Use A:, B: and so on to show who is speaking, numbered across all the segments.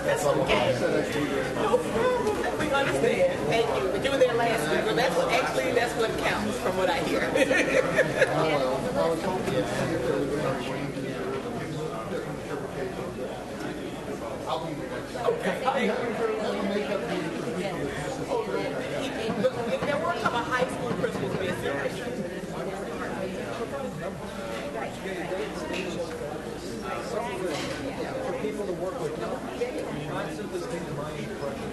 A: That's okay. No problem. We understand. Thank you. But you were there last week. Well, that's what counts from what I hear.
B: I was hoping to see if there was I'll be there.
A: Okay.
B: I'll make up
A: There were a couple of high school principals missing.
C: For people to work with, not simply think of my impression.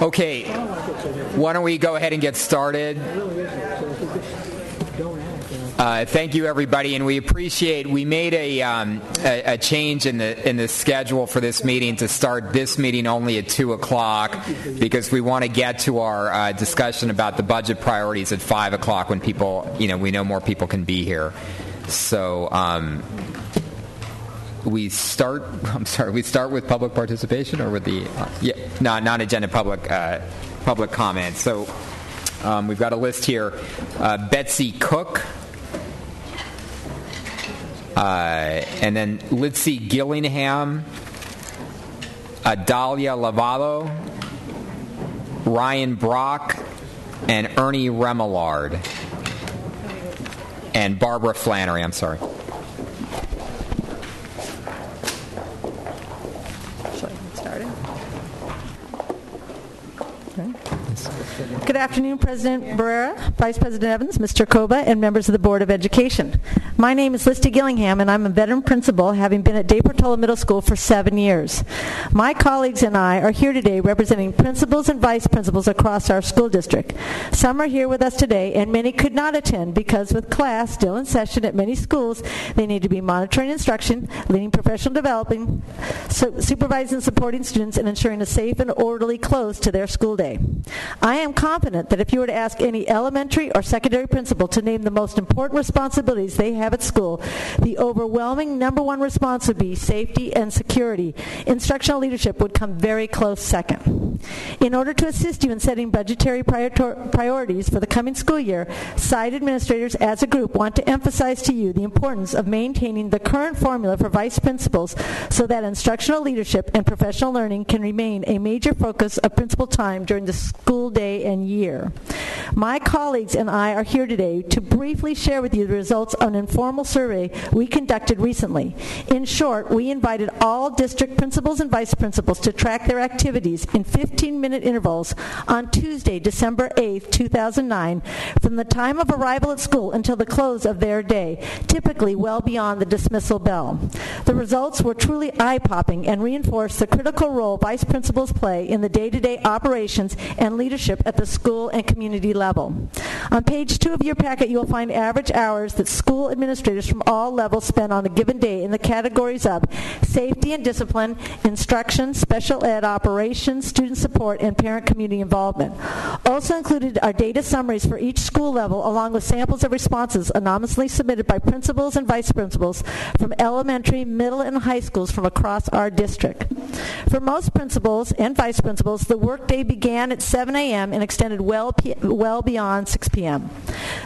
D: Okay, why don't we go ahead and get started? Thank you, everybody, and we appreciate. We made a change in the schedule for this meeting to start this meeting only at 2:00 because we want to get to our discussion about the budget priorities at 5:00 when people, we know more people can be here. So we start. I'm sorry. We start with public participation or with the non-agenda public comment. So we've got a list here. Betsy Cook. And then Litzy Gillingham, Adalia Lavallo, Ryan Brock, and Ernie Remillard. And Barbara Flannery, I'm sorry.
E: Shall I get started? Okay. Good afternoon, President Barrera, Vice President Evans, Mr. Koba, and members of the Board of Education. My name is Litzy Gillingham, and I'm a veteran principal, having been at De Portola Middle School for 7 years. My colleagues and I are here today representing principals and vice principals across our school district. Some are here with us today, and many could not attend because with class still in session at many schools, they need to be monitoring instruction, leading professional development, supervising and supporting students, and ensuring a safe and orderly close to their school day. I am confident that if you were to ask any elementary or secondary principal to name the most important responsibilities they have at school, the overwhelming number one response would be safety and security. Instructional leadership would come very close second. In order to assist you in setting budgetary priorities for the coming school year, site administrators as a group want to emphasize to you the importance of maintaining the current formula for vice principals so that instructional leadership and professional learning can remain a major focus of principal time during the school day and year. My colleagues and I are here today to briefly share with you the results of an informal survey we conducted recently. In short, we invited all district principals and vice principals to track their activities in 15-minute intervals on Tuesday, December 8, 2009, from the time of arrival at school until the close of their day, typically well beyond the dismissal bell. The results were truly eye-popping and reinforced the critical role vice principals play in the day-to-day operations and leadership at the school and community level. On page 2 of your packet, you will find average hours that school administrators from all levels spend on a given day in the categories of safety and discipline, instruction, special ed operations, student support, and parent community involvement. Also included are data summaries for each school level, along with samples of responses anonymously submitted by principals and vice principals from elementary, middle, and high schools from across our district. For most principals and vice principals, the workday began at 7 a.m. and extended well beyond 6 p.m.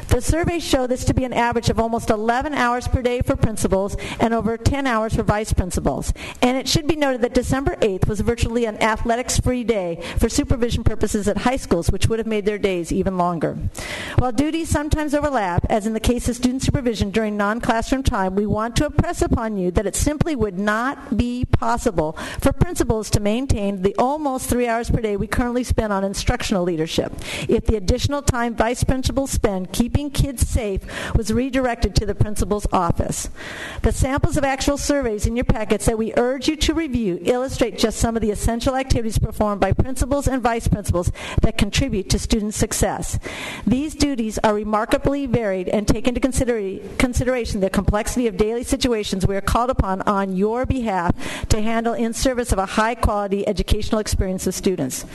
E: The surveys show this to be an average of almost 11 hours per day for principals and over 10 hours for vice principals. And it should be noted that December 8th was virtually an athletics-free day for supervision purposes at high schools, which would have made their days even longer. While duties sometimes overlap, as in the case of student supervision during non-classroom time, we want to impress upon you that it simply would not be possible for principals to maintain the almost 3 hours per day we currently spend on instructional leadership if the additional time vice principals spend keeping kids safe was redirected to the principal's office. The samples of actual surveys in your packets that we urge you to review illustrate just some of the essential activities performed by principals and vice principals that contribute to student success. These duties are remarkably varied and take into consideration the complexity of daily situations we are called upon on your behalf to handle in service of a high-quality educational experience of students.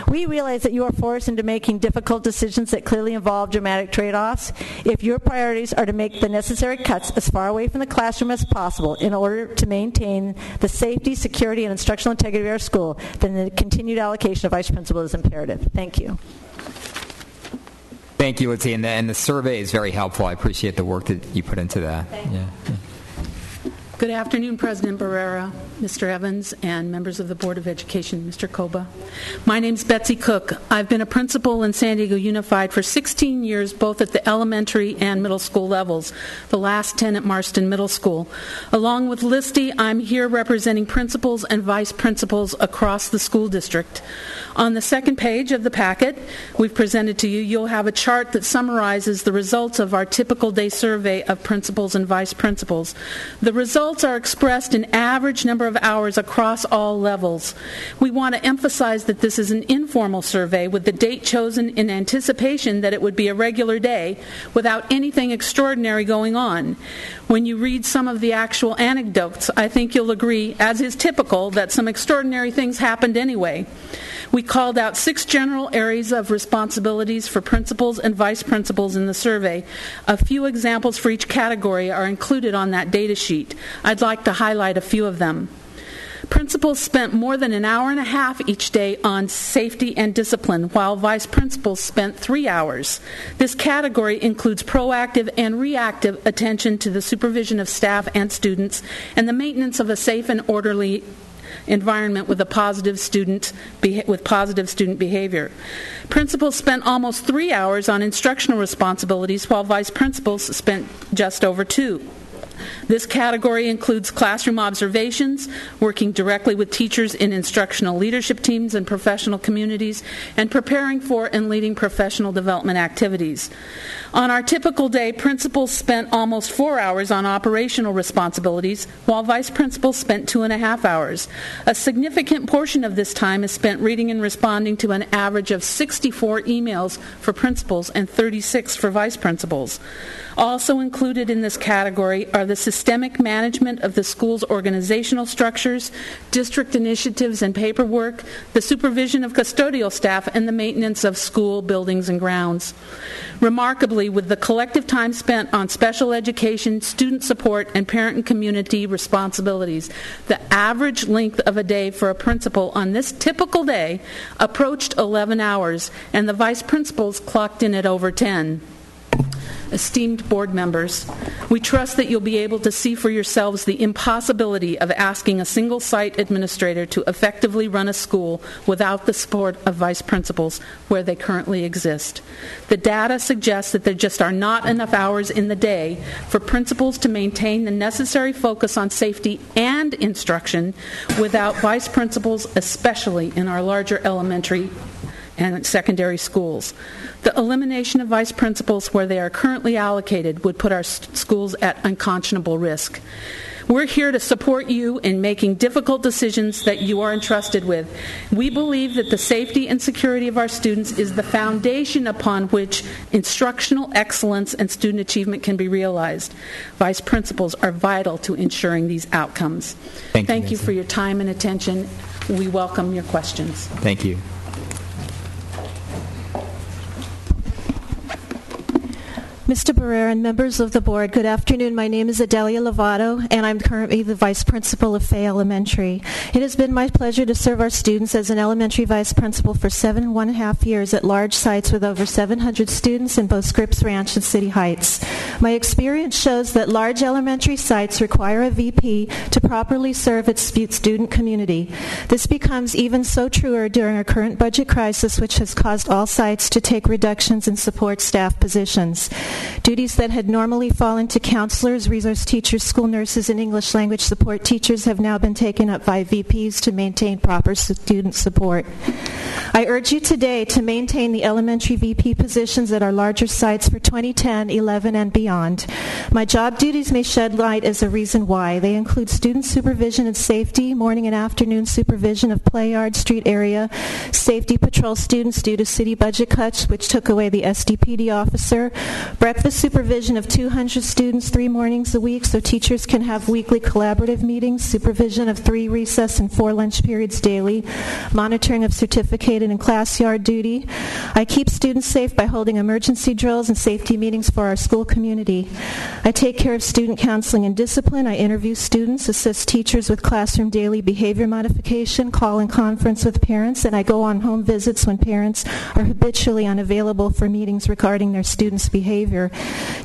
E: We realize that you are forced into making difficult decisions that clearly involve dramatic trade-offs. If your priorities are to make the necessary cuts as far away from the classroom as possible in order to maintain the safety, security, and instructional integrity of our school, then the continued allocation of vice principal is imperative. Thank you.
D: Thank you, Lizzie, and the survey is very helpful. I appreciate the work that you put into that. Yeah.
F: Good afternoon, President Barrera, Mr. Evans, and members of the Board of Education, Mr. Koba. My name's Betsy Cook. I've been a principal in San Diego Unified for 16 years, both at the elementary and middle school levels, the last 10 at Marston Middle School. Along with Listy, I'm here representing principals and vice principals across the school district. On the second page of the packet we've presented to you, you'll have a chart that summarizes the results of our typical day survey of principals and vice principals. The results are expressed in average number of hours across all levels. We want to emphasize that this is an informal survey with the date chosen in anticipation that it would be a regular day without anything extraordinary going on. When you read some of the actual anecdotes, I think you'll agree, as is typical, that some extraordinary things happened anyway. We called out 6 general areas of responsibilities for principals and vice principals in the survey. A few examples for each category are included on that data sheet. I'd like to highlight a few of them. Principals spent more than an hour and a half each day on safety and discipline, while vice principals spent 3 hours. This category includes proactive and reactive attention to the supervision of staff and students and the maintenance of a safe and orderly environment with positive student behavior. Principals spent almost 3 hours on instructional responsibilities, while vice principals spent just over 2. This category includes classroom observations, working directly with teachers in instructional leadership teams and professional communities, and preparing for and leading professional development activities. On our typical day, principals spent almost 4 hours on operational responsibilities, while vice principals spent 2.5 hours. A significant portion of this time is spent reading and responding to an average of 64 emails for principals and 36 for vice principals. Also included in this category are the systemic management of the school's organizational structures, district initiatives and paperwork, the supervision of custodial staff, and the maintenance of school buildings and grounds. Remarkably, with the collective time spent on special education, student support, and parent and community responsibilities, the average length of a day for a principal on this typical day approached 11 hours, and the vice principals clocked in at over 10. esteemed board members, we trust that you'll be able to see for yourselves the impossibility of asking a single site administrator to effectively run a school without the support of vice principals where they currently exist. The data suggests that there just are not enough hours in the day for principals to maintain the necessary focus on safety and instruction without vice principals, especially in our larger elementary and secondary schools. The elimination of vice principals where they are currently allocated would put our schools at unconscionable risk. We're here to support you in making difficult decisions that you are entrusted with. We believe that the safety and security of our students is the foundation upon which instructional excellence and student achievement can be realized. Vice principals are vital to ensuring these outcomes. Thank you for your time and attention. We welcome your questions.
D: Thank you.
G: Mr. Barrera and members of the board, good afternoon. My name is Adelia Lovato, and I'm currently the vice principal of Fay Elementary. It has been my pleasure to serve our students as an elementary vice principal for 7.5 years at large sites with over 700 students in both Scripps Ranch and City Heights. My experience shows that large elementary sites require a VP to properly serve its student community. This becomes even so truer during our current budget crisis, which has caused all sites to take reductions in support staff positions. Duties that had normally fallen to counselors, resource teachers, school nurses, and English language support teachers have now been taken up by VPs to maintain proper student support. I urge you today to maintain the elementary VP positions at our larger sites for 2010, 11, and beyond. My job duties may shed light as a reason why. They include student supervision and safety, morning and afternoon supervision of play yard, street area, safety patrol students due to city budget cuts, which took away the SDPD officer, breakfast supervision of 200 students 3 mornings a week so teachers can have weekly collaborative meetings, supervision of 3 recess and 4 lunch periods daily, monitoring of certificated and class yard duty. I keep students safe by holding emergency drills and safety meetings for our school community. I take care of student counseling and discipline. I interview students, assist teachers with classroom daily behavior modification, call and conference with parents, and I go on home visits when parents are habitually unavailable for meetings regarding their students' behavior.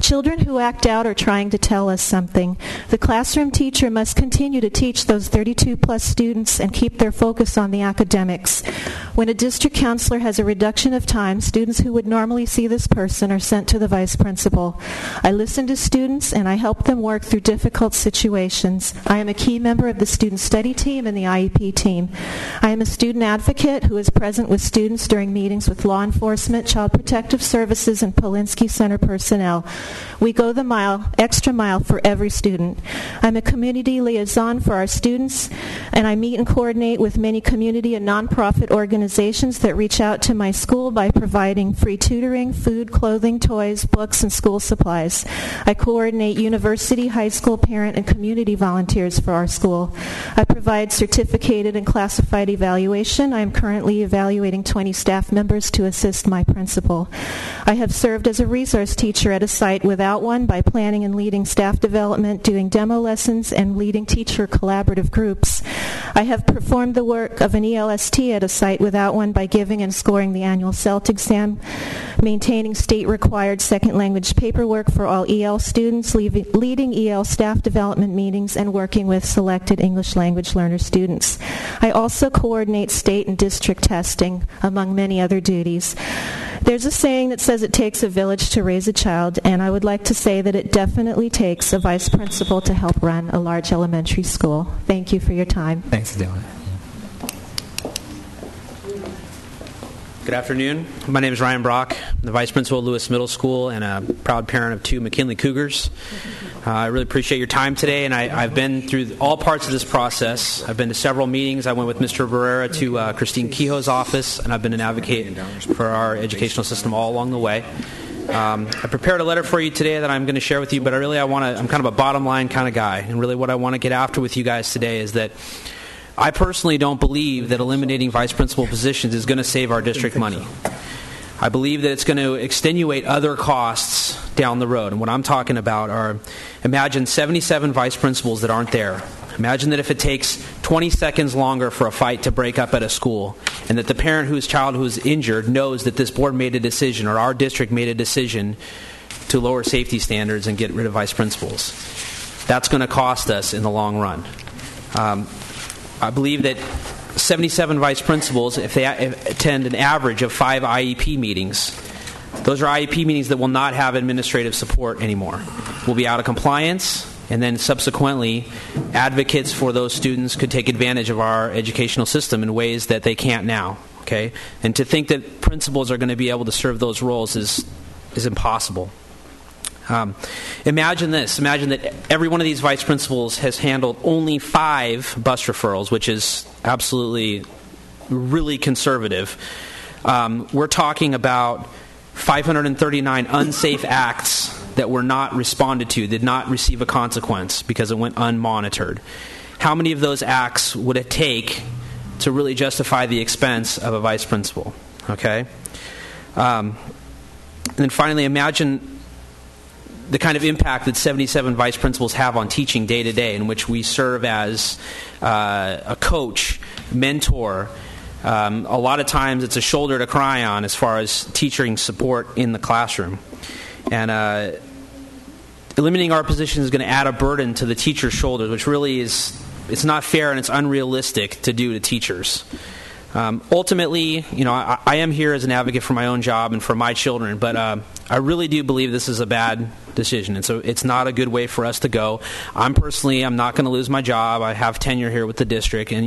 G: Children who act out are trying to tell us something. The classroom teacher must continue to teach those 32-plus students and keep their focus on the academics. When a district counselor has a reduction of time, students who would normally see this person are sent to the vice principal. I listen to students and I help them work through difficult situations. I am a key member of the student study team and the IEP team. I am a student advocate who is present with students during meetings with law enforcement, Child Protective Services, and Polinsky Center personnel. We go the extra mile for every student. I'm a community liaison for our students, and I meet and coordinate with many community and nonprofit organizations that reach out to my school by providing free tutoring, food, clothing, toys, books, and school supplies. I coordinate university, high school, parent, and community volunteers for our school. I provide certificated and classified evaluation. I am currently evaluating 20 staff members to assist my principal. I have served as a resource teacher at a site without one by planning and leading staff development, doing demo lessons, and leading teacher collaborative groups. I have performed the work of an ELST at a site without one by giving and scoring the annual CELT exam, maintaining state-required second language paperwork for all EL students, leading EL staff development meetings, and working with selected English language learner students. I also coordinate state and district testing, among many other duties. There's a saying that says it takes a village to raise a child, and I would like to say that it definitely takes a vice principal to help run a large elementary school. Thank you for your time.
D: Thanks, Adelia.
H: Good afternoon. My name is Ryan Brock. I'm the vice principal of Lewis Middle School and a proud parent of 2 McKinley Cougars. I really appreciate your time today, and I've been through all parts of this process. I've been to several meetings. I went with Mr. Barrera to Christine Kehoe's office, and I've been an advocate for our educational system all along the way. I prepared a letter for you today that I'm going to share with you, but I'm kind of a bottom line kind of guy, and really what I want to get after with you guys today is that I personally don't believe that eliminating vice principal positions is going to save our district money. I believe that it's going to extenuate other costs down the road. And what I'm talking about are, imagine 77 vice principals that aren't there. Imagine that if it takes 20 seconds longer for a fight to break up at a school, and that the parent whose child who is injured knows that this board made a decision or our district made a decision to lower safety standards and get rid of vice principals. That's going to cost us in the long run. I believe that 77 vice principals, if they attend an average of 5 IEP meetings, those are IEP meetings that will not have administrative support anymore. Will be out of compliance, and then subsequently, advocates for those students could take advantage of our educational system in ways that they can't now. Okay, and to think that principals are going to be able to serve those roles is impossible. Imagine this. Imagine that every one of these vice principals has handled only 5 bus referrals, which is absolutely really conservative. We're talking about 539 unsafe acts that were not responded to, did not receive a consequence because it went unmonitored. How many of those acts would it take to really justify the expense of a vice principal? Okay? And then finally, imagine the kind of impact that 77 vice principals have on teaching day to day, in which we serve as a coach, mentor. A lot of times it's a shoulder to cry on as far as teaching support in the classroom. And eliminating our position is going to add a burden to the teacher's shoulders, which really it's not fair and it's unrealistic to do to teachers. Ultimately, I am here as an advocate for my own job and for my children, but I really do believe this is a bad decision, and so it's not a good way for us to go. I'm not going to lose my job. I have tenure here with the district, and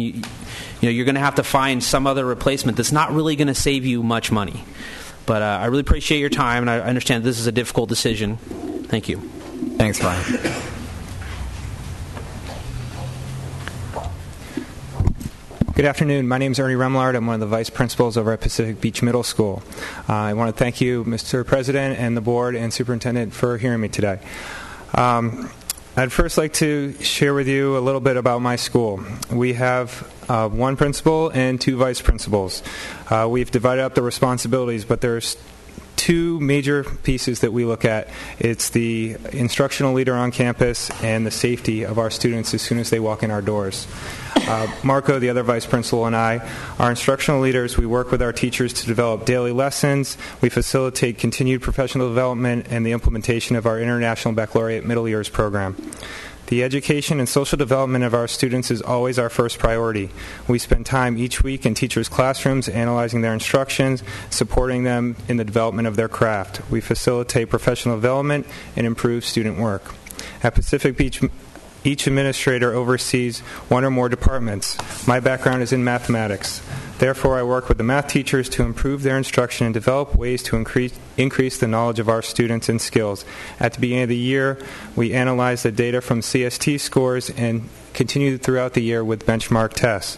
H: you're going to have to find some other replacement that's not really going to save you much money. But I really appreciate your time, and I understand this is a difficult decision. Thank you.
D: Thanks, Ryan.
I: Good afternoon. My name is Ernie Remlard. I'm one of the vice principals over at Pacific Beach Middle School. I want to thank you, Mr. President, and the board and superintendent for hearing me today. I'd first like to share with you a little bit about my school. We have 1 principal and 2 vice principals. We've divided up the responsibilities, but there's 2 major pieces that we look at. It's the instructional leader on campus and the safety of our students as soon as they walk in our doors. Marco, the other vice principal, and I are instructional leaders. We work with our teachers to develop daily lessons. We facilitate continued professional development and the implementation of our International Baccalaureate Middle Years program. The education and social development of our students is always our first priority. We spend time each week in teachers' classrooms analyzing their instructions, supporting them in the development of their craft. We facilitate professional development and improve student work. At Pacific Beach, each administrator oversees 1 or more departments. My background is in mathematics. Therefore, I work with the math teachers to improve their instruction and develop ways to increase the knowledge of our students and skills. At the beginning of the year, we analyze the data from CST scores and continue throughout the year with benchmark tests.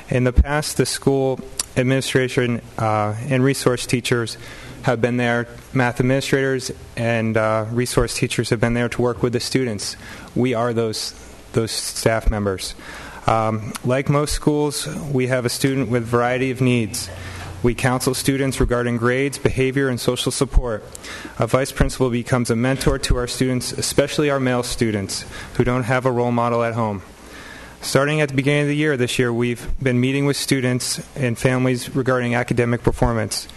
I: In the past, the school administration and resource teachers have been there. Math administrators and resource teachers have been there to work with the students. We are those staff members. Like most schools, we have a student with a variety of needs. We counsel students regarding grades, behavior, and social support. A vice principal becomes a mentor to our students, especially our male students who don't have a role model at home. Starting at the beginning of the year this year, we've been meeting with students and families regarding academic performance.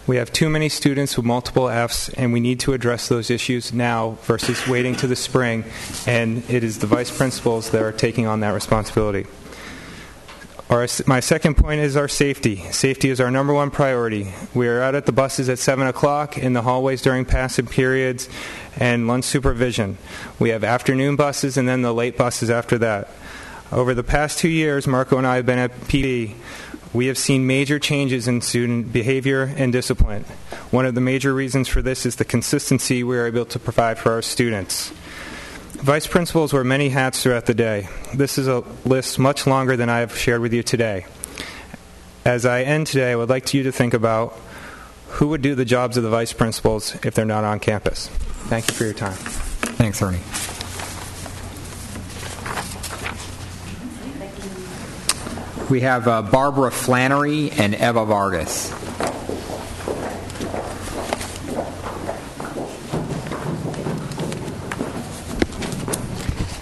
I: We have too many students with multiple Fs, and we need to address those issues now versus waiting to the spring, and it is the vice principals that are taking on that responsibility. My second point is our safety. Safety is our number 1 priority. We are out at the buses at 7 o'clock, in the hallways during passive periods, and lunch supervision. We have afternoon buses and then the late buses after that. Over the past 2 years, Marco and I have been at PD. We have seen major changes in student behavior and discipline. One of the major reasons for this is the consistency we are able to provide for our students. Vice principals wear many hats throughout the day. This is a list much longer than I have shared with you today. As I end today, I would like you to think about who would do the jobs of the vice principals if they're not on campus. Thank you for your time.
D: Thanks, Ernie. We have Barbara Flannery and Eva Vargas.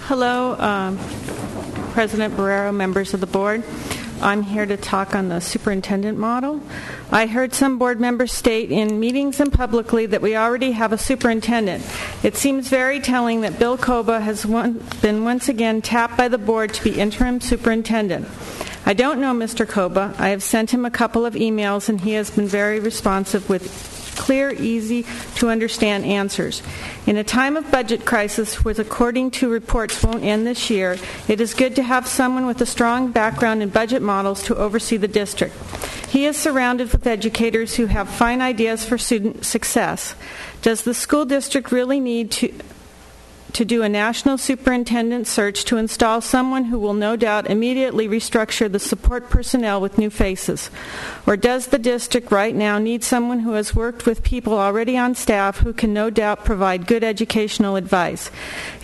J: Hello, President Barrera, members of the board. I'm here to talk on the superintendent model. I heard some board members state in meetings and publicly that we already have a superintendent. It seems very telling that Bill Koba has been once again tapped by the board to be interim superintendent. I don't know Mr. Koba. I have sent him a couple of emails, and he has been very responsive with clear, easy-to-understand answers. In a time of budget crisis, which according to reports won't end this year, it is good to have someone with a strong background in budget models to oversee the district. He is surrounded with educators who have fine ideas for student success. Does the school district really need to do a national superintendent search to install someone who will no doubt immediately restructure the support personnel with new faces? Or does the district right now need someone who has worked with people already on staff who can no doubt provide good educational advice?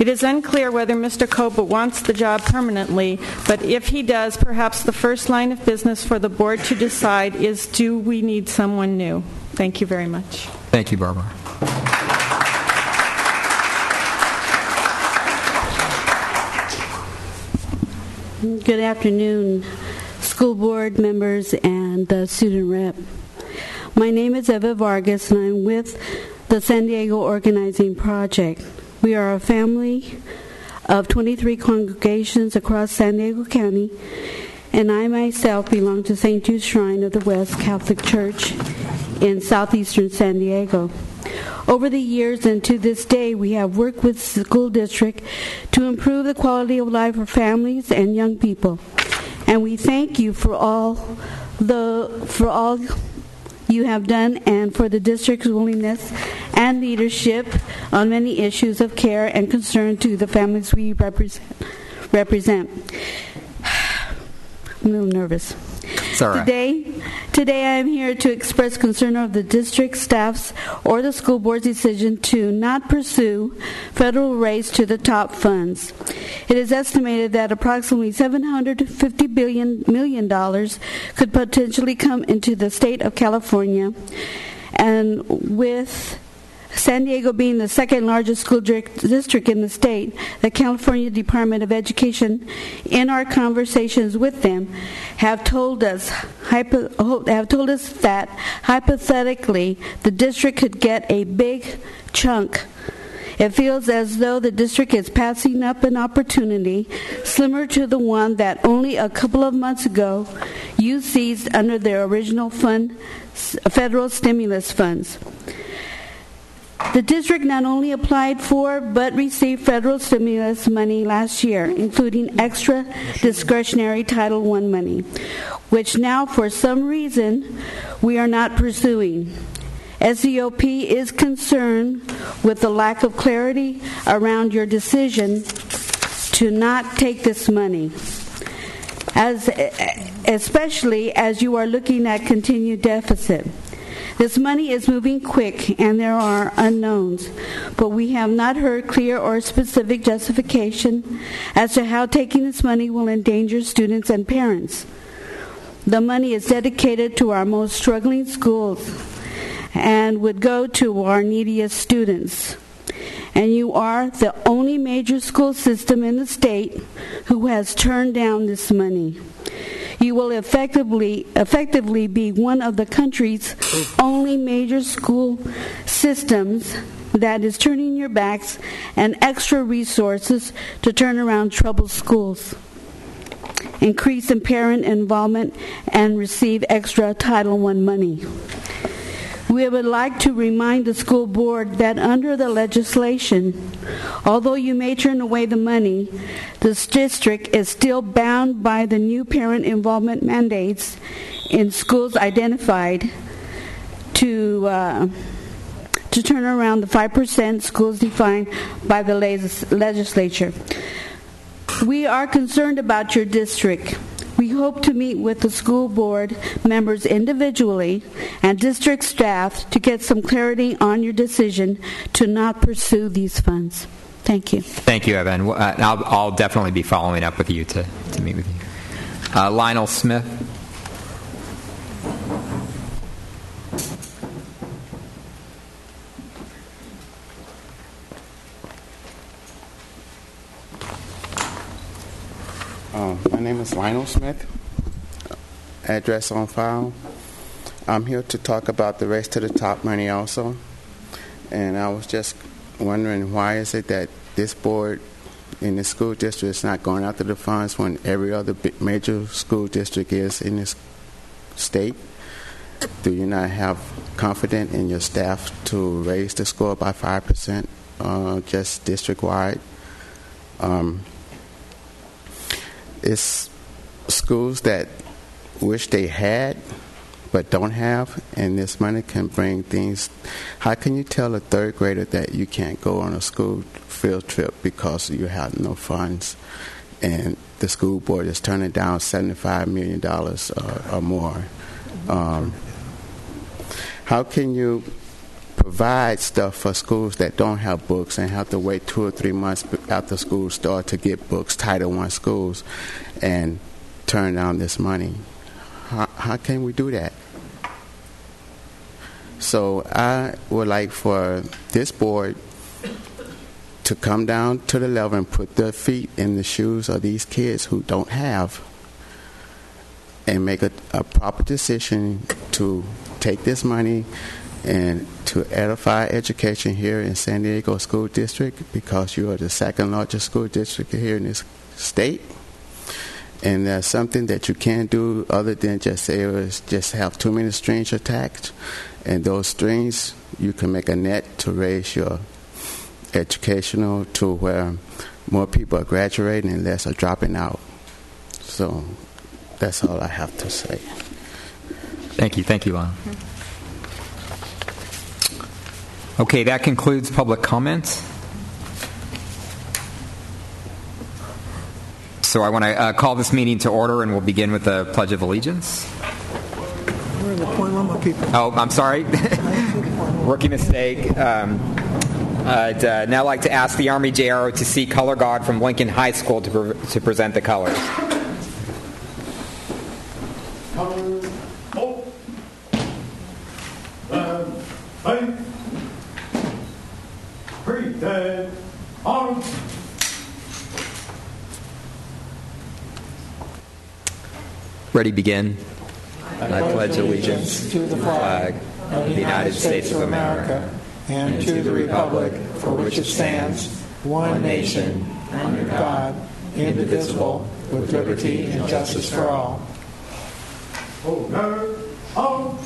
J: It is unclear whether Mr. Koba wants the job permanently, but if he does, perhaps the first line of business for the board to decide is, do we need someone new? Thank you very much.
D: Thank you, Barbara.
K: Good afternoon, school board members and the student rep. My name is Eva Vargas, and I'm with the San Diego Organizing Project. We are a family of 23 congregations across San Diego County, and I myself belong to St. Jude's Shrine of the West Catholic Church in southeastern San Diego. Over the years and to this day, we have worked with the school district to improve the quality of life for families and young people. And we thank you for all you have done and for the district's willingness and leadership on many issues of care and concern to the families we represent. I'm a little nervous. Today I am here to express concern of the district staff's or the school board's decision to not pursue federal raise to the top funds. It is estimated that approximately $750 million could potentially come into the state of California, and with San Diego being the second largest school district in the state, the California Department of Education, in our conversations with them, have told us that hypothetically the district could get a big chunk. It feels as though the district is passing up an opportunity similar to the one that only a couple of months ago you seized under their original federal stimulus funds. The district not only applied for but received federal stimulus money last year, including extra discretionary Title I money, which now for some reason we are not pursuing. SEOP is concerned with the lack of clarity around your decision to not take this money, especially as you are looking at continued deficit. This money is moving quick, and there are unknowns, but we have not heard clear or specific justification as to how taking this money will endanger students and parents. The money is dedicated to our most struggling schools and would go to our neediest students. And you are the only major school system in the state who has turned down this money. You will effectively be one of the country's only major school systems that is turning your backs and extra resources to turn around troubled schools, increase in parent involvement, and receive extra Title I money. We would like to remind the school board that under the legislation, although you may turn away the money, this district is still bound by the new parent involvement mandates in schools identified to turn around the 5% schools defined by the legislature. We are concerned about your district. We hope to meet with the school board members individually and district staff to get some clarity on your decision to not pursue these funds. Thank you.
D: Thank you, Evan. I'll definitely be following up with you to meet with you. Lionel Smith.
L: My name is Lionel Smith. address on file. I'm here to talk about the Race to the Top money also. And I was just wondering, why is it that this board in the school district is not going after the funds when every other major school district is in this state? Do you not have confidence in your staff to raise the score by 5%, just district-wide? It's schools that wish they had but don't have, and this money can bring things. How can you tell a third grader that you can't go on a school field trip because you have no funds, and the school board is turning down $75 million or more? How can you provide stuff for schools that don't have books and have to wait 2 or 3 months after school start to get books, Title I schools, and turn down this money? How can we do that? So I would like for this board to come down to the level and put their feet in the shoes of these kids who don't have, and make a proper decision to take this money and to edify education here in San Diego School District, because you are the second largest school district here in this state. And there's something that you can't do other than just say just have too many strings attached. And those strings, you can make a net to raise your educational to where more people are graduating and less are dropping out. So that's all I have to say.
D: Thank you, Lon. Okay, that concludes public comments. So I want to call this meeting to order, and we'll begin with the Pledge of Allegiance.
M: Where are the point limit people?
D: Oh, I'm sorry. Rookie mistake. I'd now like to ask the Army JRO to see Color Guard from Lincoln High School to present the colors. Ready, begin. I pledge allegiance to the flag of the United States of America and to the republic for which it stands, one nation, under God, indivisible, with liberty and justice for all.
N: Over, on,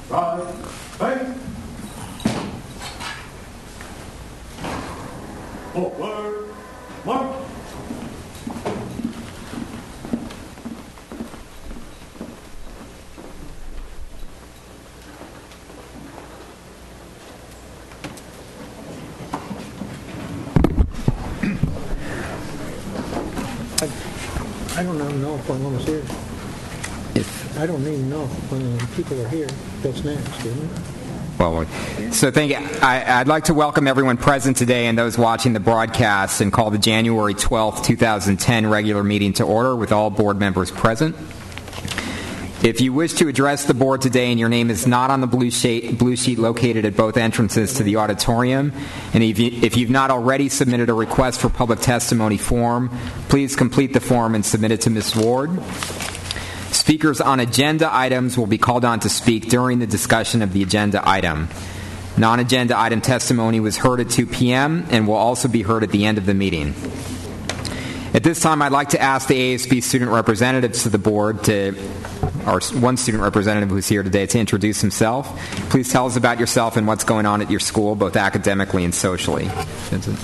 N: right, right, forward, march.
M: I don't even know if one of them is here. I don't even know when people are here. That's next, isn't it?
D: Well, so thank you. I'd like to welcome everyone present today and those watching the broadcast, and call the January 12th, 2010 regular meeting to order with all board members present. If you wish to address the board today and your name is not on the blue sheet located at both entrances to the auditorium, and if you've not already submitted a request for public testimony form, please complete the form and submit it to Ms. Ward. Speakers on agenda items will be called on to speak during the discussion of the agenda item. Non-agenda item testimony was heard at 2 p.m. and will also be heard at the end of the meeting. At this time, I'd like to ask the ASB student representatives to the board or one student representative who's here today, to introduce himself. Please tell us about yourself and what's going on at your school, both academically and socially. Vincent.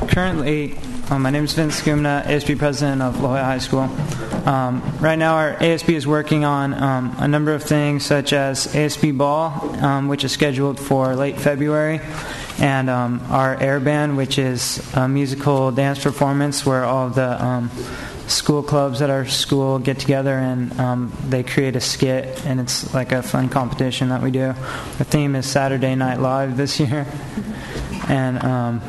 O: Currently, my name is Vince Skumna, ASB president of La Jolla High School. Right now, our ASB is working on a number of things, such as ASB Ball, which is scheduled for late February, and our Air Band, which is a musical dance performance where all of the school clubs at our school get together and they create a skit, and it's like a fun competition that we do. The theme is Saturday Night Live this year. And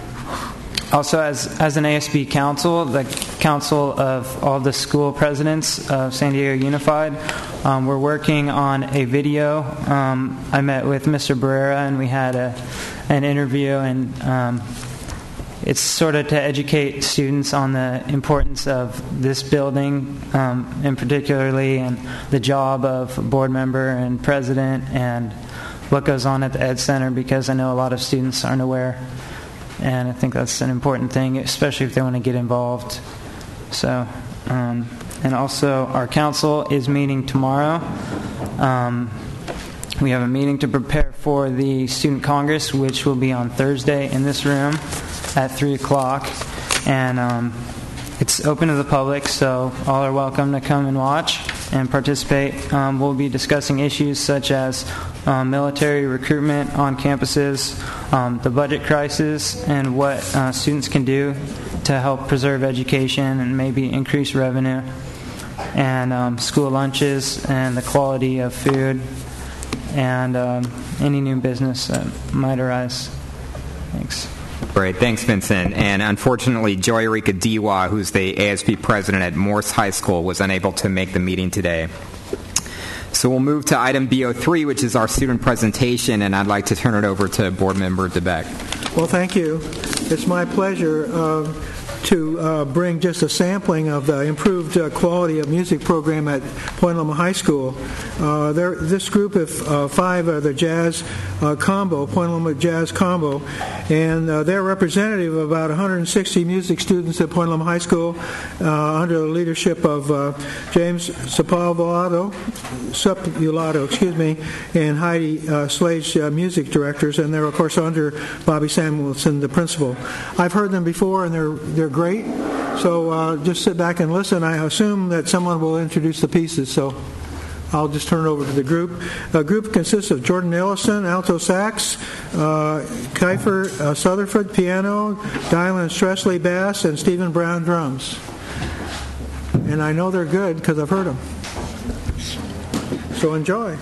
O: also, as an ASB council, the council of all the school presidents of San Diego Unified, we're working on a video. I met with Mr. Barrera and we had an interview, and it's sort of to educate students on the importance of this building, and particularly and the job of a board member and president and what goes on at the Ed Center, because I know a lot of students aren't aware, and I think that's an important thing, especially if they want to get involved. So, and also our council is meeting tomorrow. We have a meeting to prepare for the Student Congress, which will be on Thursday in this room at 3 o'clock. And it's open to the public, so all are welcome to come and watch and participate. We'll be discussing issues such as military recruitment on campuses, the budget crisis, and what students can do to help preserve education and maybe increase revenue, and school lunches and the quality of food, and any new business that might arise. Thanks.
D: Great. Thanks, Vincent. And unfortunately, Joyrika Diwa, who's the ASB president at Morse High School, was unable to make the meeting today. So we'll move to item BO3, which is our student presentation, and I'd like to turn it over to Board Member DeBeck.
M: Well, thank you. It's my pleasure to bring just a sampling of the improved quality of music program at Point Loma High School. This group of five are the Jazz Combo, Point Loma Jazz Combo, and they're representative of about 160 music students at Point Loma High School under the leadership of James Sepulvado, and Heidi Slade, music directors, and they're, of course, under Bobby Samuelson, the principal. I've heard them before, and they're great. So just sit back and listen. I assume that someone will introduce the pieces, so I'll just turn it over to the group. The group consists of Jordan Ellison, alto sax, Kiefer Sutherford, piano, Dylan Stressley, bass, and Stephen Brown, drums. And I know they're good because I've heard them. So enjoy.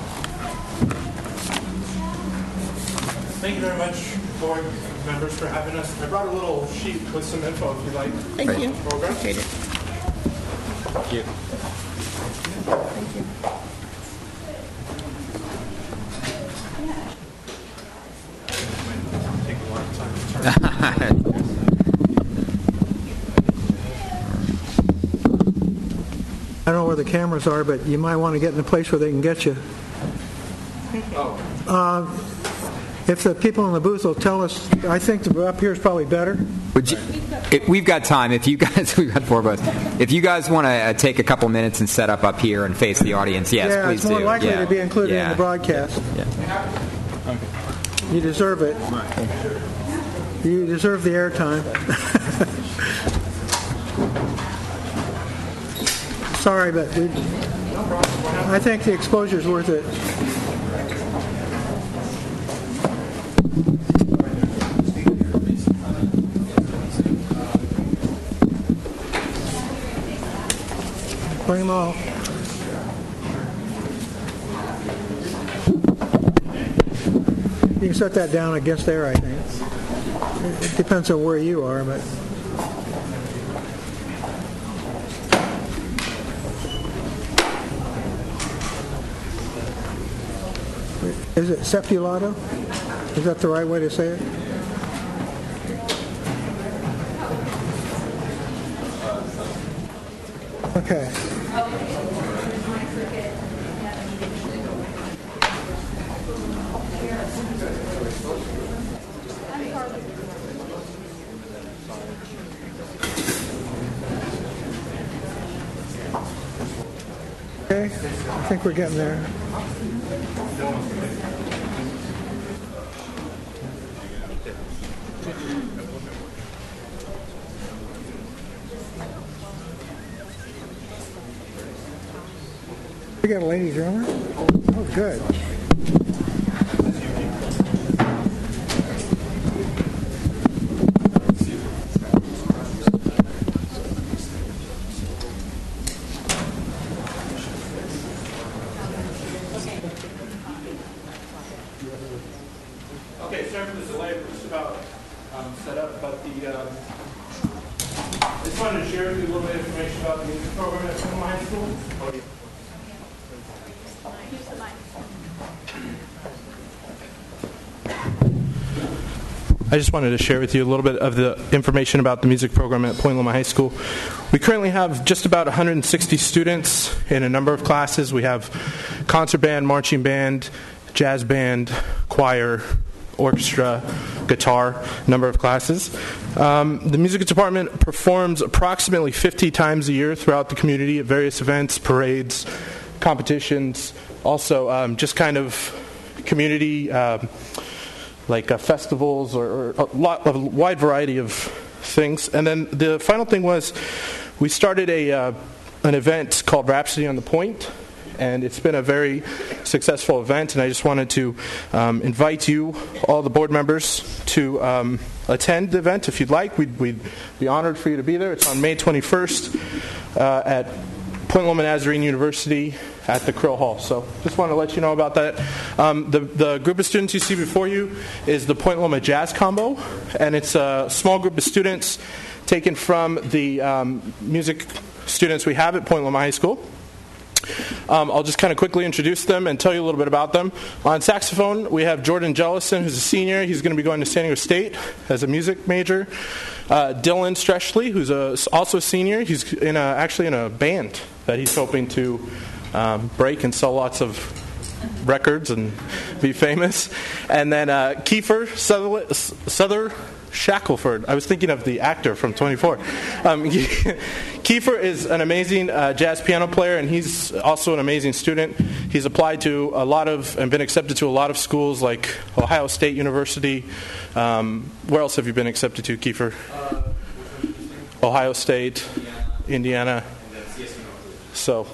P: Thank you very much, board members, for having us. I brought a little sheet with some info if you'd like.
A: Thank you.
P: Appreciate it.
D: Thank you.
A: Thank you.
P: Take a lot of time.
M: I don't know where the cameras are, but you might want to get in a place where they can get you. If the people in the booth will tell us, I think up here is probably better.
D: We've got time. If you guys, we've got four of us. If you guys want to take a couple minutes and set up here and face the audience, yes,
M: yeah,
D: please do.
M: It's more likely to be included
D: Yeah.
M: in the broadcast.
D: Yeah.
M: You deserve it. You deserve the airtime. Sorry, but I think the exposure's worth it. Bring them all. You can set that down against there, I think. It depends on where you are, but... Is it Sepulado? Is that the right way to say it? Okay. Okay, I think we're getting there. We got a lady drummer? Oh, good.
P: Okay, sorry for the delay. We're just about set up, but I just wanted to share with you a little bit of information about the music program at Point Loma High School. I just wanted to share with you a little bit of the information about the music program at Point Loma High School. We currently have just about 160 students in a number of classes. We have concert band, marching band, jazz band, choir, orchestra, guitar, number of classes. The music department performs approximately 50 times a year throughout the community at various events, parades, competitions, also just kind of community festivals or a wide variety of things. And then the final thing was we started an event called Rhapsody on the Point, and it's been a very successful event, and I just wanted to invite you, all the board members, to attend the event if you'd like. We'd be honored for you to be there. It's on May 21st at Point Loma Nazarene University at the Krill Hall. So just want to let you know about that. The group of students you see before you is the Point Loma Jazz Combo, and it's a small group of students taken from the music students we have at Point Loma High School. I'll just kind of quickly introduce them and tell you a little bit about them. On saxophone, we have Jordan Jellison, who's a senior. He's going to be going to San Diego State as a music major. Dylan Streshley, who's also a senior. He's actually in a band that he's hoping to break and sell lots of records and be famous. And then Kiefer Shackelford. I was thinking of the actor from 24. Kiefer is an amazing jazz piano player, and he's also an amazing student. He's applied to and been accepted to a lot of schools like Ohio State University. Where else have you been accepted to, Kiefer? Ohio State, Indiana. So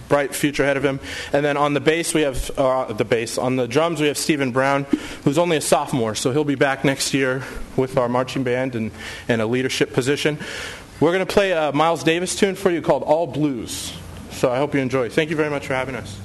P: bright future ahead of him. And then on the bass we have on the drums we have Stephen Brown, who's only a sophomore, so he'll be back next year with our marching band and a leadership position. We're going to play a Miles Davis tune for you called All Blues. So I hope you enjoy. Thank you very much for having us.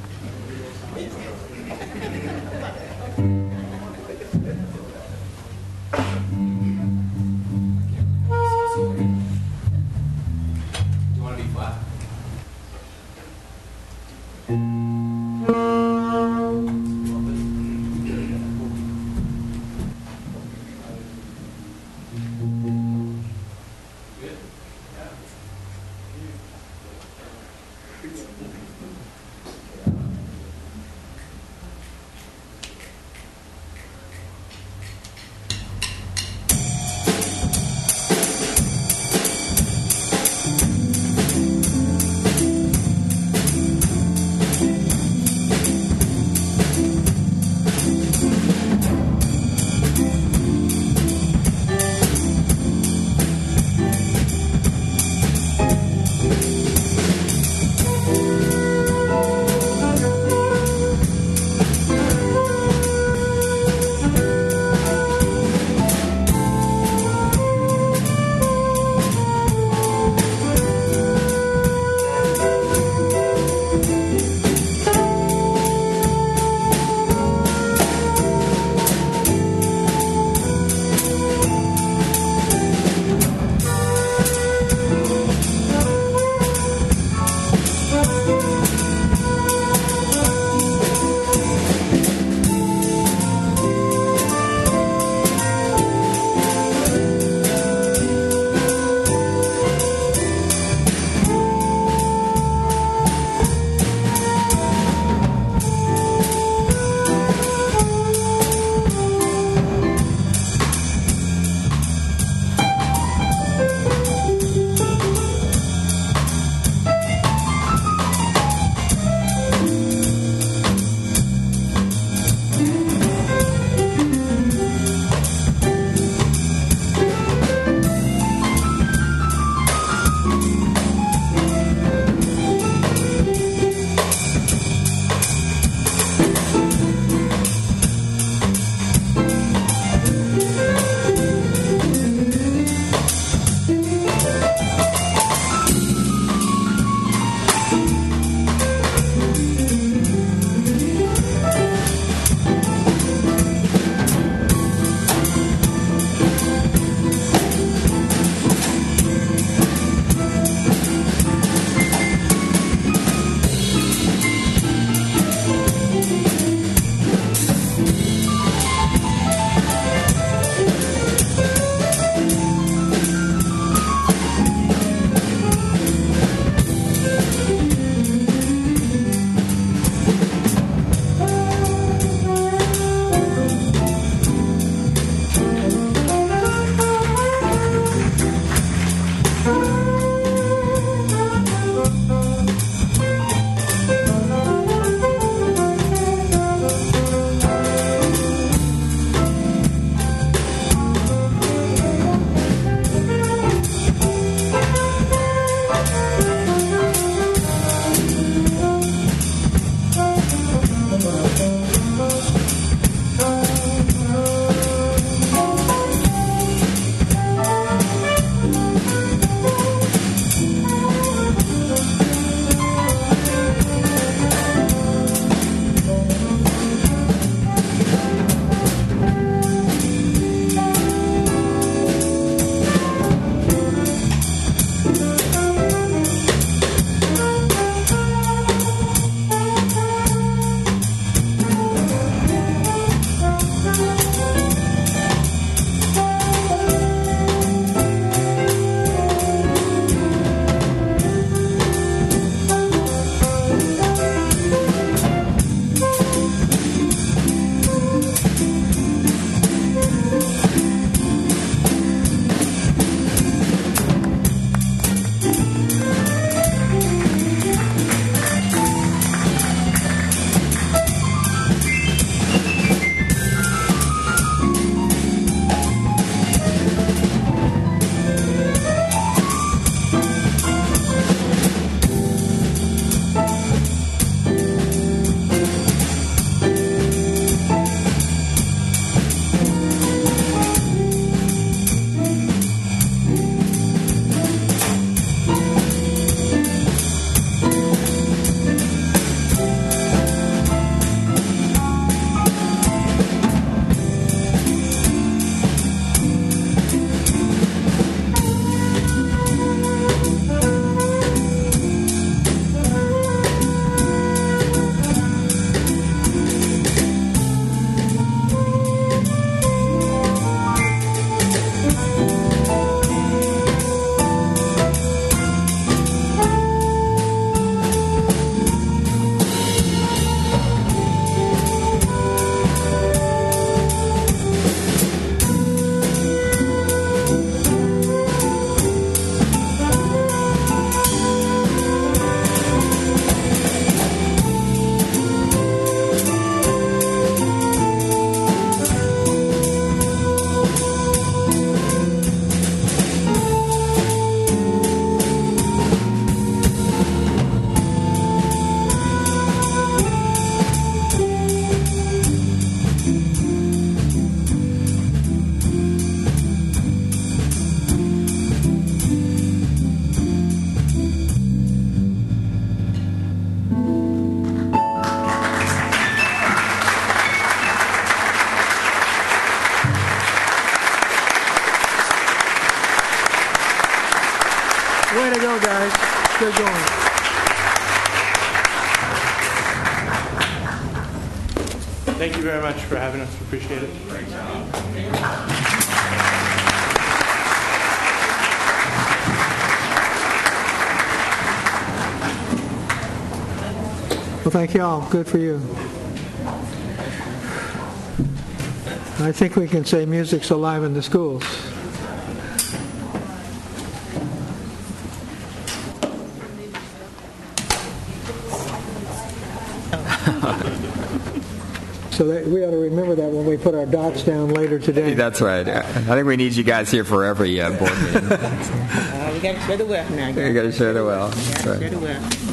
M: Good going.
P: Thank you very much for having us. Appreciate it.
M: Well, thank you all. Good for you. I think we can say music's alive in the schools. So we ought to remember that when we put our dots down later today.
D: That's right. I think we need you guys here for every board meeting.
A: We got to share the wealth now.
D: We got to share the wealth.
A: That's right. Share the wealth.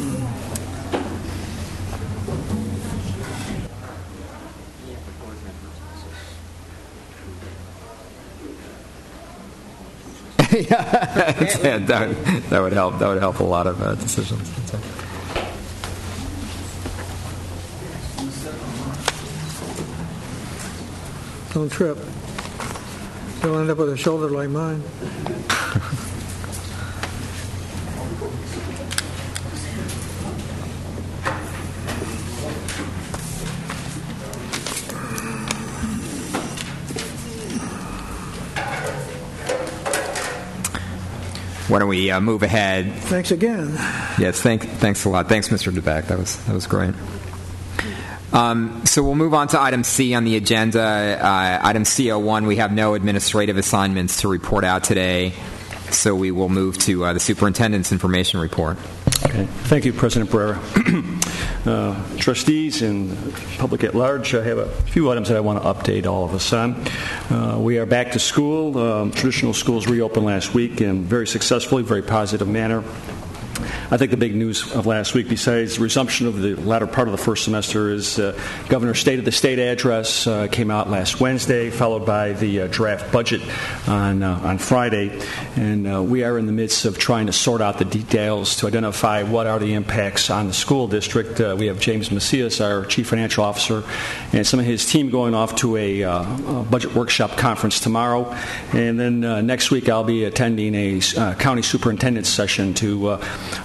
D: Yeah, that would help. That would help a lot of decisions.
M: Don't trip. You'll end up with a shoulder like mine.
D: Why don't we move ahead?
M: Thanks again.
D: Yes, thanks a lot. Thanks, Mr. DeBeck. That was great. So we'll move on to item C on the agenda. Item C01, we have no administrative assignments to report out today, so we will move to the superintendent's information report.
Q: Okay. Thank you, President Barrera. Trustees and public at large, I have a few items that I want to update all of us on. We are back to school. Traditional schools reopened last week in very successfully, very positive manner. I think the big news of last week, besides the resumption of the latter part of the first semester, is Governor's State of the State address came out last Wednesday, followed by the draft budget on Friday. And we are in the midst of trying to sort out the details to identify what are the impacts on the school district. We have James Macias, our Chief Financial Officer, and some of his team going off to a budget workshop conference tomorrow. And then next week I'll be attending a county superintendent's session to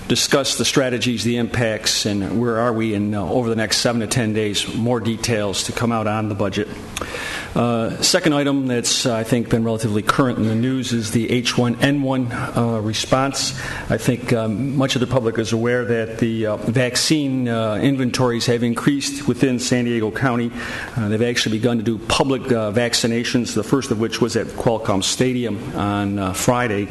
Q: discuss the strategies, the impacts, and where are we in over the next 7 to 10 days, more details to come out on the budget. Second item that's, I think, been relatively current in the news is the H1N1 response. I think much of the public is aware that the vaccine inventories have increased within San Diego County. They've actually begun to do public vaccinations, the first of which was at Qualcomm Stadium on Friday.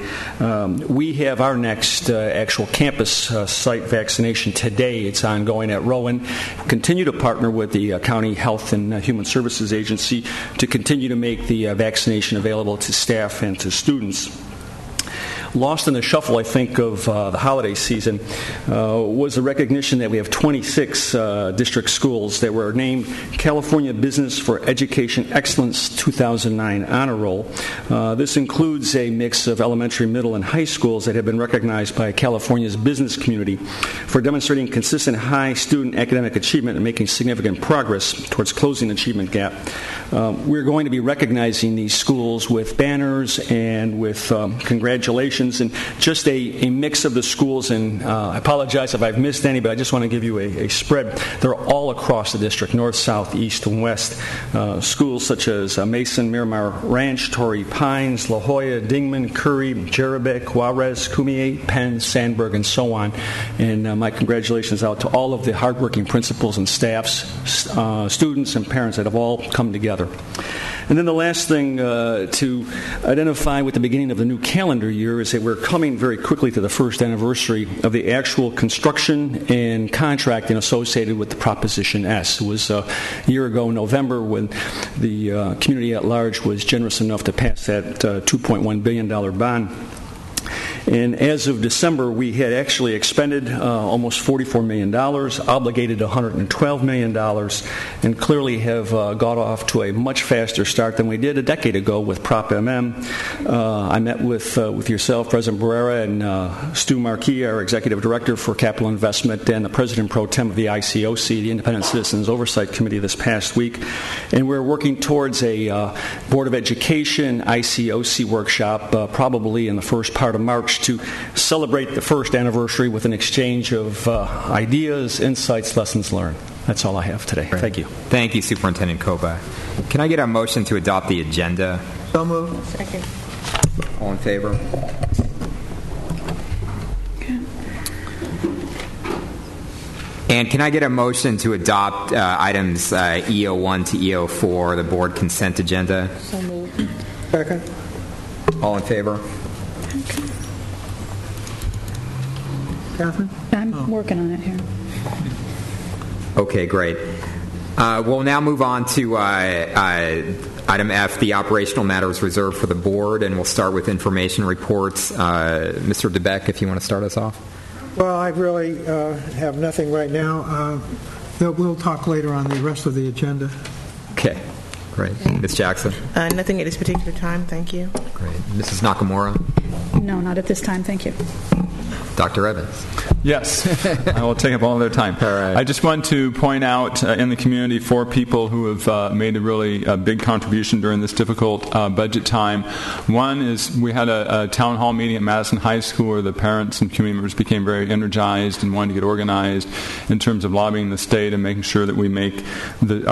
Q: We have our next actual campus site vaccination today. It's ongoing at Rowan. Continue to partner with the County Health and Human Services Agency to continue to make the vaccination available to staff and to students. Lost in the shuffle, I think, of the holiday season was the recognition that we have 26 district schools that were named California Business for Education Excellence 2009 Honor Roll. This includes a mix of elementary, middle, and high schools that have been recognized by California's business community for demonstrating consistent high student academic achievement and making significant progress towards closing the achievement gap. We're going to be recognizing these schools with banners and with congratulations and just a mix of the schools. And I apologize if I've missed any, but I just want to give you a spread. They're all across the district, north, south, east, and west. Schools such as Mason, Miramar Ranch, Torrey Pines, La Jolla, Dingman, Curry, Jerebec, Juarez, Cumiate, Penn, Sandburg, and so on. And my congratulations out to all of the hardworking principals and staffs, students, and parents that have all come together. And then the last thing to identify with the beginning of the new calendar year is that we're coming very quickly to the first anniversary of the actual construction and contracting associated with the Proposition S. It was a year ago, November, when the community at large was generous enough to pass that $2.1 billion bond. And as of December, we had actually expended almost $44 million, obligated $112 million, and clearly have got off to a much faster start than we did a decade ago with Prop MM. I met with yourself, President Barrera, and Stu Markey, our Executive Director for Capital Investment, and the President Pro Tem of the ICOC, the Independent Citizens Oversight Committee, this past week. And we're working towards a Board of Education ICOC workshop probably in the first part of March March to celebrate the first anniversary with an exchange of ideas, insights, lessons learned. That's all I have today.
D: Great.
Q: Thank you.
D: Thank you, Superintendent Koba. Can I get a motion to adopt the agenda?
M: So moved.
A: Second.
D: All in favor? And can I get a motion to adopt items EO1 to EO4, the board consent agenda?
A: So moved.
M: Second.
D: All in favor?
M: Catherine?
F: I'm working on it here.
D: Okay, great. We'll now move on to item F, the operational matters reserved for the board, and we'll start with information reports. Mr. DeBeck, if you want to start us off.
M: Well, I really have nothing right now. We'll talk later on the rest of the agenda.
D: Okay, great. Ms. Jackson?
A: Nothing at this particular time, thank you.
D: Great. Mrs. Nakamura?
F: No, not at this time. Thank you.
D: Dr. Evans?
R: Yes, I will take up all their time.
D: All right.
R: I just want to point out in the community 4 people who have made a really big contribution during this difficult budget time. One is we had a town hall meeting at Madison High School where the parents and community members became very energized and wanted to get organized in terms of lobbying the state and making sure that we make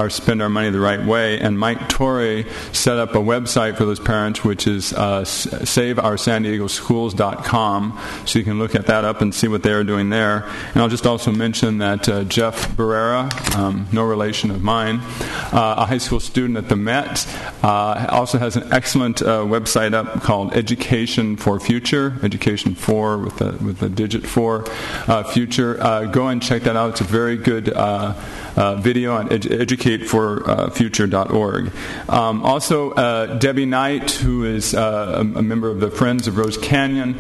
R: spend our money the right way. And Mike Torrey set up a website for those parents, which is saveoursanDiegoschools.com, so you can look at that up and see what they're doing there. And I'll just also mention that Jeff Barrera, no relation of mine, a high school student at the Met, also has an excellent website up called Education for Future, Education 4 with the digit 4, Future. Go and check that out. It's a very good video on educateforfuture.org. Also, Debbie Knight, who is a member of the Friends of Rose Canyon,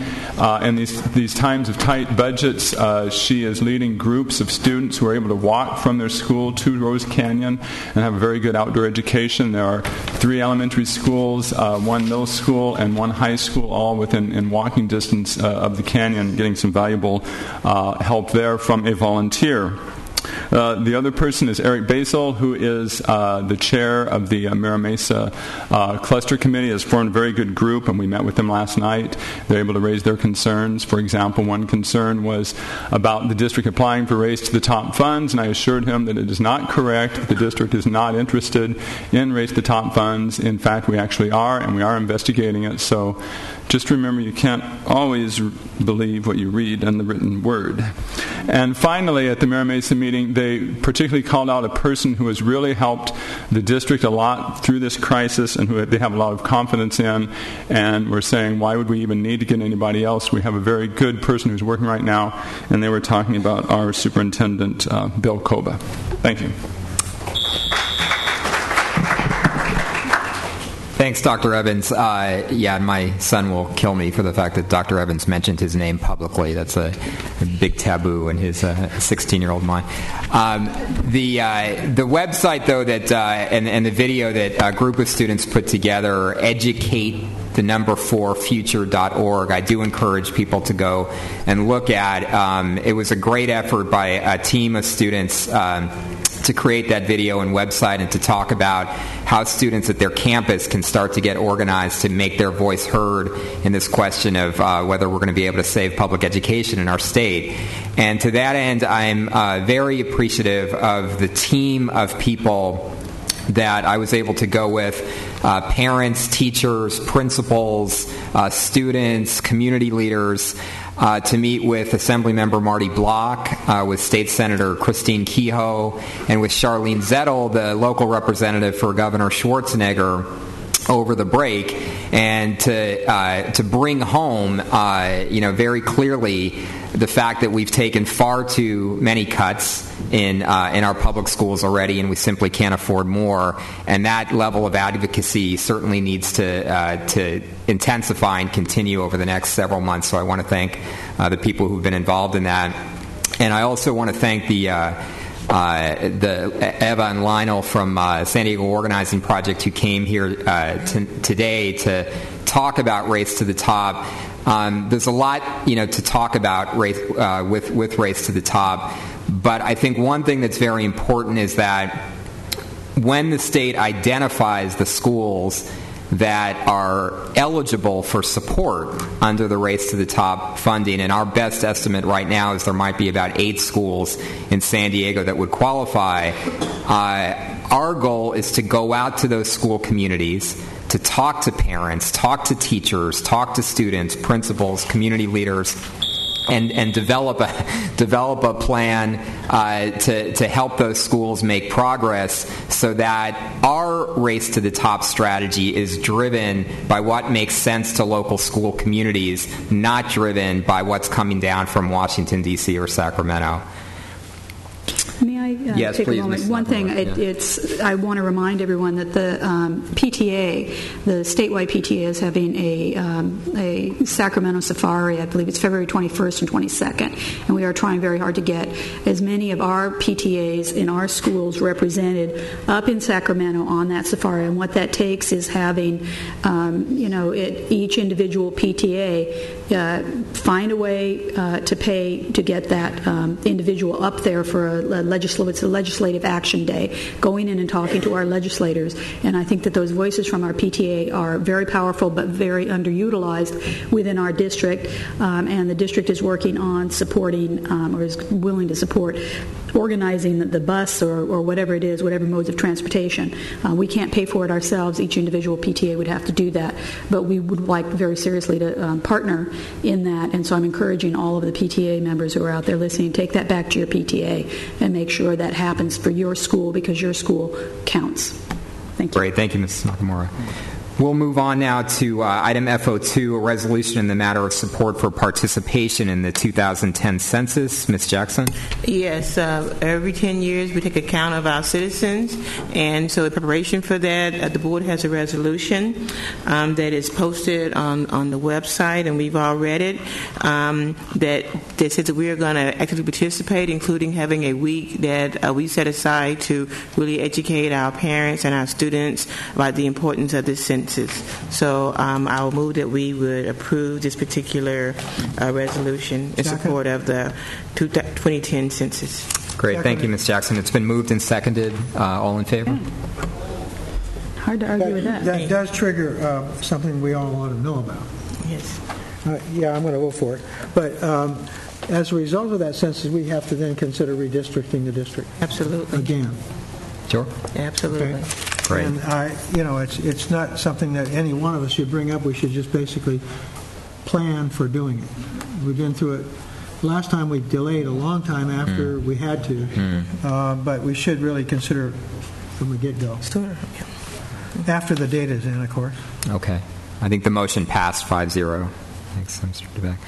R: in these times of tight budgets, she is leading groups of students who are able to walk from their school to Rose Canyon and have a very good outdoor education. There are 3 elementary schools, 1 middle school, and 1 high school, all within walking distance of the canyon, getting some valuable help there from a volunteer. The other person is Eric Basel, who is the chair of the Mira Mesa Cluster Committee. Has formed a very good group, and we met with them last night. They're able to raise their concerns. For example, one concern was about the district applying for Race to the Top funds, and I assured him that it is not correct. The district is not interested in Race to the Top funds. In fact, we actually are, and we are investigating it. So just remember, you can't always believe what you read in the written word. And finally, at the Mira Mesa meeting, they particularly called out a person who has really helped the district a lot through this crisis and who they have a lot of confidence in. And we're saying, why would we even need to get anybody else? We have a very good person who's working right now, and they were talking about our superintendent, Bill Koba. Thank you.
D: Thanks, Dr. Evans. My son will kill me for the fact that Dr. Evans mentioned his name publicly. That's a big taboo in his 16-year-old mind. The website, though, that and the video that a group of students put together, educate4future.org, I do encourage people to go and look at. It was a great effort by a team of students to create that video and website and to talk about how students at their campus can start to get organized to make their voice heard in this question of whether we're going to be able to save public education in our state. And to that end, I'm very appreciative of the team of people that I was able to go with, parents, teachers, principals, students, community leaders, to meet with Assemblymember Marty Block, with State Senator Christine Kehoe, and with Charlene Zettel, the local representative for Governor Schwarzenegger, over the break, and to bring home, very clearly the fact that we've taken far too many cuts in our public schools already, and we simply can't afford more. And that level of advocacy certainly needs to intensify and continue over the next several months. So I want to thank the people who've been involved in that, and I also want to thank the Eva and Lionel from San Diego Organizing Project who came here today to talk about Race to the Top. There's a lot, to talk about with Race to the Top, but I think one thing that's very important is that when the state identifies the schools that are eligible for support under the Race to the Top funding. And our best estimate right now is there might be about 8 schools in San Diego that would qualify. Our goal is to go out to those school communities, to talk to parents, talk to teachers, talk to students, principals, community leaders, and develop a plan to help those schools make progress so that our Race to the Top strategy is driven by what makes sense to local school communities, not driven by what's coming down from Washington, D.C. or Sacramento.
S: May I
D: yes,
S: take
D: please,
S: a moment?
D: Ms.
S: One thing,
D: Nakamura.
S: I want to remind everyone that the PTA, the statewide PTA, is having a Sacramento Safari. I believe it's February 21st and 22nd, and we are trying very hard to get as many of our PTAs in our schools represented up in Sacramento on that safari. And what that takes is having, each individual PTA find a way to pay to get that individual up there for a legislative action day, going in and talking to our legislators. And I think that those voices from our PTA are very powerful but very underutilized within our district. And the district is working on supporting or is willing to support organizing the bus or whatever it is, whatever modes of transportation. We can't pay for it ourselves. Each individual PTA would have to do that. But we would like very seriously to partner in that. And so I'm encouraging all of the PTA members who are out there listening, take that back to your PTA and make sure that happens for your school because your school counts. Thank you.
D: Great. Thank you, Mrs. Nakamura. We'll move on now to item FO2, a resolution in the matter of support for participation in the 2010 census. Ms. Jackson?
A: Yes. Every 10 years we take account of our citizens, and so in preparation for that, the board has a resolution that is posted on the website, and we've all read it, that says that we are going to actively participate, including having a week that we set aside to really educate our parents and our students about the importance of this census. So I will move that we would approve this particular resolution in support of the 2010 census.
D: Great. Thank you, Ms. Jackson. It's been moved and seconded. All in favor?
S: Hard to argue with that.
M: That does trigger something we all want to know about.
A: Yes.
M: Yeah, I'm going to vote for it. But as a result of that census, we have to then consider redistricting the district.
A: Absolutely.
M: Again.
D: Sure.
A: Absolutely.
M: Okay?
D: Great.
M: And it's not something that any one of us should bring up. We should just basically plan for doing it. We've been through it. Last time we delayed a long time after we had to, but we should really consider it from the get-go. After the data is in, of course.
D: Okay. I think the motion passed 5-0. Thanks, Mr. DeBeck.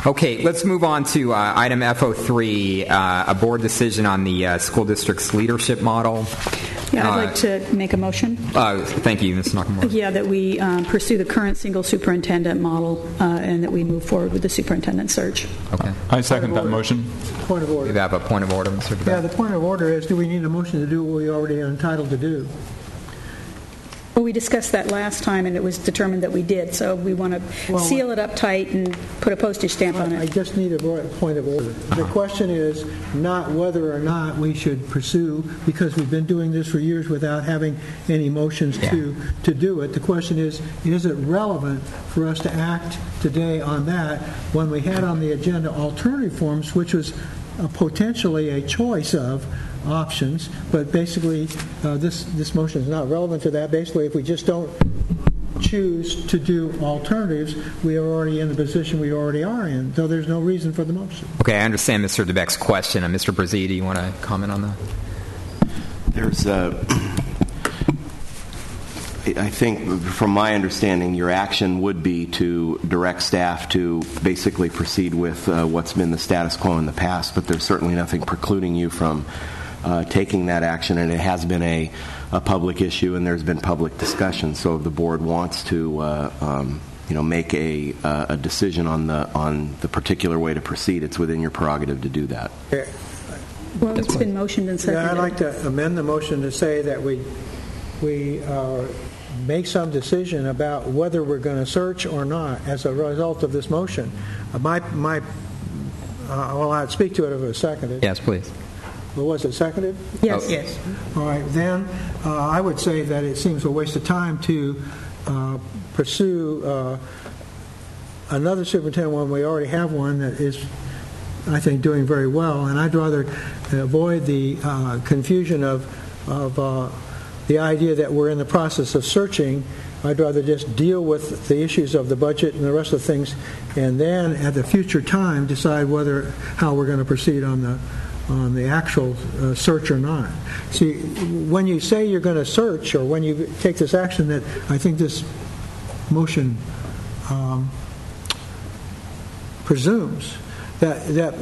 D: Okay, let's move on to item FO3, a board decision on the school district's leadership model.
S: Yeah, I'd like to make a motion.
D: Thank you, Ms. Nakamura.
S: Yeah, that we pursue the current single superintendent model and that we move forward with the superintendent search.
D: Okay.
R: I second that motion.
M: Point of order.
D: We have a point of order, Mr. DeBeck.
M: Yeah, the point of order is, do we need a motion to do what we already are entitled to do?
S: Well, we discussed that last time, and it was determined that we did. So we want to seal it up tight and put a postage stamp on it.
M: I just need a point of order. The question is not whether or not we should pursue, because we've been doing this for years without having any motions to do it. The question is it relevant for us to act today on that when we had on the agenda alternative forms, which was potentially a choice of options, but basically this motion is not relevant to that. Basically, if we just don't choose to do alternatives, we are already in the position we already are in, so there's no reason for the motion.
D: Okay, I understand Mr. DeBeck's question. Mr. Brzee, do you want to comment on that?
T: There's I think, from my understanding, your action would be to direct staff to basically proceed with what's been the status quo in the past, but there's certainly nothing precluding you from taking that action, and it has been a public issue, and there's been public discussion. So if the board wants to make a decision on the particular way to proceed, it's within your prerogative to do that.
S: Well, it's been motioned and seconded.
M: Yeah, I'd like to amend the motion to say that we make some decision about whether we're going to search or not as a result of this motion. I'd speak to it if it was seconded.
D: Yes, please.
M: Well, was it seconded?
S: Yes. Yes.
M: All right. Then I would say that it seems a waste of time to pursue another superintendent when we already have one that is, I think, doing very well. And I'd rather avoid the confusion of the idea that we're in the process of searching. I'd rather just deal with the issues of the budget and the rest of the things, and then at the future time decide how we're going to proceed on the actual search or not. See, when you say you're going to search, or when you take this action that I think this motion presumes, that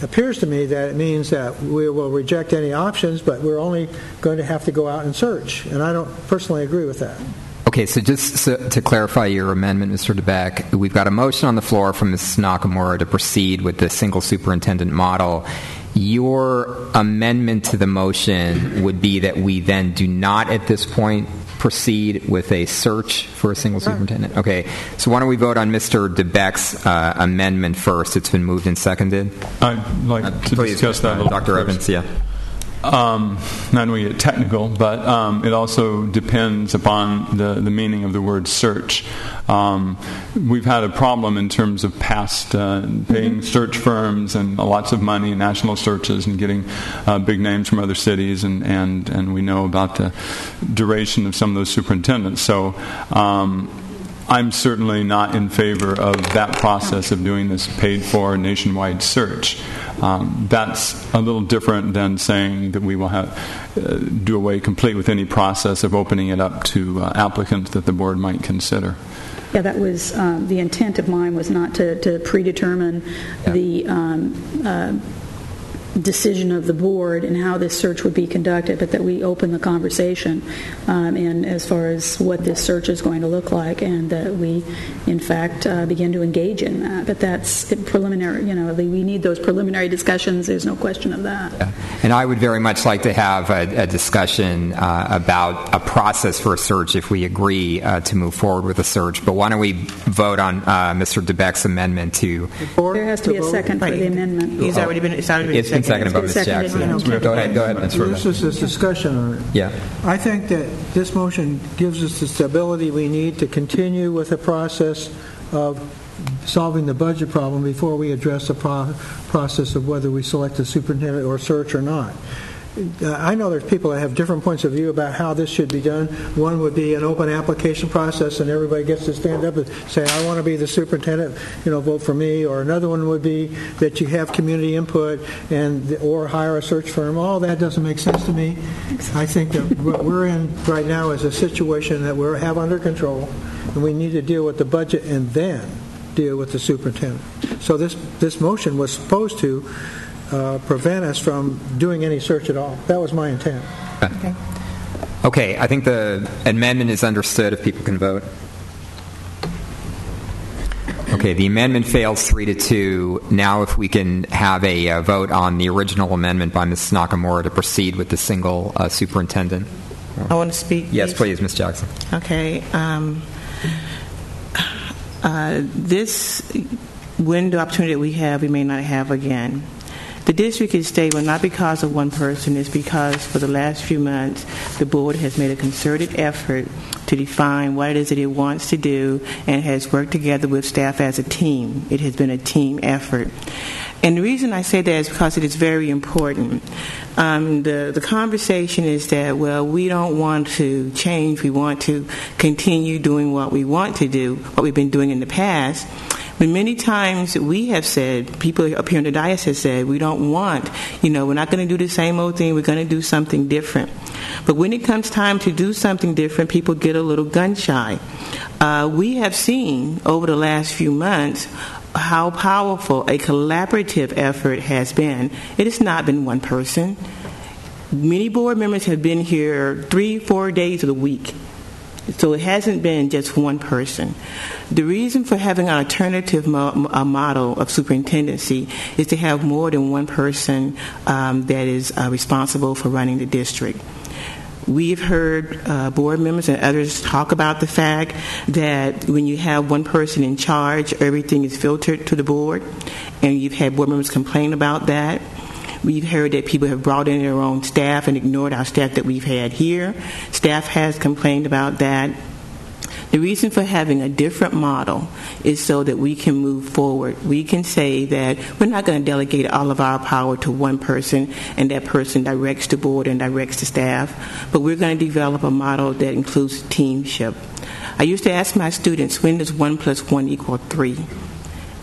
M: appears to me that it means that we will reject any options, but we're only going to have to go out and search. And I don't personally agree with that.
D: Okay, so just to clarify your amendment, Mr. DeBeck, we've got a motion on the floor from Mrs. Nakamura to proceed with the single superintendent model. Your amendment to the motion would be that we then do not at this point proceed with a search for a single superintendent? Okay, so why don't we vote on Mr. DeBeck's amendment first? It's been moved and seconded.
R: I'd like to discuss that a little
D: Dr. Evans, yeah.
R: Not only get technical, but it also depends upon the meaning of the word search. We've had a problem in terms of past paying search firms and lots of money, national searches, and getting big names from other cities, and we know about the duration of some of those superintendents. So I'm certainly not in favor of that process of doing this paid-for nationwide search. That's a little different than saying that we will do away complete with any process of opening it up to applicants that the board might consider.
S: Yeah, that was the intent of mine, was not to predetermine the decision of the board and how this search would be conducted, but that we open the conversation and as far as what this search is going to look like, and that we in fact begin to engage in that. But that's preliminary, we need those preliminary discussions. There's no question of that.
D: Yeah. And I would very much like to have a discussion about a process for a search if we agree to move forward with a search. But why don't we vote on Mr. DeBeck's amendment to...
S: There has to be a second for the amendment.
A: It's already been
D: seconded by Ms. Jackson.
A: Okay.
D: Go ahead, Ms.
M: This is this discussion on it.
D: Yeah.
M: I think that this motion gives us the stability we need to continue with the process of solving the budget problem before we address the process of whether we select a superintendent or search or not. I know there's people that have different points of view about how this should be done. One would be an open application process, and everybody gets to stand up and say, I want to be the superintendent, vote for me. Or another one would be that you have community input or hire a search firm. All that doesn't make sense to me. I think that what we're in right now is a situation that we have under control, and we need to deal with the budget and then deal with the superintendent. So this motion was supposed to prevent us from doing any search at all. That was my intent.
D: Okay, I think the amendment is understood if people can vote. Okay, the amendment fails 3-2. Now if we can have a vote on the original amendment by Ms. Nakamura to proceed with the single superintendent.
A: I want to speak.
D: Yes, please, Ms. Jackson.
A: Okay. This window opportunity that we have, we may not have again. The district is stable not because of one person. It's because for the last few months, the board has made a concerted effort to define what it is that it wants to do and has worked together with staff as a team. It has been a team effort. And the reason I say that is because it is very important. The conversation is that, we don't want to change. We want to continue doing what we want to do, what we've been doing in the past. But many times we have said, people up here in the dais have said, we don't want, we're not going to do the same old thing, we're going to do something different. But when it comes time to do something different, people get a little gun shy. We have seen over the last few months how powerful a collaborative effort has been. It has not been one person. Many board members have been here 3-4 days of the week. So it hasn't been just one person. The reason for having an alternative model of superintendency is to have more than one person that is responsible for running the district. We've heard board members and others talk about the fact that when you have one person in charge, everything is filtered to the board, and you've had board members complain about that. We've heard that people have brought in their own staff and ignored our staff that we've had here. Staff has complained about that. The reason for having a different model is so that we can move forward. We can say that we're not going to delegate all of our power to one person and that person directs the board and directs the staff, but we're going to develop a model that includes teamship. I used to ask my students, when does 1 + 1 = 3?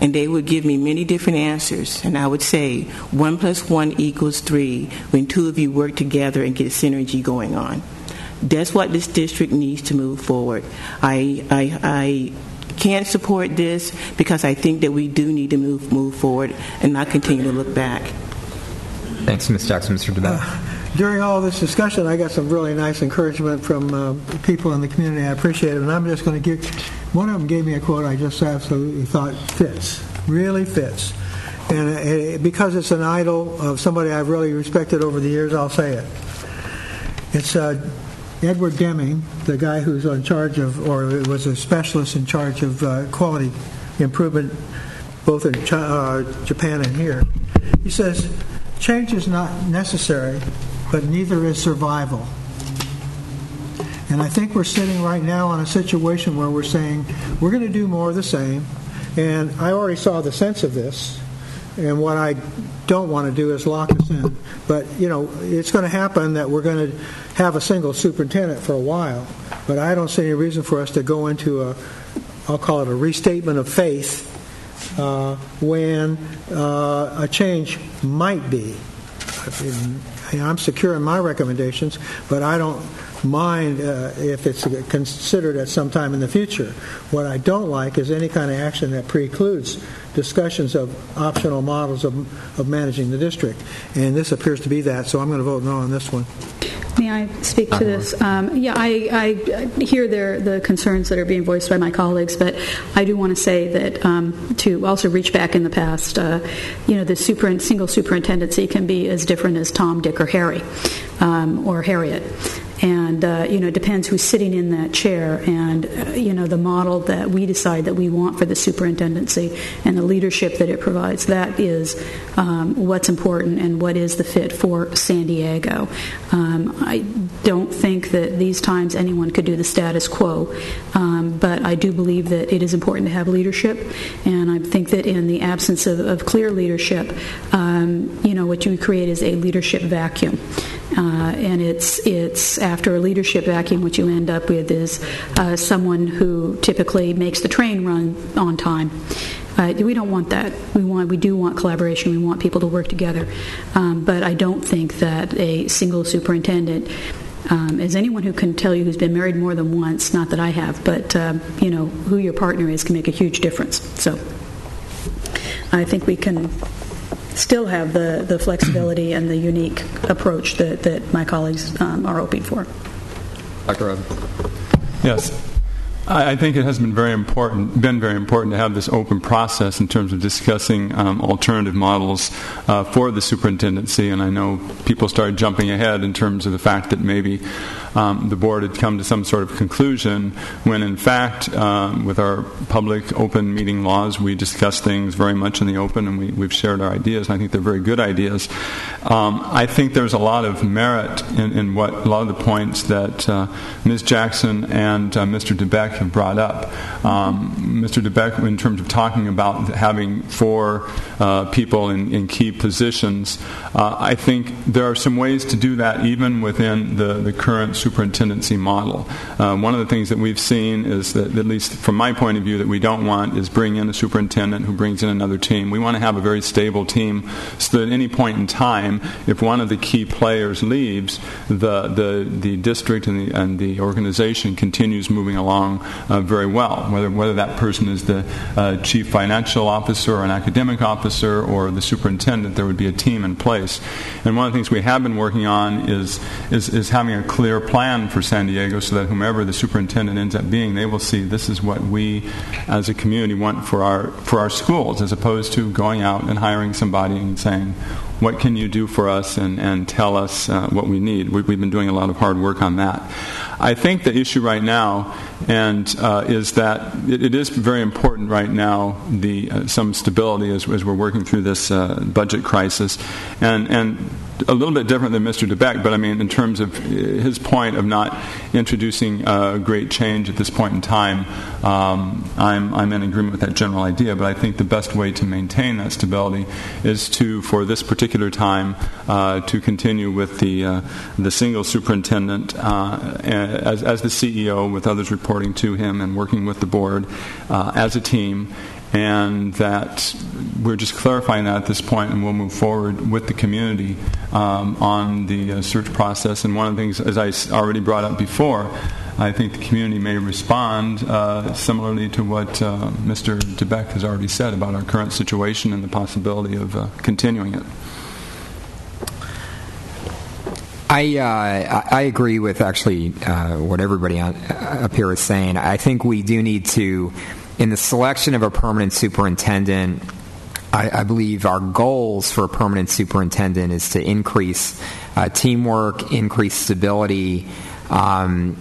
A: And they would give me many different answers. And I would say 1 + 1 = 3 when two of you work together and get synergy going on. That's what this district needs to move forward. I can't support this because I think that we do need to move forward and not continue to look back.
D: Thanks, Ms. Jackson. Mr. DeBeck.
M: During all this discussion, I got some really nice encouragement from people in the community. I appreciate it. And I'm just going to give, one of them gave me a quote I just absolutely thought fits, really fits. And because it's an idol of somebody I've really respected over the years, I'll say it. It's Edward Deming, the guy who's in charge of, or was a specialist in charge of quality improvement both in Japan and here. He says, change is not necessary, but neither is survival. And I think we're sitting right now in a situation where we're saying we're going to do more of the same. And I already saw the sense of this. And what I don't want to do is lock us in. But, you know, it's going to happen that we're going to have a single superintendent for a while. But I don't see any reason for us to go into I'll call it a restatement of faith when a change might be. I'm secure in my recommendations, but I don't mind if it's considered at some time in the future. What I don't like is any kind of action that precludes discussions of optional models of managing the district. And this appears to be that, so I'm going to vote no on this one.
S: May I speak to this? I hear the concerns that are being voiced by my colleagues, but I do want to say that to also reach back in the past, the single superintendency can be as different as Tom, Dick, or Harry, or Harriet. And, it depends who's sitting in that chair and, the model that we decide that we want for the superintendency and the leadership that it provides. That is what's important and what is the fit for San Diego. I don't think that these times anyone could do the status quo, but I do believe that it is important to have leadership. And I think that in the absence of clear leadership, what you create is a leadership vacuum. And it's after a leadership vacuum, what you end up with is someone who typically makes the train run on time. We don't want that. We do want collaboration. We want people to work together. But I don't think that a single superintendent, as anyone who can tell you who's been married more than once, not that I have, but who your partner is can make a huge difference. So I think we can still have the flexibility and the unique approach that my colleagues are hoping for.
D: Dr. Rowe.
R: Yes. I think it has been very important to have this open process in terms of discussing alternative models for the superintendency, and I know people started jumping ahead in terms of the fact that maybe the board had come to some sort of conclusion when in fact with our public open meeting laws we discuss things very much in the open and we've shared our ideas, and I think they're very good ideas. I think there's a lot of merit in what a lot of the points that Ms. Jackson and Mr. DeBeck have brought up. Mr. DeBeck, in terms of talking about having 4 people in key positions, I think there are some ways to do that even within the current superintendency model. One of the things that we've seen is that, at least from my point of view, that we don't want is bring in a superintendent who brings in another team. We want to have a very stable team so that at any point in time, if one of the key players leaves, the district and the organization continues moving along very well. Whether that person is the chief financial officer or an academic officer or the superintendent, there would be a team in place. And one of the things we have been working on is having a clear plan for San Diego so that whomever the superintendent ends up being, they will see this is what we as a community want for our schools, as opposed to going out and hiring somebody and saying, what can you do for us, and tell us what we need. We've been doing a lot of hard work on that. I think the issue right now is that it is very important right now some stability as we're working through this budget crisis, and a little bit different than Mr. DeBeck, but I mean in terms of his point of not introducing great change at this point in time, I'm in agreement with that general idea, but I think the best way to maintain that stability is for this particular time, to continue with the single superintendent as the CEO, with others reporting to him and working with the board as a team. And that we're just clarifying that at this point, and we'll move forward with the community on the search process. And one of the things, as I already brought up before, I think the community may respond similarly to what Mr. DeBeck has already said about our current situation and the possibility of continuing it.
D: I agree with actually what everybody up here is saying. I think we do need to, in the selection of a permanent superintendent, I believe our goals for a permanent superintendent is to increase teamwork, increase stability, not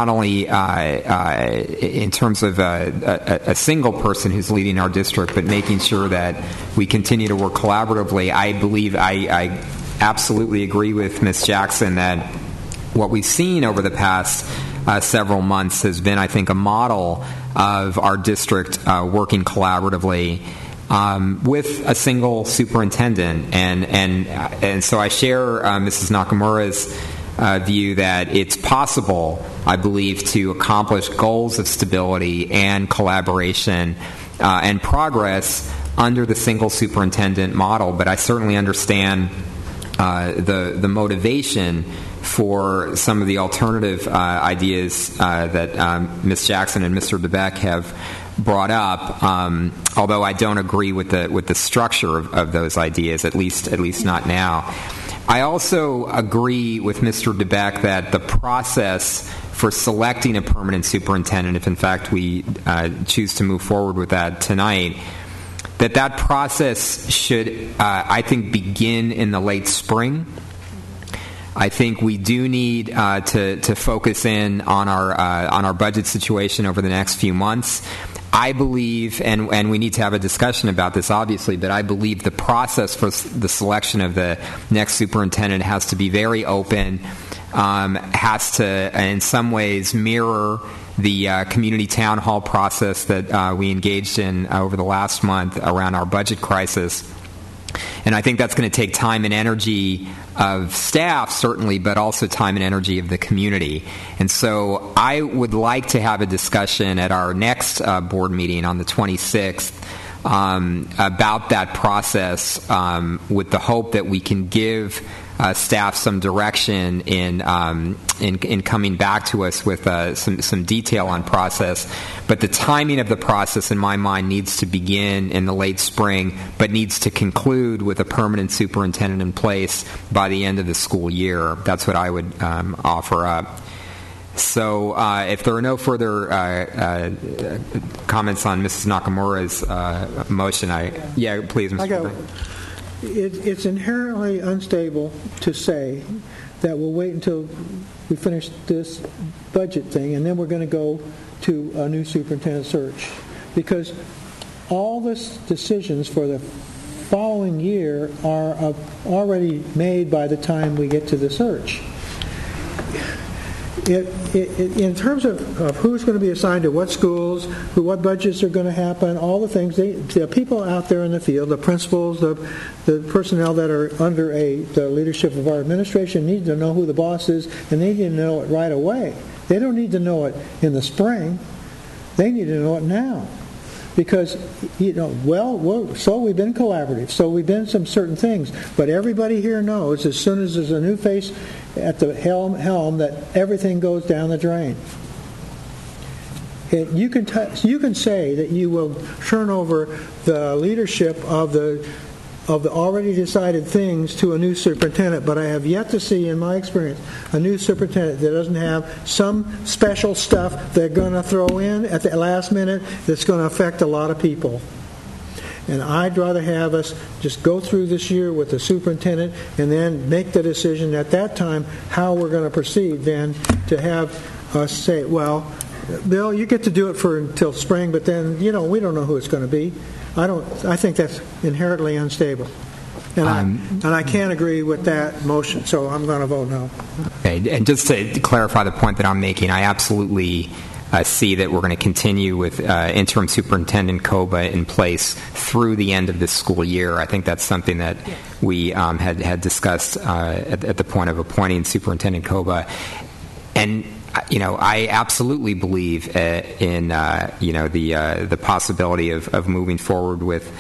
D: only in terms of a single person who's leading our district, but making sure that we continue to work collaboratively. I believe I absolutely agree with Ms. Jackson that what we've seen over the past several months has been, I think, a model of our district working collaboratively with a single superintendent, and so I share Mrs. Nakamura's view that it's possible, I believe, to accomplish goals of stability and collaboration and progress under the single superintendent model. But I certainly understand the motivation for some of the alternative ideas that Ms. Jackson and Mr. DeBeck have brought up, although I don't agree with the structure of those ideas, at least not now. I also agree with Mr. DeBeck that the process for selecting a permanent superintendent, if in fact we choose to move forward with that tonight, that process should, I think, begin in the late spring. I think we do need to focus in on our budget situation over the next few months. I believe, and we need to have a discussion about this, obviously, but I believe the process for the selection of the next superintendent has to be very open, has to, in some ways, mirror the community town hall process that we engaged in over the last month around our budget crisis. And I think that's going to take time and energy of staff, certainly, but also time and energy of the community. And so I would like to have a discussion at our next board meeting on the 26th about that process, with the hope that we can give staff some direction in coming back to us with some detail on process. But the timing of the process, in my mind, needs to begin in the late spring, but needs to conclude with a permanent superintendent in place by the end of the school year. That's what I would offer up. So if there are no further comments on Mrs. Nakamura's motion, please, Mr.
M: It's inherently unstable to say that we'll wait until we finish this budget thing and then we're going to go to a new superintendent search, because all the decisions for the following year are already made by the time we get to the search. In terms of who's going to be assigned to what schools, what budgets are going to happen, all the things, the people out there in the field, the principals, the personnel that are under the leadership of our administration need to know who the boss is, and they need to know it right away. They don't need to know it in the spring. They need to know it now. Because, so we've been collaborative, so we've been some certain things, but everybody here knows as soon as there's a new face at the helm that everything goes down the drain. You can say that you will turn over the leadership of the already decided things to a new superintendent, but I have yet to see, in my experience, a new superintendent that doesn't have some special stuff they're going to throw in at the last minute that's going to affect a lot of people. And I'd rather have us just go through this year with the superintendent and then make the decision at that time how we're going to proceed than to have us say, well, Bill, you get to do it until spring, but then, we don't know who it's going to be. I think that's inherently unstable. And I can't agree with that motion, so I'm going to vote no.
D: Okay, and just to clarify the point that I'm making, I absolutely see that we're going to continue with interim superintendent Koba in place through the end of this school year. I think that's something that we had discussed at the point of appointing Superintendent Koba. And I absolutely believe in the possibility of moving forward with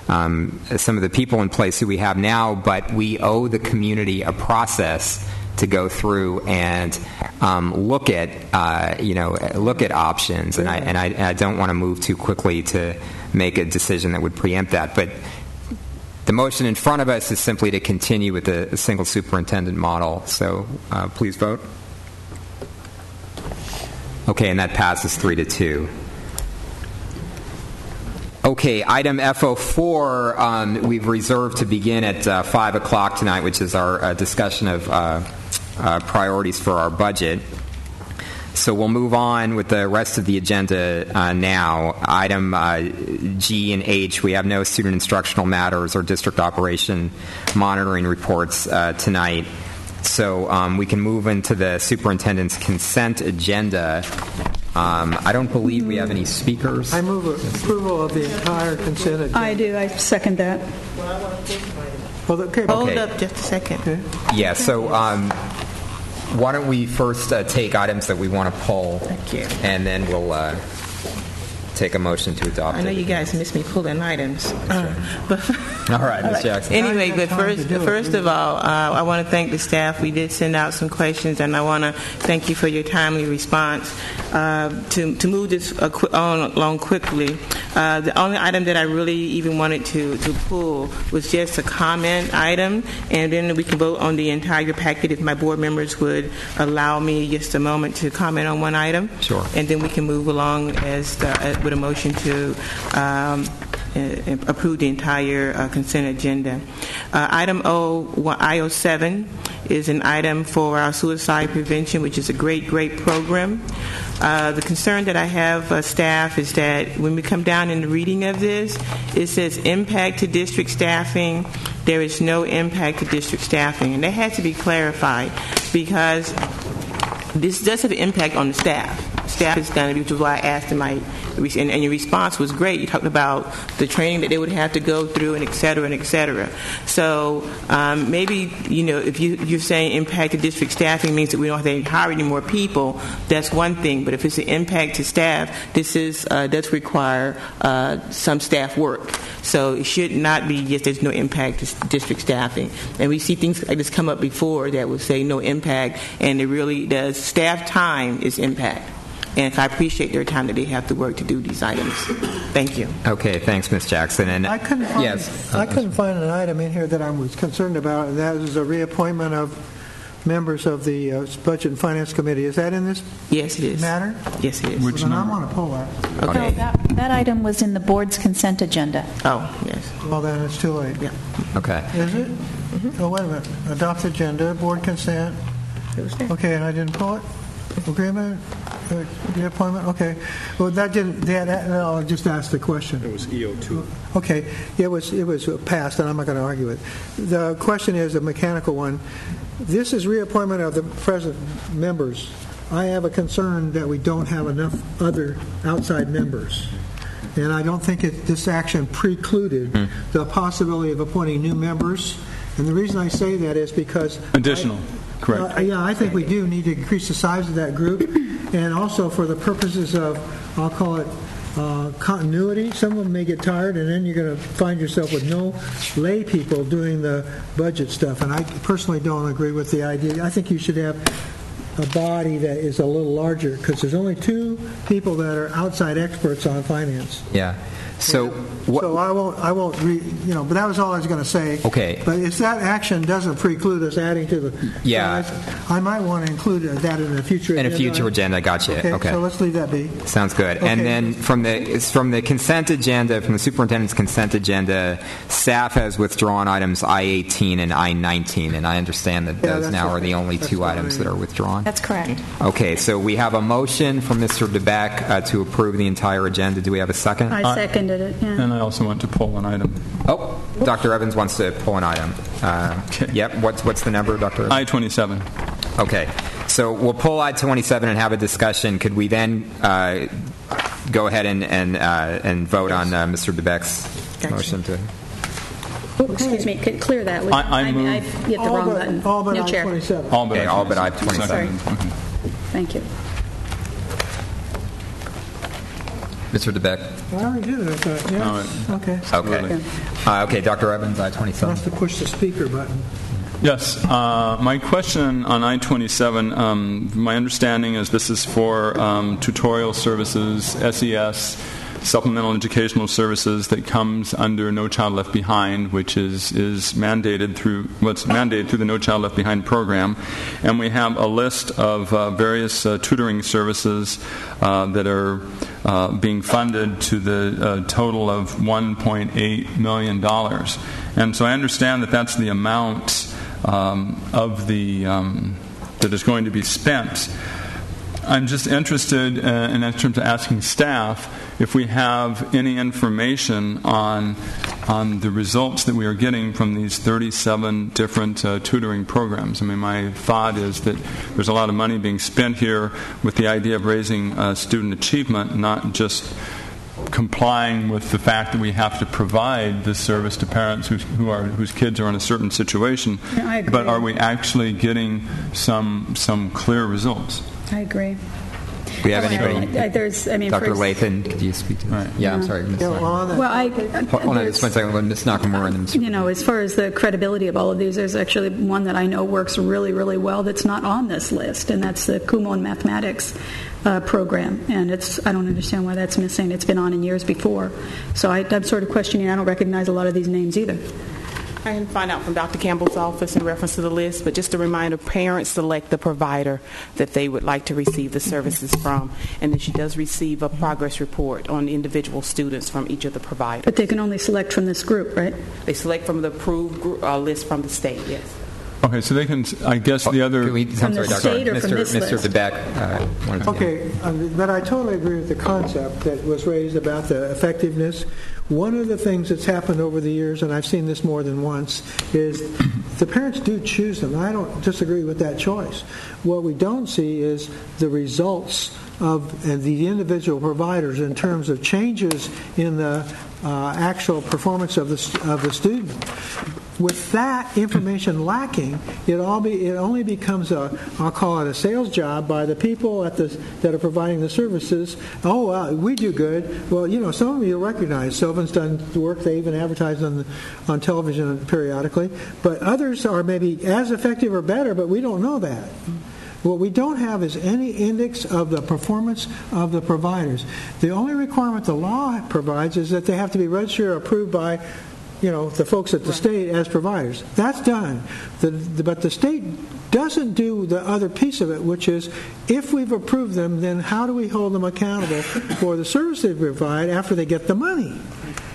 D: some of the people in place who we have now, but we owe the community a process to go through and look at options, and I don't want to move too quickly to make a decision that would preempt that. But the motion in front of us is simply to continue with the single superintendent model. So please vote. Okay, and that passes 3-2. Okay, item FO4 we've reserved to begin at 5 o'clock tonight, which is our discussion of priorities for our budget. So we'll move on with the rest of the agenda now. Item G and H, we have no student instructional matters or district operation monitoring reports tonight. So we can move into the superintendent's consent agenda. I don't believe we have any speakers.
M: I move approval of the entire consent agenda.
S: I do. I second that.
A: Hold up just a second. Okay.
D: Yeah, so why don't we first take items that we want to pull, and then we'll take a motion to adopt it.
A: I know you guys miss me pulling items.
D: All right, Ms. Jackson.
A: Anyway, but first of all, I want to thank the staff. We did send out some questions, and I want to thank you for your timely response. To move this along quickly, the only item that I really even wanted to pull was just a comment item, and then we can vote on the entire packet if my board members would allow me just a moment to comment on one item.
D: Sure.
A: And then we can move along with a motion to approve the entire consent agenda. Item IO7 is an item for our suicide prevention, which is a great program. The concern that I have, staff, is that when we come down in the reading of this, it says impact to district staffing. There is no impact to district staffing, and that has to be clarified because this does have an impact on the staff. Staff is going to be, which is why I asked in my, and your response was great. You talked about the training that they would have to go through, and et cetera, and et cetera. So maybe, if you're saying impact to district staffing means that we don't have to hire any more people, that's one thing. But if it's an impact to staff, this does require some staff work. So it should not be, yes, there's no impact to district staffing. And we see things like this come up before that would say no impact, and it really does. Staff time is impact. And I appreciate their time that they have to work to do these items. Thank you.
D: Okay, thanks, Ms. Jackson. And
M: I couldn't find an item in here that I was concerned about, and that is a reappointment of members of the Budget and Finance Committee. Is that in this?
A: Yes, it is.
M: Matter?
A: Yes, it is.
M: Which number? I want to pull that.
A: Okay.
U: No, that item was in the board's consent agenda.
A: Oh, yes.
M: Well, then it's too late.
A: Yeah.
D: Okay.
M: Is it? Mm-hmm. Oh, wait a minute. Adopt agenda, board consent. Okay, and I didn't pull it? Agreement? The appointment? Okay. Well, that didn't. No, I just asked the question.
P: It was EO2.
M: Okay. It was passed, and I'm not going to argue it. The question is a mechanical one. This is reappointment of the present members. I have a concern that we don't have enough other outside members. And I don't think this action precluded the possibility of appointing new members. And the reason I say that is because...
R: Additional. Correct.
M: I think we do need to increase the size of that group, and also for the purposes of, I'll call it, continuity. Some of them may get tired, and then you're going to find yourself with no lay people doing the budget stuff. And I personally don't agree with the idea. I think you should have a body that is a little larger, because there's only two people that are outside experts on finance.
D: Yeah. So what?
M: So I won't but that was all I was going to say.
D: Okay.
M: But if that action doesn't preclude us adding to the...
D: Yeah.
M: So I might want to include that in a future agenda.
D: In a future agenda, gotcha. Okay.
M: So let's leave that be.
D: Sounds good.
M: Okay.
D: And then from the consent agenda, from the superintendent's consent agenda, staff has withdrawn items I-18 and I-19, and I understand that those now are the only two items that are withdrawn.
U: That's correct.
D: Okay, so we have a motion from Mr. DeBeck to approve the entire agenda. Do we have a second?
S: I seconded it, yeah.
R: And I also want to pull an item.
D: Oh, Dr. Evans wants to pull an item.
R: Okay.
D: Yep, what's the number, Dr. Evans?
R: I-27.
D: Okay, so we'll pull I-27 and have a discussion. Could we then go ahead and vote on Mr. DeBeck's motion to...
S: Excuse me, clear that.
R: I move...
S: I hit the wrong button.
M: All but
S: No chair.
M: I-27.
D: All but I-27.
S: Sorry. Thank you.
D: Mr. DeBeck.
M: I already did it, I thought. Yes.
D: Okay. Okay, Dr. Evans, I-27.
M: I'll have to push the speaker button.
R: Yes. My question on I-27, my understanding is this is for tutorial services, SES, supplemental educational services that comes under No Child Left Behind, which is mandated through the No Child Left Behind program. And we have a list of various tutoring services that are being funded to the total of $1.8 million. And so I understand that that's the amount of the that is going to be spent. I'm just interested in terms of asking staff if we have any information on the results that we are getting from these 37 different tutoring programs. I mean, my thought is that there's a lot of money being spent here with the idea of raising student achievement, not just complying with the fact that we have to provide this service to parents whose kids are in a certain situation.
S: Yeah, I agree.
R: But are we actually getting some clear results?
S: I agree.
D: We have anybody?
S: Dr.
D: Lathan, could you speak to that? Yeah, I'm sorry. Ms.
S: Hold
D: on just one second. Ms. Nakamura and then Mr.
S: As far as the credibility of all of these, there's actually one that I know works really, really well that's not on this list, and that's the Kumon Mathematics program. And I don't understand why that's missing. It's been on in years before. So I'm sort of questioning. I don't recognize a lot of these names either.
B: I can find out from Dr. Campbell's office in reference to the list, but just a reminder, parents select the provider that they would like to receive the services from, and then she does receive a progress report on individual students from each of the providers.
S: But they can only select from this group, right?
B: They select from the approved list from the state, yes.
R: Okay, so they can, I guess the other...
S: From the state or from this list?
D: Mr. DeBeck.
M: Okay, but I totally agree with the concept that was raised about the effectiveness. One of the things that's happened over the years, and I've seen this more than once, is the parents do choose them. I don't disagree with that choice. What we don't see is the results of the individual providers in terms of changes in the actual performance of the student. With that information lacking, it only becomes I'll call it a sales job by the people that are providing the services. Oh, well, we do good. Well, some of you recognize Sylvan's done the work. They even advertise on television periodically. But others are maybe as effective or better, but we don't know that. What we don't have is any index of the performance of the providers. The only requirement the law provides is that they have to be registered or approved by the folks at the state as providers. That's done. But the state doesn't do the other piece of it, which is if we've approved them, then how do we hold them accountable for the service they provide after they get the money?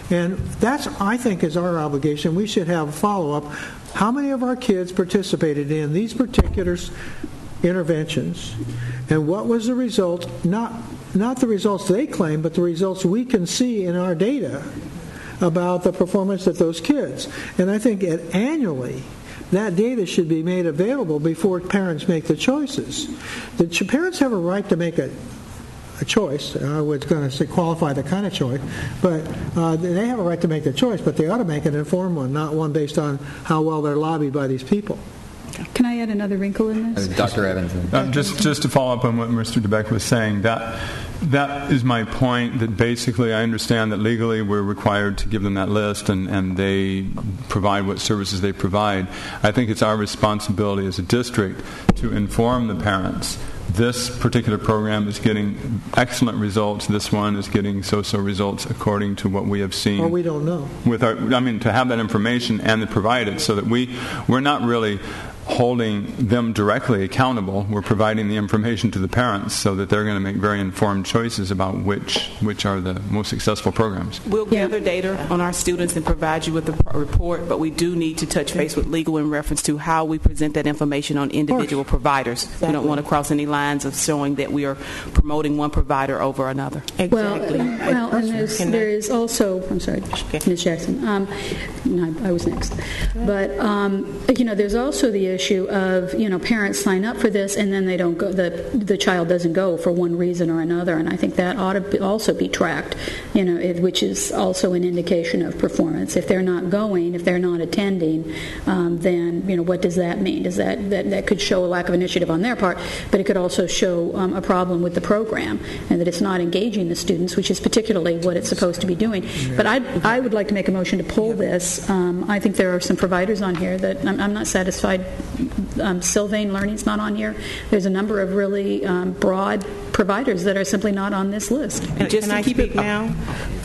M: And that's, I think, is our obligation. We should have a follow-up. How many of our kids participated in these particular interventions? And what was the result? Not the results they claim, but the results we can see in our data about the performance of those kids. And I think annually, that data should be made available before parents make the choices. The parents have a right to make a choice. I was going to say qualify the kind of choice, but they have a right to make the choice, but they ought to make an informed one, not one based on how well they're lobbied by these people.
S: Can I add another wrinkle in this?
D: Dr. Evans.
R: Just to follow up on what Mr. DeBeck was saying, that is my point, that basically I understand that legally we're required to give them that list and they provide what services they provide. I think it's our responsibility as a district to inform the parents this particular program is getting excellent results, this one is getting so-so results according to what we have seen.
M: Or we don't know.
R: To have that information and to provide it so that we're not really holding them directly accountable. We're providing the information to the parents so that they're going to make very informed choices about which are the most successful programs.
B: We'll gather data on our students and provide you with a report, but we do need to touch base with legal in reference to how we present that information on individual providers. Exactly. We don't want to cross any lines of showing that we are promoting one provider over another.
S: Exactly. Well, and there is also, I'm sorry, Ms. Jackson. No, I was next. But, there's also the issue of, parents sign up for this and then they don't go, the child doesn't go for one reason or another, and I think that ought to also be tracked, which is also an indication of performance. If they're not going, if they're not attending, then, what does that mean? Does that could show a lack of initiative on their part, but it could also show a problem with the program and that it's not engaging the students, which is particularly what it's supposed to be doing. But I would like to make a motion to pull this. I think there are some providers on here that I'm not satisfied. Sylvain Learning's not on here. There's a number of really broad providers that are simply not on this list.
A: And just can I speak now?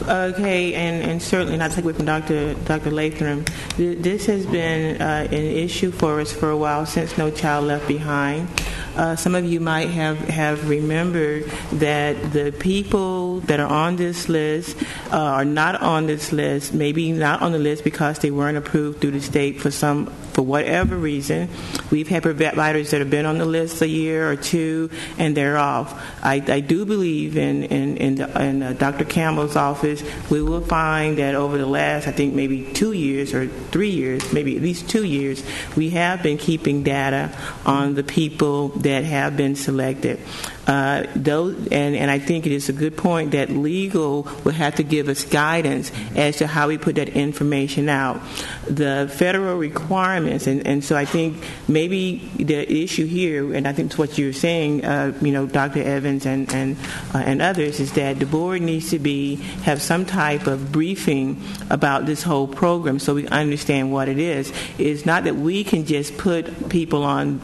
A: Okay, and certainly not to take away from Dr. Latham. This has been an issue for us for a while, since No Child Left Behind. Some of you might have remembered that the people that are on this list are not on this list, maybe not on the list because they weren't approved through the state for whatever reason. We've had providers that have been on the list a year or two, and they're off. I do believe in Dr. Campbell's office, we will find that over the last, I think, maybe 2 years or 3 years, maybe at least 2 years, we have been keeping data on the people that have been selected. And I think it is a good point that legal will have to give us guidance as to how we put that information out. The federal requirements, and so I think maybe the issue here, and I think it's what you're saying, Dr. Evans and others, is that the board needs to have some type of briefing about this whole program so we understand what it is. It's not that we can just put people on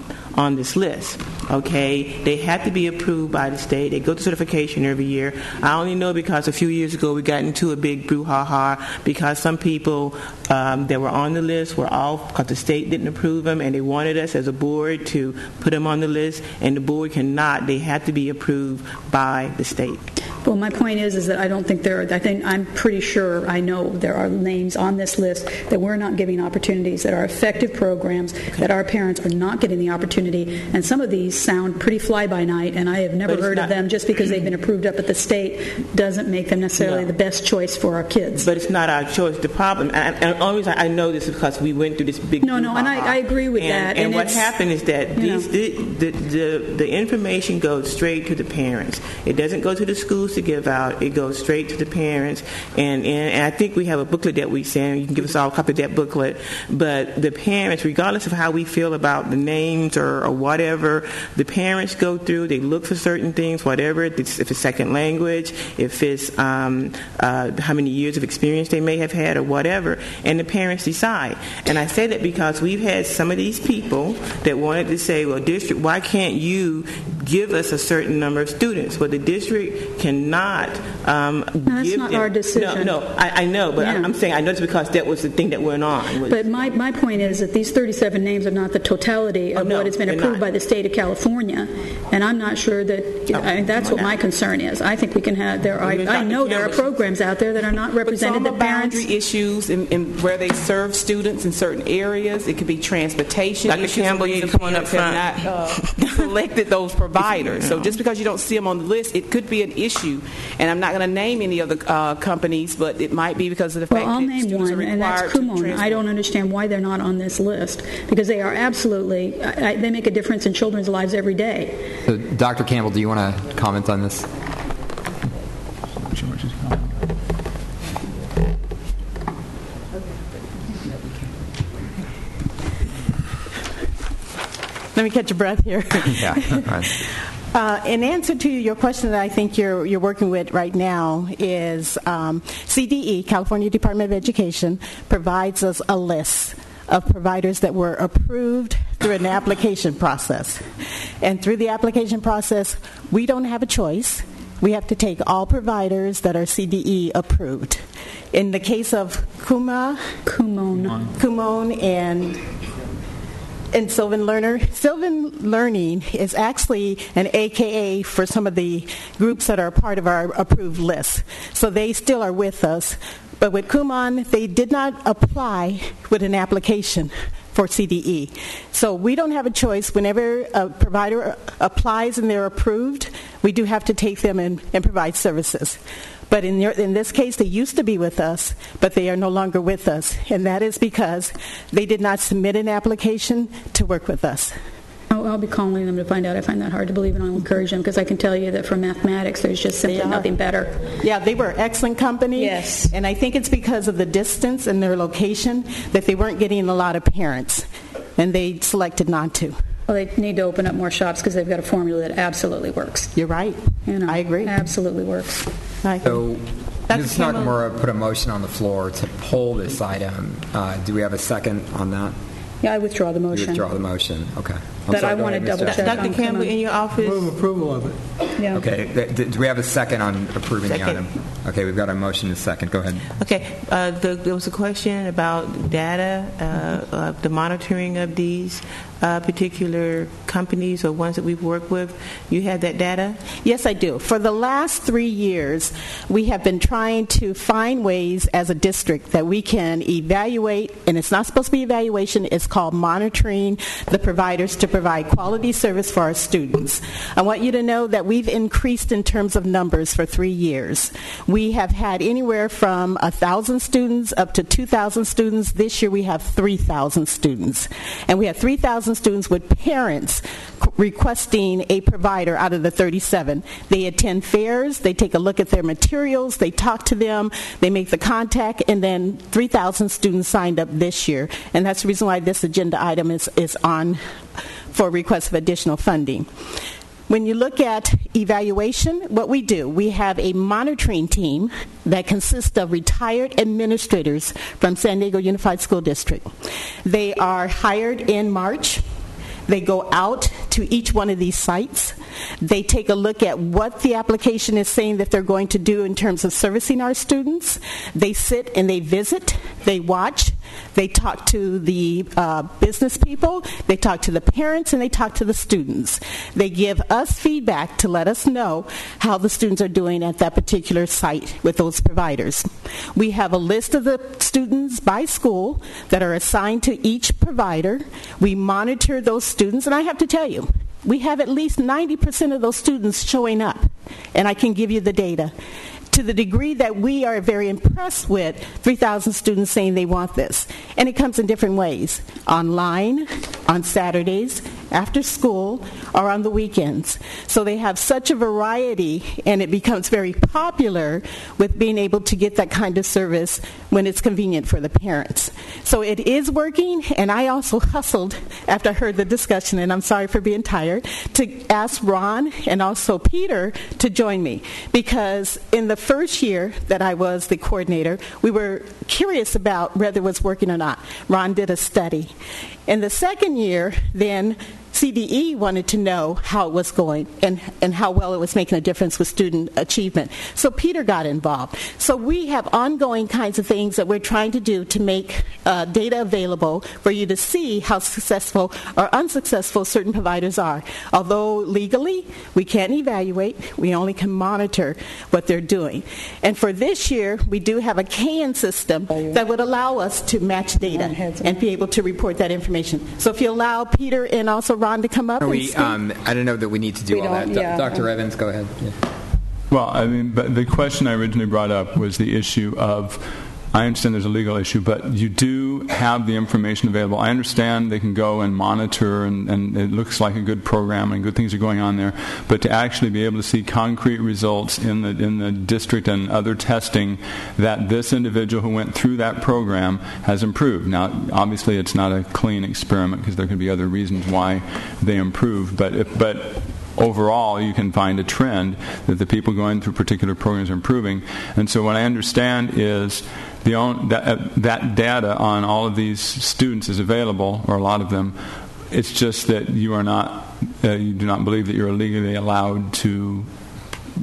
A: this list. Okay, they have to be approved by the state. They go to certification every year. I only know because a few years ago we got into a big brouhaha because some people that were on the list were off because the state didn't approve them, and they wanted us as a board to put them on the list, and the board cannot. They have to be approved by the state.
S: Well, my point is that I don't think I'm pretty sure I know there are names on this list that we're not giving opportunities, that are effective programs, that our parents are not getting the opportunity, and some of these sound pretty fly-by-night, and I have never heard of them. Just because they've been approved up at the state doesn't make them necessarily the best choice for our kids.
A: But it's not our choice. The problem, and always I know this because we went through this big
S: and I agree with that.
A: And what happened is that the information goes straight to the parents. It doesn't go to the schools to give out. It goes straight to the parents. And I think we have a booklet that we send. You can give us all a copy of that booklet. But the parents, regardless of how we feel about the names or whatever, the parents go through, they look for certain things, whatever, if it's second language, if it's how many years of experience they may have had or whatever, and the parents decide. And I say that because we've had some of these people that wanted to say, well, district, why can't you give us a certain number of students? Well, the district cannot
S: That's not our decision.
A: No, I know, but I'm saying I know it's because that was the thing that went on.
S: But my point is that these 37 names are not the totality of what has been approved by the state of California, and I'm not sure that. That's what my concern is. I think we can have I know there are programs out there that are not represented.
B: But some boundary issues in where they serve students in certain areas. It could be transportation.
A: Dr. Campbell, you come on up front.
B: Have not selected those providers. So just because you don't see them on the list, it could be an issue. And I'm not going to name any of the companies, but it might be because of the fact
S: I'll
B: that
S: name
B: students
S: one,
B: are
S: and that's
B: required
S: Kumon. I don't understand why they're not on this list, because they are absolutely, they make a difference in children's lives every day.
D: So, Dr. Campbell, do you want to comment on this?
C: Let me catch your breath here.
D: Yeah. Right.
C: In answer to your question that I think you're working with right now is CDE, California Department of Education, provides us a list of providers that were approved through an application process. And through the application process, we don't have a choice. We have to take all providers that are CDE approved. In the case of Kumon and Sylvan Learning is actually an AKA for some of the groups that are part of our approved list. So they still are with us. But with Kumon, they did not apply with an application for CDE. So we don't have a choice. Whenever a provider applies and they're approved, we do have to take them and provide services. But in this case, they used to be with us, but they are no longer with us. And that is because they did not submit an application to work with us.
U: I'll be calling them to find out. I find that hard to believe, and I'll encourage them because I can tell you that for mathematics, there's just simply nothing better.
C: Yeah, they were an excellent company.
U: Yes.
C: And I think it's because of the distance and their location that they weren't getting a lot of parents, and they selected not to.
U: Well, they need to open up more shops because they've got a formula that absolutely works.
C: You're right. I agree.
U: Absolutely works.
D: So Ms. Nakamura put a motion on the floor to pull this item. Do we have a second on that?
U: Yeah, I withdraw the motion.
D: You withdraw the motion. Okay.
U: But I want to double check.
A: Dr. Campbell, in your office.
M: Move approval of it.
U: Yeah.
D: Okay. Do we have a second on approving the item? Okay, we've got a motion and a second. Go ahead.
A: Okay. There was a question about data, the monitoring of these particular companies or ones that we've worked with. You have that data?
C: Yes, I do. For the last 3 years, we have been trying to find ways as a district that we can evaluate, and it's not supposed to be evaluation, it's called monitoring the providers to provide quality service for our students. I want you to know that we've increased in terms of numbers for 3 years. We have had anywhere from 1,000 students up to 2,000 students. This year we have 3,000 students. And we have 3,000 students with parents requesting a provider out of the 37. They attend fairs, they take a look at their materials, they talk to them, they make the contact, and then 3,000 students signed up this year. And that's the reason why this agenda item is on for request of additional funding. When you look at evaluation, what we do, we have a monitoring team that consists of retired administrators from San Diego Unified School District. They are hired in March. They go out to each one of these sites. They take a look at what the application is saying that they're going to do in terms of servicing our students. They sit and they visit, they watch, they talk to the business people, they talk to the parents, and they talk to the students. They give us feedback to let us know how the students are doing at that particular site with those providers. We have a list of the students by school that are assigned to each provider. We monitor those students, and I have to tell you, we have at least 90% of those students showing up, and I can give you the data. To the degree that we are very impressed with 3,000 students saying they want this. And it comes in different ways. Online, on Saturdays, after school, or on the weekends. So they have such a variety, and it becomes very popular with being able to get that kind of service when it's convenient for the parents. So it is working, and I also hustled after I heard the discussion, and I'm sorry for being tired, to ask Ron and also Peter to join me. Because in the first year that I was the coordinator, we were curious about whether it was working or not. Ron did a study. In the second year, then, CDE wanted to know how it was going and how well it was making a difference with student achievement. So Peter got involved. So we have ongoing kinds of things that we're trying to do to make data available for you to see how successful or unsuccessful certain providers are. Although legally we can't evaluate, we only can monitor what they're doing. And for this year, we do have a CAN system that would allow us to match data and be able to report that information. So if you allow Peter and also Ron to come up and speak.
D: I don't know that we need to do all that. Dr. Evans, go ahead. Yeah.
R: Well, I mean, but the question I originally brought up was the issue of, I understand there's a legal issue, but you do have the information available. I understand they can go and monitor, and it looks like a good program and good things are going on there, but to actually be able to see concrete results in the district and other testing that this individual who went through that program has improved. Now, obviously, it's not a clean experiment because there could be other reasons why they improved, but overall, you can find a trend that the people going through particular programs are improving. And so what I understand is that data on all of these students is available, or a lot of them, It's just that you are not, you do not believe that you're legally allowed to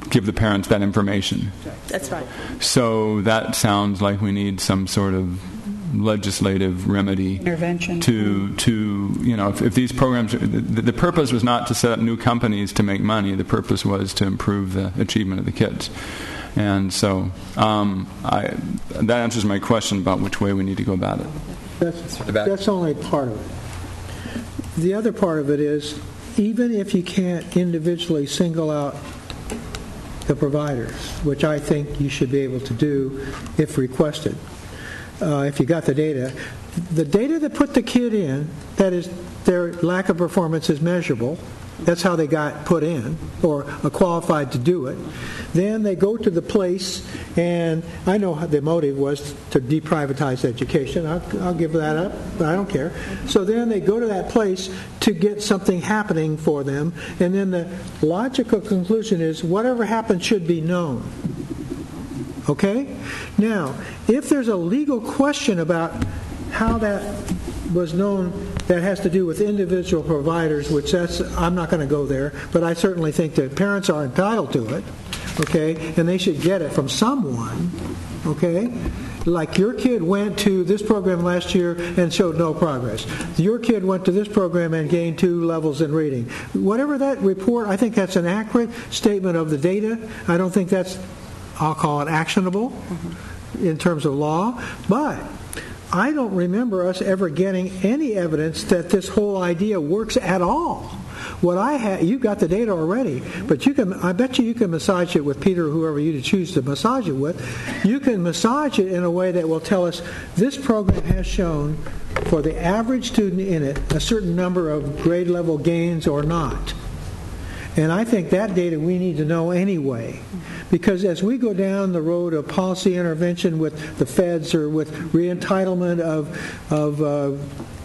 R: give the parents that information.
C: That's right.
R: So that sounds like we need some sort of legislative remedy
U: Intervention.
R: to if these programs, the purpose was not to set up new companies to make money. The purpose was to improve the achievement of the kids. And so that answers my question about which way we need to go about it.
M: That's only part of it. The other part of it is, even if you can't individually single out the providers, which I think you should be able to do if requested, if you got the data that put the kid in, that is, their lack of performance is measurable. That's how they got put in or are qualified to do it. Then they go to the place, and I know the motive was to deprivatize education. I'll give that up, but I don't care. So then they go to that place to get something happening for them, and then the logical conclusion is whatever happened should be known. Okay? Now, if there's a legal question about how that was known that has to do with individual providers, which I'm not going to go there, but I certainly think that parents are entitled to it, okay, and they should get it from someone, okay? Like your kid went to this program last year and showed no progress. Your kid went to this program and gained 2 levels in reading. Whatever that report, I think that's an accurate statement of the data. I don't think that's, I'll call it actionable in terms of law, but I don't remember us ever getting any evidence that this whole idea works at all. What I have, you've got the data already, but I bet you can massage it with Peter or whoever you choose to massage it with. You can massage it in a way that will tell us this program has shown for the average student in it a certain number of grade level gains or not. And I think that data we need to know anyway. Because as we go down the road of policy intervention with the feds or with re-entitlement of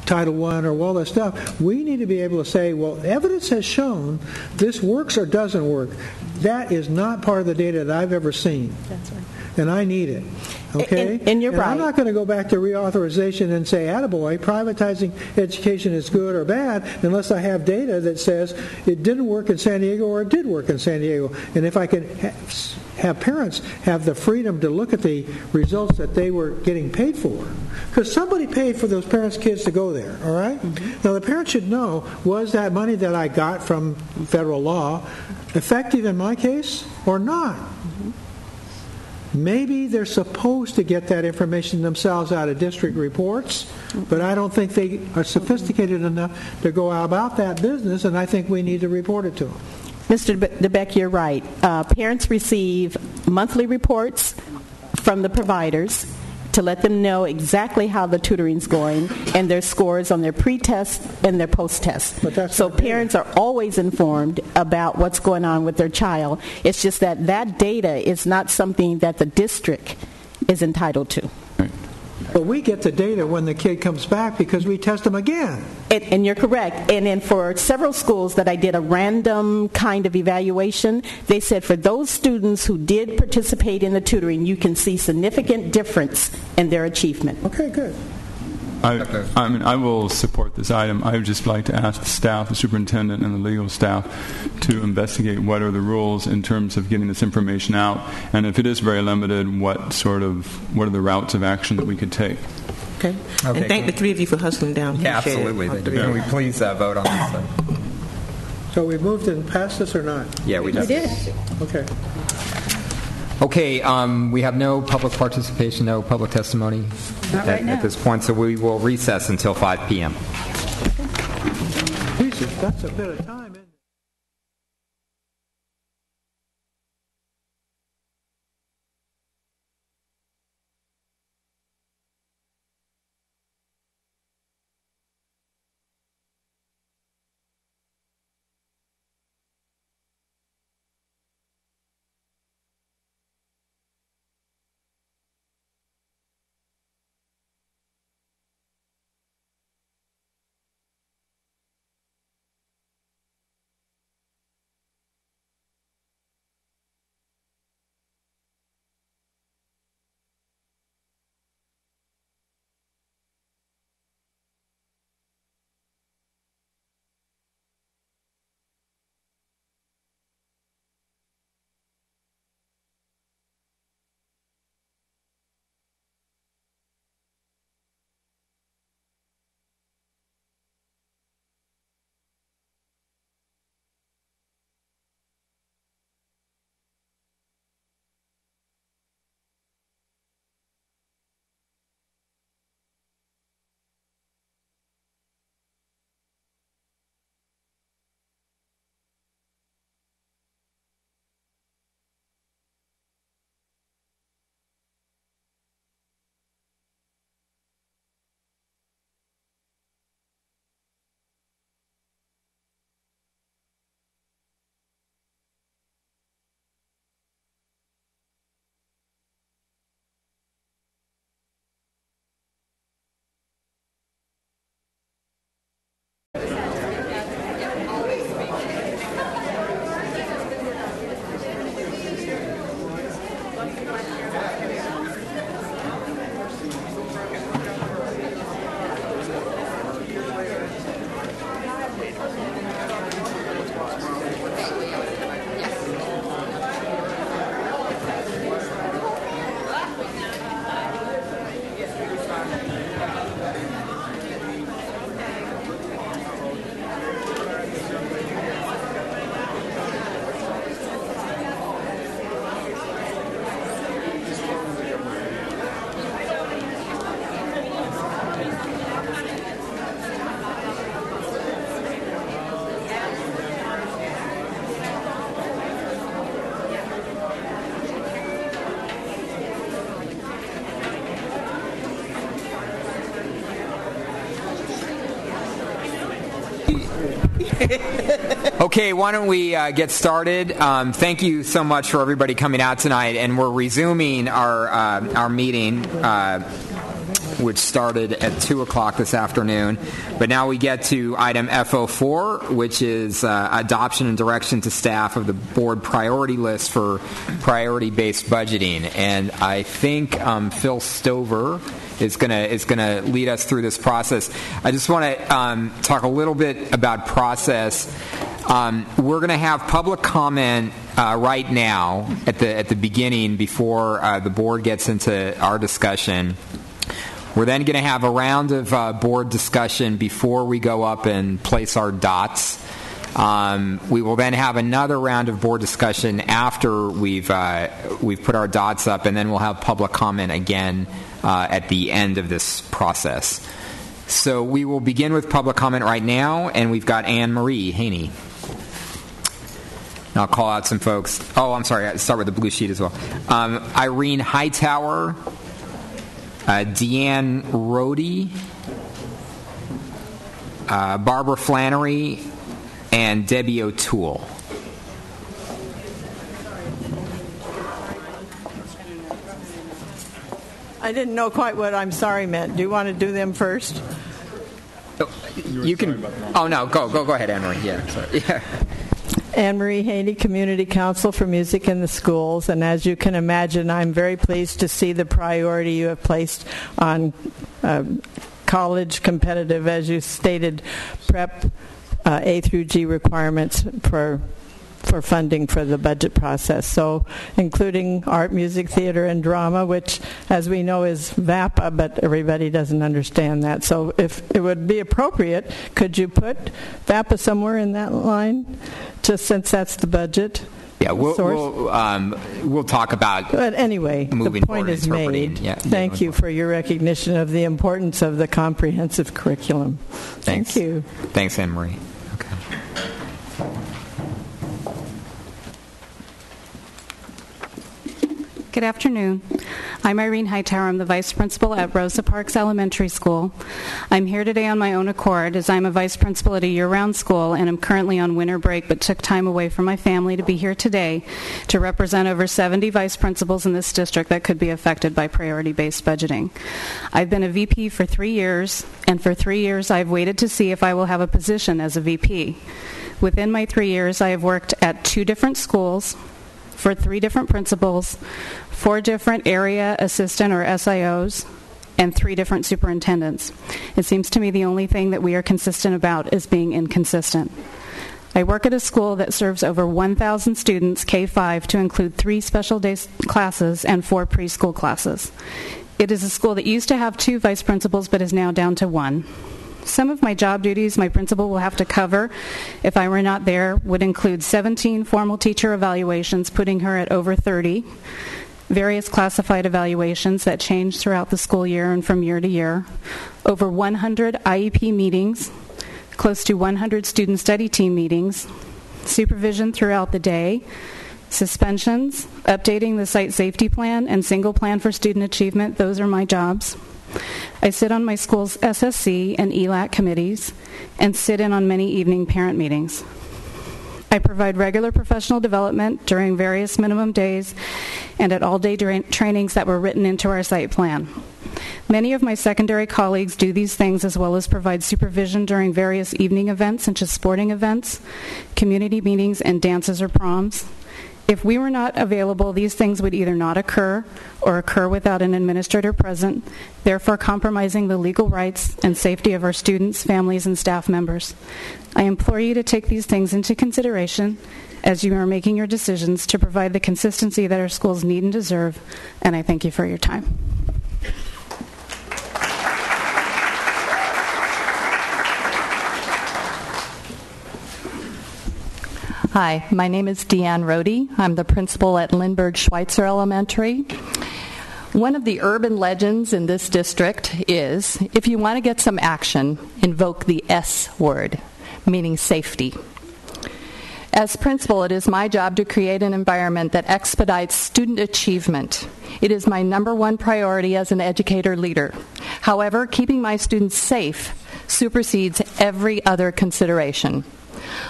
M: Title I or all that stuff, we need to be able to say, well, evidence has shown this works or doesn't work. That is not part of the data that I've ever seen.
C: That's right.
M: And I need it. Okay?
C: And you're right.
M: I'm not going to go back to reauthorization and say, attaboy, privatizing education is good or bad unless I have data that says it didn't work in San Diego or it did work in San Diego. And if I can have parents have the freedom to look at the results that they were getting paid for. Because somebody paid for those parents' kids to go there, all right? Now, the parents should know, was that money that I got from federal law effective in my case or not? Maybe they're supposed to get that information themselves out of district reports, but I don't think they are sophisticated enough to go about that business, and I think we need to report it to them.
C: Mr. DeBeck, you're right. Parents receive monthly reports from the providers to let them know exactly how the tutoring's going and their scores on their pre-test and their post-test. So parents are always informed about what's going on with their child. It's just that that data is not something that the district is entitled to.
M: But we get the data when the kid comes back because we test them again.
C: And you're correct. And then for several schools that I did a random kind of evaluation, they said for those students who did participate in the tutoring, you can see significant difference in their achievement.
M: Okay, good.
R: I will support this item. I would just like to ask the staff, the superintendent, and the legal staff to investigate what are the rules in terms of getting this information out, and if it is very limited, what are the routes of action that we could take.
A: Okay. And thank the three of you for hustling down.
D: Yeah, absolutely. Can we please vote on this?
M: So we moved and passed this or not?
D: Yeah, we did.
M: Okay.
D: Okay, we have no public participation, no public testimony at this point, so we will recess until 5 p.m.
M: Jesus, that's a bit of time.
D: Okay, why don't we get started? Thank you so much for everybody coming out tonight, and we're resuming our meeting, which started at 2 o'clock this afternoon. But now we get to item FO4, which is adoption and direction to staff of the board priority list for priority-based budgeting. And I think Phil Stover is going to lead us through this process. I just want to talk a little bit about process. We're going to have public comment right now at the beginning before the board gets into our discussion. We're then going to have a round of board discussion before we go up and place our dots. We will then have another round of board discussion after we've put our dots up, and then we'll have public comment again at the end of this process. So we will begin with public comment right now, and we've got Anne Marie Haney. And I'll call out some folks. Oh, I'm sorry. I'll start with the blue sheet as well. Irene Hightower, Deanne Rohde, Barbara Flannery, and Debbie O'Toole.
E: I didn't know quite what I'm sorry meant. Do you want to do them first?
D: You can. Oh no, go ahead, Anne Marie. Yeah, sorry. Yeah.
E: Anne Marie Haney, Community Council for Music in the Schools, and as you can imagine, I'm very pleased to see the priority you have placed on college competitive, as you stated, prep A through G requirements for funding for the budget process. So including art, music, theater, and drama, which, as we know, is VAPA, but everybody doesn't understand that. So if it would be appropriate, could you put VAPA somewhere in that line, just since that's the budget?
D: Yeah, we'll talk about.
E: But anyway,
D: the
E: point is made.
D: Yeah,
E: Thank you for your recognition of the importance of the comprehensive curriculum.
D: Thanks.
E: Thank you.
D: Thanks, Anne Marie. Okay.
V: Good afternoon. I'm Irene Hightower. I'm the Vice Principal at Rosa Parks Elementary School. I'm here today on my own accord as I'm a Vice Principal at a year-round school and I'm currently on winter break but took time away from my family to be here today to represent over 70 Vice Principals in this district that could be affected by priority-based budgeting. I've been a VP for 3 years, and for 3 years I've waited to see if I will have a position as a VP. Within my 3 years, I have worked at 2 different schools, for 3 different principals, 4 different area assistant or SIOs, and 3 different superintendents. It seems to me the only thing that we are consistent about is being inconsistent. I work at a school that serves over 1,000 students, K-5, to include 3 special day classes and 4 preschool classes. It is a school that used to have 2 vice principals but is now down to 1. Some of my job duties my principal will have to cover if I were not there would include 17 formal teacher evaluations, putting her at over 30, various classified evaluations that change throughout the school year and from year to year, over 100 IEP meetings, close to 100 student study team meetings, supervision throughout the day, suspensions, updating the site safety plan and single plan for student achievement. Those are my jobs. I sit on my school's SSC and ELAC committees and sit in on many evening parent meetings. I provide regular professional development during various minimum days and at all-day trainings that were written into our site plan. Many of my secondary colleagues do these things as well as provide supervision during various evening events such as sporting events, community meetings, and dances or proms. If we were not available, these things would either not occur or occur without an administrator present, therefore compromising the legal rights and safety of our students, families, and staff members. I implore you to take these things into consideration as you are making your decisions to provide the consistency that our schools need and deserve, and I thank you for your time.
W: Hi, my name is Deanne Rohde. I'm the principal at Lindbergh Schweitzer Elementary. One of the urban legends in this district is, if you want to get some action, invoke the S word, meaning safety. As principal, it is my job to create an environment that expedites student achievement. It is my number one priority as an educator leader. However, keeping my students safe supersedes every other consideration.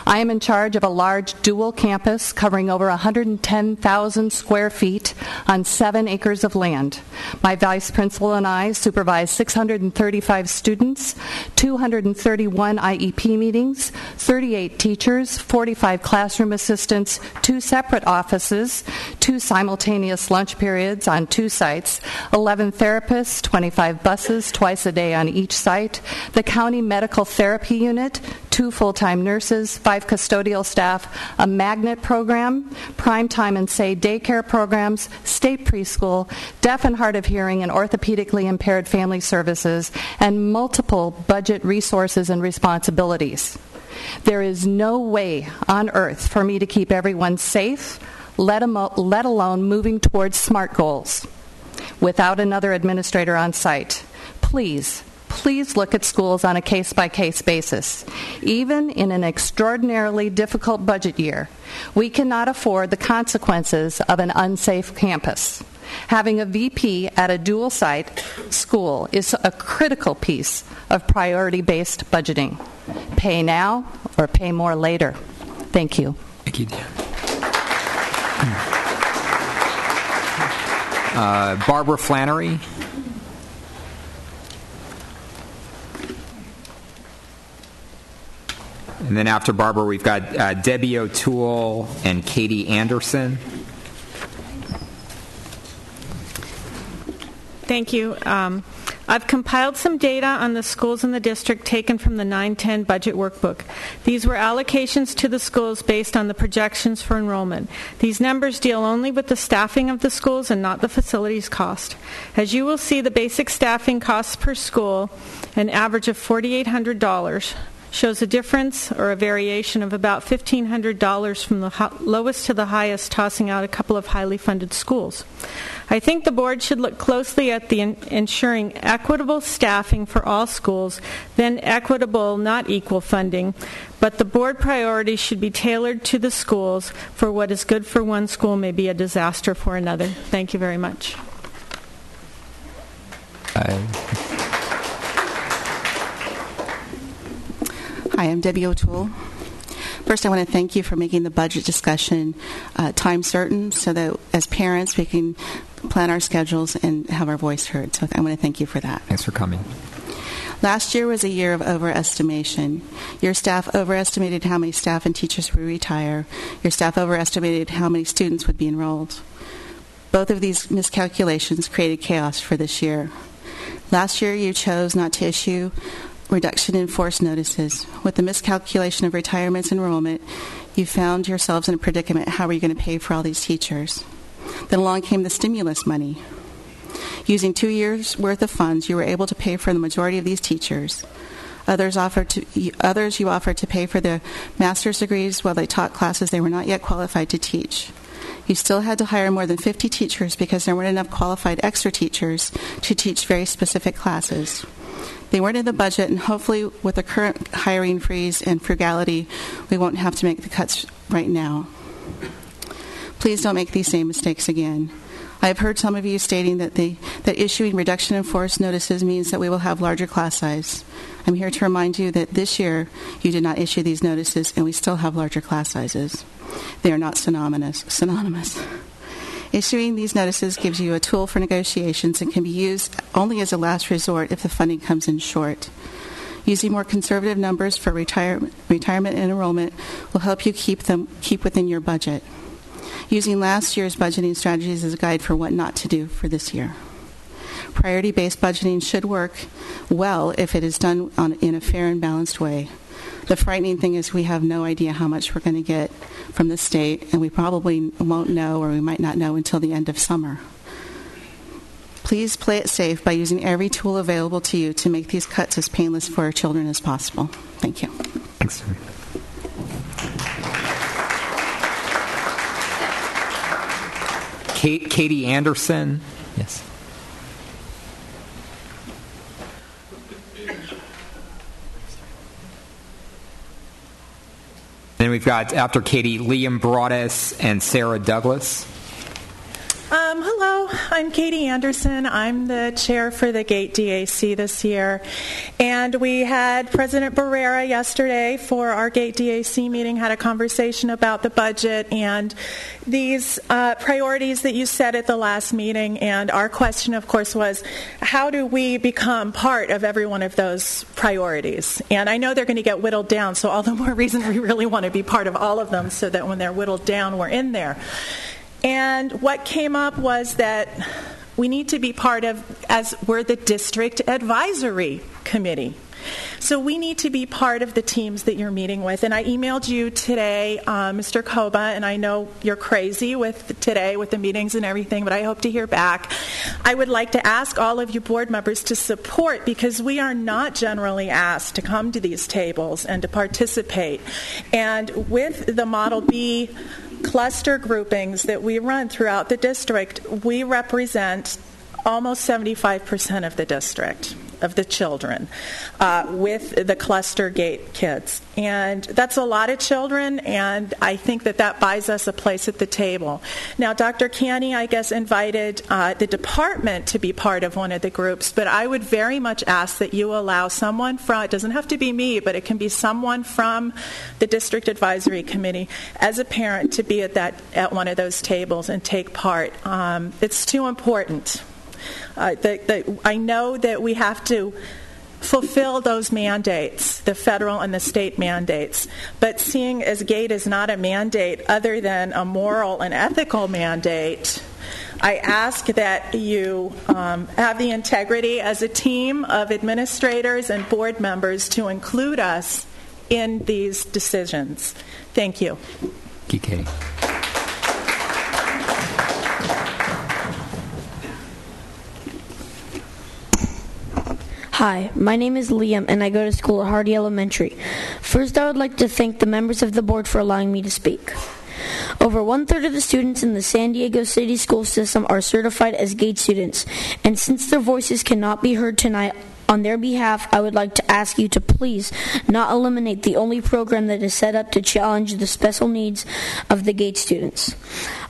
W: I am in charge of a large dual campus covering over 110,000 square feet on 7 acres of land. My vice principal and I supervise 635 students, 231 IEP meetings, 38 teachers, 45 classroom assistants, 2 separate offices, 2 simultaneous lunch periods on 2 sites, 11 therapists, 25 buses twice a day on each site, the county medical therapy unit, 2 full-time nurses, 5 custodial staff, a magnet program, prime time and say daycare programs, state preschool, deaf and hard of hearing and orthopedically impaired family services, and multiple budget resources and responsibilities. There is no way on earth for me to keep everyone safe, let alone moving towards SMART goals, without another administrator on site. Please look at schools on a case-by-case basis. Even in an extraordinarily difficult budget year, we cannot afford the consequences of an unsafe campus. Having a VP at a dual-site school is a critical piece of priority-based budgeting. Pay now or pay more later. Thank you.
D: Thank you, Dan. Barbara Flannery. And then after Barbara, we've got Debbie O'Toole and Katie Anderson.
J: Thank you. I've compiled some data on the schools in the district taken from the 910 budget workbook. These were allocations to the schools based on the projections for enrollment. These numbers deal only with the staffing of the schools and not the facilities cost. As you will see, the basic staffing costs per school, an average of $4,800, shows a difference or a variation of about $1,500 from the lowest to the highest, tossing out a couple of highly funded schools. I think the board should look closely at the ensuring equitable staffing for all schools, then equitable, not equal funding, but the board priorities should be tailored to the schools, for what is good for one school may be a disaster for another. Thank you very much.
G: Hi, I'm Debbie O'Toole. First, I want to thank you for making the budget discussion time certain so that as parents we can plan our schedules and have our voice heard. So I want to thank you for that.
D: Thanks for coming.
G: Last year was a year of overestimation. Your staff overestimated how many staff and teachers would retire. Your staff overestimated how many students would be enrolled. Both of these miscalculations created chaos for this year. Last year, you chose not to issue reduction in force notices. With the miscalculation of retirements enrollment, you found yourselves in a predicament. How are you going to pay for all these teachers? Then along came the stimulus money. Using 2 years' worth of funds, you were able to pay for the majority of these teachers. Others you offered to pay for their master's degrees while they taught classes they were not yet qualified to teach. You still had to hire more than 50 teachers because there weren't enough qualified extra teachers to teach very specific classes. They weren't in the budget, and hopefully with the current hiring freeze and frugality, we won't have to make the cuts right now. Please don't make these same mistakes again. I have heard some of you stating that issuing reduction in force notices means that we will have larger class size. I'm here to remind you that this year you did not issue these notices, and we still have larger class sizes. They are not synonymous. Issuing these notices gives you a tool for negotiations and can be used only as a last resort if the funding comes in short. Using more conservative numbers for retirement and enrollment will help you keep within your budget. Using last year's budgeting strategies as a guide for what not to do for this year. Priority-based budgeting should work well if it is done in a fair and balanced way. The frightening thing is we have no idea how much we're going to get from the state, and we probably won't know, or we might not know until the end of summer. Please play it safe by using every tool available to you to make these cuts as painless for our children as possible. Thank you.
D: Thanks. Katie Anderson. Yes. Then we've got, after Katie, Liam Broadus and Sarah Douglas.
H: Hello, I'm Katie Anderson. I'm the chair for the GATE DAC this year. And we had President Barrera yesterday for our GATE DAC meeting, had a conversation about the budget and these priorities that you set at the last meeting. And our question, of course, was how do we become part of every one of those priorities? And I know they're going to get whittled down, so all the more reason we really want to be part of all of them so that when they're whittled down, we're in there. And what came up was that we need to be part of, as we're the district advisory committee. So we need to be part of the teams that you're meeting with. And I emailed you today, Mr. Koba, and I know you're crazy with today with the meetings and everything, but I hope to hear back. I would like to ask all of you board members to support, because we are not generally asked to come to these tables and to participate. And with the Model B cluster groupings that we run throughout the district, we represent almost 75% of the district, of the children, with the cluster GATE kids. And that's a lot of children, and I think that that buys us a place at the table. Now, Dr. Canny, I guess, invited the department to be part of one of the groups, but I would very much ask that you allow someone from, it doesn't have to be me, but it can be someone from the district advisory committee as a parent to be at one of those tables and take part. It's too important. I know that we have to fulfill those mandates, the federal and the state mandates, but seeing as GATE is not a mandate other than a moral and ethical mandate, I ask that you have the integrity as a team of administrators and board members to include us in these decisions. Thank you.
D: Thank you, Katie.
I: Hi, my name is Liam, and I go to school at Hardy Elementary. First, I would like to thank the members of the board for allowing me to speak. Over 1/3 of the students in the San Diego City school system are certified as GATE students, and since their voices cannot be heard tonight, on their behalf, I would like to ask you to please not eliminate the only program that is set up to challenge the special needs of the GATE students.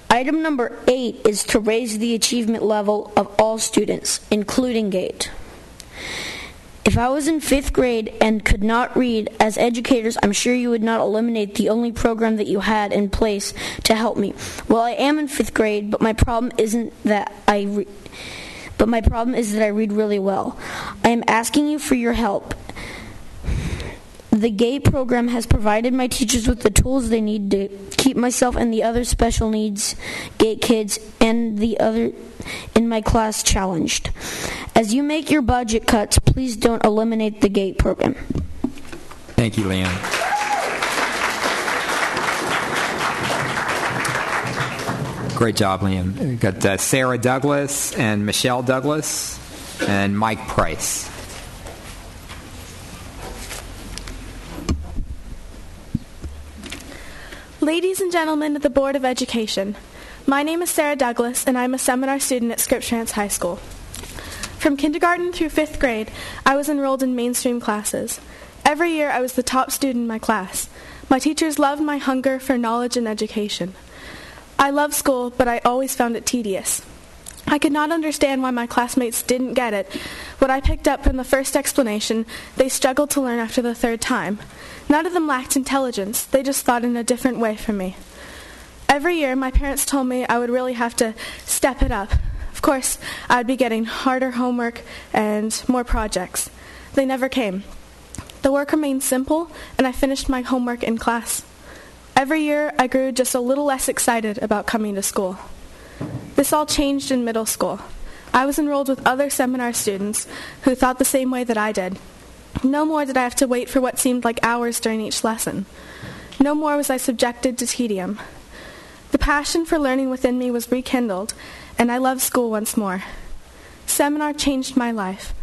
I: Item number 8 is to raise the achievement level of all students, including GATE. If I was in 5th grade and could not read, as educators, I'm sure you would not eliminate the only program that you had in place to help me. Well, I am in 5th grade, but my problem isn't that I read really well. I am asking you for your help. The GATE program has provided my teachers with the tools they need to keep myself and the other special needs GATE kids and the other in my class challenged. As you make your budget cuts, please don't eliminate the GATE program.
D: Thank you, Liam. Great job, Liam. We've got Sarah Douglas and Michelle Douglas and Mike Price.
K: Ladies and gentlemen of the Board of Education, my name is Sarah Douglas, and I'm a seminar student at Scripps High School. From kindergarten through 5th grade, I was enrolled in mainstream classes. Every year, I was the top student in my class. My teachers loved my hunger for knowledge and education. I loved school, but I always found it tedious. I could not understand why my classmates didn't get it. What I picked up from the first explanation, they struggled to learn after the 3rd time. None of them lacked intelligence. They just thought in a different way from me. Every year, my parents told me I would really have to step it up. Of course, I would be getting harder homework and more projects. They never came. The work remained simple, and I finished my homework in class. Every year, I grew just a little less excited about coming to school. This all changed in middle school. I was enrolled with other seminar students who thought the same way that I did. No more did I have to wait for what seemed like hours during each lesson. No more was I subjected to tedium. The passion for learning within me was rekindled, and I loved school once more. Seminar changed my life.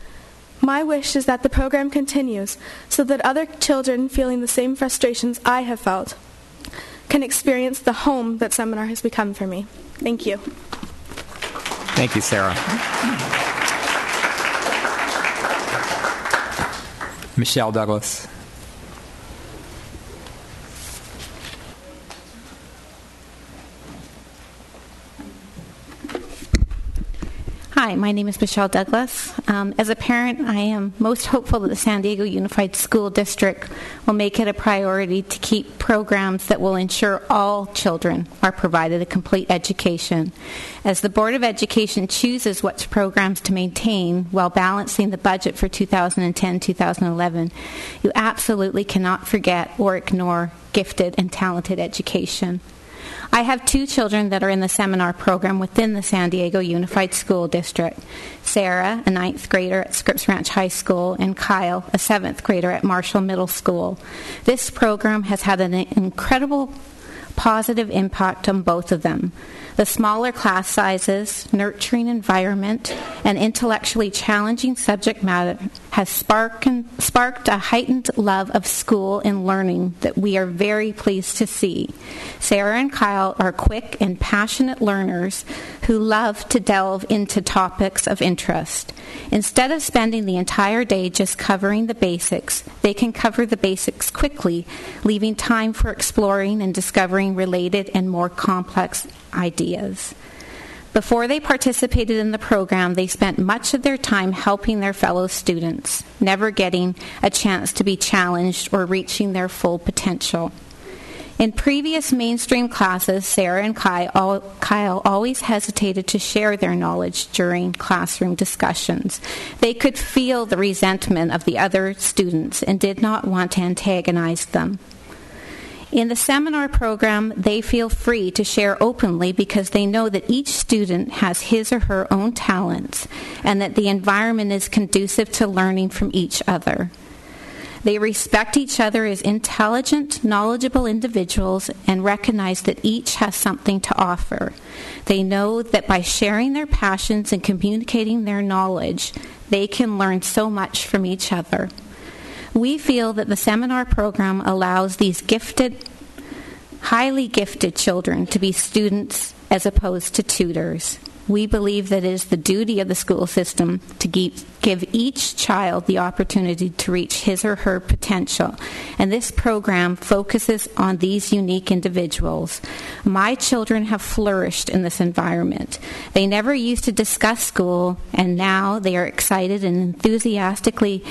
K: My wish is that the program continues so that other children feeling the same frustrations I have felt can experience the home that Seminar has become for me. Thank you.
D: Thank you, Sarah. Michelle Douglas.
L: Hi, my name is Michelle Douglas. As a parent, I am most hopeful that the San Diego Unified School District will make it a priority to keep programs that will ensure all children are provided a complete education. As the Board of Education chooses what programs to maintain while balancing the budget for 2010-2011, you absolutely cannot forget or ignore gifted and talented education. I have 2 children that are in the seminar program within the San Diego Unified School District. Sarah, a 9th grader at Scripps Ranch High School, and Kyle, a 7th grader at Marshall Middle School. This program has had an incredible positive impact on both of them. The smaller class sizes, nurturing environment, and intellectually challenging subject matter has sparked a heightened love of school and learning that we are very pleased to see. Sarah and Kyle are quick and passionate learners who love to delve into topics of interest. Instead of spending the entire day just covering the basics, they can cover the basics quickly, leaving time for exploring and discovering related and more complex ideas. Before they participated in the program, they spent much of their time helping their fellow students, never getting a chance to be challenged or reaching their full potential. In previous mainstream classes, Sarah and Kyle always hesitated to share their knowledge during classroom discussions. They could feel the resentment of the other students and did not want to antagonize them. In the seminar program, they feel free to share openly because they know that each student has his or her own talents and that the environment is conducive to learning from each other. They respect each other as intelligent, knowledgeable individuals and recognize that each has something to offer. They know that by sharing their passions and communicating their knowledge, they can learn so much from each other. We feel that the seminar program allows these highly gifted children to be students as opposed to tutors. We believe that it is the duty of the school system to give each child the opportunity to reach his or her potential, and this program focuses on these unique individuals. My children have flourished in this environment. They never used to discuss school, and now they are excited and enthusiastically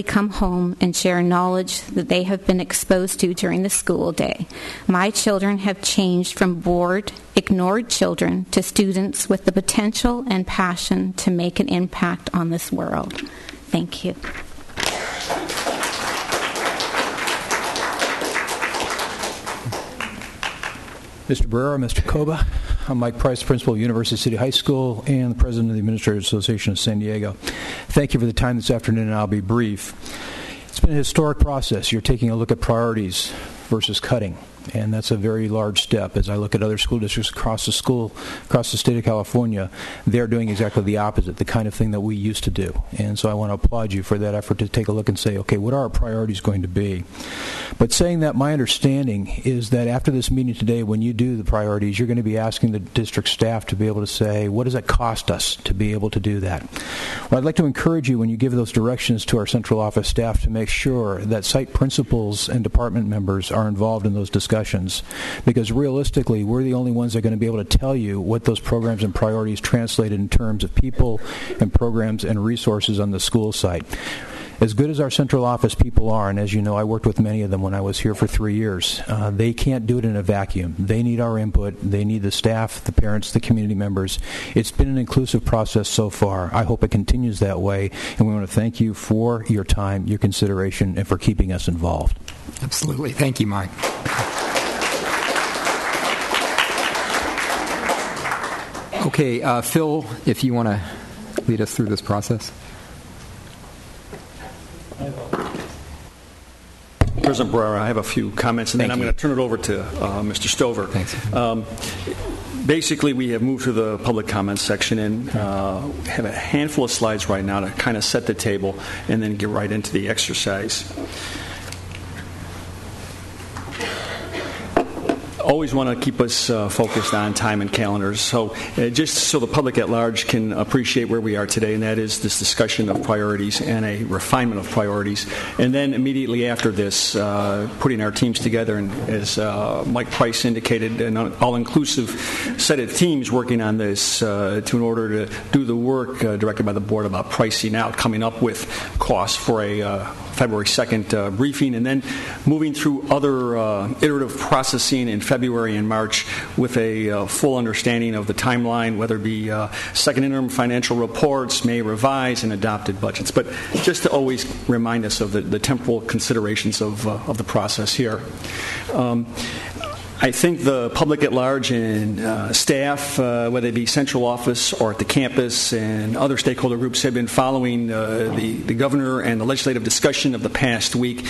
L: come home and share knowledge that they have been exposed to during the school day. My children have changed from bored, ignored children to students with the potential and passion to make an impact on this world. Thank you.
N: Mr. Barrera, Mr. Koba, I'm Mike Price, Principal of University City High School and the President of the Administrators Association of San Diego. Thank you for the time this afternoon, and I'll be brief. It's been a historic process. You're taking a look at priorities versus cutting. And that's a very large step. As I look at other school districts across the state of California, they're doing exactly the opposite, the kind of thing that we used to do. And so I want to applaud you for that effort to take a look and say, okay, what are our priorities going to be? But saying that, my understanding is that after this meeting today, when you do the priorities, you're going to be asking the district staff to be able to say, what does it cost us to be able to do that? Well, I'd like to encourage you when you give those directions to our central office staff to make sure that site principals and department members are involved in those discussions, because realistically, we're the only ones that are going to be able to tell you what those programs and priorities translated in terms of people and programs and resources on the school site. As good as our central office people are, and as you know, I worked with many of them when I was here for 3 years, they can't do it in a vacuum. They need our input. They need the staff, the parents, the community members. It's been an inclusive process so far. I hope it continues that way, and we want to thank you for your time, your consideration, and for keeping us involved.
D: Absolutely. Thank you, Mike. Okay, Phil, if you want to lead us through this process.
Q: President Barrera, I have a few comments, and then I'm going to turn it over to Mr. Stover.
D: Thanks.
Q: Basically, we have moved to the public comments section and have a handful of slides right now to kind of set the table and then get right into the exercise. always want to keep us focused on time and calendars. So just so the public at large can appreciate where we are today, and that is this discussion of priorities and a refinement of priorities. And then immediately after this, putting our teams together, and as Mike Price indicated, an all-inclusive set of teams working on this in order to do the work directed by the board about pricing out, coming up with costs for a February 2nd briefing, and then moving through other iterative processing in February and March with a full understanding of the timeline, whether it be second interim financial reports, May revised, and adopted budgets. But just to always remind us of the temporal considerations of the process here. I think the public at large and staff, whether it be central office or at the campus and other stakeholder groups, have been following the governor and the legislative discussion of the past week.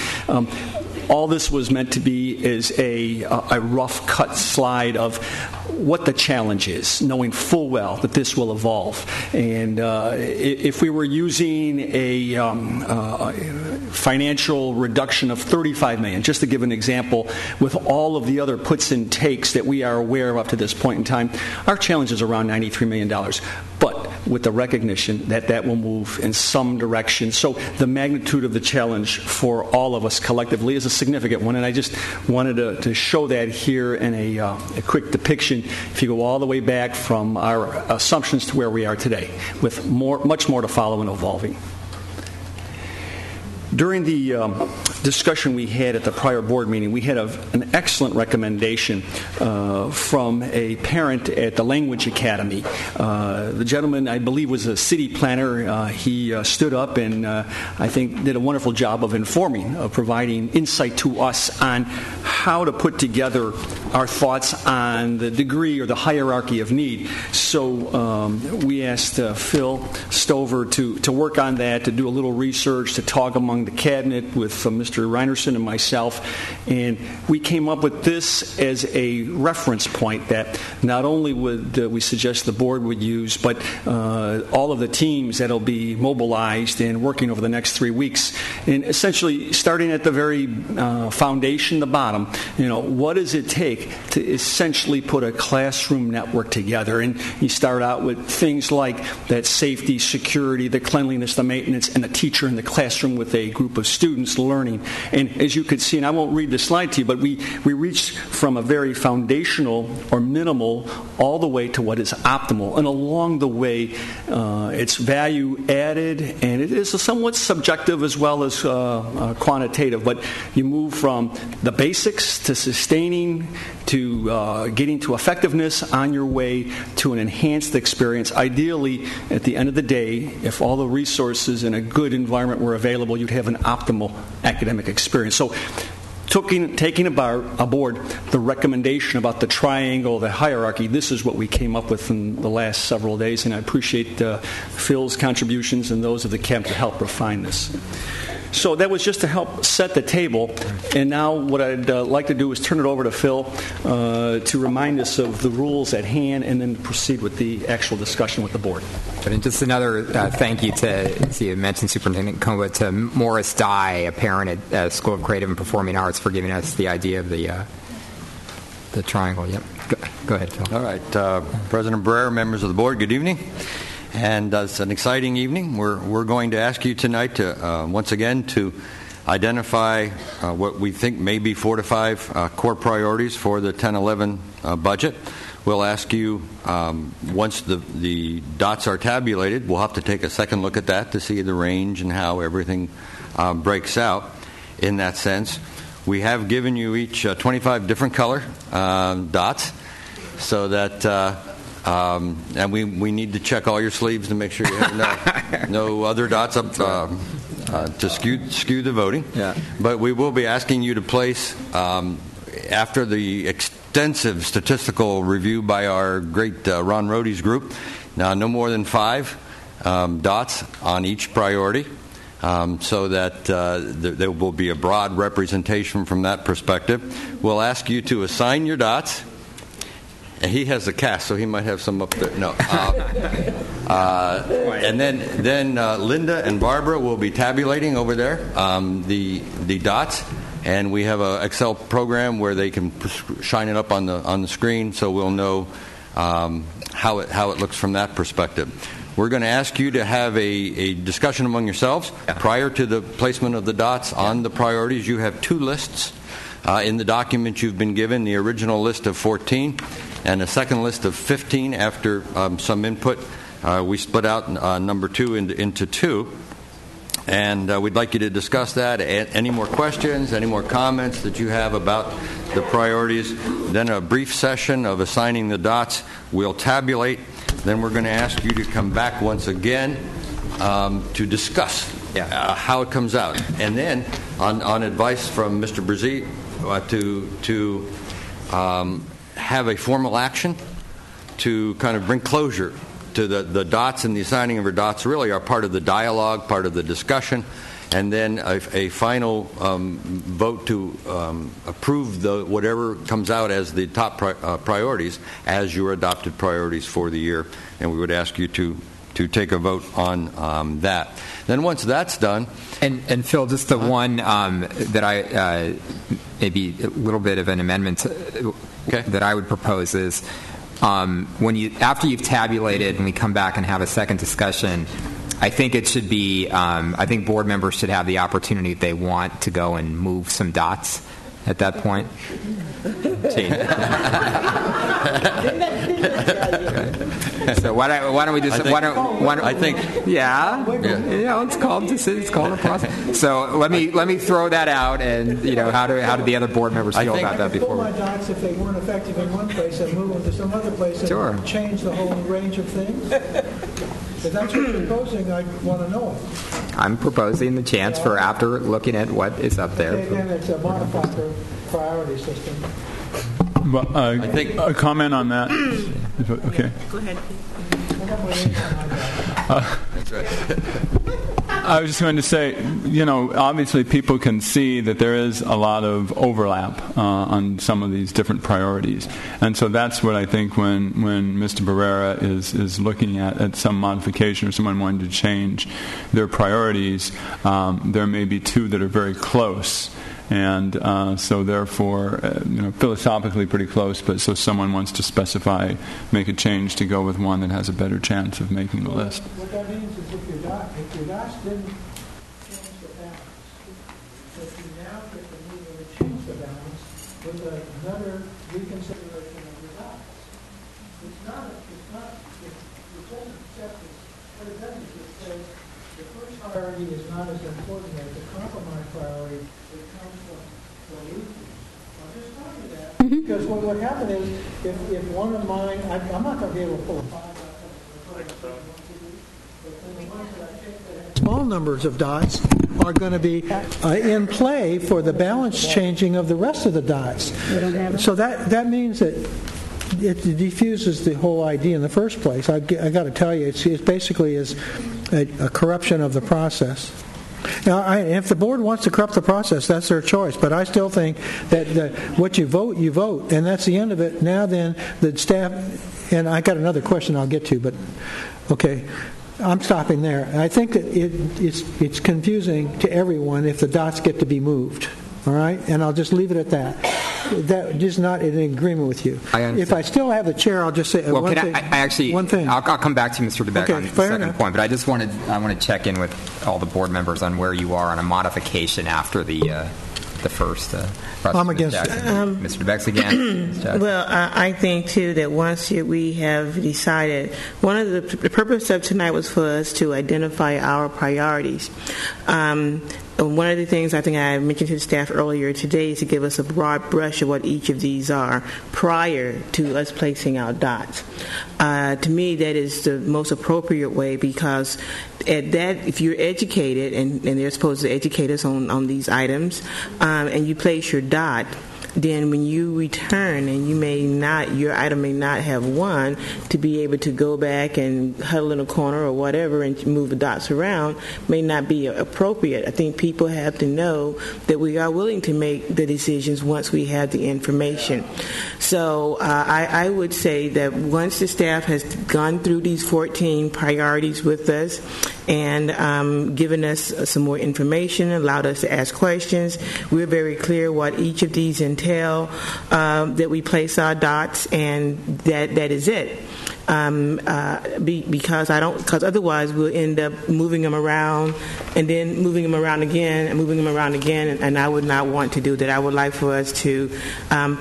Q: All this was meant to be is a rough cut slide of what the challenge is, knowing full well that this will evolve. And if we were using a financial reduction of $35 million, just to give an example, with all of the other puts and takes that we are aware of up to this point in time, our challenge is around $93 million. But with the recognition that that will move in some direction. So the magnitude of the challenge for all of us collectively is a significant one, and I just wanted to show that here in a quick depiction. If you go all the way back from our assumptions to where we are today, with much more to follow and evolving. During the discussion we had at the prior board meeting, we had an excellent recommendation from a parent at the Language Academy. The gentleman, I believe, was a city planner. He stood up and I think did a wonderful job of informing, of providing insight to us on how to put together our thoughts on the degree or the hierarchy of need. So we asked Phil Stover to work on that, to do a little research, to talk among the cabinet with Mr. Reinerson and myself, and we came up with this as a reference point that not only would we suggest the board would use, but all of the teams that will be mobilized and working over the next 3 weeks, and essentially starting at the very foundation, the bottom. What does it take to essentially put a classroom network together? And you start out with things like that safety, security, the cleanliness, the maintenance, and the teacher in the classroom with a group of students learning. And as you could see, and I won't read the slide to you, but we reached from a very foundational or minimal all the way to what is optimal. And along the way, it's value added, and it is somewhat subjective as well as quantitative. But you move from the basics to sustaining to getting to effectiveness on your way to an enhanced experience. Ideally, at the end of the day, if all the resources in a good environment were available, you'd have an optimal academic experience. So taking aboard the recommendation about the triangle, the hierarchy, this is what we came up with in the last several days, and I appreciate Phil's contributions and those of the camp to help refine this. So that was just to help set the table, and now what I'd like to do is turn it over to Phil to remind us of the rules at hand and then proceed with the actual discussion with the board.
D: And just another thank you to you mentioned Superintendent Koba, to Morris Dye, a parent at School of Creative and Performing Arts, for giving us the idea of the triangle. Yep. Go ahead, Phil.
F: All right. President Barrera, members of the board, good evening. And it's an exciting evening. We're going to ask you tonight to once again to identify what we think may be 4 to 5 core priorities for the 10-11 budget. We'll ask you, once the dots are tabulated, we'll have to take a second look at that to see the range and how everything breaks out in that sense. We have given you each 25 different color dots so that... and we need to check all your sleeves to make sure you have no other dots up to skew the voting. Yeah. But we will be asking you to place, after the extensive statistical review by our great Ron Rohde's group, now no more than 5 dots on each priority, so that there will be a broad representation from that perspective. We'll ask you to assign your dots. And he has a cast, so he might have some up there. No. And then Linda and Barbara will be tabulating over there the dots. and we have an Excel program where they can shine it up on the screen, so we'll know how it looks from that perspective. We're going to ask you to have a discussion among yourselves prior to the placement of the dots on the priorities. You have 2 lists in the document you've been given, the original list of 14 and a second list of 15 after some input. We split out number 2 into 2. And we'd like you to discuss that. Any more questions, any more comments that you have about the priorities? Then a brief session of assigning the dots. We'll tabulate. Then we're going to ask you to come back once again to discuss how it comes out. And then, on advice from Mr. Brzee, to have a formal action to kind of bring closure to the dots, and the assigning of our dots really are part of the dialogue, part of the discussion, and then a final vote to approve whatever comes out as the top priorities as your adopted priorities for the year. And we would ask you to take a vote on that. Then once that's done...
D: And Phil, just the one that I... maybe a little bit of an amendment that I would propose is... after you've tabulated and we come back and have a second discussion, I think it should be, I think board members should have the opportunity if they want to go and move some dots at that point. So why don't we just? I think. Yeah. It's called a process. So let me throw that out, and how do the other board members feel about that before?
M: I pull my dots if they weren't effective in one place and move them to some other place and change the whole range of things. If that's what you're proposing, I want to know it.
D: I'm proposing the chance for after looking at what is up there.
M: Okay, then it's a modified priority system.
R: Well, I think a comment on that. Okay.
A: Go ahead.
F: That's right.
R: I was just going to say, obviously people can see that there is a lot of overlap on some of these different priorities. And so that's what I think when Mr. Barrera is looking at some modification or someone wanting to change their priorities, there may be 2 that are very close. And so therefore, philosophically pretty close, but so someone wants to specify, make a change to go with one that has a better chance of making the list.
M: What that means is if your dots didn't change the balance, if you now get to move them to change the balance with another reconsideration of your dots. It doesn't accept this. What it does is it says the first priority is not as important as the compromise priority. Because what would happen is, if one of mine, I'm not going to be able to pull a 5 out. Small numbers of dots are going to be in play for the balance changing of the rest of the dots. So that means that it diffuses the whole idea in the first place. I got to tell you, it basically is a corruption of the process. Now, if the board wants to corrupt the process, that's their choice. But I still think that what you vote, and that's the end of it. Now then, the staff, and I got another question I'll get to, but okay, I'm stopping there. I think that it's confusing to everyone if the dots get to be moved. All right, and I'll just leave it at that. That is not in agreement with you. If I still have the chair, I'll just say one thing. One thing.
D: I'll come back to you, Mr. DeBeck, on the second point. But I want to check in with all the board members on where you are on a modification after the first.
M: I'm against it.
D: Mr. DeBeck's against.
A: Well, I think too that once we have decided, one of the purpose of tonight was for us to identify our priorities. One of the things I think I mentioned to the staff earlier today is to give us a broad brush of what each of these are prior to us placing our dots. To me, that is the most appropriate way, because at that, if you're educated, and they're supposed to educate us on these items, and you place your dot, then when you return and your item may not have won, to be able to go back and huddle in a corner or whatever and move the dots around may not be appropriate. I think people have to know that we are willing to make the decisions once we have the information. So I would say that once the staff has gone through these 14 priorities with us and given us some more information, allowed us to ask questions, we're very clear what each of these entail, that we place our dots, and that is it. Because otherwise we'll end up moving them around and then moving them around again and moving them around again, and I would not want to do that. I would like for us to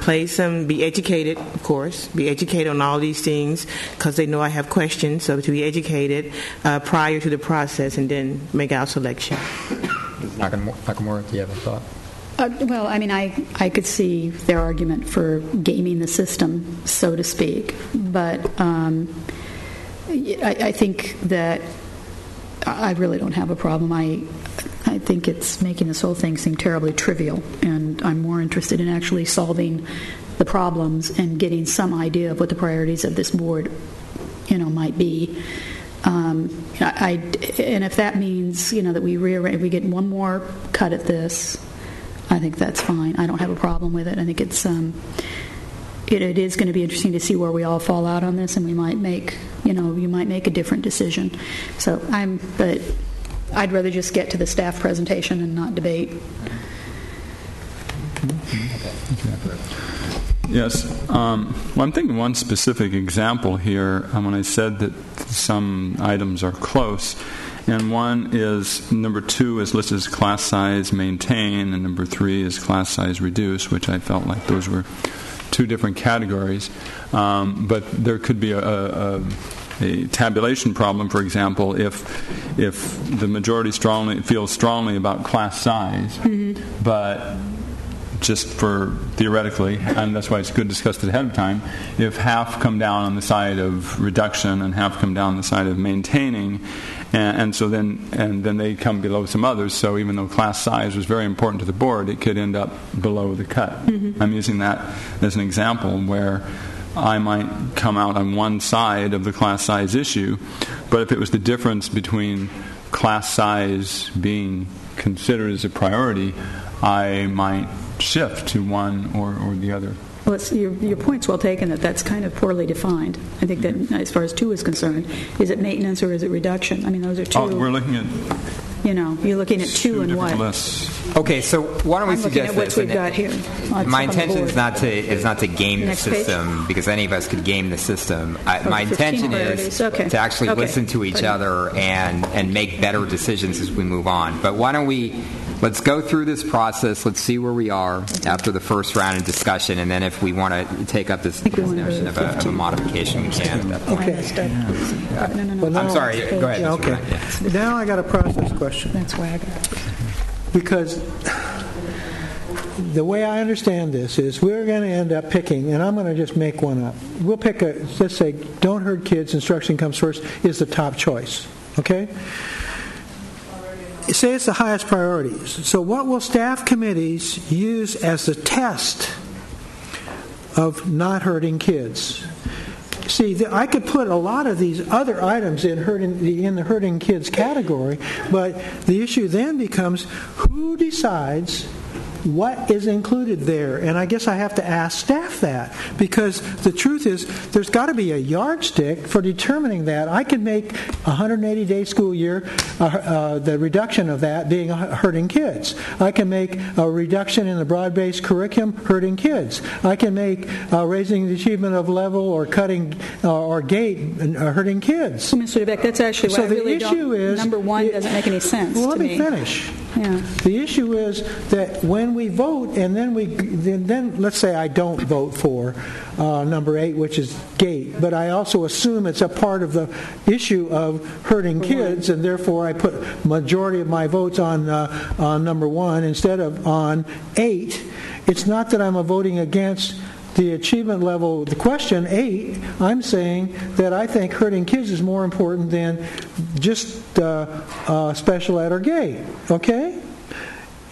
A: place them, be educated, of course, be educated on all these things because they know I have questions, so to be educated prior to the process and then make our selection.
D: Ms. Nakamura, do you have a thought?
U: Well, I mean, I could see their argument for gaming the system, so to speak, but I think that I really don't have a problem. I think it's making this whole thing seem terribly trivial, and I'm more interested in actually solving the problems and getting some idea of what the priorities of this board, might be. And if that means, that we get one more cut at this, I think that's fine. I don't have a problem with it. I think it's it is going to be interesting to see where we all fall out on this, and we might make you might make a different decision. But I'd rather just get to the staff presentation and not debate.
R: Yes. Well, I'm thinking one specific example here when I said that some items are close. And one is, number 2 is listed as class size maintain, and number 3 is class size reduce, which I felt like those were 2 different categories. But there could be a tabulation problem, for example, if the majority feels strongly about class size, but just for theoretically, and that's why it's good to discuss it ahead of time, if half come down on the side of reduction and half come down on the side of maintaining, and so then they come below some others, so even though class size was very important to the board, it could end up below the cut. I'm using that as an example where I might come out on one side of the class size issue, but if it was the difference between class size being considered as a priority, I might shift to one or the other.
U: Well, your point's well taken that that's kind of poorly defined. I think that as far as 2 is concerned, is it maintenance or is it reduction? I mean, those are 2.
R: We're looking at...
U: you're looking at 2 and what?
R: Lists.
D: Okay, so why don't we suggest
U: this? We've got here.
D: My intention is not to game the system, because any of us could game the system. My intention is to actually listen to each other and make better decisions as we move on. But why don't let's go through this process. Let's see where we are after the first round of discussion, and then if we want to take up this notion of a modification, we can.
M: Okay.
D: I'm sorry. Go ahead.
M: Yeah, okay. Now I got a process question.
U: That's why I got it.
M: Because the way I understand this is we're going to end up picking, and I'm going to just make one up. We'll pick let's say, don't hurt kids, instruction comes first, is the top choice. Okay? Say it's the highest priorities. So what will staff committees use as the test of not hurting kids? See, I could put a lot of these other items in the hurting kids category, but the issue then becomes who decides what is included there? And I guess I have to ask staff that, because the truth is there's got to be a yardstick for determining that. I could make a 180-day school year the reduction of that being hurting kids. I can make a reduction in the broad-based curriculum hurting kids. I can make raising the achievement of level or cutting or gate hurting kids.
U: Well, Mr. DeBeck, that's actually why I really don't. Number 1 doesn't make any sense to me.
M: Well, let me finish.
U: Yeah.
M: The issue is that when we vote, and then let's say I don't vote for number 8, which is gate, but I also assume it's a part of the issue of hurting kids, and therefore I put majority of my votes on number 1 instead of on 8. It's not that I'm voting against the achievement level, the question 8, I'm saying that I think hurting kids is more important than just special ed or gate. Okay?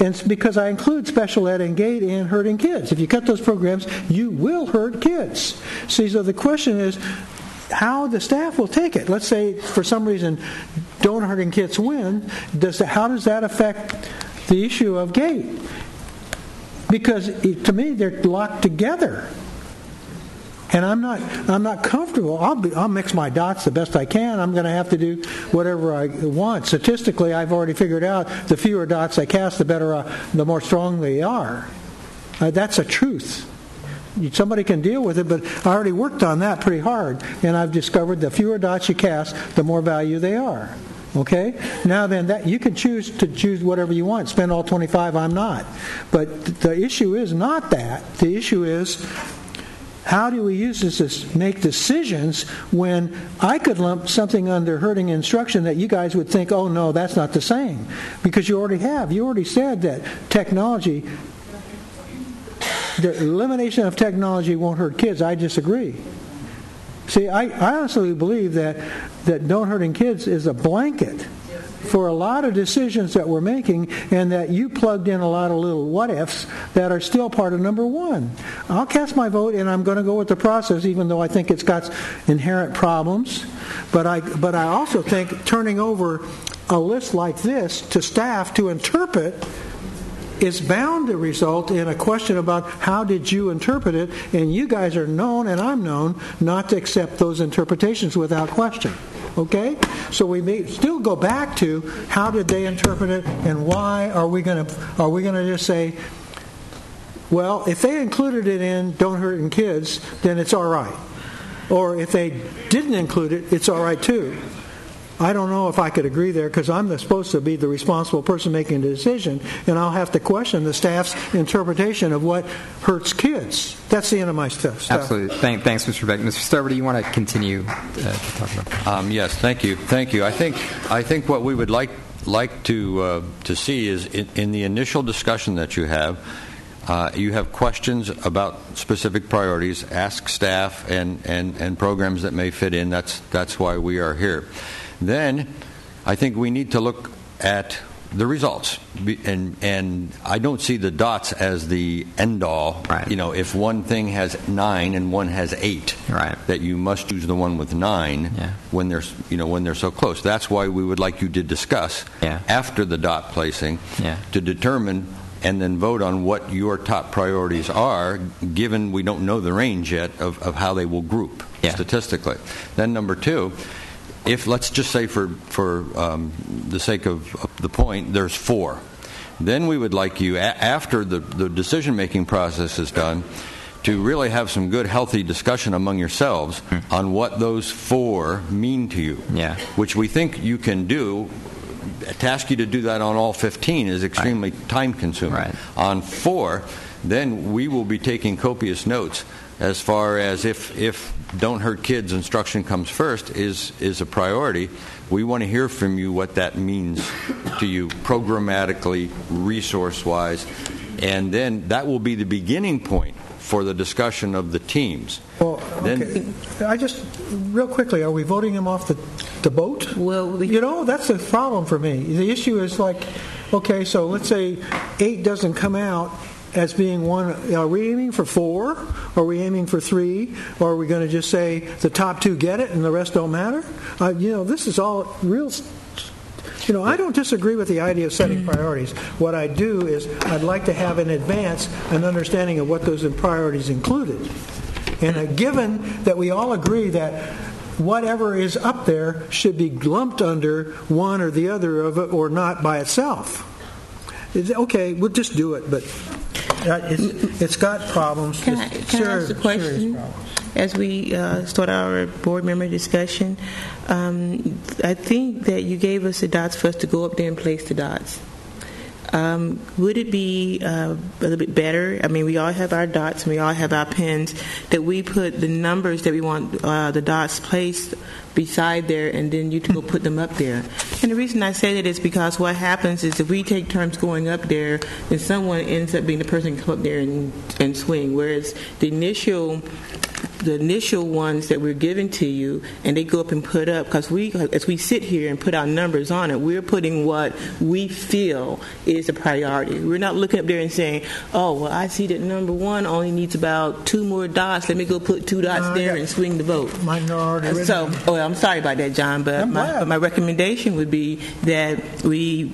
M: And it's because I include special ed and GATE and hurting kids. If you cut those programs, you will hurt kids. See, so the question is how the staff will take it. Let's say, for some reason, don't hurting kids win. How does that affect the issue of GATE? Because to me, they're locked together. And I'm not comfortable. I'll mix my dots the best I can. I'm going to have to do whatever I want. Statistically, I've already figured out the fewer dots I cast, the more strong they are. That's a truth. Somebody can deal with it, but I already worked on that pretty hard, and I've discovered the fewer dots you cast, the more value they are. Okay? Now then, that you can choose whatever you want. Spend all 25. I'm not. But the issue is not that. The issue is, how do we use this to make decisions when I could lump something under hurting instruction that you guys would think, oh, no, that's not the same? Because you already have. You already said that technology, the elimination of technology won't hurt kids. I disagree. See, I honestly believe that don't hurting kids is a blanket for a lot of decisions that we're making, and that you plugged in a lot of little what-ifs that are still part of number one. I'll cast my vote, and I'm going to go with the process, even though I think it's got inherent problems. But I also think turning over a list like this to staff to interpret is bound to result in a question about how did you interpret it, and you guys are known, and I'm known, not to accept those interpretations without question. Okay? So we may still go back to how did they interpret it, and why are we going to just say, well, if they included it in Don't Hurt in Kids, then it's all right. Or if they didn't include it, it's all right too. I don't know if I could agree there, because I'm supposed to be the responsible person making the decision, and I'll have to question the staff's interpretation of what hurts kids. That's the end of my stuff.
D: Absolutely. Thanks, Mr. Beck. Mr. Stover, do you want to continue to talk about that?
F: Yes, thank you. I think what we would like to see is in the initial discussion that you have questions about specific priorities. Ask staff and programs that may fit in. That's why we are here. Then I think we need to look at the results, and I don't see the dots as the end all.
D: Right.
F: If one thing has 9 and one has 8,
D: right,
F: that you must choose the one with 9 when they're so close. That's why we would like you to discuss after the dot placing to determine and then vote on what your top priorities are, given we don't know the range yet of how they will group statistically. Then number 2. If, let's just say for the sake of the point, there's 4, then we would like you, after the decision-making process is done, to really have some good, healthy discussion among yourselves on what those 4 mean to you, which we think you can do. To ask you to do that on all 15 is extremely time-consuming. Right. On 4, then we will be taking copious notes as far as if Don't Hurt Kids instruction comes first is a priority. We want to hear from you what that means to you programmatically, resource-wise, and then that will be the beginning point for the discussion of the teams.
M: Well, okay. I just, real quickly, are we voting them off the boat?
A: Well,
M: that's the problem for me. The issue is okay, so let's say 8 doesn't come out as being one. Are we aiming for 4? Are we aiming for 3? Or are we going to just say the top 2 get it and the rest don't matter? This is all real. I don't disagree with the idea of setting priorities. What I do is I'd like to have in advance an understanding of what those priorities included. And given that we all agree that whatever is up there should be lumped under one or the other of it, or not by itself. Okay, we'll just do it, but it's got problems.
A: Can I ask a question? As we start our board member discussion, I think that you gave us the dots for us to go up there and place the dots. Would it be a little bit better? I mean, we all have our dots and we all have our pens, that we put the numbers that we want the dots placed beside there, and then you go put them up there. And the reason I say that is because what happens is if we take turns going up there, then someone ends up being the person who can come up there and swing, whereas the initial the initial ones that we're giving to you, and they go up and put up, because as we sit here and put our numbers on it, we're putting what we feel is a priority. We're not looking up there and saying, oh, well, I see that number one only needs about 2 more dots. Let me go put 2 dots there and swing the vote. I'm sorry about that, John, but my recommendation would be that we,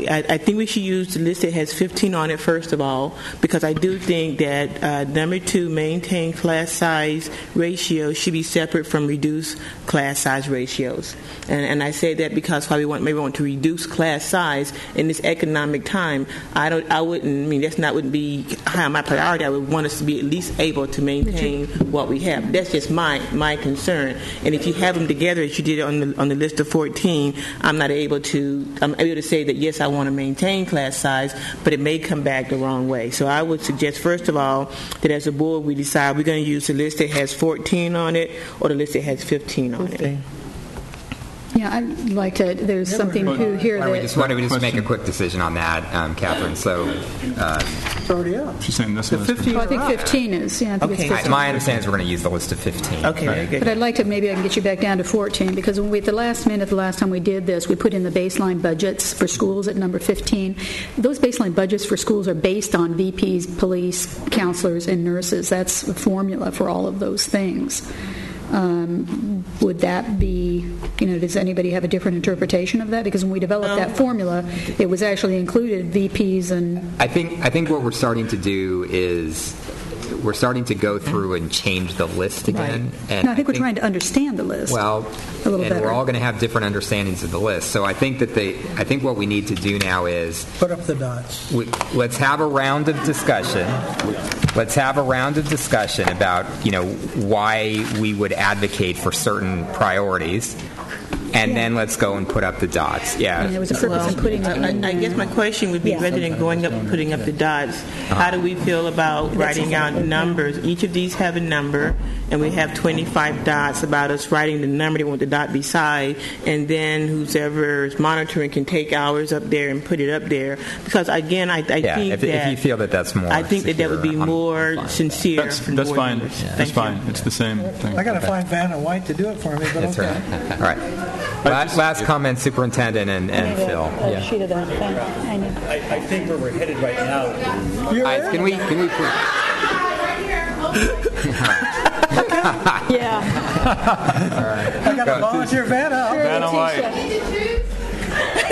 A: I think we should use the list that has 15 on it first of all, because I do think that number 2, maintain class size ratio, should be separate from reduce class size ratios. And I say that because while we want to reduce class size in this economic time, that wouldn't be high on my priority. I would want us to be at least able to maintain what we have. That's just my concern. And if you have them together as you did on the list of 14, I'm able to say that yes, I want to maintain class size, but it may come back the wrong way. So I would suggest first of all that as a board we decide we're going to use the list that has 14 on it or the list that has 15 on it.
U: Yeah, I'd like to. There's something here
D: Why don't we just make a quick decision on that, Catherine? So
M: it's already out.
R: She's saying this
U: one. I think 15 is. Yeah, I think it's 15.
D: My understanding is we're going to use the list of 15.
A: Okay, very good.
U: But I'd like to maybe I can get you back down to 14 because when the last time we did this, we put in the baseline budgets for schools at number 15. Those baseline budgets for schools are based on VPs, police, counselors, and nurses. That's the formula for all of those things. Would that be, does anybody have a different interpretation of that? Because when we developed that formula, it was actually included VPs and...
D: I think what we're starting to do is we're starting to go through and change the list again.
U: Right. And I think we're trying to understand the list.
D: Well,
U: a little better.
D: We're all going to have different understandings of the list. So I think what we need to do now is
M: put up the dots.
D: Let's have a round of discussion. Let's have a round of discussion about why we would advocate for certain priorities. And then let's go and put up the dots. Yeah.
U: And there was a purpose in putting
A: I guess my question would be, rather than going up and putting up the dots, how do we feel about writing out numbers? Each of these have a number, and we have 25 dots about us writing the number they want the dot beside, and then whoever is monitoring can take ours up there and put it up there. Because again, I think
D: if you feel that's more,
A: I think that would be more sincere.
R: That's fine. That's fine. It's the same thing.
M: I got to find Vanna White to do it for me. But
D: that's
M: okay.
D: Right. All right. Last comment, Superintendent and Phil.
O: I think where we're headed right now.
D: Can we please?
U: Yeah.
D: All right.
M: I got to volunteer Vanna.
R: Vanna White.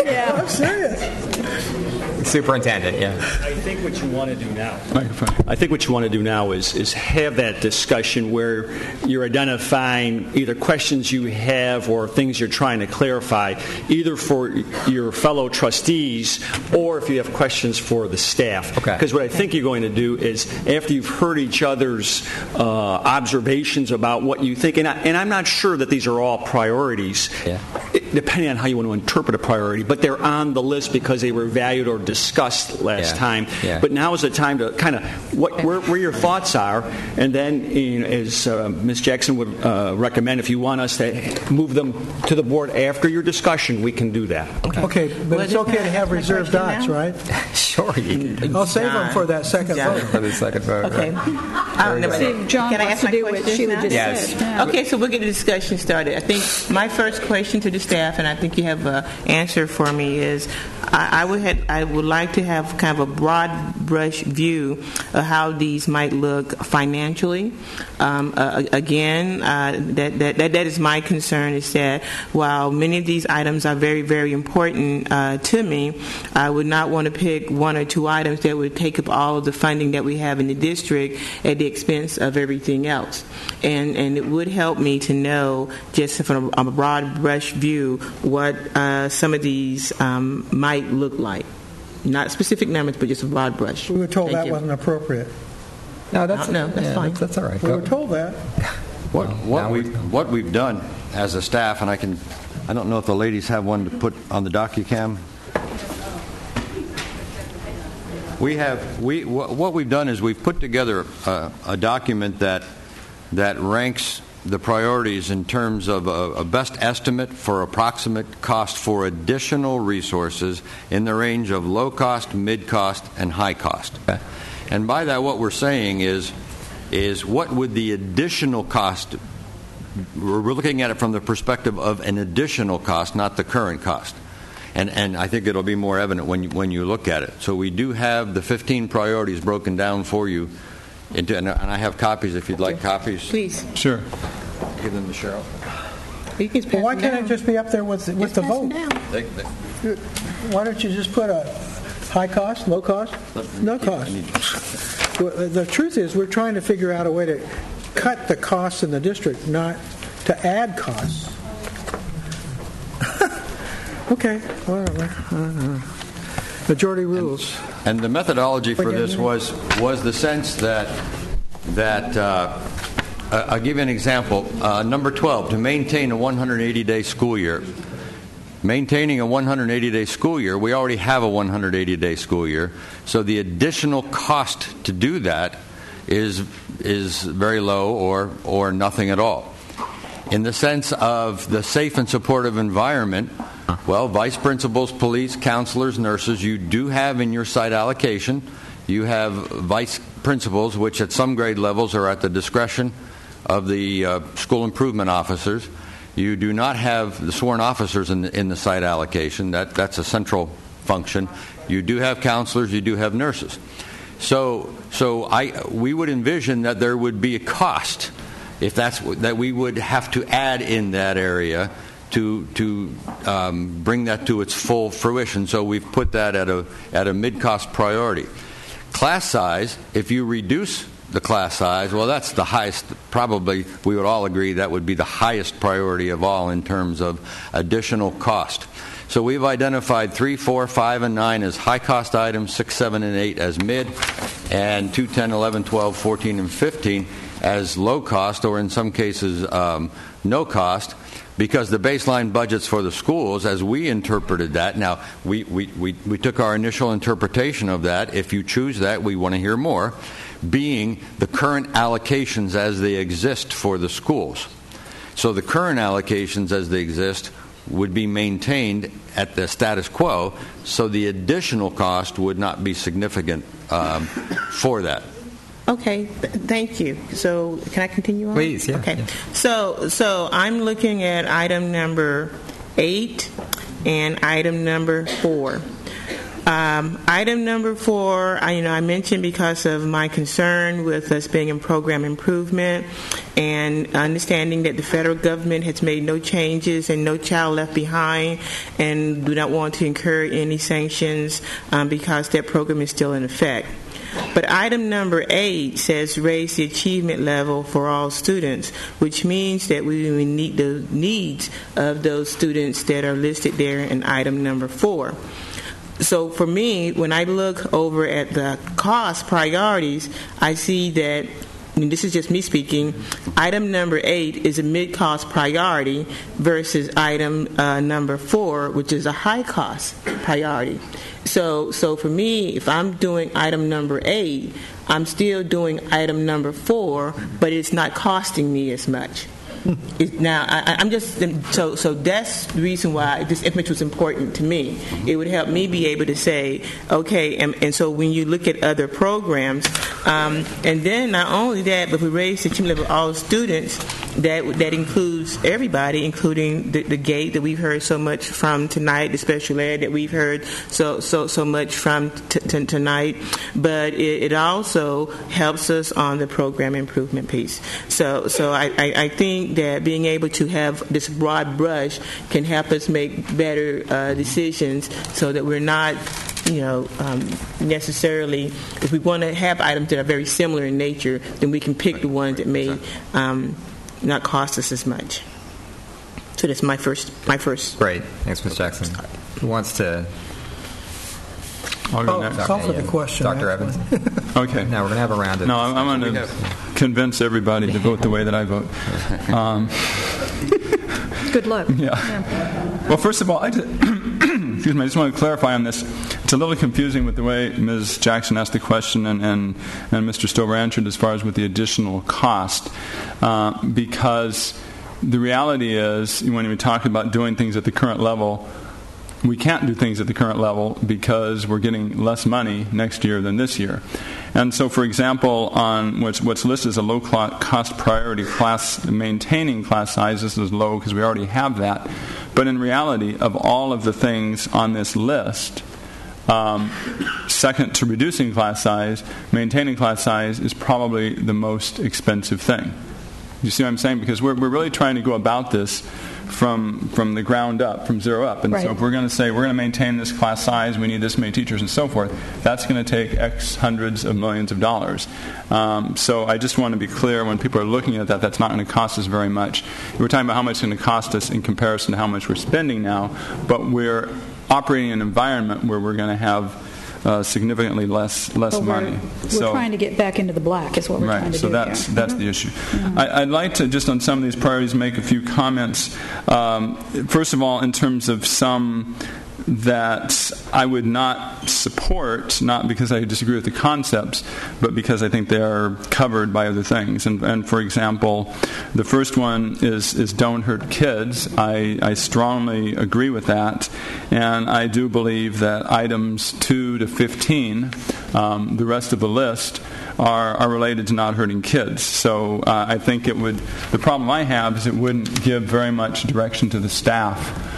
U: Yeah.
M: I'm serious.
D: Superintendent, yeah.
O: I think what you want to do now is have that discussion where you're identifying either questions you have or things you're trying to clarify, either for your fellow trustees or if you have questions for the staff.
D: Okay.
O: Because what I think you're going to do is, after you've heard each other's observations about what you think, and I'm not sure that these are all priorities, depending on how you want to interpret a priority, but they're on the list because they were valued or discussed last time.
D: Yeah.
O: But now is the time to kind of where your thoughts are, and then as Ms. Jackson would recommend, if you want us to move them to the board after your discussion, we can do that.
M: Okay, but it's okay to have reserved dots, right?
D: Sure.
M: I'll save them for that second vote.
D: For the second vote.
A: Okay.
U: John
A: Can I
U: wants
A: ask
U: to do
A: my
U: what
A: question
U: Sheila
A: now?
U: just
D: Yes.
U: said. Yeah.
A: Okay, so we'll get the discussion started. I think my first question to the staff, and I think you have an answer for me, is I would like to have kind of a broad brush view of how these might look financially. Again, that is my concern, is that while many of these items are very, very important to me, I would not want to pick one or two items that would take up all of the funding that we have in the district at the expense of everything else. And it would help me to know, just from a broad brush view, what some of these might look like. Not specific numbers, but just a broad brush.
M: We were told that wasn't appropriate.
A: No, that's fine.
D: That's all right.
M: We were told that.
F: What we've done as a staff, and I don't know if the ladies have one to put on the DocuCam. What we've done is we've put together a document that ranks the priorities in terms of a best estimate for approximate cost for additional resources in the range of low cost, mid cost, and high cost. Okay. And by that, what we're saying is is what would the additional cost. We're looking at it from the perspective of an additional cost, not the current cost. And I think it'll be more evident when you look at it. So we do have the 15 priorities broken down for you. And I have copies if you'd like copies.
A: Please.
R: Sure.
F: Give them to Cheryl.
M: Well, why can't it just be up there with the vote? Why don't you just put a high cost, low cost? No cost. The truth is we're trying to figure out a way to cut the costs in the district, not to add costs. Okay, whatever. Majority rules.
F: And the methodology for this was the sense that I'll give you an example. Number 12, to maintain a 180-day school year. Maintaining a 180-day school year, we already have a 180-day school year, so the additional cost to do that is very low or nothing at all. In the sense of the safe and supportive environment, well, vice principals, police, counselors, nurses, you do have in your site allocation, you have vice principals, which at some grade levels are at the discretion of the school improvement officers. You do not have the sworn officers in the site allocation. That's a central function. You do have counselors, you do have nurses. So we would envision that there would be a cost if that we would have to add in that area to bring that to its full fruition. So we've put that at a mid-cost priority. Class size, if you reduce the class size, well, that's the highest. Probably we would all agree that would be the highest priority of all in terms of additional cost. So we've identified 3, 4, 5, and 9 as high-cost items, 6, 7, and 8 as mid, and 2, 10, 11, 12, 14, and 15 as low cost, or in some cases no cost, because the baseline budgets for the schools, as we interpreted that, now we took our initial interpretation of that. If you choose that, we want to hear more, being the current allocations as they exist for the schools. So the current allocations as they exist would be maintained at the status quo, so the additional cost would not be significant for that.
A: Okay, thank you. So can I continue on?
D: Please, yeah.
A: Okay.
D: Yeah.
A: So I'm looking at item number 8 and item number 4. Item number 4, I mentioned because of my concern with us being in program improvement and understanding that the federal government has made no changes and no child left behind, and do not want to incur any sanctions because that program is still in effect. But item number 8 says raise the achievement level for all students, which means that we will meet the needs of those students that are listed there in item number 4. So for me, when I look over at the cost priorities, I see that, and this is just me speaking, item number 8 is a mid-cost priority versus item number 4, which is a high-cost priority. So for me, if I'm doing item number 8, I'm still doing item number 4, but it's not costing me as much. Now, I'm just so that's the reason why this information was important to me. It would help me be able to say, okay, and so when you look at other programs, and then not only that, but we raise the achievement level of all students. That includes everybody, including the GATE that we've heard so much from tonight, the special ed that we've heard so much from tonight. But it also helps us on the program improvement piece. So I think that being able to have this broad brush can help us make better decisions, so that we're not necessarily, if we want to have items that are very similar in nature, then we can pick the ones that may not cost us as much. So that's my first.
D: Great. Thanks, Ms. Jackson. Who wants to?
R: I'll go next.
M: Call for the question.
D: Dr. Evans.
R: Okay.
D: Now we're going to have a round of...
R: No, I'm going to convince everybody to vote the way that I vote.
U: Good luck.
R: Yeah. Well, first of all, I just want to clarify on this. It's a little confusing with the way Ms. Jackson asked the question and Mr. Stover answered as far as with the additional cost, because the reality is when we talk about doing things at the current level, we can't do things at the current level because we're getting less money next year than this year. And so, for example, on what's listed as a low-cost priority class, maintaining class sizes is low because we already have that. But in reality, of all of the things on this list, second to reducing class size, maintaining class size is probably the most expensive thing. You see what I'm saying? Because we're really trying to go about this from the ground up, from zero up. And so if we're going to say we're going to maintain this class size, we need this many teachers and so forth, that's going to take X hundreds of millions of dollars. So I just want to be clear when people are looking at that, that's not going to cost us very much. We're talking about how much it's going to cost us in comparison to how much we're spending now, but we're operating in an environment where we're going to have significantly less money.
U: We're trying to get back into the black is what we're trying to do.
R: So that's the issue. I'd like to, just on some of these priorities, make a few comments. First of all, in terms of some that I would not support, not because I disagree with the concepts, but because I think they are covered by other things. And for example, the first one is don't hurt kids. I strongly agree with that, and I do believe that items 2 to 15, the rest of the list, are related to not hurting kids. So I think the problem I have is it wouldn't give very much direction to the staff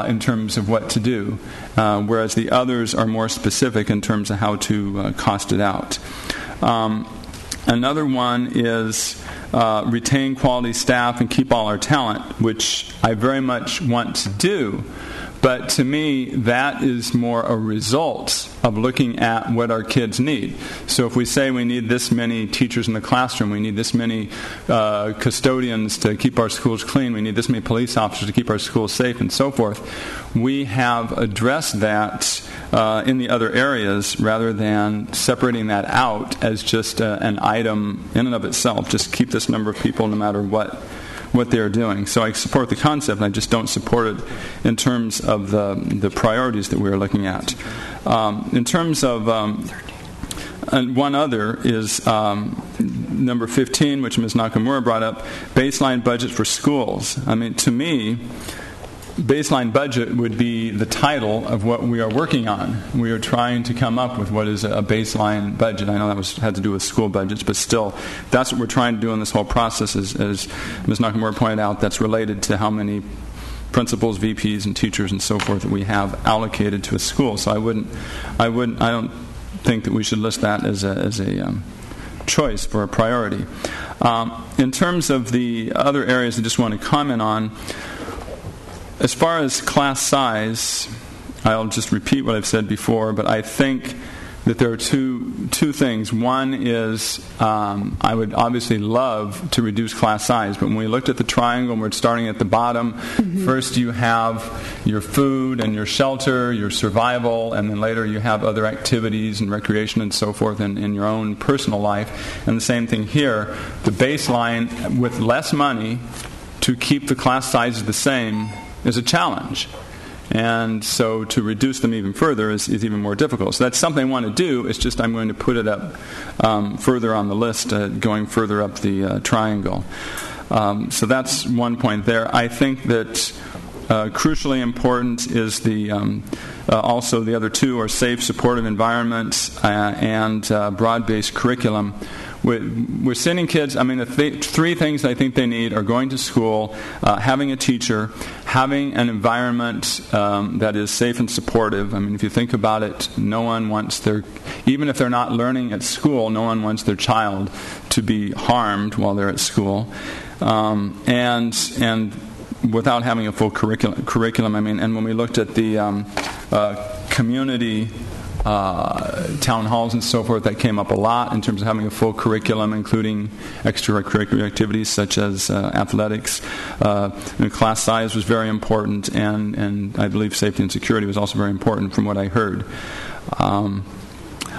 R: in terms of what to do, whereas the others are more specific in terms of how to cost it out. Another one is retain quality staff and keep all our talent, which I very much want to do. But to me, that is more a result of looking at what our kids need. So if we say we need this many teachers in the classroom, we need this many custodians to keep our schools clean, we need this many police officers to keep our schools safe, and so forth, we have addressed that in the other areas rather than separating that out as just an item in and of itself. Just keep this number of people no matter what they're doing. So I support the concept, and I just don't support it in terms of the priorities that we're looking at. In terms of and one other is number 15, which Ms. Nakamura brought up, baseline budget for schools. I mean, to me, baseline budget would be the title of what we are working on. We are trying to come up with what is a baseline budget. I know that had to do with school budgets, but still, that's what we're trying to do in this whole process. As Ms. Nakamura pointed out, that's related to how many principals, VPs, and teachers and so forth that we have allocated to a school. So I don't think that we should list that as a choice for a priority. In terms of the other areas I just want to comment on, as far as class size, I'll just repeat what I've said before, but I think that there are two things. One is I would obviously love to reduce class size, but when we looked at the triangle, we're starting at the bottom. First you have your food and your shelter, your survival, and then later you have other activities and recreation and so forth in your own personal life. And the same thing here. The baseline with less money to keep the class sizes the same is a challenge. And so to reduce them even further is even more difficult. So that's something I want to do. It's just I'm going to put it up further on the list, going further up the triangle. So that's one point there. I think that crucially important is also the other two are safe, supportive environments and broad-based curriculum. We're sending kids, the three things I think they need are going to school, having a teacher, having an environment that is safe and supportive. If you think about it, no one wants even if they're not learning at school, no one wants their child to be harmed while they're at school. And without having a full curriculum, and when we looked at the community town halls and so forth, that came up a lot in terms of having a full curriculum, including extracurricular activities such as athletics. Class size was very important, and I believe safety and security was also very important from what I heard.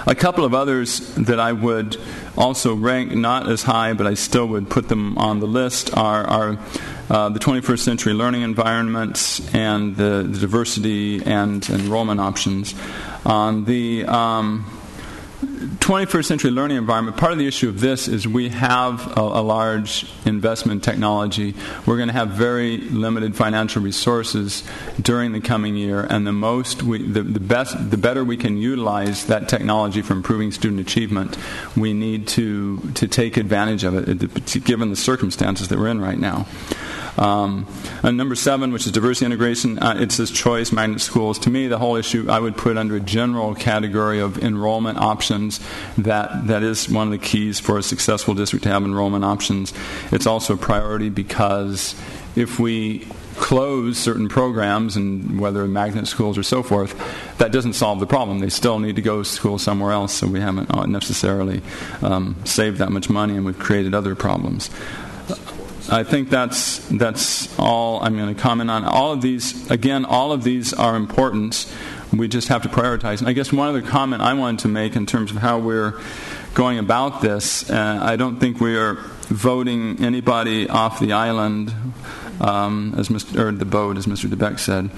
R: A couple of others that I would also rank not as high, but I still would put them on the list are the 21st century learning environments and the diversity and enrollment options. On the 21st century learning environment, part of the issue of this is we have a large investment in technology. We're going to have very limited financial resources during the coming year, and the better we can utilize that technology for improving student achievement, we need to take advantage of it, given the circumstances that we're in right now. And number 7, which is diversity integration, it says choice, magnet schools. To me, the whole issue I would put under a general category of enrollment options. That is one of the keys for a successful district to have enrollment options. It's also a priority because if we close certain programs, and whether magnet schools or so forth, that doesn't solve the problem. They still need to go to school somewhere else, so we haven't necessarily saved that much money, and we've created other problems. I think that's all I'm going to comment on. All of these, again, all of these are important. We just have to prioritize. And I guess one other comment I wanted to make in terms of how we're going about this, I don't think we are voting anybody off the island, or the boat, as Mr. DeBeck said.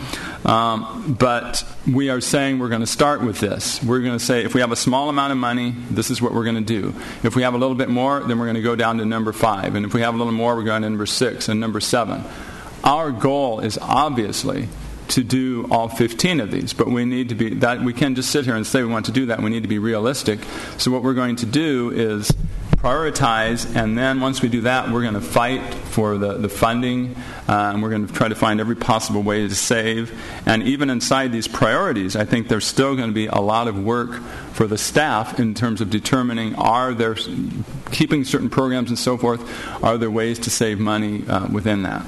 R: But we are saying we're going to start with this. We're going to say if we have a small amount of money, this is what we're going to do. If we have a little bit more, then we're going to go down to number 5. And if we have a little more, we're going to number 6 and number 7. Our goal is obviously to do all 15 of these, but we need to be that we can't just sit here and say we want to do that. We need to be realistic. So what we're going to do is prioritize, and then once we do that, we're going to fight for the funding, and we're going to try to find every possible way to save. And even inside these priorities, I think there's still going to be a lot of work for the staff in terms of determining, are there, keeping certain programs and so forth, are there ways to save money within that?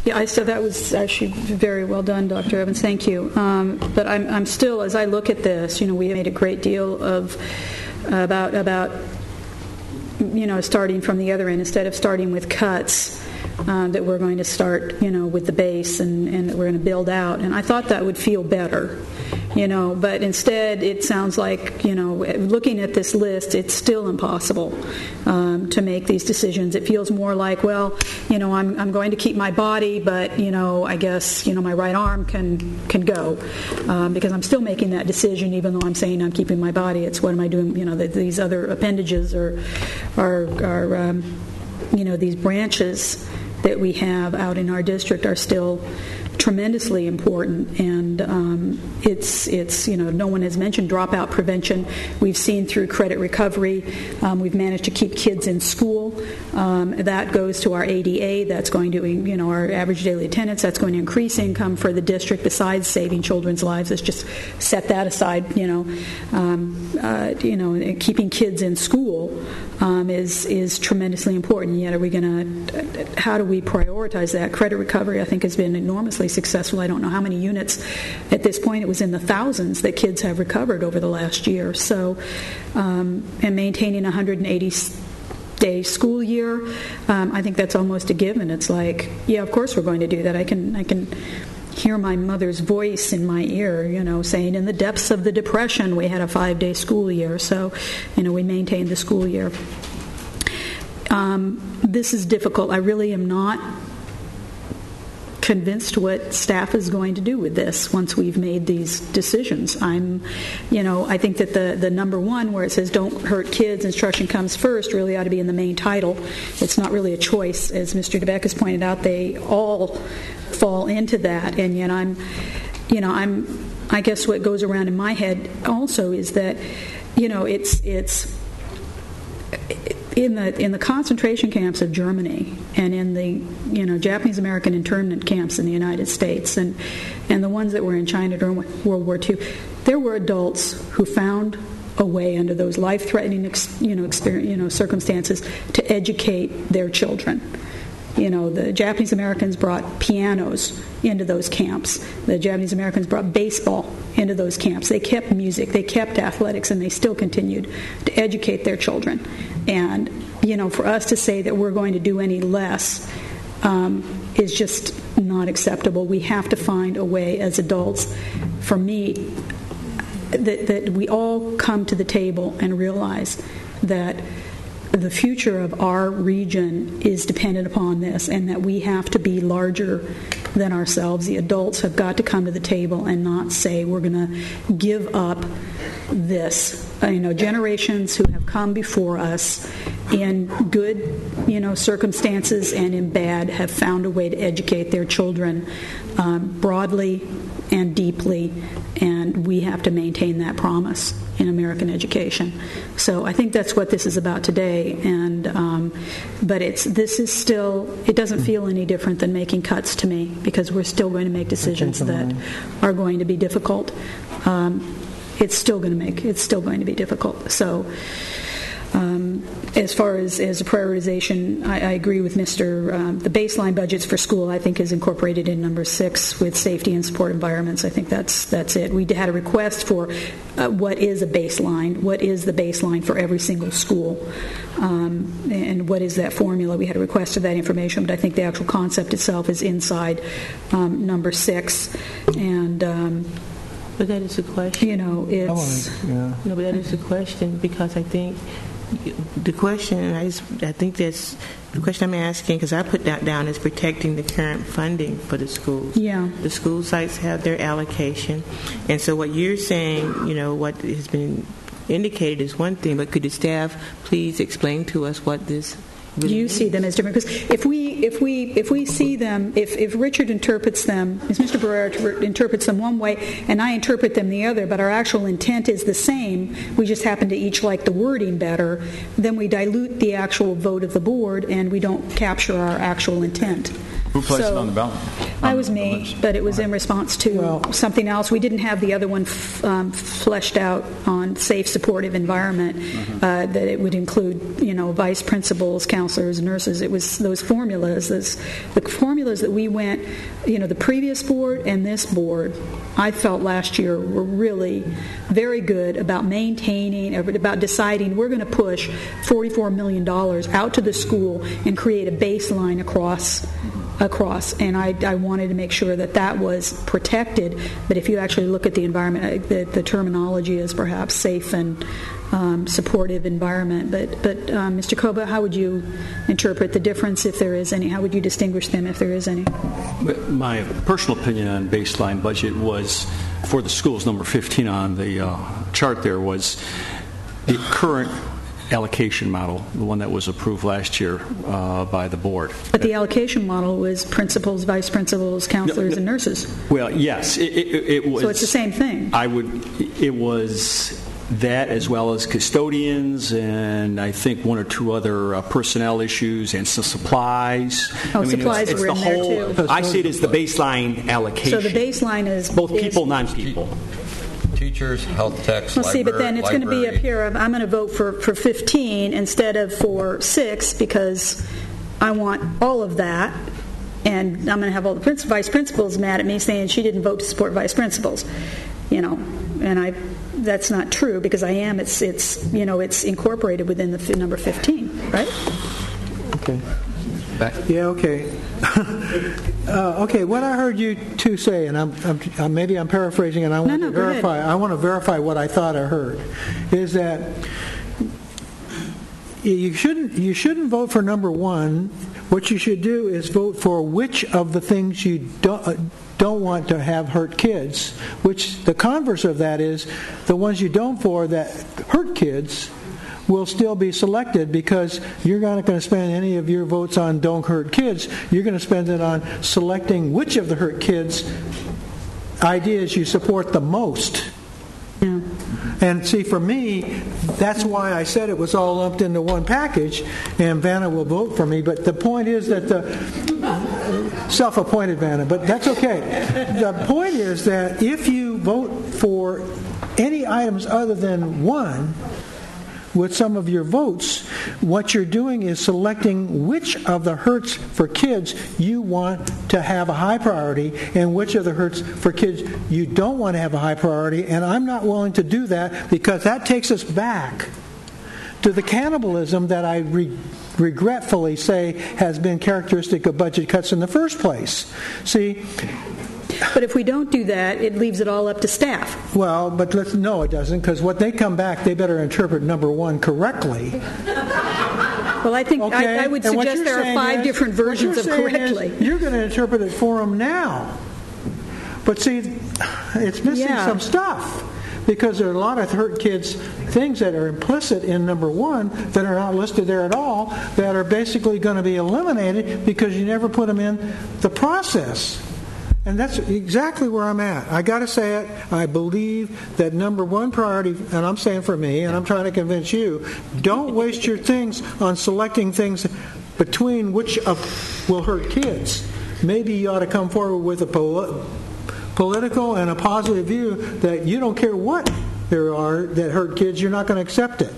U: Yeah, so that was actually very well done, Dr. Evans. Thank you. But I'm still, as I look at this, we have made a great deal of about starting from the other end instead of starting with cuts. That we're going to start, with the base and that we're going to build out. And I thought that would feel better, but instead it sounds like, looking at this list, it's still impossible to make these decisions. It feels more like, well, I'm going to keep my body, but, I guess, my right arm can go because I'm still making that decision even though I'm saying I'm keeping my body. It's what am I doing, these other appendages are these branches that we have out in our district are still tremendously important, and it's no one has mentioned dropout prevention. We've seen through credit recovery, we've managed to keep kids in school. That goes to our ADA. That's going to, our average daily attendance. That's going to increase income for the district besides saving children's lives. Let's just set that aside. Keeping kids in school is tremendously important. Yet, how do we prioritize that? Credit recovery, I think, has been enormously successful. I don't know how many units at this point. It was in the thousands that kids have recovered over the last year. So, and maintaining 180-day school year, I think that's almost a given. It's like, yeah, of course we're going to do that. I can hear my mother's voice in my ear, saying in the depths of the Depression we had a 5-day school year. So, we maintained the school year. This is difficult. I really am not convinced what staff is going to do with this once we've made these decisions. I think that the number 1 where it says don't hurt kids, instruction comes first, really ought to be in the main title. It's not really a choice. As Mr. DeBeck has pointed out, they all fall into that. And yet I guess what goes around in my head also is that, it's in the concentration camps of Germany and in the Japanese American internment camps in the United States and the ones that were in China during World War II, there were adults who found a way under those life-threatening circumstances to educate their children. The Japanese Americans brought pianos into those camps. The Japanese Americans brought baseball into those camps. They kept music, they kept athletics, and they still continued to educate their children. And, for us to say that we're going to do any less is just not acceptable. We have to find a way as adults, for me, that we all come to the table and realize that the future of our region is dependent upon this, and that we have to be larger than ourselves. The adults have got to come to the table and not say we're going to give up this. Generations who have come before us in good, circumstances and in bad have found a way to educate their children broadly and deeply, and we have to maintain that promise in American education. So I think that's what this is about today. And but this is still, it doesn't feel any different than making cuts to me, because we're still going to make decisions that are going to be difficult. It's still going to be difficult. So. As far as a prioritization, I agree with Mr. The baseline budgets for school, I think, is incorporated in number 6 with safety and support environments. I think that's it. We had a request for what is a baseline, what is the baseline for every single school, and what is that formula. We had a request of that information, but I think the actual concept itself is inside number 6. And
A: but that is a question.
U: It's
A: no, but that is a question, because I think the question, I think that's the question I'm asking, because I put that down as protecting the current funding for the schools.
U: Yeah.
A: The school sites have their allocation, and so what you're saying, what has been indicated is one thing, but could the staff please explain to us what this really
U: you
A: means?
U: See them as different? Because if we see them, if Richard interprets them, if Mr. Barrera interprets them one way and I interpret them the other, but our actual intent is the same, we just happen to each like the wording better, then we dilute the actual vote of the board and we don't capture our actual intent.
R: Who placed it on the ballot?
U: I was me, but it was in response to something else. We didn't have the other one fleshed out on safe, supportive environment, that it would include, vice principals, counselors, nurses. It was those formulas, the formulas that we went, the previous board and this board, I felt last year were really very good about maintaining, about deciding we're going to push $44 million out to the school and create a baseline across, and I wanted to make sure that was protected. But if you actually look at the environment, the terminology is perhaps safe and supportive environment. But Mr. Koba, how would you interpret the difference, if there is any? How would you distinguish them, if there is any?
O: My personal opinion on baseline budget was, for the schools, number 15 on the chart there, was the current allocation model, the one that was approved last year by the board.
U: But the allocation model was principals, vice principals, counselors, and nurses.
O: Well, yes, it was.
U: So it's the same thing.
O: It was that, as well as custodians, and I think one or two other personnel issues and some supplies.
U: Supplies were in there too.
O: I see it as the baseline allocation.
U: So the baseline is
O: both people, non-people.
F: Teachers, health techs,
U: well, see, but then it's going to be up here of I'm going to vote for 15 instead of for 6, because I want all of that, and I'm going to have all the vice principals mad at me saying she didn't vote to support vice principals, and that's not true, because I am. It's incorporated within the number 15, right?
M: Okay. Yeah. Okay. Okay. What I heard you two say, and maybe I'm paraphrasing, and I want to verify. I want to verify what I thought I heard, is that you shouldn't vote for number 1. What you should do is vote for which of the things you don't want to have hurt kids. Which the converse of that is the ones you don't for that hurt kids will still be selected, because you're not going to spend any of your votes on don't hurt kids. You're going to spend it on selecting which of the hurt kids ideas you support the most.
U: Yeah.
M: And see, for me, that's why I said it was all lumped into one package, and Vanna will vote for me. But the point is that the self-appointed Vanna, but that's okay. The point is that if you vote for any items other than 1 with some of your votes, what you're doing is selecting which of the hurts for kids you want to have a high priority and which of the hurts for kids you don't want to have a high priority. And I'm not willing to do that, because that takes us back to the cannibalism that I regretfully say has been characteristic of budget cuts in the first place. See,
U: but if we don't do that, it leaves it all up to staff.
M: Well, but no, it doesn't, because when they come back, they better interpret number 1 correctly.
U: Well, I think I would suggest there are 5 different versions of correctly.
M: You're going to interpret it for them now. But see, it's missing some stuff. because there are a lot of hurt kids things that are implicit in number 1 that are not listed there at all that are basically going to be eliminated because you never put them in the process. And that's exactly where I'm at. I got to say it. I believe that number 1 priority, and I'm saying for me, and I'm trying to convince you, don't waste your things on selecting things between which will hurt kids. Maybe you ought to come forward with a political and a positive view that you don't care what there are that hurt kids, you're not going to accept it.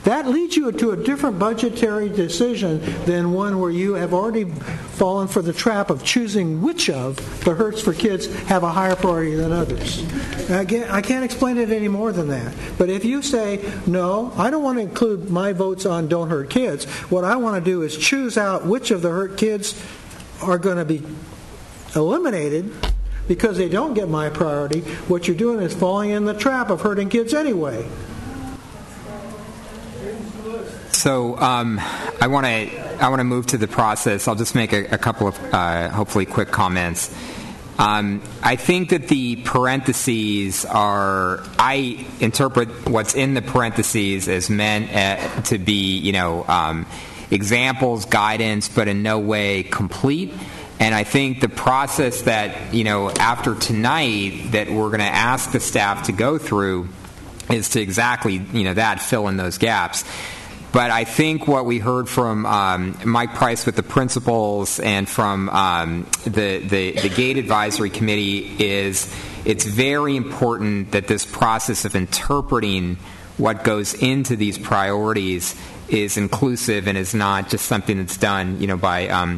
M: That leads you to a different budgetary decision than one where you have already fallen for the trap of choosing which of the hurts for kids have a higher priority than others. I can't explain it any more than that. But if you say, no, I don't want to include my votes on don't hurt kids, what I want to do is choose out which of the hurt kids are going to be eliminated because they don't get my priority, what you're doing is falling in the trap of hurting kids anyway.
D: So I want to move to the process. I'll just make a couple of hopefully quick comments. I think that the parentheses I interpret what's in the parentheses as meant to be, examples, guidance, but in no way complete. And I think the process that, after tonight that we're going to ask the staff to go through is to exactly, that, fill in those gaps. But I think what we heard from Mike Price with the principals and from the GATE Advisory Committee is it's very important that this process of interpreting what goes into these priorities is inclusive and is not just something that's done, by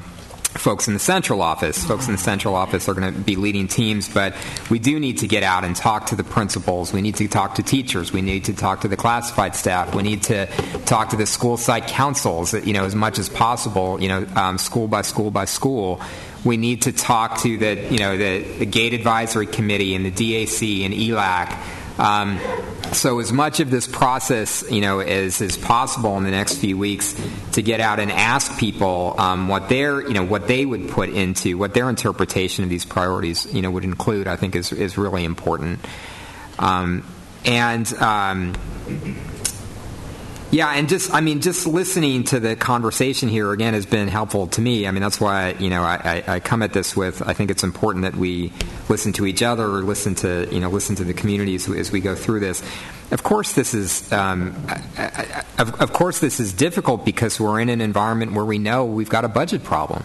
D: folks in the central office. Folks in the central office are going to be leading teams, but we do need to get out and talk to the principals. We need to talk to teachers. We need to talk to the classified staff. We need to talk to the school site councils, as much as possible, school by school by school. We need to talk to the GATE Advisory Committee and the DAC and ELAC. So as much of this process, as is possible in the next few weeks, to get out and ask people what they would put into, what their interpretation of these priorities, would include, I think is really important. And just listening to the conversation here again has been helpful to me. I mean, that's why I come at this with, I think it's important that we listen to each other, or listen to the communities as we go through this. Of course, this is difficult because we're in an environment where we know we've got a budget problem.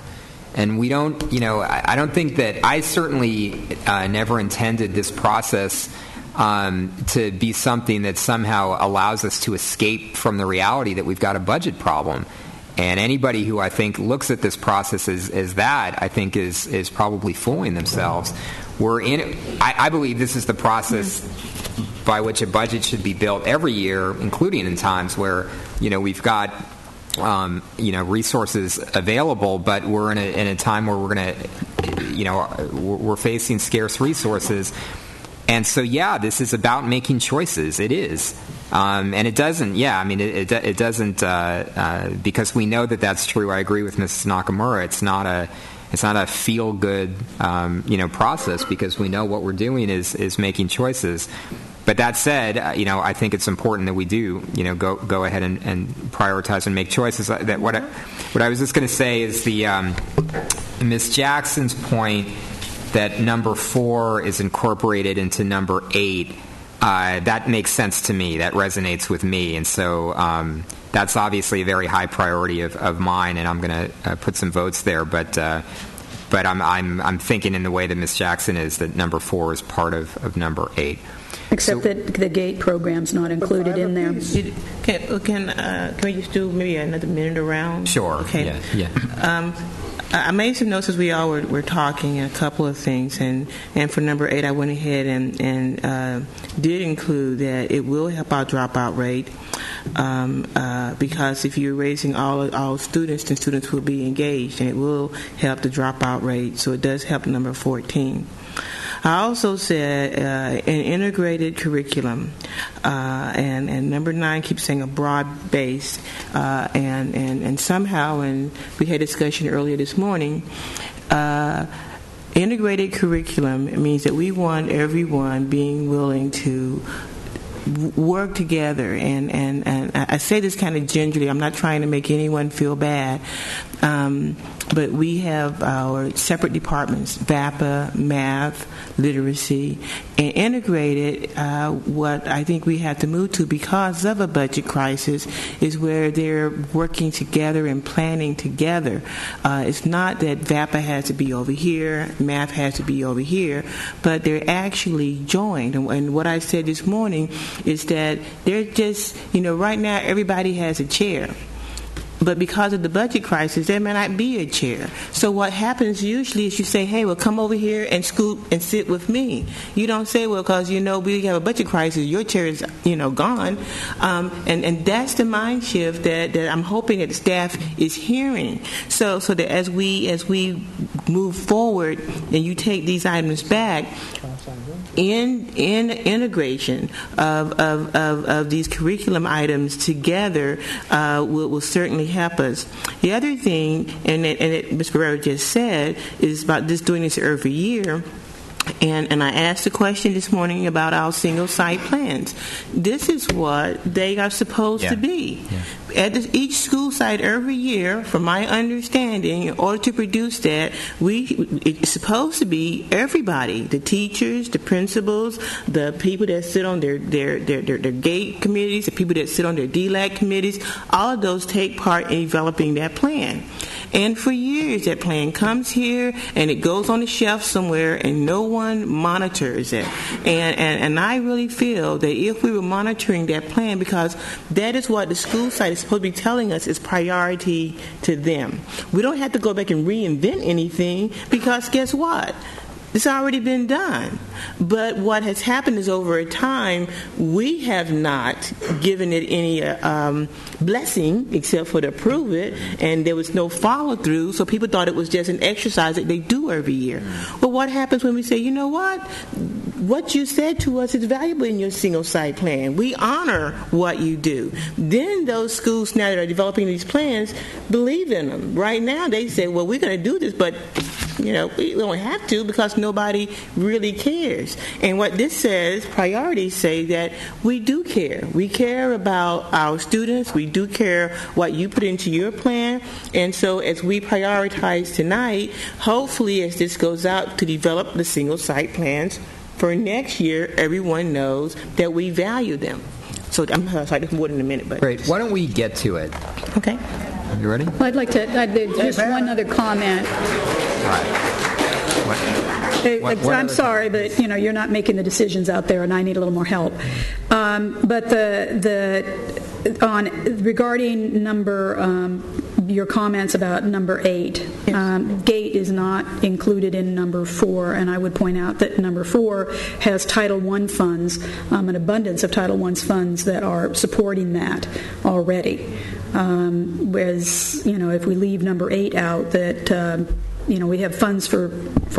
D: And we don't, I don't think that, I certainly never intended this process to be something that somehow allows us to escape from the reality that we've got a budget problem. And anybody who I think looks at this process as that, I think is probably fooling themselves. I believe this is the process by which a budget should be built every year, including in times where, we've got resources available, but we're in a time where we're going to, we're facing scarce resources. And so, this is about making choices. It is. And it doesn't, it doesn't, because we know that that's true. I agree with Mrs. Nakamura. It's not a feel-good, process, because we know what we're doing is making choices. But that said, I think it's important that we do, go ahead and prioritize and make choices. That what I was just going to say is Ms. Jackson's point that number 4 is incorporated into number 8. That makes sense to me. That resonates with me, and so that's obviously a very high priority of mine, and I'm going to put some votes there. But I'm thinking in the way that Ms. Jackson is, that number 4 is part of number 8.
U: Except that the GATE program's not included in there.
A: Can we just do maybe another minute around?
D: Sure.
A: Okay.
D: Yeah.
A: I made some notes as we all were talking, a couple of things, and for number 8, I went ahead and did include that it will help our dropout rate, because if you're raising all students, then students will be engaged, and it will help the dropout rate. So it does help number 14. I also said an integrated curriculum, and number 9 keeps saying a broad base, and somehow, and we had a discussion earlier this morning, Integrated curriculum means that we want everyone being willing to work together, and I say this kind of gingerly. I'm not trying to make anyone feel bad, but we have our separate departments: VAPA, math, literacy, and integrated. What I think we have to move to, because of a budget crisis, is where they're working together and planning together. It's not that VAPA has to be over here, math has to be over here, but they're actually joined. And what I said this morning is that they're just, right now everybody has a chair. But because of the budget crisis, there may not be a chair. So what happens usually is you say, hey, well, come over here and scoot and sit with me. You don't say, well, because, we have a budget crisis, your chair is, gone. And that's the mind shift that I'm hoping that the staff is hearing. So that as we move forward and you take these items back, in integration of these curriculum items together will certainly help us. The other thing, and Ms. Barrera just said, is about doing this every year. And I asked a question this morning about our single site plans. This is what they are supposed to be. Yeah. At each school site every year, from my understanding, in order to produce that, it's supposed to be everybody: the teachers, the principals, the people that sit on their GATE committees, the people that sit on their DLAC committees. All of those take part in developing that plan. And for years, that plan comes here and it goes on the shelf somewhere, and no one monitors it. And I really feel that if we were monitoring that plan, because that is what the school site is supposed to be telling us is priority to them. We don't have to go back and reinvent anything, because guess what? It's already been done. But what has happened is, over a time, we have not given it any blessing except for to approve it, and there was no follow-through, so people thought it was just an exercise that they do every year. But what happens when we say, you know what you said to us is valuable in your single-site plan. We honor what you do. Then those schools now that are developing these plans believe in them. Right now they say, well, we're going to do this, but we don't have to, because nobody really cares. And what this says, priorities say that we do care. We care about our students. We do care what you put into your plan. And so as we prioritize tonight, hopefully as this goes out to develop the single site plans for next year, everyone knows that we value them. So I'm sorry, there's more than a minute. But
D: great. Why don't we get to it?
A: Okay.
D: You ready?
U: Well, I'd like to just one other comment.
D: All right.
U: I'm sorry, but you're not making the decisions out there, and I need a little more help. But regarding your comments about number 8, yes. GATE is not included in number 4, and I would point out that number 4 has Title I funds, an abundance of Title I funds that are supporting that already. Whereas, if we leave number 8 out, that we have funds for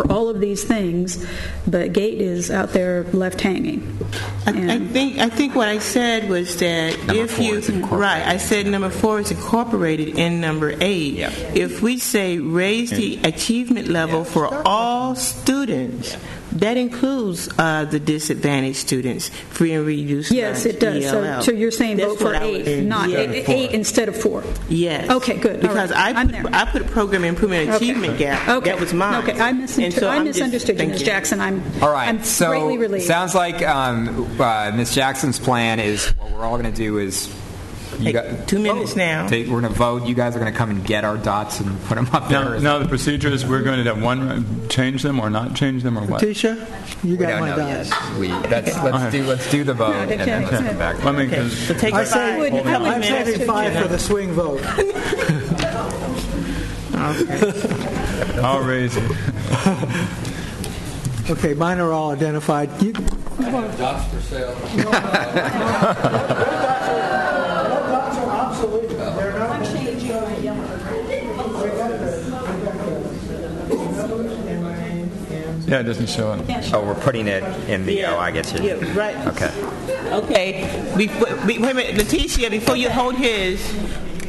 U: all of these things, but GATE is out there left hanging.
A: I think what I said was that I said number 4 is incorporated in number 8. Yeah. If we say raise the achievement level for all students, that includes the disadvantaged students, free and reduced.
U: Yes, it does. So you're saying vote for 8, not 8 instead of 4.
A: Yes.
U: Okay, good.
A: Because I put a program improvement achievement gap. Okay. That was mine.
U: Okay, I misunderstood you, Ms. Jackson. I'm greatly relieved.
D: Sounds like Ms. Jackson's plan is what we're all going to do is.
A: You got 2 minutes now.
D: We're going to vote. You guys are going to come and get our dots and put them up there.
R: Now the procedure is we're going to have change them or not change them or what?
M: Tisha, you got my dots.
D: Let's do the vote and then let's come back.
M: So take I'm saving 5 for the swing vote.
R: Okay. I'll raise it.
M: Okay, mine are all identified.
F: Dots for sale.
M: Dots are obsolete. They're not changing.
R: Yeah, it doesn't show it.
D: Oh, we're putting it in the. Oh, I get you.
A: Yeah, right.
D: Okay.
A: Okay. Wait a minute, Leticia. Before you hold his.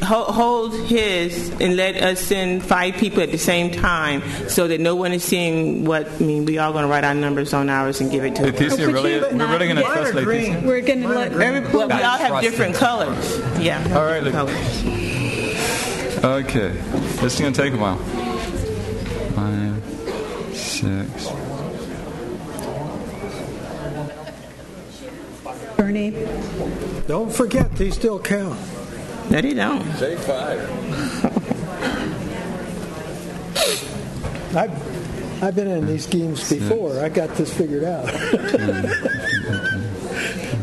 A: hold his and let us send 5 people at the same time so that no one is seeing we all going to write our numbers on ours and give it to them.
R: We're really going to trust Leticia?
K: We're going to let
A: we all have different colors. Yeah.
R: All right, colors. Okay. This is going to take a while. 5, 6.
U: Bernie.
M: Don't forget, these still count.
A: No, they don't.
F: Say 5.
M: I've been in these schemes before. I got this figured out.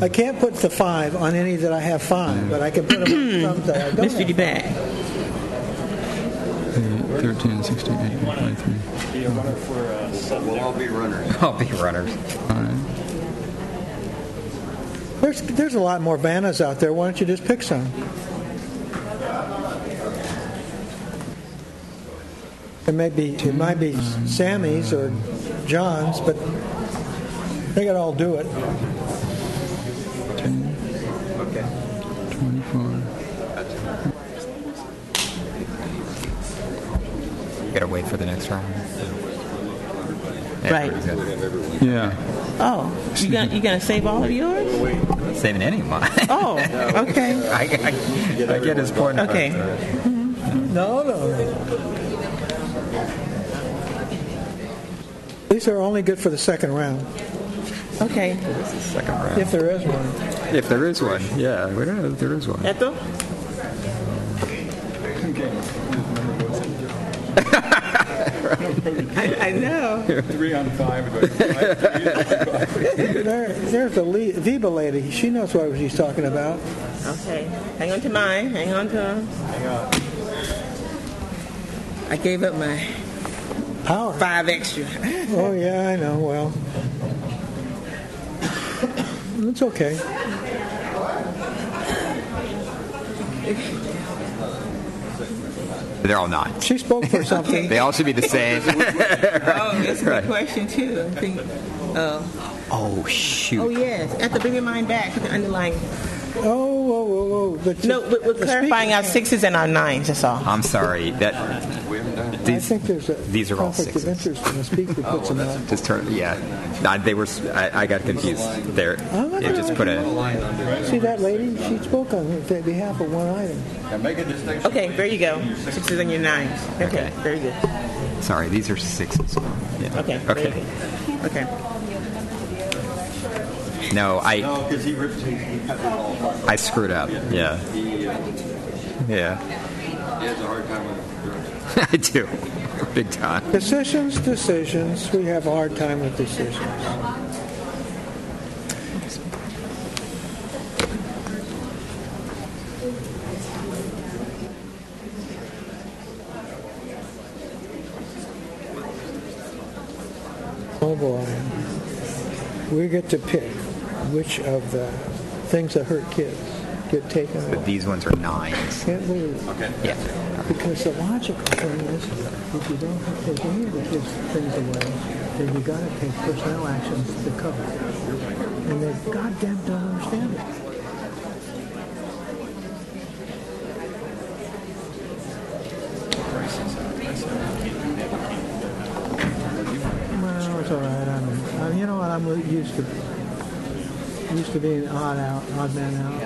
M: I can't put the 5 on any that I have 5, but I can put them on some that I don't
A: Mr. DeBack.
R: 13, 16, 18, 23.
F: Be a runner for 7. We'll all be runners.
D: I'll be runners.
R: All right.
M: There's a lot more Vannas out there. Why don't you just pick some? It might be Sammy's or John's, but they could all do it.
R: 10, okay. 24.
D: You gotta wait for the next round.
A: Right.
R: Yeah.
A: Oh, you gonna save all of yours?
D: I'm not saving any of mine.
A: Oh, okay.
D: I get his point.
A: Okay.
M: No. These are only good for the second round.
A: Okay.
D: Second round.
M: If there is one.
D: If there is one. Yeah, we don't know if there is one.
A: Ethel? I know.
R: 3 on 5.
M: There's the Viva lady. She knows what she's talking about.
A: Okay. Hang on to mine. Hang on to them.
F: Hang on.
A: I gave up my
M: power.
A: 5 extra.
M: Oh, yeah, I know. Well, it's okay.
D: They're all not.
M: She spoke for something.
D: They all should be the same.
A: Oh, that's a good question, too. I think.
D: Oh, shoot.
A: Oh, yes. I have to bring your mind back to the underlying.
M: Oh.
A: No, we're clarifying our 6s and our 9s, that's all.
D: I'm sorry.
M: I think
D: these are all
M: conflict of
D: 6s.
M: interest when the speaker puts them out.
D: Just turn, yeah. They were. I got confused. There. It just put a.
M: See that lady? She spoke on behalf of one item.
A: Okay, there you go. 6s and your 9s. Okay, very good.
D: Sorry, these are 6s. Yeah.
A: Okay. Okay.
D: No,
F: because he cut it all apart.
D: I screwed up. Yeah.
F: He has a hard time with it.
D: I do. Big time.
M: Decisions. We have a hard time with decisions. Oh boy. We get to pick which of the things that hurt kids get taken away.
D: But these ones are 9s.
M: Can't believe it.
D: Okay. Yeah.
M: Because the logical thing is, if you don't take any of the kids' things away, then you got to take personnel actions to cover it. And they goddamn don't understand it. Well, it's all right. You know what? I'm used to being odd man out.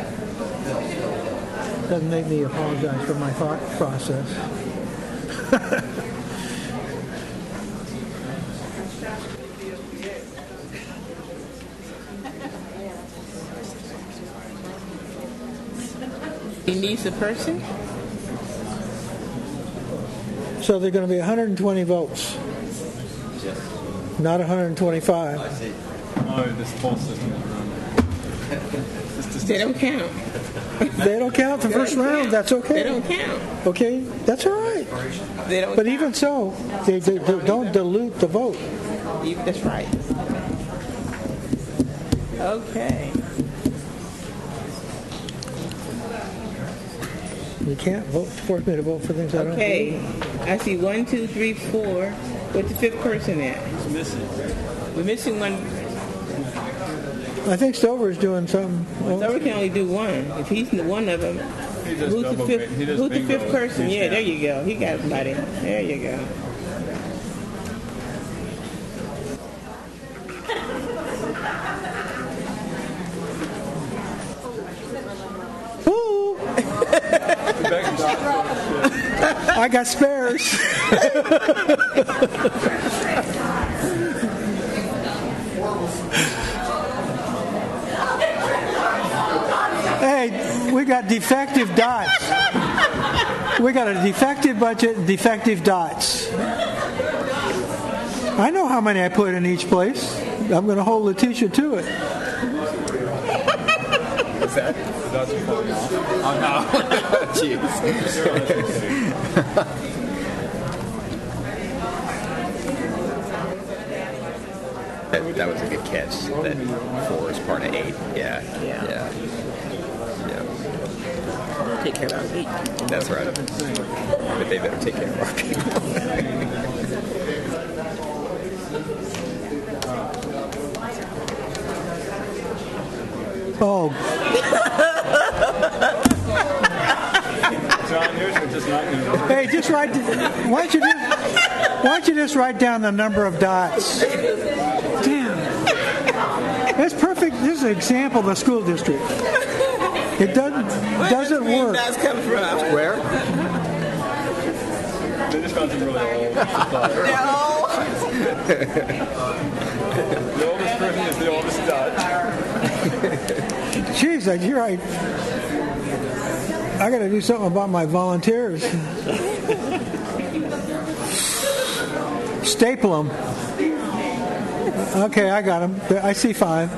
M: Doesn't make me apologize for my thought process.
A: He needs a person?
M: So there are going to be 120 votes, not 125.
R: Oh, this whole system is wrong.
A: They don't count.
M: They don't count the first round. That's okay.
A: They don't count.
M: Okay, that's all right.
A: They don't
M: But
A: count.
M: even so, they don't dilute the vote.
A: That's right. Okay.
M: You can't force me to vote for things I don't
A: Okay. I see 1, 2, 3, 4. What's the 5th person at?
R: It's missing.
A: We're missing one.
M: I think Stover's doing something.
A: Stover can only do 1. If he's one of them, Who's the fifth person? Yeah, there you go. He got somebody. There you go.
M: I got spares. Hey, we got defective dots. We got a defective budget and defective dots. I know how many I put in each place. I'm going to hold the teacher to it.
R: What's that? Dots are falling off.
D: Oh, no. Jeez. That was a good catch. That 4 is part of 8. Yeah.
A: Take care of our people.
D: That's right. But they better take care of our people.
M: Oh.
R: John, yours are just not new.
M: Hey, just write. Why don't you just write down the number of dots? Damn. That's perfect. This is an example of a school district. It doesn't work.
A: Dots come from?
D: Where?
R: They just found some really old. The oldest person is the oldest dot.
M: Jeez, you're right. I got to do something about my volunteers. Staple them. Okay, I got them. I see 5.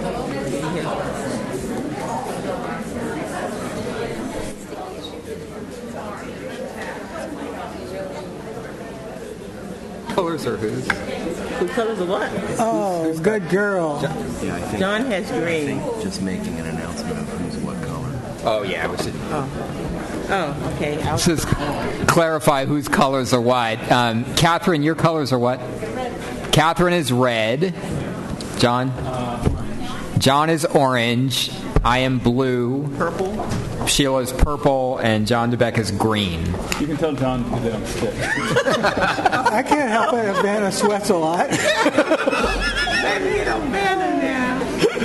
D: Colors are whose?
A: Who colors are what?
M: Oh, good girl.
A: John has green.
B: Just making an announcement of who's what color.
D: Oh, yeah. I was.
A: Oh, okay.
D: Just clarify whose colors are what. Catherine, your colors are what? Catherine is red. John? John is orange. I am blue.
A: Purple.
D: Sheila's purple, and John DeBeck is green.
R: You can tell John to do that on stick.
M: I can't help it if Vanna sweats a lot.
A: Maybe it don't matter now.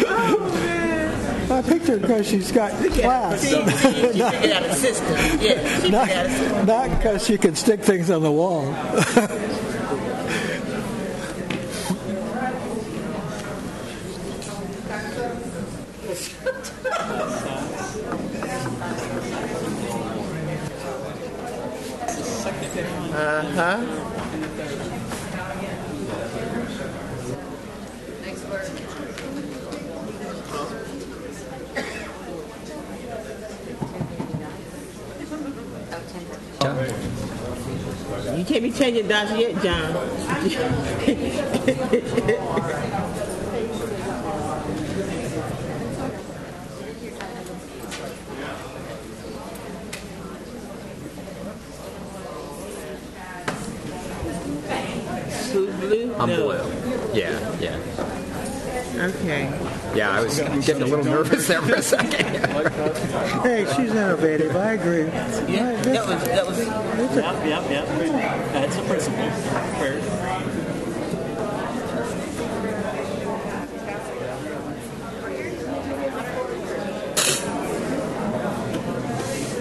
A: Oh, man.
M: I picked her because she's got class.
A: She figured out a system. Yeah, she figured out a system.
M: Not because she can stick things on the wall.
A: You can't be changing dots yet, John. Who's blue?
D: I'm
A: No.
D: blue. Yeah.
A: Okay.
D: Yeah, I was getting a little nervous there for a second.
M: Hey, she's innovative. I agree.
A: Yeah, that was.
O: Yep. That's a principle.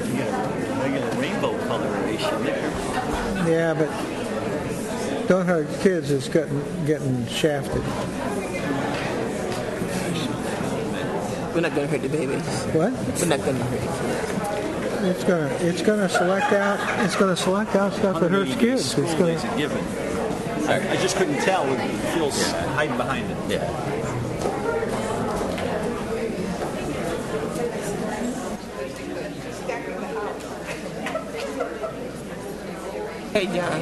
O: You get a regular rainbow coloration there.
M: Yeah, but don't hurt kids. It's getting shafted.
A: We're not going to hurt the babies.
M: What?
A: We're not going to hurt.
M: It's gonna select out. It's gonna select out stuff that hurts kids. It's gonna.
O: Given. I just couldn't tell. It feels hiding behind it.
D: Yeah.
A: Hey, John.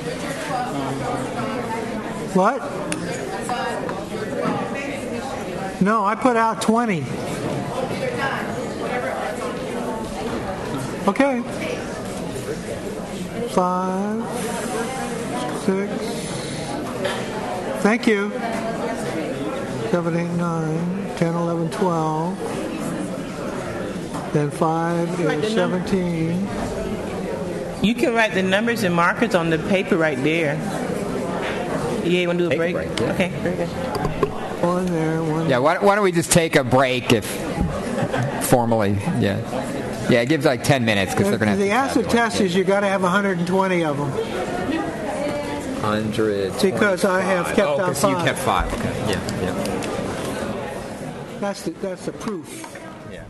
M: What? No, I put out 20. Okay. 5, 6. Thank you. 7, 8, 9, 10, 11, 12. then 5 is 17.
A: You can write the numbers and markers on the paper right there. Yeah, you want to do a break?
D: Yeah.
A: Okay, very good.
M: One there, one.
D: Yeah, why don't we just take a break if formally, yeah. Yeah, it gives like 10 minutes because they're going to have
M: The
D: to
M: acid test is you got to have 120 of them.
D: 100.
M: Because I have kept out
D: because you
M: 5.
D: kept 5. Okay, yeah.
M: That's the proof.
D: Yeah.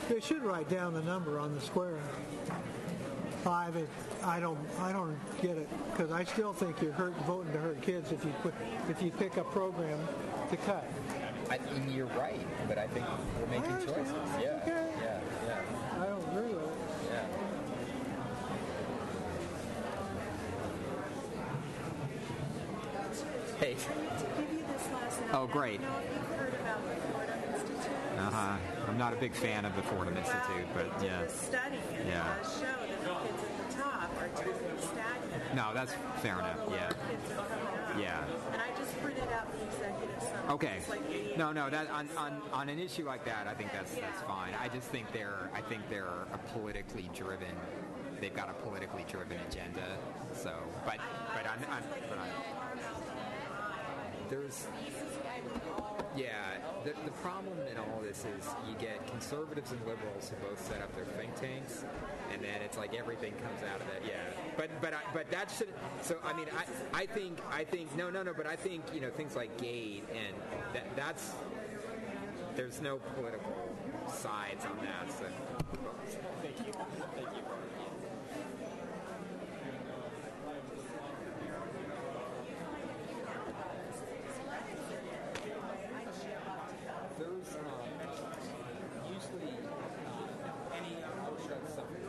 M: They should write down the number on the square. 5 is, I don't get it because I still think you're voting to hurt kids if you pick a program to cut.
D: You're right, but I think we're making choices. Yeah.
M: Okay.
D: Yeah.
M: I don't agree with it.
D: Yeah. Hey. Oh, great. I'm not a big fan of the Fordham Institute, but yeah.
H: The study
D: Yeah.
H: does show that the kids at the top are typically stagnant.
D: No, that's fair enough. Yeah.
H: Kids at the bottom.
D: Yeah.
H: And I just printed out the executive summary.
D: Okay.
H: It's like 88
D: No, that
H: pages.
D: on an issue like that, I think that's fine. I just think they're a politically driven. They've got a politically driven agenda. So, but there's. Yeah, the problem in all this is you get conservatives and liberals who both set up their think tanks, and then it's like everything comes out of that. Yeah, but that should. So I mean, I think no, but I think things like GATE and that's there's no political sides on that. So thank you. There's usually any motion something.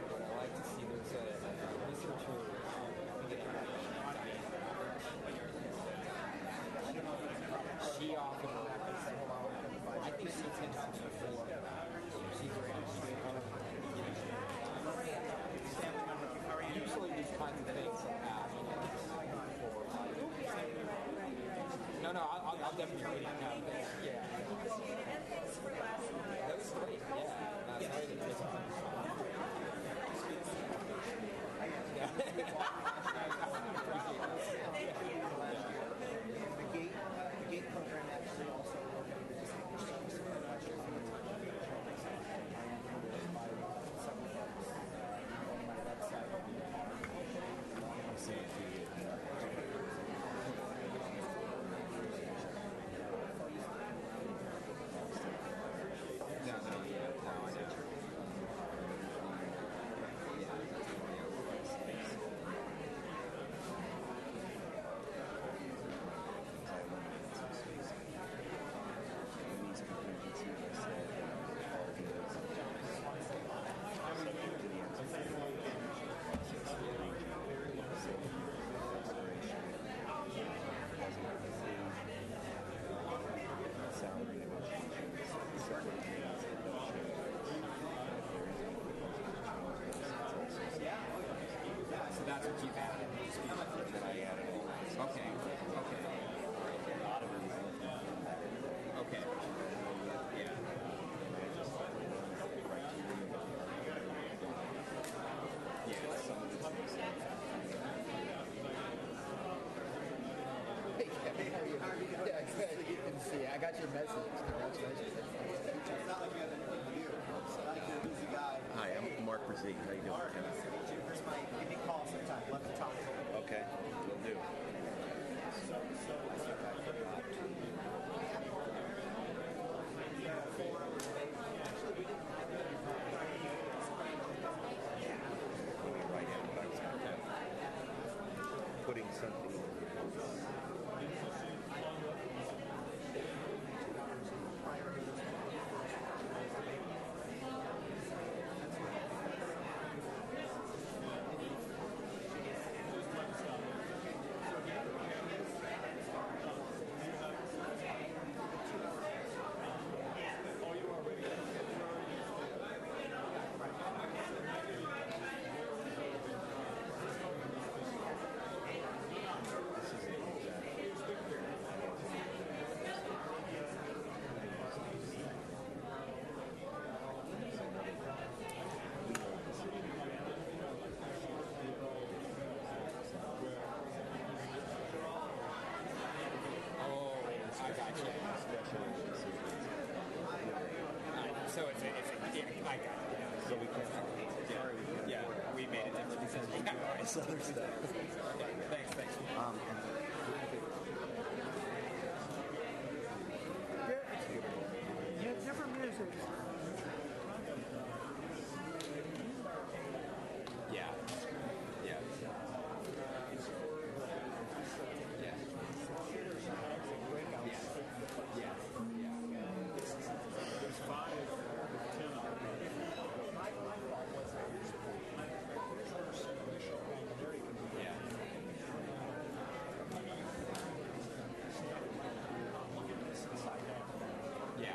D: What I like to see, there's a researcher. She often, I think she tends to before. Usually these kinds of things have. No, I'll definitely read it now. Yeah. That was great. Yeah. That's great.
P: The GATE program actually also
D: So that's what you've added. Okay. Yeah. Hey, how are you? Yeah, good. You can see. I got your message. Congratulations.
B: Hi, I'm Mark Brzee. How you doing?
P: Give me a call sometime. Love to talk to you.
B: Okay, will do. Putting something.
D: So it's yeah, I got it. Yeah. So we can't. Yeah, we made a different decision. Yeah, so there's that. Okay, thanks.
M: Yeah, different music.
D: Yeah.
R: There's 5 or 10 of them. My thought was that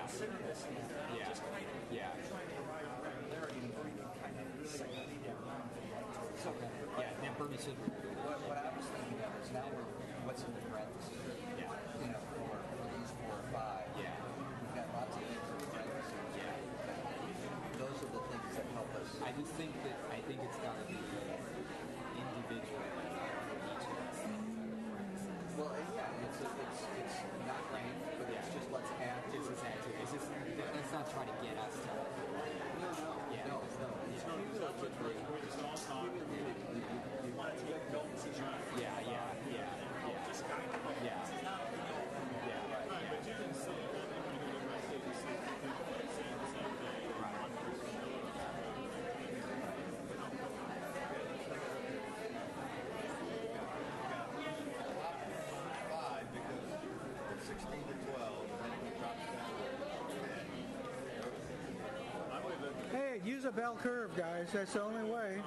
R: consider this just kind of trying to provide granularity and bring it kind of segment down. So,
B: then Bernie said, what I was thinking of is now what's in the parentheses? Yeah. You know, for these 4 or 5. Yeah. We've got lots of things in the parentheses. Yeah. Those are the things that help us.
D: I think it's got to be individual for each of us.
B: Well, it's not ranked, but it's just let's add to it.
D: Let's not try to get us to.
B: No.
R: But you can see
M: Hey, use a bell curve, guys. That's the only way.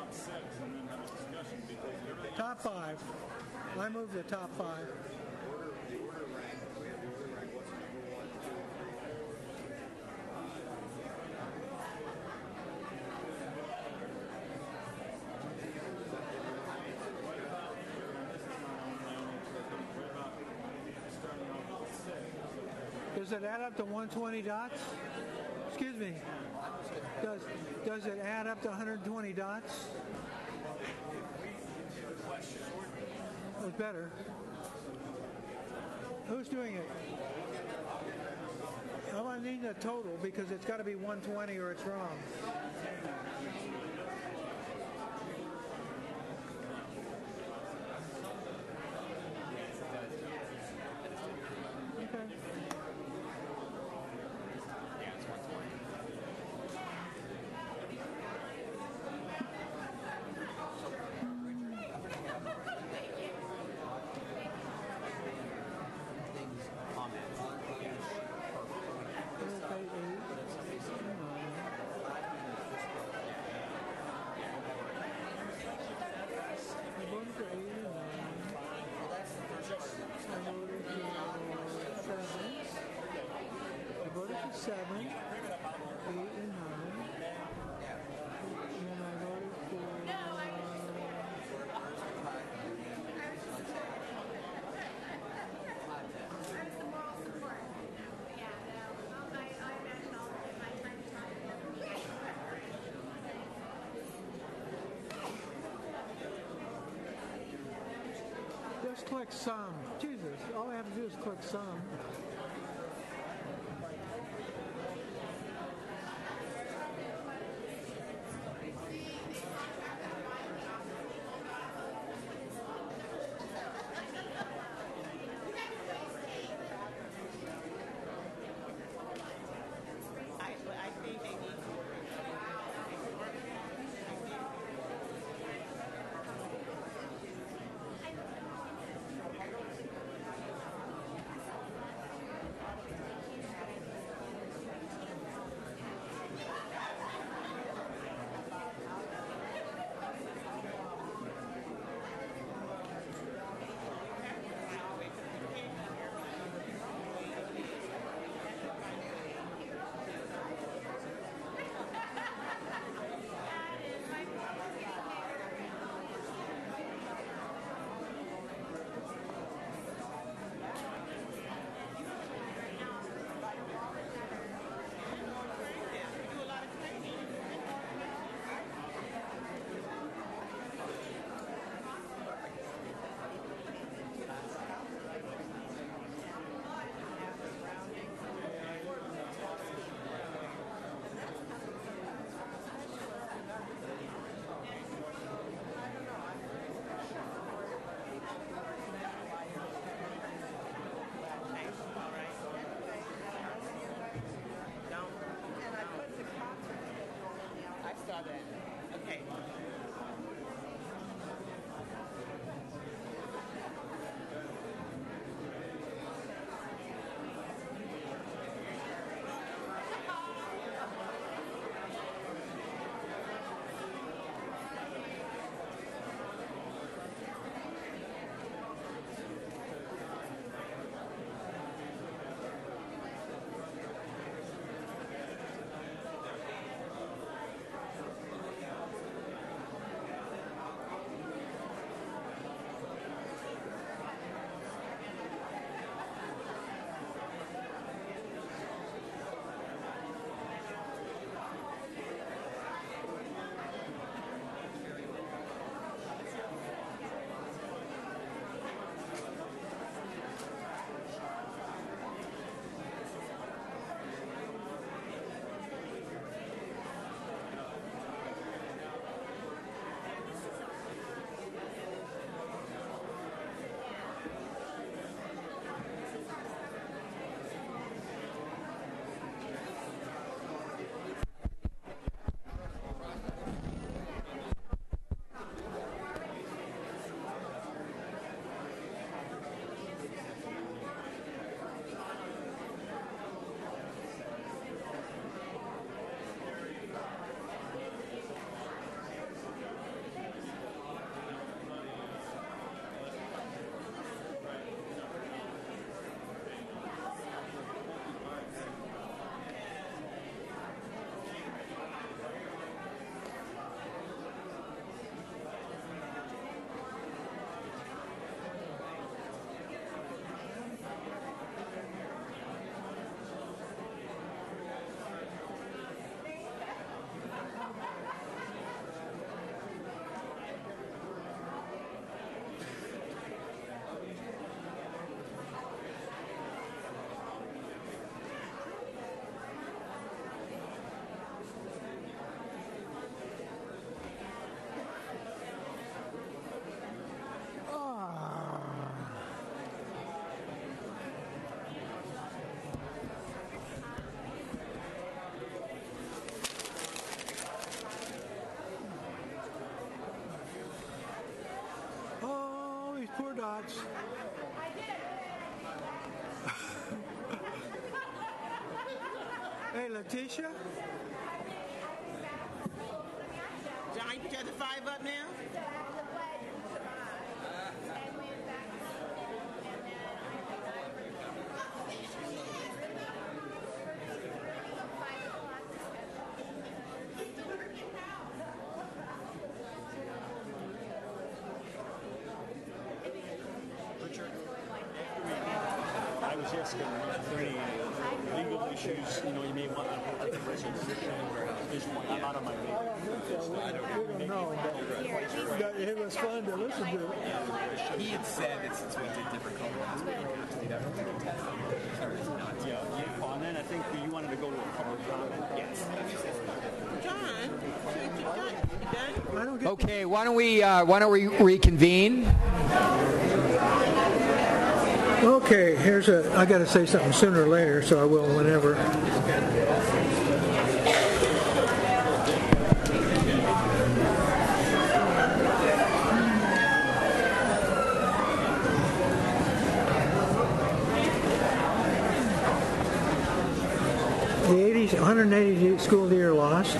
M: Top 5. I move the top 5.
F: The order rank. We have the order rank. What's number 1,
M: 2? Does it add up to 120 dots? Excuse me. Does it add up to 120 dots? It's better. Who's doing it? I need a total because it's got to be 120 or it's wrong. Just click sum. Jesus, all I have to do is click sum.
A: I think they need to. saw that. Okay.
M: Poor dots. Hey, Letitia?
A: John, you put your other 5 up now?
O: I was asking, are there any legal issues, you may want to hold a resolution or just one? I'm out of my league.
M: I don't know, but it was fun to listen to.
B: He had said that since we did different colors, we didn't have to do that for the test.
O: Yeah, and then I think you wanted to go to a public comment.
B: Yes.
D: Okay, why don't we reconvene?
M: Okay, I got to say something sooner or later, so I will whenever. The 180 school year lost.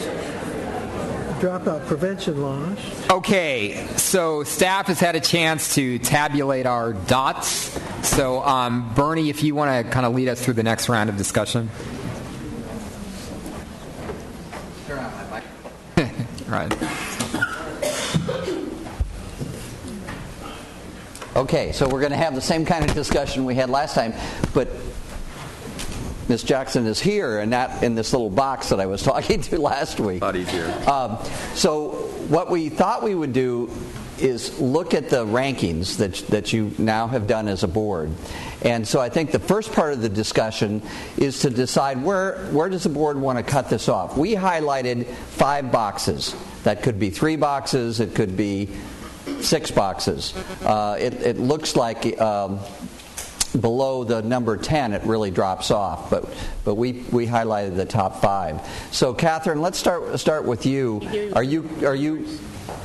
M: Dropout prevention lost.
D: Okay, so staff has had a chance to tabulate our dots. So, Bernie, if you want to kind of lead us through the next round of discussion. Right.
B: Okay, so we're going to have the same kind of discussion we had last time, but Ms. Jackson is here and not in this little box that I was talking to last week.
F: A lot easier.
B: So what we thought we would do is look at the rankings that you now have done as a board. And so I think the first part of the discussion is to decide where does the board want to cut this off. We highlighted 5 boxes. That could be 3 boxes. It could be 6 boxes. It looks like below the number 10, it really drops off. But we highlighted the top 5. So, Catherine, let's start with you. Are you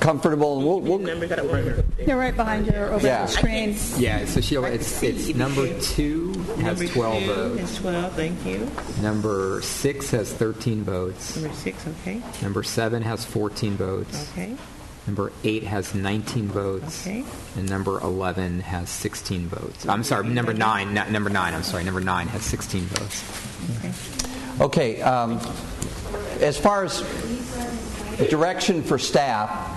B: comfortable?
U: They're right behind you over the screen.
D: Yeah, so Sheila, it's number 2 has 12 votes.
A: It's 12, thank you.
D: Number 6 has 13 votes.
A: Number 6, okay.
D: Number 7 has 14 votes.
A: Okay.
D: Number 8 has 19 votes.
A: Okay.
D: And number 11 has 16 votes. I'm sorry, number 9 has 16 votes.
B: Okay. As far as direction for staff,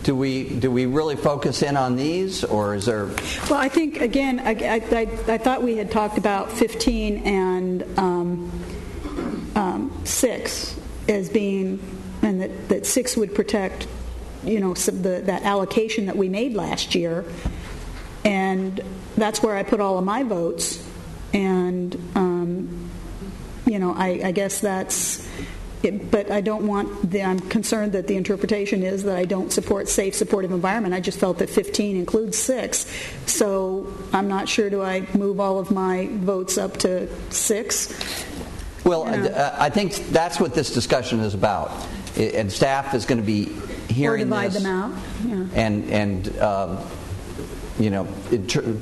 B: do we really focus in on these, or is there?
U: Well, I think again, I thought we had talked about 15 and 6 as being, and that 6 would protect, that allocation that we made last year, and that's where I put all of my votes, and I guess that's. But I don't want I'm concerned that the interpretation is that I don't support safe, supportive environment. I just felt that 15 includes 6. So I'm not sure, do I move all of my votes up to 6?
B: Well, I think that's what this discussion is about. And staff is going to be hearing
U: divide
B: this.
U: Them out. Yeah.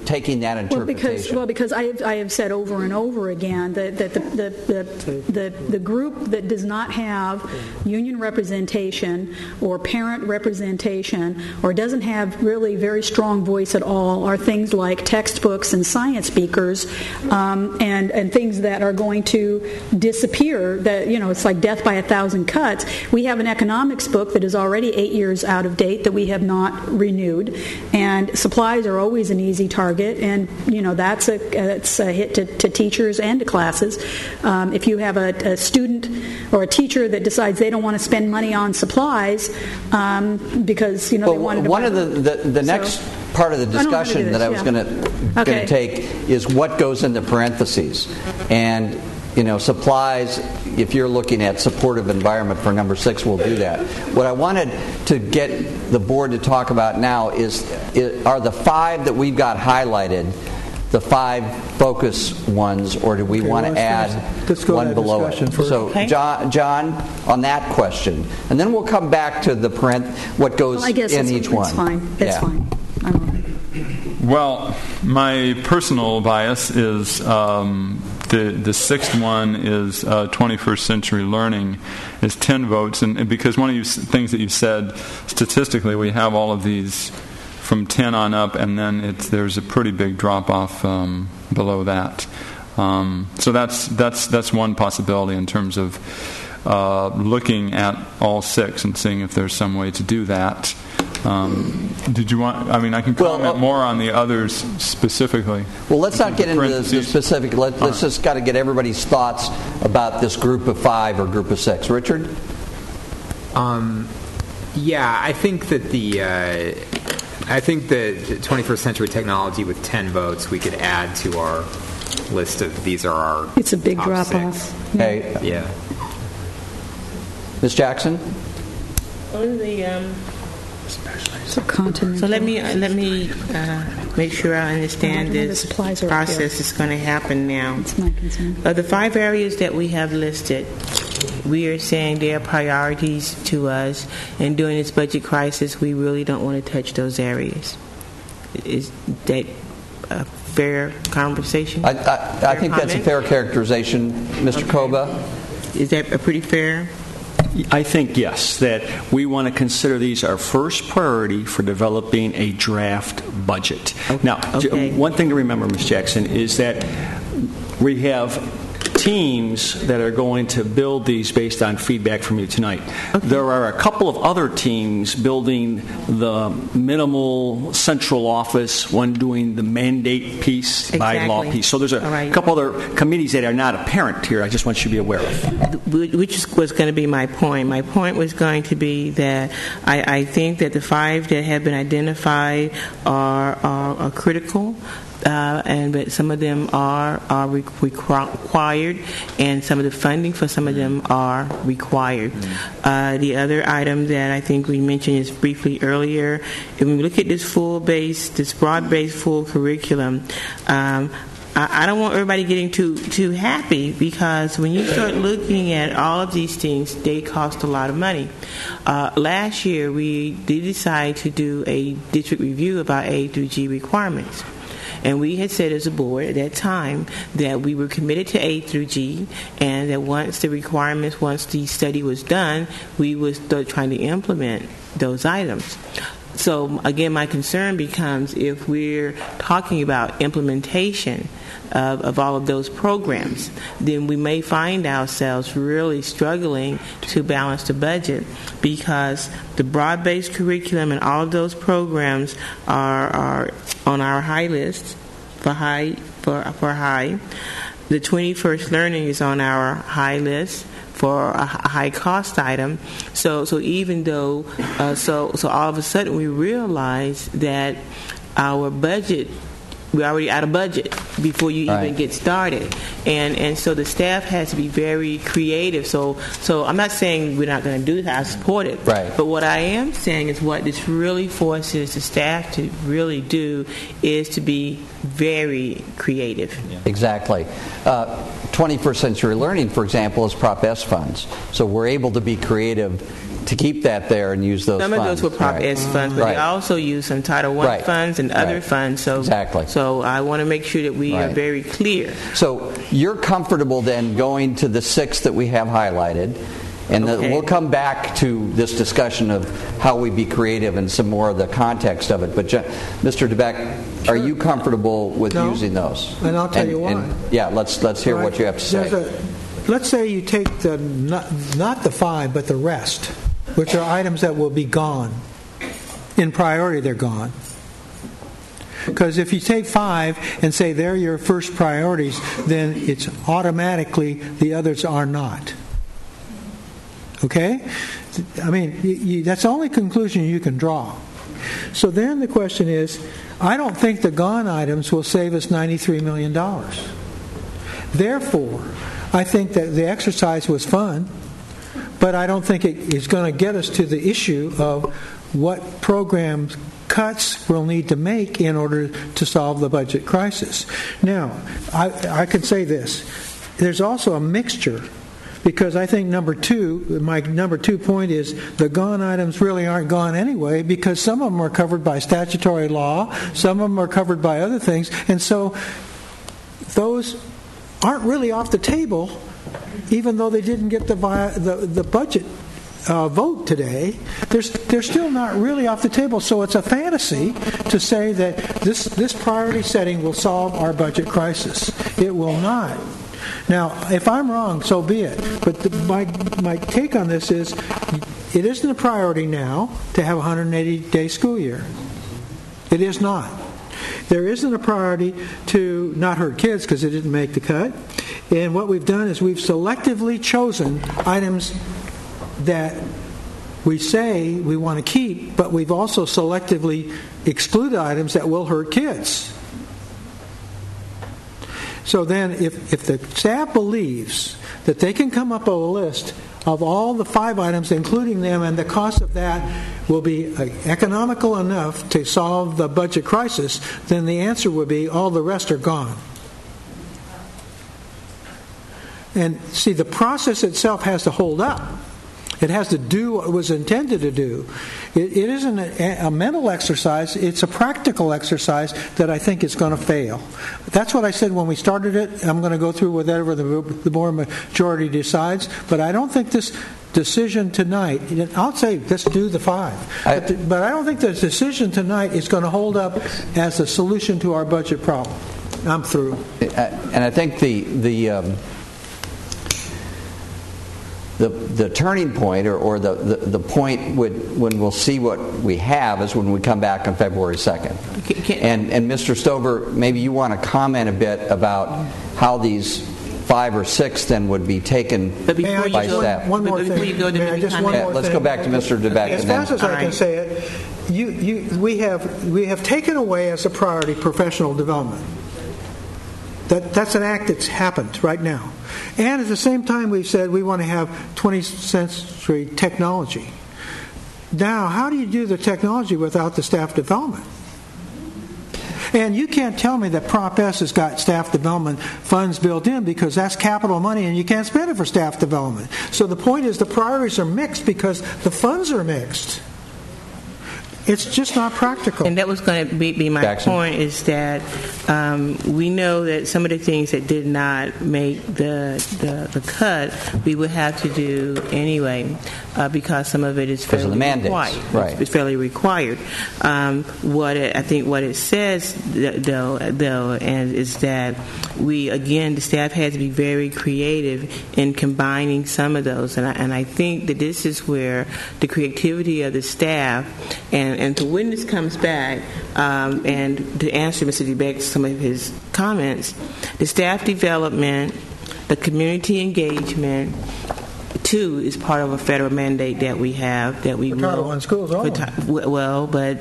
B: Taking that interpretation.
U: Because I have said over and over again that the group that does not have union representation or parent representation or doesn't have really very strong voice at all are things like textbooks and science speakers, and things that are going to disappear. That it's like death by 1,000 cuts. We have an economics book that is already 8 years out of date that we have not renewed, and supplies are always an easy target, and that's a hit to teachers and to classes. If you have a student or a teacher that decides they don't want to spend money on supplies because they wanted to
B: one of the next part of the discussion that I was going to take is what goes into parentheses, and supplies. If you're looking at supportive environment for number 6, we'll do that. What I wanted to get the board to talk about now are the 5 that we've got highlighted the 5 focus ones, or do we want to add one below it? So, John, on that question, and then we'll come back to the what goes in each one.
U: That's fine.
R: Well, my personal bias is the 6th one is 21st century learning is 10 votes, and because one of the things that you said, statistically we have all of these from 10 on up, and then there's a pretty big drop off below that. So that's one possibility in terms of looking at all 6 and seeing if there's some way to do that. Did you want? I mean, I can comment more on the others specifically.
B: Well, let's not get into the specific. Let's just got to get everybody's thoughts about this group of 5 or group of 6. Richard?
D: Yeah, I think that the 21st century technology with 10 votes we could add to our list of these are our.
U: It's a big drop
D: 6.
U: off.
B: Okay.
D: Yeah.
B: Ms. Jackson?
A: On the
U: So
A: let me make sure I understand this process is going to happen now.
U: That's my concern.
A: Of the 5 areas that we have listed, we are saying they are priorities to us, and during this budget crisis, we really don't want to touch those areas. Is that a fair conversation?
B: I think that's a fair characterization, Mr. Koba.
A: Is that a pretty fair?
O: I think, yes, that we want to consider these our first priority for developing a draft budget. Now, one thing to remember, Ms. Jackson, is that we have teams that are going to build these based on feedback from you tonight. Okay. There are a couple of other teams building the minimal central office, one doing the mandate piece, by law piece. So there's a couple other committees that are not apparent here. I just want you to be aware of.
A: Which was going to be my point. My point was going to be that I think that the 5 that have been identified are critical. but some of them are required, and some of the funding for some of them are required. The other item that I think we mentioned is briefly earlier, when we look at this broad-based full curriculum, I don't want everybody getting too happy, because when you start looking at all of these things, they cost a lot of money. Last year, we did decide to do a district review of our A through G requirements. And we had said as a board at that time that we were committed to A through G, and that once the study was done, we would start trying to implement those items. So again, my concern becomes, if we're talking about implementation of all of those programs, then we may find ourselves really struggling to balance the budget, because the broad-based curriculum and all of those programs are on our high list for high. The 21st Learning is on our high list for a high cost item. So even though so all of a sudden we realize that our budget, we're already out of budget before you even get started, and so the staff has to be very creative. So I'm not saying we're not going to do that. I support it. Right. But what I am saying is, what this really forces the staff to really do is to be very creative.
C: Yeah. Exactly. 21st Century Learning, for example, is Prop S funds. So we're able to be creative to keep that there and use those funds. Some of those
A: were Prop S funds, but they also use some Title I funds and other funds. So, so I want to make sure that we are very clear.
C: So you're comfortable then going to the 6 that we have highlighted, and we'll come back to this discussion of how we be creative and some more of the context of it. But Mr. DeBeck, are you comfortable with using those?
M: And I'll tell you why.
C: Let's hear what you have to say.
M: Let's say you take the not the 5, but the rest, which are items that will be gone. In priority, they're gone. Because if you take 5 and say they're your first priorities, then it's automatically the others are not. Okay? I mean, that's the only conclusion you can draw. So then the question is, I don't think the gone items will save us $93 million. Therefore, I think that the exercise was fun, but I don't think it is going to get us to the issue of what program cuts we'll need to make in order to solve the budget crisis. Now, I can say this. There's also a mixture, because I think my number 2 point is the gone items really aren't gone anyway, because some of them are covered by statutory law, some of them are covered by other things, and so those aren't really off the table, even though they didn't get the budget vote today. They're still not really off the table. So it's a fantasy to say that this priority setting will solve our budget crisis. It will not. Now, if I'm wrong, so be it. But my take on this is, it isn't a priority now to have a 180-day school year. It is not. There isn't a priority to not hurt kids because it didn't make the cut. And what we've done is we've selectively chosen items that we say we want to keep, but we've also selectively excluded items that will hurt kids. So then if the staff believes that they can come up with a list of all the 5 items, including them, and the cost of that will be economical enough to solve the budget crisis, then the answer would be all the rest are gone. And see, the process itself has to hold up. It has to do what it was intended to do. It isn't a mental exercise. It's a practical exercise that I think is going to fail. That's what I said when we started it. I'm going to go through whatever the board majority decides. But I don't think this decision tonight, I'll say let's do the 5. But I don't think the decision tonight is going to hold up as a solution to our budget problem. I'm through.
C: And I think the turning point, or the point when we'll see what we have, is when we come back on February 2nd. And Mr. Stover, maybe you want to comment a bit about how these 5 or 6 then would be taken by staff.
M: One more thing.
C: Let's go back to Mr. DeBeck.
M: As fast as I can say it, we have taken away as a priority professional development. That's an act that's happened right now. And at the same time, we've said we want to have 20th century technology. Now, how do you do the technology without the staff development? And you can't tell me that Prop S has got staff development funds built in, because that's capital money and you can't spend it for staff development. So the point is the priorities are mixed because the funds are mixed. It's just not practical.
A: And that was going to be my point, is that we know that some of the things that did not make the cut, we would have to do anyway, because some of it is fairly required.
C: Right.
A: It's fairly required. I think what it says, though, is that the staff has to be very creative in combining some of those. And I think that this is where the creativity of the staff and to when this comes back, and to answer Mr. DeBeck some of his comments, the staff development, the community engagement, too, is part of a federal mandate that we have that we
M: Title I schools only.
A: But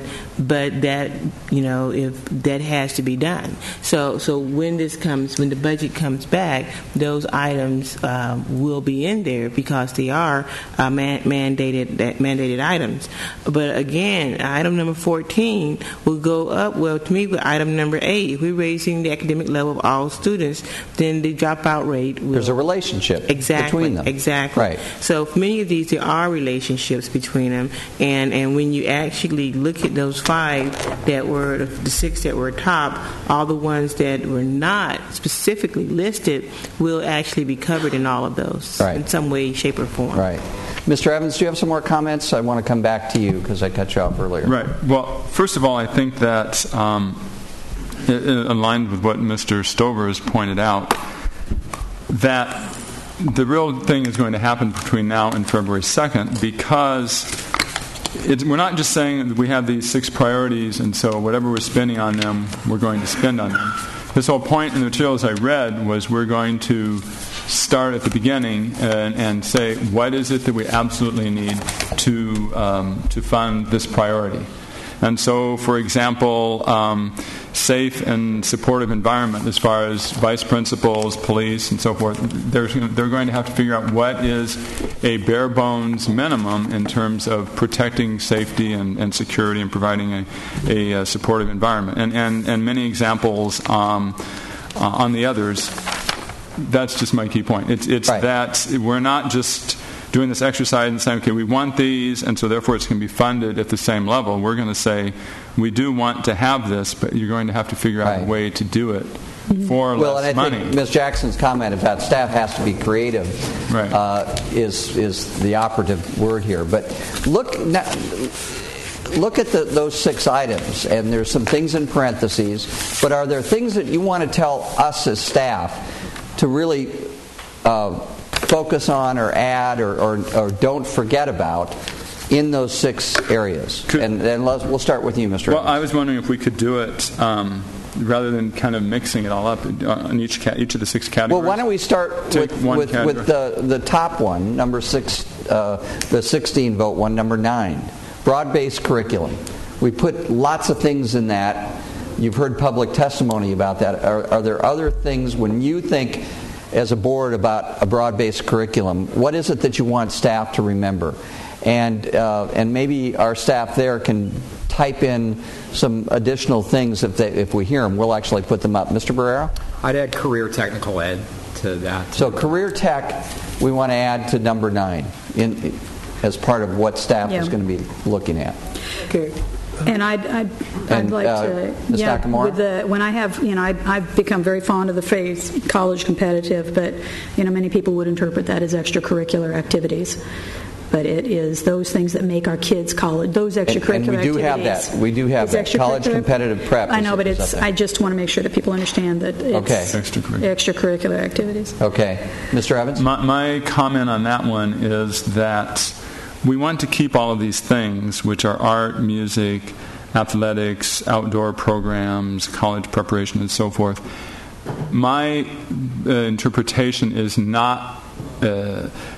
A: that, if that has to be done. So when the budget comes back, those items will be in there because they are mandated items. But again, item number 14 will go up to me with item number 8. If we're raising the academic level of all students, then the dropout rate will.
C: There's a relationship between them.
A: Exactly.
C: Right.
A: So for many of these, there are relationships between them, and when you actually look at those 5 that were the 6 that were top, all the ones that were not specifically listed will actually be covered in all of those in some way, shape, or form.
C: Right. Mr. Evans, do you have some more comments? I want to come back to you because I cut you off earlier.
R: Right. Well, first of all, I think that in line with what Mr. Stover has pointed out, that the real thing is going to happen between now and February 2nd, because we're not just saying that we have these 6 priorities and so whatever we're spending on them, we're going to spend on them. This whole point in the materials I read was we're going to start at the beginning and say what is it that we absolutely need to fund this priority. And so, for example, safe and supportive environment as far as vice principals, police, and so forth, they're going to have to figure out what is a bare bones minimum in terms of protecting safety and security and providing a supportive environment. And many examples on the others, that's just my key point. It's right. That we're not just doing this exercise and saying, okay, we want these, and so therefore it's going to be funded at the same level. We're going to say, we do want to have this, but you're going to have to figure out a way to do it for less money.
C: I think Ms. Jackson's comment about staff has to be creative is the operative word here. But look at those 6 items, and there's some things in parentheses, but are there things that you want to tell us as staff to really focus on or add or don't forget about in those 6 areas? And then we'll start with you, Mr.
R: Well,
C: Evans.
R: I was wondering if we could do it rather than kind of mixing it all up on each of the 6 categories.
C: Well, why don't we start with the top one, number 6, the 16 vote one, number 9, broad-based curriculum. We put lots of things in that. You've heard public testimony about that. Are there other things when you think as a board about a broad-based curriculum, what is it that you want staff to remember? And maybe our staff there can type in some additional things if we hear them. We'll actually put them up. Mr. Barrera?
D: I'd add career technical ed to that.
C: So career tech we want to add to number 9 as part of what staff is going to be looking at.
M: Okay.
U: And I'd like to,
C: Ms. Nakamura?
U: when I have, I've become very fond of the phrase college competitive, but, many people would interpret that as extracurricular activities. But it is those things that make our kids college, those extracurricular activities.
C: We do have that. College competitive prep.
U: I know, but I just want to make sure that people understand that it's extracurricular activities.
C: Okay. Mr. Evans?
R: My comment on that one is that we want to keep all of these things, which are art, music, athletics, outdoor programs, college preparation, and so forth. my interpretation is not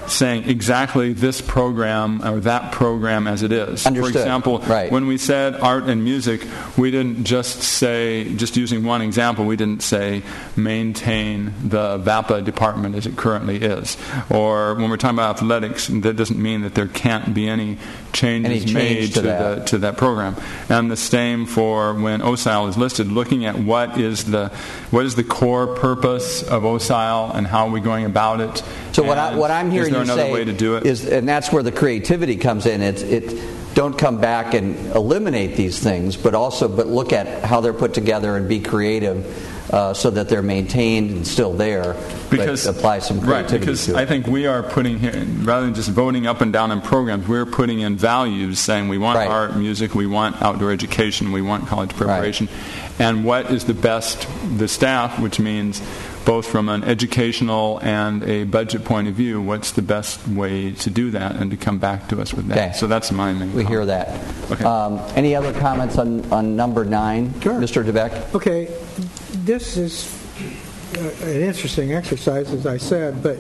R: saying exactly this program or that program as it is.
C: Understood.
R: For example,
C: right.
R: When we said art and music, we didn't just say, just using one example, we didn't say maintain the VAPA department as it currently is. Or when we're talking about athletics, that doesn't mean that there can't be any changes made to that program. And the same for when OSILE is listed, looking at what is the core purpose of OSILE and how are we going about it.
C: So what I'm hearing you say
R: way to do it?
C: is, and that's where the creativity comes in. It don't come back and eliminate these things, but look at how they're put together and be creative so that they're maintained and still there. But apply some creativity
R: because
C: to it.
R: I think we are putting here, rather than just voting up and down in programs, we're putting in values, saying we want art, music, we want outdoor education, we want college preparation, and what is the staff, which means both from an educational and a budget point of view, what's the best way to do that and to come back to us with that.
C: Okay.
R: So that's my main
C: We hear that. Okay. Any other comments on number 9? Sure. Mr. DeBeck?
M: Okay. This is an interesting exercise, as I said, but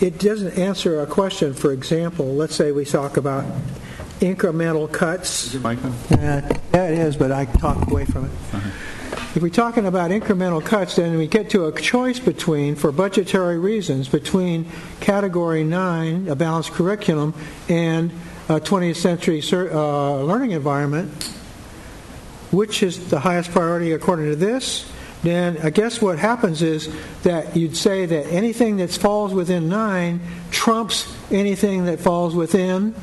M: it doesn't answer a question. For example, let's say we talk about incremental cuts.
R: Is it Michael?
M: Yeah, it is, but I talk away from it. Uh-huh. If we're talking about incremental cuts, then we get to a choice for budgetary reasons, between Category 9, a balanced curriculum, and a 20th century learning environment. Which is the highest priority according to this? Then I guess what happens is that you'd say that anything that falls within 9 trumps anything that falls within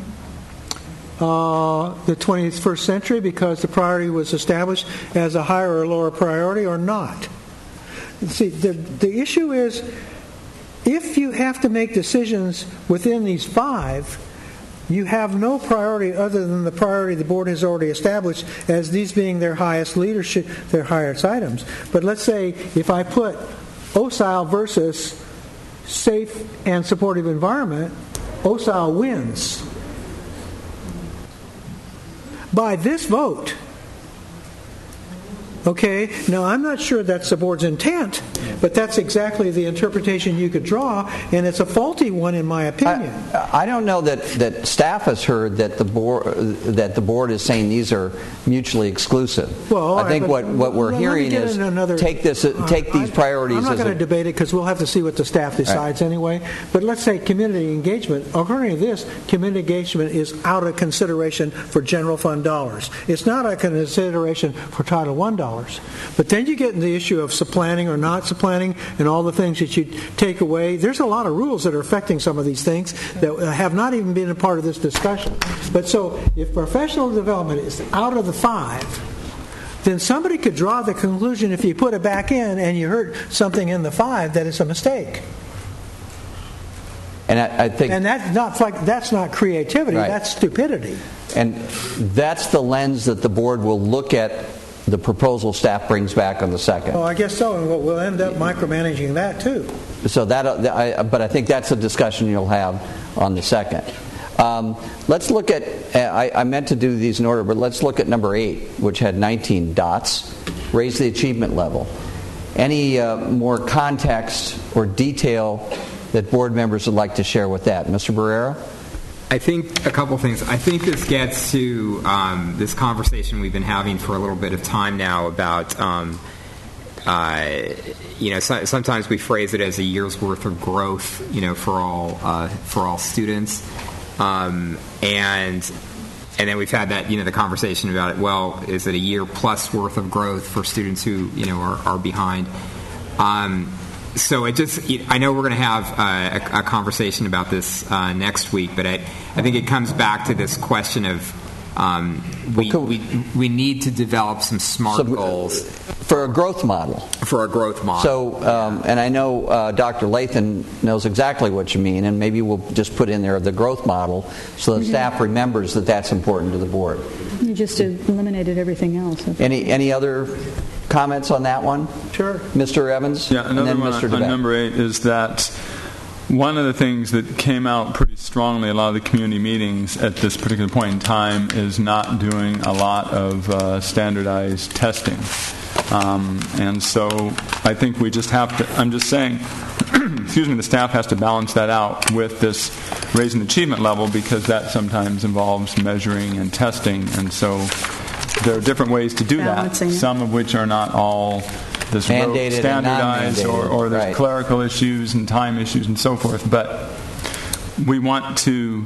M: the 21st century, because the priority was established as a higher or lower priority, or not. See, the issue is, if you have to make decisions within these 5, you have no priority other than the priority the board has already established as these being their highest leadership, their highest items. But let's say if I put OSILE versus safe and supportive environment, OSILE wins. By this vote. Okay, now I'm not sure that's the board's intent, but that's exactly the interpretation you could draw, and it's a faulty one in my opinion.
C: I don't know that staff has heard that the board is saying these are mutually exclusive.
M: Well,
C: I think what we're hearing is take these priorities.
M: I'm not going to debate it because we'll have to see what the staff decides anyway. But let's say community engagement. According to this, community engagement is out of consideration for general fund dollars. It's not a consideration for Title I dollars. But then you get into the issue of supplanting or not supplanting and all the things that you take away. There's a lot of rules that are affecting some of these things that have not even been a part of this discussion. But so if professional development is out of the 5, then somebody could draw the conclusion, if you put it back in and you heard something in the 5, that it's a mistake.
C: And I think,
M: and that's not creativity, that's stupidity.
C: And that's the lens that the board will look at the proposal staff brings back on the 2nd.
M: Oh, I guess so, and we'll end up micromanaging that too.
C: So but I think that's a discussion you'll have on the 2nd. Let's look at, I meant to do these in order, but let's look at number 8, which had 19 dots, raise the achievement level. Any more context or detail that board members would like to share with that? Mr. Barrera?
D: I think a couple things. I think this gets to this conversation we've been having for a little bit of time now about, sometimes we phrase it as a year's worth of growth, for all students, and then we've had that, the conversation about it. Well, is it a year plus worth of growth for students who, are behind? So I know we're going to have a conversation about this next week, but I think it comes back to this question of we need to develop some SMART goals
C: for a growth model. So, and I know Dr. Lathan knows exactly what you mean, and maybe we'll just put in there the growth model so the staff remembers that that's important to the board.
U: You just eliminated everything else.
C: Any other comments on that one?
M: Sure.
C: Mr. Evans?
R: Yeah, another
C: and then
R: one
C: Mr.
R: on
C: DeBeck.
R: number 8 is that one of the things that came out pretty strongly a lot of the community meetings at this particular point in time is not doing a lot of standardized testing. And so I think we just have to, I'm just saying, excuse me, the staff has to balance that out with this raising the achievement level, because that sometimes involves measuring and testing. And so there are different ways to do that, some of which are not all this
C: mandated,
R: standardized, or there's clerical issues and time issues and so forth. But we want to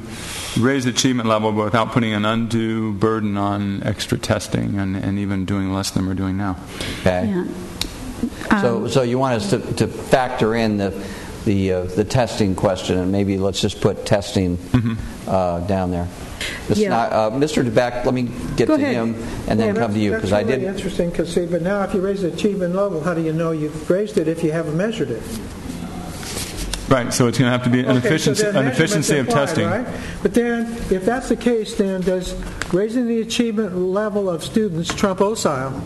R: raise the achievement level without putting an undue burden on extra testing and even doing less than we're doing now.
C: Okay. Yeah. So you want us to factor in the testing question, and maybe let's just put testing down there. Mr. DeBeck, let me get to him and then come to you, because I did.
M: That's really interesting, but now if you raise the achievement level, how do you know you've raised it if you haven't measured it?
R: Right, so it's going to have to be an efficiency of testing.
M: Right? But then, if that's the case, then does raising the achievement level of students trump OSILE?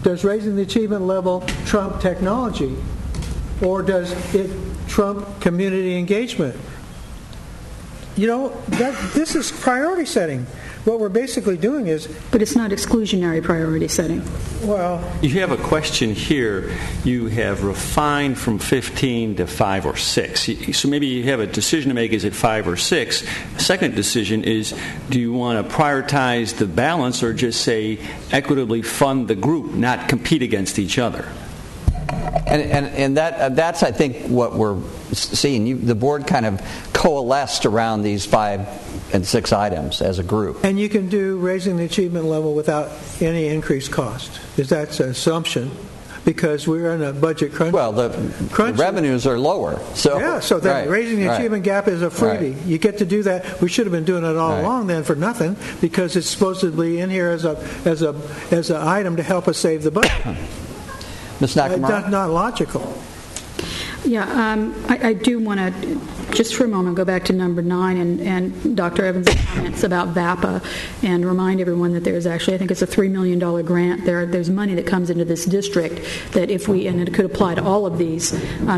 M: Does raising the achievement level trump technology? Or does it trump community engagement? You know, this is priority setting. What we're basically doing is...
U: But it's not exclusionary priority setting.
M: Well...
O: You have a question here. You have refined from 15 to 5 or 6. So maybe you have a decision to make, is it 5 or 6? The second decision is, do you want to prioritize the balance or just say equitably fund the group, not compete against each other?
C: And that's, I think, what we're seeing. The board kind of coalesced around these 5 and 6 items as a group.
M: And you can do raising the achievement level without any increased cost. That's an assumption, because we're in a budget crunch.
C: Well, the revenues are lower. So
M: raising the achievement gap is a freebie. Right. You get to do that. We should have been doing it all along then for nothing, because it's supposedly in here as an item to help us save the budget.
C: Ms. Nakamura?
M: That's not logical.
U: Yeah, I do want to, just for a moment, go back to number 9 and Dr. Evans' comments about VAPA, and remind everyone that there's actually, I think it's a $3 million grant. There's money that comes into this district that if we, and it could apply to all of these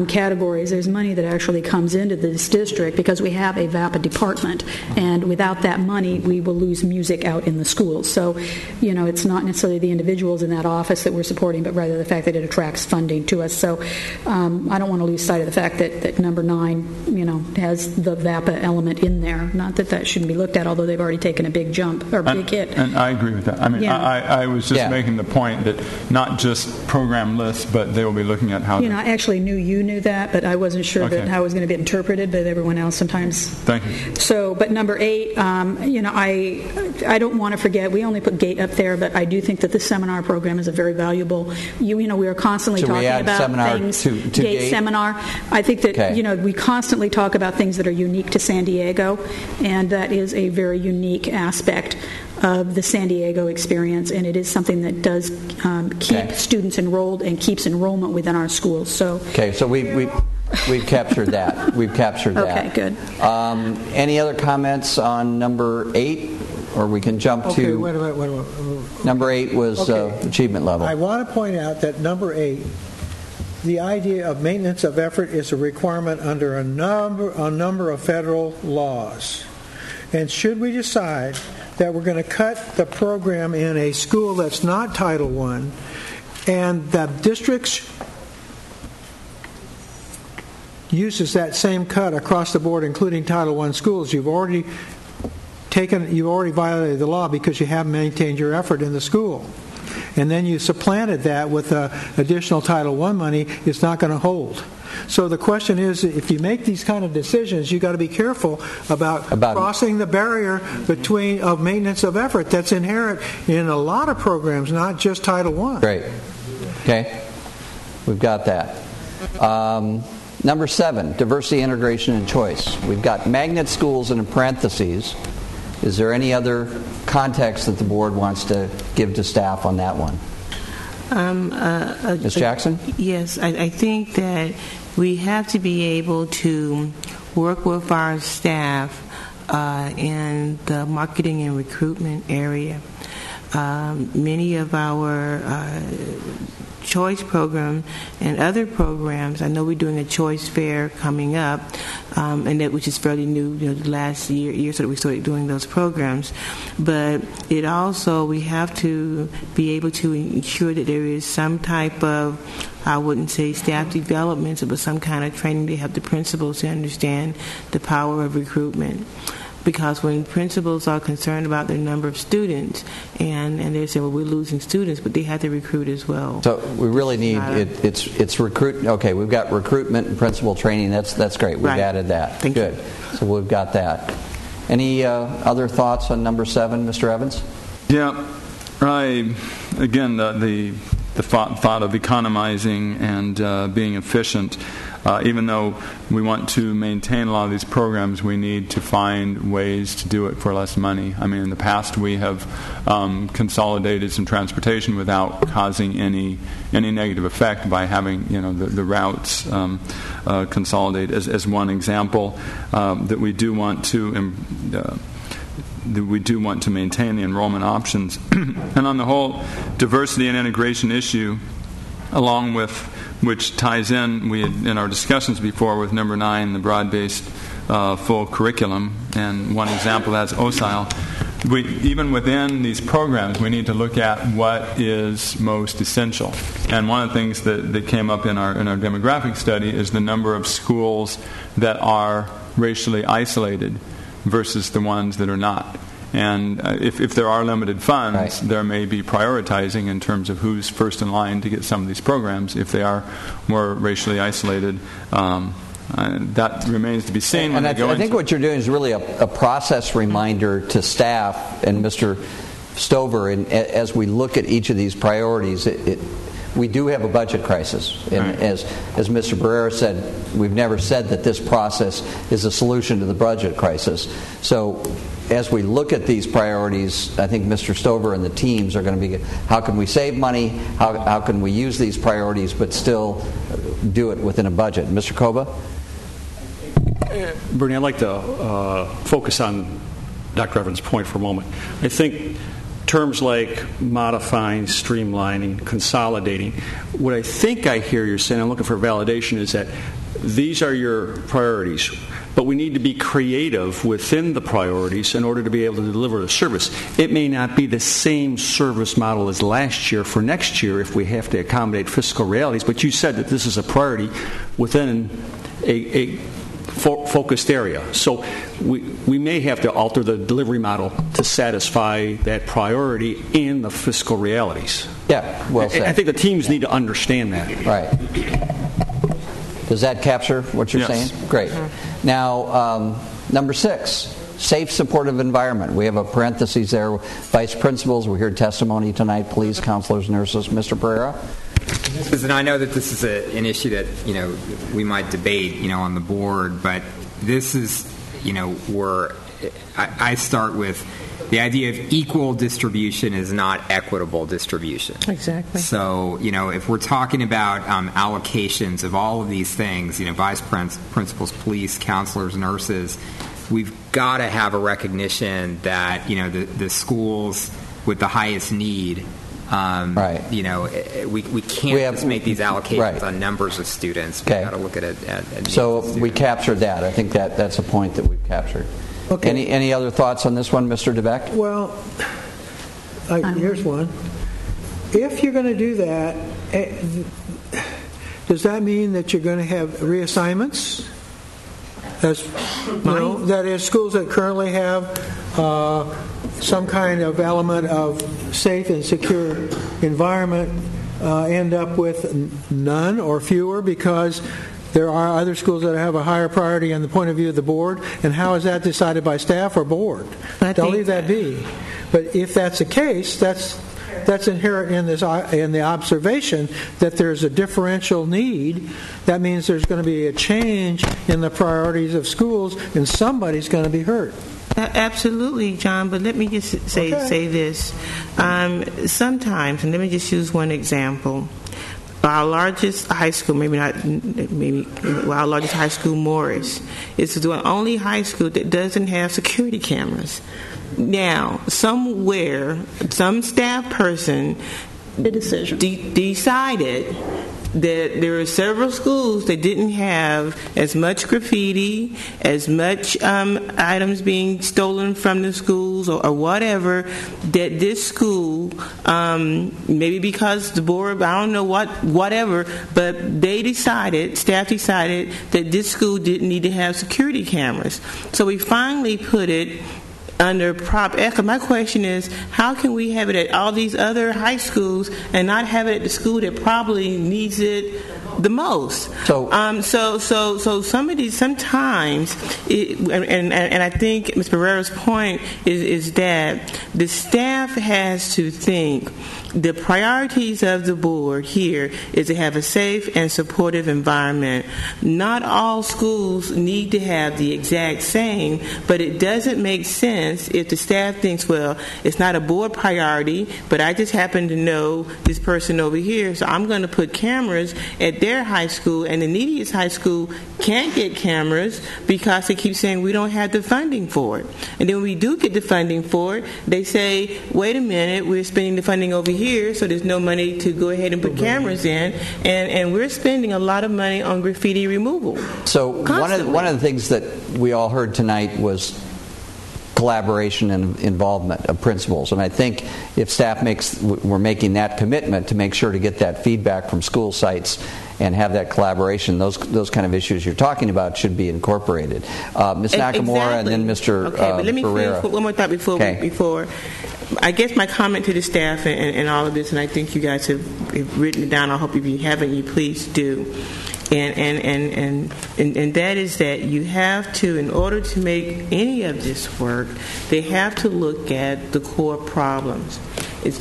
U: categories, there's money that actually comes into this district because we have a VAPA department, and without that money, we will lose music out in the schools. So, you know, it's not necessarily the individuals in that office that we're supporting, but rather the fact that it attracts funding to us. So I don't want to lose sight of the fact that number 9, you know, has the VAPA element in there. Not that shouldn't be looked at, although they've already taken a big jump or big hit.
R: And I agree with that. I mean, I was just making the point that not just program lists, but they will be looking at how.
U: You know, I actually knew you knew that, but I wasn't sure that how it was going to be interpreted by everyone else. Sometimes.
R: Thank you.
U: So, but number 8, you know, I don't want to forget. We only put GATE up there, but I do think that the seminar program is a very valuable. You know, we are constantly talking about things.
C: To GATE
U: seminar. I think that you know, we constantly talk about things that are unique to San Diego, and that is a very unique aspect of the San Diego experience, and it is something that does keep students enrolled and keeps enrollment within our schools. So
C: we've captured that. We've captured that.
U: Okay, good.
C: Any other comments on number 8? Or we can jump to...
M: Wait a minute.
C: Number 8 was achievement level.
M: I want to point out that number 8, the idea of maintenance of effort is a requirement under a number of federal laws. And should we decide that we're going to cut the program in a school that's not Title I, and the districts uses that same cut across the board, including Title I schools, you've already violated the law because you haven't maintained your effort in the school. And then you supplanted that with additional Title I money, it's not going to hold. So the question is, if you make these kind of decisions, you've got to be careful about crossing the barrier of maintenance of effort that's inherent in a lot of programs, not just Title I.
C: Great. Okay. We've got that. Number 7, diversity, integration, and choice. We've got magnet schools in parentheses. Is there any other context that the board wants to give to staff on that one? Ms. Jackson?
A: Yes, I think that we have to be able to work with our staff in the marketing and recruitment area. many of our choice program and other programs. I know we're doing a choice fair coming up, and that which is fairly new. The last year so that we started doing those programs. But it also, we have to be able to ensure that there is some type of, I wouldn't say staff development, but some kind of training to help the principals to understand the power of recruitment. Because when principals are concerned about the number of students, and they're saying, well, we're losing students, but they have to recruit as well.
C: So we really need it's recruit. Okay, we've got recruitment and principal training. That's great. We've added that.
A: Thank
C: Good.
A: you.
C: So we've got that. Any other thoughts on number 7, Mr. Evans?
R: Yeah, again the thought of economizing and being efficient. Even though we want to maintain a lot of these programs, we need to find ways to do it for less money. I mean, in the past we have consolidated some transportation without causing any negative effect by having the routes consolidate. As one example, that we do want to maintain the enrollment options, and on the whole diversity and integration issue, along with which ties in our discussions before with number 9, the broad-based full curriculum, and one example that's OSILE. Even within these programs, we need to look at what is most essential. And one of the things that came up in our demographic study is the number of schools that are racially isolated versus the ones that are not. And if there are limited funds, there may be prioritizing in terms of who's first in line to get some of these programs. If they are more racially isolated, that remains to be seen.
C: And I think what you're doing is really a process reminder to staff and Mr. Stover. And as we look at each of these priorities, we do have a budget crisis. And as Mr. Barrera said, we've never said that this process is a solution to the budget crisis. So as we look at these priorities, I think Mr. Stover and the teams are going to be, how can we save money? How can we use these priorities but still do it within a budget? Mr. Koba?
O: Bernie, I'd like to focus on Dr. Evans' point for a moment. I think terms like modifying, streamlining, consolidating, what I think I hear you saying, I'm looking for validation, is that these are your priorities, but we need to be creative within the priorities in order to be able to deliver the service. It may not be the same service model as last year for next year if we have to accommodate fiscal realities, but you said that this is a priority within a focused area. So we may have to alter the delivery model to satisfy that priority and the fiscal realities.
C: Yeah, well said.
O: I think the teams need to understand that.
C: Right. Does that capture what you're saying? Great. Now, number 6, safe, supportive environment. We have a parenthesis there. Vice principals, we heard testimony tonight. Police, counselors, nurses. Mr. Barrera?
D: And I know that this is an issue that we might debate on the board, but this is where I start with the idea of equal distribution is not equitable distribution.
A: Exactly.
D: So if we're talking about allocations of all of these things, vice principals, police, counselors, nurses, we've got to have a recognition that the schools with the highest need. We can't just make these allocations on numbers of students. We've got to look at it.
C: So we captured that. I think that's a point that we've captured. Okay. Any other thoughts on this one, Mr. DeBeck?
M: Well, here's one. If you're going to do that, does that mean that you're going to have reassignments? That is, schools that currently have some kind of element of safe and secure environment end up with none or fewer because there are other schools that have a higher priority on the point of view of the board, and how is that decided by staff or board? Don't leave that be. But if that's the case, that's inherent in the observation that there's a differential need. That means there's going to be a change in the priorities of schools, and somebody's going to be hurt.
A: Absolutely, John, but let me just say this. Sometimes, and let me just use one example. our largest high school, our largest high school, Morris, is the only high school that doesn't have security cameras. Now, somewhere, some staff person decided that there are several schools that didn't have as much graffiti, as much items being stolen from the schools or whatever, that this school, maybe because the board, I don't know whatever, but staff decided that this school didn't need to have security cameras. So we finally put it under Prop F. My question is, how can we have it at all these other high schools and not have it at the school that probably needs it the most? So some of these, sometimes, and I think Ms. Barrera's point is that the staff has to think the priorities of the board here is to have a safe and supportive environment. Not all schools need to have the exact same, but it doesn't make sense if the staff thinks, well, it's not a board priority, but I just happen to know this person over here, so I'm going to put cameras at their high school, and the neediest high school can't get cameras because they keep saying we don't have the funding for it. And then when we do get the funding for it, they say, wait a minute, we're spending the funding over here, so there's no money to go ahead and put cameras in, and we're spending a lot of money on graffiti removal.
C: So one of the things that we all heard tonight was collaboration and involvement of principals, and I think if staff we're making that commitment to make sure to get that feedback from school sites and have that collaboration, those kind of issues you're talking about should be incorporated. Ms. Nakamura, and then Mr.
A: But let me finish one more thought before. I guess my comment to the staff and all of this, and I think you guys have written it down. I hope if you haven't, you please do. And that is that you have to, in order to make any of this work, they have to look at the core problems.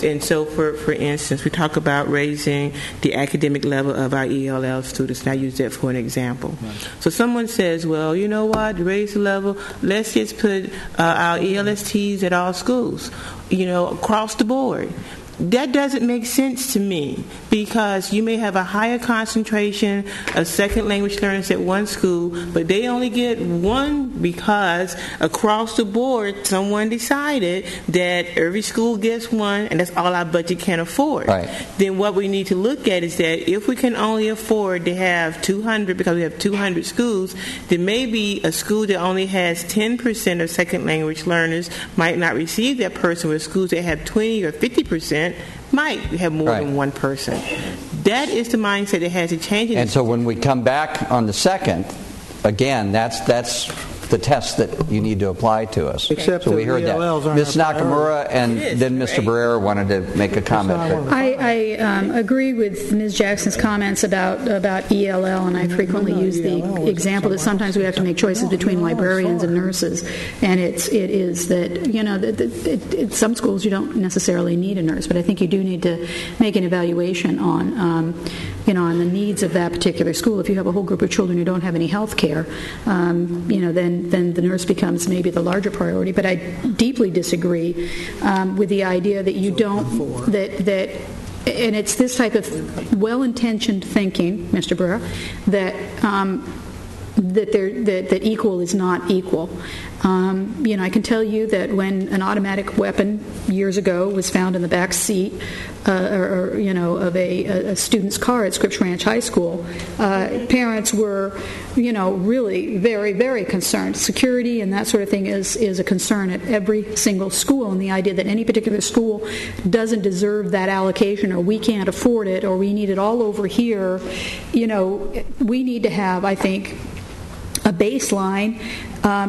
A: And so, for instance, we talk about raising the academic level of our ELL students, and I use that for an example. Right. So someone says, well, you know what, to raise the level, let's just put our ELSTs at all schools, across the board. That doesn't make sense to me, because you may have a higher concentration of second language learners at one school, but they only get one because across the board someone decided that every school gets one and that's all our budget can afford. Right. Then what we need to look at is that if we can only afford to have 200, because we have 200 schools, then maybe a school that only has 10% of second language learners might not receive that person, with schools that have 20 or 50% might have more than one person. That is the mindset that has to change.
C: And so when we come back on the second, again, that's the test that you need to apply to us.
M: Except
C: so we heard that. Ms. Nakamura and then Mr. Barrera wanted to make a comment.
U: I agree with Ms. Jackson's comments about ELL, and I frequently use the example that sometimes we have to make choices between librarians and nurses, and it is that some schools you don't necessarily need a nurse, but I think you do need to make an evaluation on the needs of that particular school. If you have a whole group of children who don't have any health care, then the nurse becomes maybe the larger priority. But I deeply disagree with the idea that you don't, and it's this type of well-intentioned thinking, Mr. Barrera, that equal is not equal. I can tell you that when an automatic weapon years ago was found in the back seat of a student's car at Scripps Ranch High School, parents were, really very, very concerned. Security and that sort of thing is a concern at every single school, and the idea that any particular school doesn't deserve that allocation, or we can't afford it, or we need it all over here, we need to have, I think, a baseline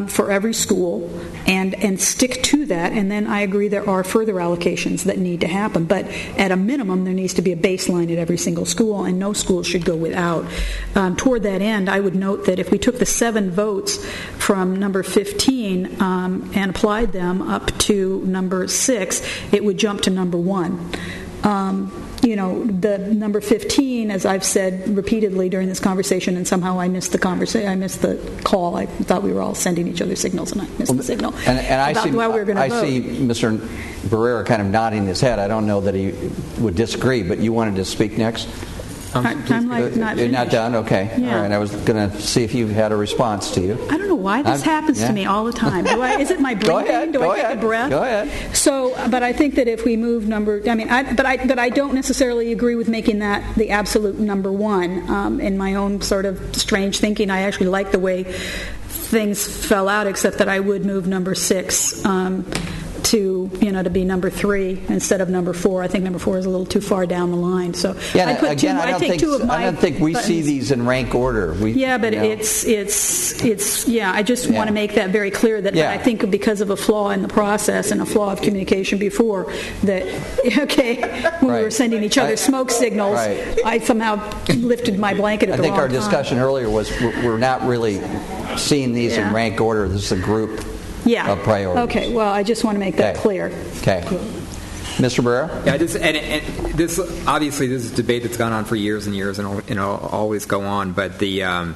U: for every school and stick to that, and then I agree there are further allocations that need to happen, but at a minimum there needs to be a baseline at every single school, and no school should go without. Toward that end, I would note that if we took the 7 votes from number 15 and applied them up to number 6, it would jump to number 1. The number 15, as I've said repeatedly during this conversation, and somehow I missed the call. I thought we were all sending each other signals, and I missed the signal.
C: And I see Mr. Barrera kind of nodding his head. I don't know that he would disagree, but you wanted to speak next?
U: I'm like not
C: You're not
U: finished.
C: done? Okay.
U: Yeah.
C: All right. I was going to see if you had a response to you.
U: I don't know why this happens to me all the time. Is it my brain?
C: Go ahead.
U: Do I take a breath?
C: Go ahead.
U: So, but I think that if we move but I don't necessarily agree with making that the absolute number one. In my own sort of strange thinking, I actually like the way things fell out, except that I would move number 6 to be number 3 instead of number 4. I think number 4 is a little too far down the line. So
C: Yeah,
U: I put
C: again, I don't think we
U: buttons.
C: see these in rank order.
U: It's I just want to make that very clear that I think because of a flaw in the process and a flaw of communication before that when we were sending each other smoke signals, I somehow lifted my blanket at the wrong time.
C: I think our discussion earlier was we're not really seeing these in rank order. This is a group of priorities.
U: Okay, well, I just want to make that clear.
C: Okay. Mr. Barrera?
D: Yeah, this obviously this is a debate that's gone on for years and years and it'll always go on, but I'm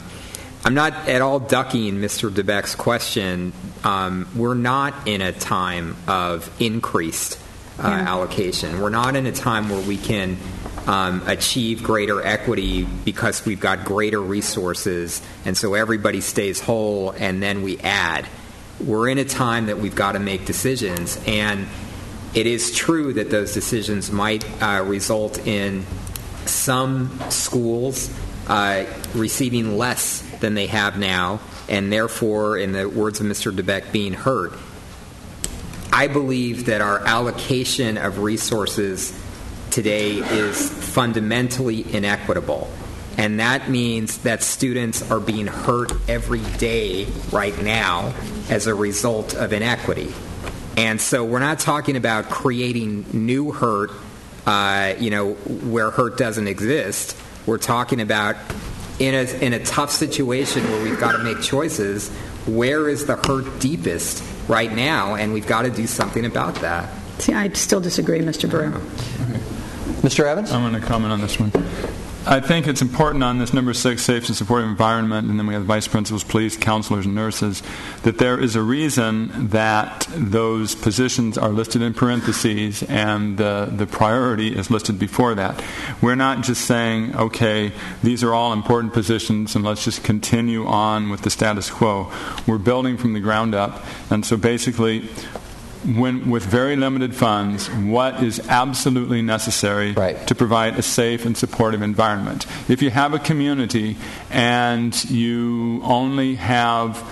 D: not at all ducking Mr. DeBeck's question. We're not in a time of increased allocation. We're not in a time where we can achieve greater equity because we've got greater resources and so everybody stays whole and then we add. We're in a time that we've got to make decisions, and it is true that those decisions might result in some schools receiving less than they have now, and therefore, in the words of Mr. DeBeck, being hurt. I believe that our allocation of resources today is fundamentally inequitable. And that means that students are being hurt every day right now as a result of inequity. And so we're not talking about creating new hurt, where hurt doesn't exist. We're talking about in a tough situation where we've got to make choices, where is the hurt deepest right now? And we've got to do something about that.
U: See, I still disagree, Mr. Barrera.
C: Mr. Evans?
R: I'm going to comment on this one. I think it's important on this number 6, safe and supportive environment, and then we have vice principals, police, counselors, and nurses, that there is a reason that those positions are listed in parentheses and the priority is listed before that. We're not just saying, okay, these are all important positions and let's just continue on with the status quo. We're building from the ground up, and so basically, with very limited funds, what is absolutely necessary to provide a safe and supportive environment. If you have a community and you only have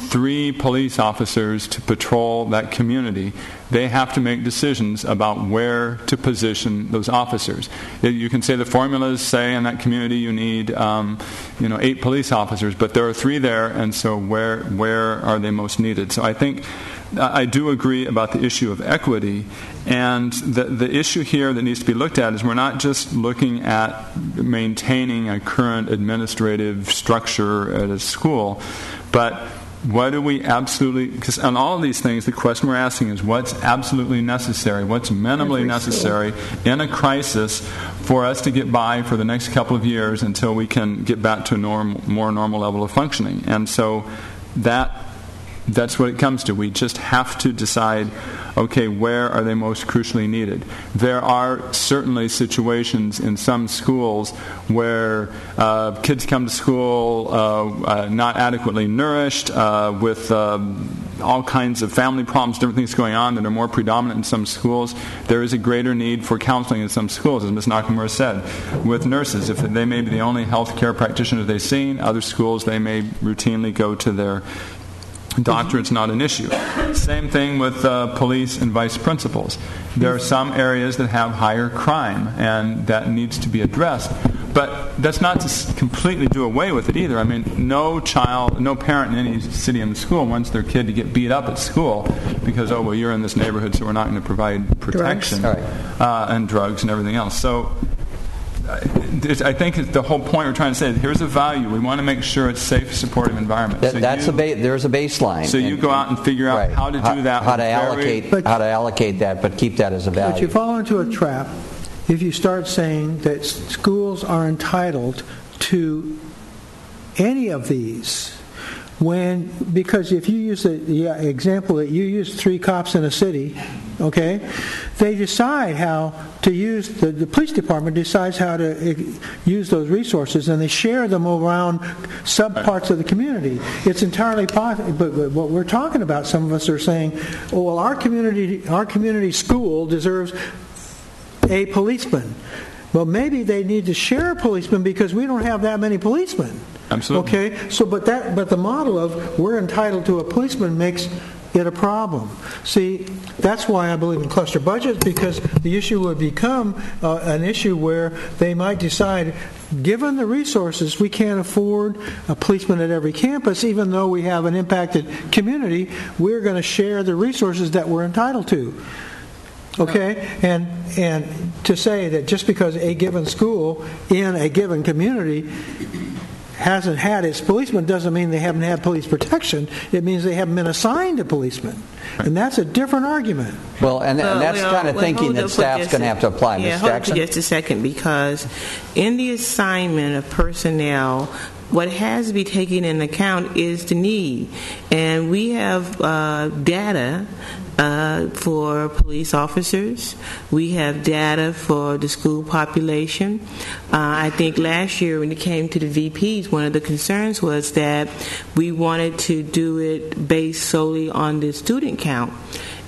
R: 3 police officers to patrol that community, they have to make decisions about where to position those officers. You can say the formulas say in that community you need 8 police officers, but there are 3 there, and so where are they most needed? So I think I do agree about the issue of equity, and the issue here that needs to be looked at is we're not just looking at maintaining a current administrative structure at a school, but what do we absolutely, because on all of these things, the question we're asking is what's absolutely necessary, what's minimally necessary in a crisis for us to get by for the next couple of years until we can get back to a more normal level of functioning. And so that's what it comes to. We just have to decide, okay, where are they most crucially needed? There are certainly situations in some schools where kids come to school not adequately nourished, with all kinds of family problems, different things going on that are more predominant in some schools. There is a greater need for counseling in some schools, as Ms. Nakamura said. With nurses, if they may be the only health care practitioner they've seen, other schools they may routinely go to their doctor, it's not an issue. Same thing with police and vice principals. There are some areas that have higher crime, and that needs to be addressed. But that's not to completely do away with it either. I mean, no parent in any city in the school wants their kid to get beat up at school because, you're in this neighborhood, so we're not going to provide protection and drugs and everything else. So I think the whole point we're trying to say, here's a value. We want to make sure it's a safe, supportive environment.
C: There's a baseline.
R: So you go out and figure out how to do that.
C: How to allocate that, but keep that as a value.
M: But you fall into a trap if you start saying that schools are entitled to any of these. because if you use the example that you used, 3 cops in a city, okay, they decide how to use, the police department decides how to use those resources, and they share them around subparts of the community. It's entirely possible, but what we're talking about, some of us are saying, oh, well, our community school deserves a policeman. Well, maybe they need to share a policeman because we don't have that many policemen.
R: Absolutely.
M: Okay, so but the model of we're entitled to a policeman makes it a problem. See, that's why I believe in cluster budgets, because the issue would become an issue where they might decide, given the resources, we can't afford a policeman at every campus, even though we have an impacted community, we're going to share the resources that we're entitled to. Okay, and to say that just because a given school in a given community hasn't had its policeman doesn't mean they haven't had police protection. It means they haven't been assigned a policeman, and that's a different argument.
C: Well, and that's kind of thinking that staff's going to have to apply.
A: Yeah,
C: Ms.
A: hold
C: Jackson?
A: on just a second, because in the assignment of personnel, what has to be taken into account is the need, and we have data for police officers. We have data for the school population. I think last year when it came to the VPs, one of the concerns was that we wanted to do it based solely on the student count.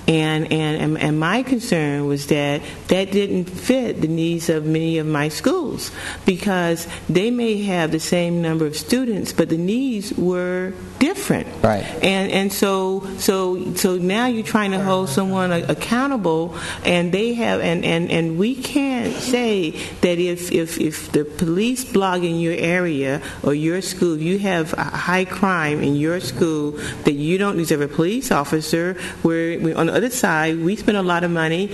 A: And my concern was that didn't fit the needs of many of my schools, because they may have the same number of students, but the needs were different.
C: Right.
A: And so now you're trying to hold someone accountable, and they have and we can't say that if the police blog in your area or your school, if you have high crime in your school, that you don't deserve a police officer. Where on the other side, we spend a lot of money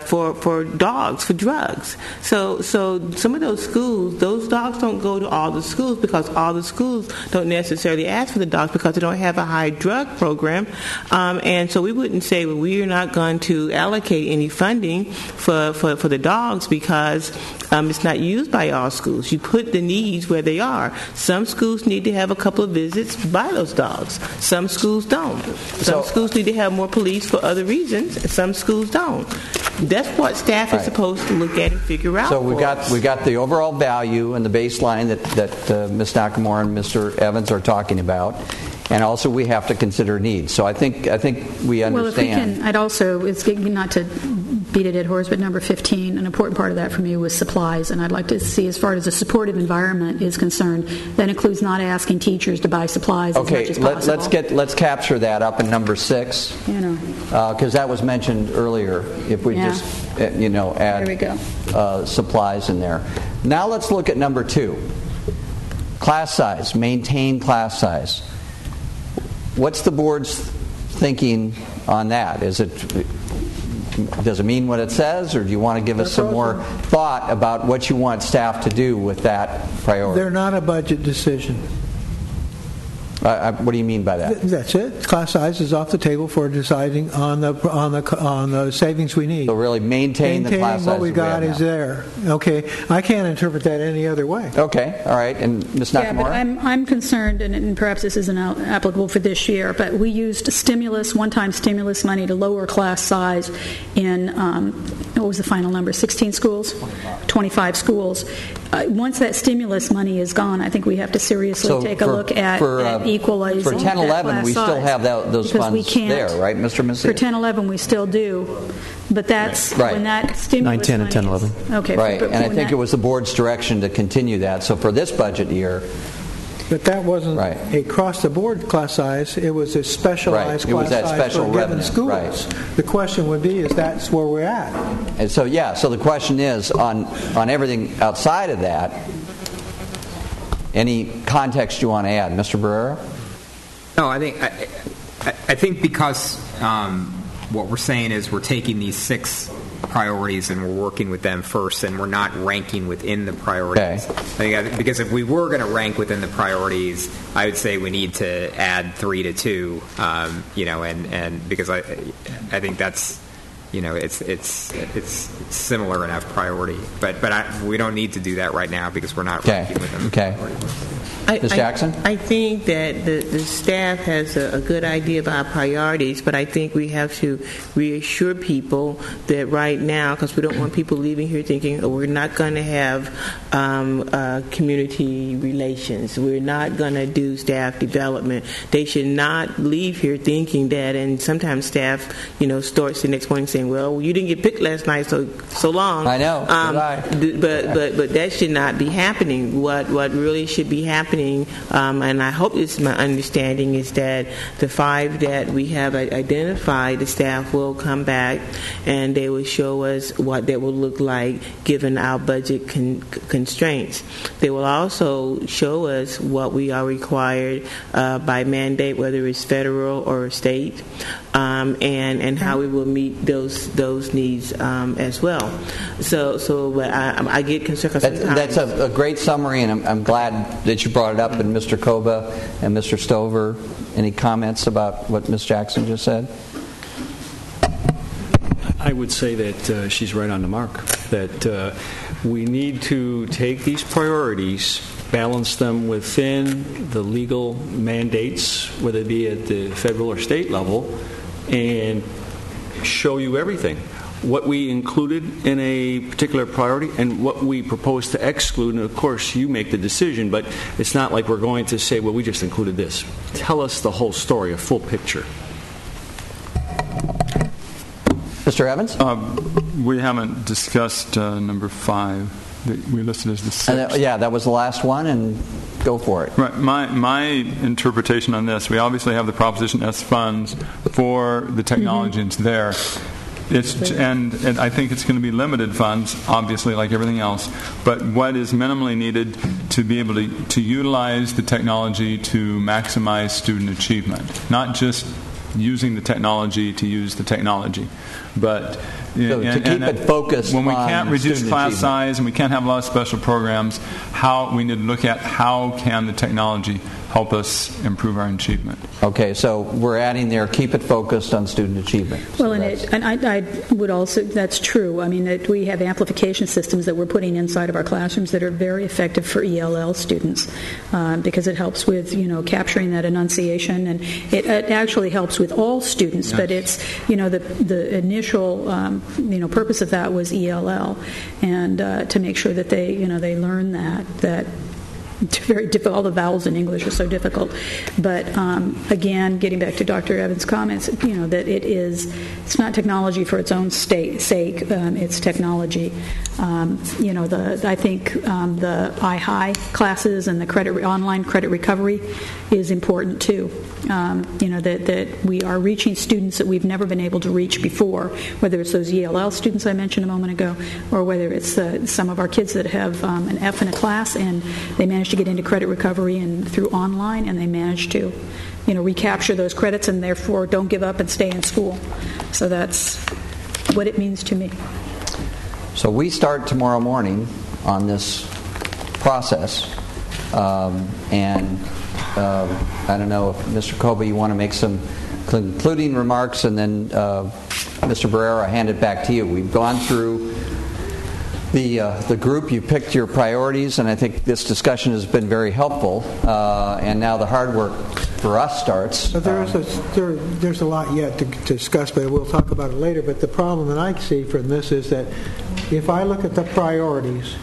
A: for dogs, for drugs. So some of those schools, those dogs don't go to all the schools, because all the schools don't necessarily ask for the dogs because they don't have a high drug program. And so we wouldn't say, well, we are not going to allocate any funding for the dogs because it's not used by all schools. You put the needs where they are. Some schools need to have a couple of visits by those dogs. Some schools don't. Some schools need to have more police for other reasons. Some schools don't. That's what staff is supposed to look at and figure out.
C: So we got the overall value and the baseline that Ms. Nakamura and Mr. Evans are talking about, and also we have to consider needs. So I think we understand.
U: Well, if we can, I'd also, it's not to beat a dead horse, but number 15, an important part of that for me was supplies, and I'd like to see, as far as a supportive environment is concerned, that includes not asking teachers to buy supplies as much as possible.
C: Let's capture that up in number 6, because that was mentioned earlier. If we just add
U: there we go.
C: Supplies in there. Now let's look at number 2, class size, maintain class size. What's the board's thinking on that? Does it mean what it says, or do you want to give us some more thought about what you want staff to do with that priority?
M: They're not a budget decision.
C: What do you mean by that?
M: That's it. Class size is off the table for deciding on the savings we need.
C: So really maintain the class size.
M: What we got is there. Okay, I can't interpret that any other way.
C: Okay, all right. And Ms. Nakamura?
U: Yeah, but I'm concerned, and perhaps this isn't applicable for this year, but we used one-time stimulus money to lower class size in, what was the final number, 16 schools? 25 schools. Once that stimulus money is gone, I think we have to seriously take a look at equalizing
C: for 10-11 we still have those funds there, right, Mr. Massey?
U: For 10-11 we still do, but that's when that stimulus
E: 9, 10, and 10-11.
U: Okay,
C: right, and I think it was the board's direction to continue that. So for this budget year,
M: but that wasn't across-the-board class size. It was a specialized class size for given schools. Right. The question would be, is that's where we're at?
C: And so so the question is, on everything outside of that, any context you want to add, Mr. Barrera?
D: No, I think because what we're saying is we're taking these 6 priorities and we're working with them first, and we're not ranking within the priorities. Okay. Because if we were going to rank within the priorities, I would say we need to add 3 to 2, and because I think that's it's similar enough priority. But we don't need to do that right now because we're not ranking with them.
C: Okay. Ms. Jackson?
A: I think that the staff has a good idea about priorities, but I think we have to reassure people that right now, because we don't want people leaving here thinking, we're not going to have community relations, we're not going to do staff development. They should not leave here thinking that, and sometimes staff, starts the next morning saying, well, you didn't get picked last night, so long.
C: I know.
A: But that should not be happening. What really should be happening, and I hope this is my understanding, is that the 5 that we have identified, the staff will come back and they will show us what that will look like given our budget constraints. They will also show us what we are required by mandate, whether it's federal or state, and how we will meet those needs as well. So I get concerned.
C: That's a great summary, and I'm glad that you brought it up. And Mr. Koba and Mr. Stover, any comments about what Ms. Jackson just said?
O: I would say that she's right on the mark, that we need to take these priorities, balance them within the legal mandates, whether it be at the federal or state level, and show you everything. What we included in a particular priority and what we propose to exclude, and of course you make the decision, but it's not like we're going to say, well, we just included this. Tell us the whole story, a full picture.
C: Mr. Evans?
R: We haven't discussed number 5 that we listed as the 6th.
C: Yeah, that was the last one, and go for it.
R: Right. My interpretation on this, we obviously have the Proposition S funds for the technology, and it's there. And I think it's going to be limited funds, obviously, like everything else. But what is minimally needed to be able to utilize the technology to maximize student achievement, not just using the technology to use the technology, but
C: to keep it focused
R: when we can't reduce class size and we can't have a lot of special programs, how we need to look at how can the technology help us improve our achievement.
C: Okay, so we're adding there, keep it focused on student achievement.
U: Well, and I would also, that's true. I mean, we have amplification systems that we're putting inside of our classrooms that are very effective for ELL students because it helps with, capturing that enunciation, and it actually helps with all students, but it's, the initial, purpose of that was ELL, and to make sure that they learn that it's very difficult. All the vowels in English are so difficult. But again, getting back to Dr. Evans' comments, that it's not technology for its own sake. It's technology. I think the iHigh classes and the online credit recovery is important too. That we are reaching students that we've never been able to reach before, whether it's those ELL students I mentioned a moment ago, or whether it's some of our kids that have an F in a class and they manage to get into credit recovery and through online, and they manage to recapture those credits and therefore don't give up and stay in school. So that's what it means to me.
C: So we start tomorrow morning on this process, and I don't know if Mr. Koba, you want to make some concluding remarks, and then Mr. Barrera, hand it back to you. We've gone through the group. You picked your priorities, and I think this discussion has been very helpful. And now the hard work for us starts.
M: But there's a lot yet to discuss, but we'll talk about it later. But the problem that I see from this is that if I look at the priorities,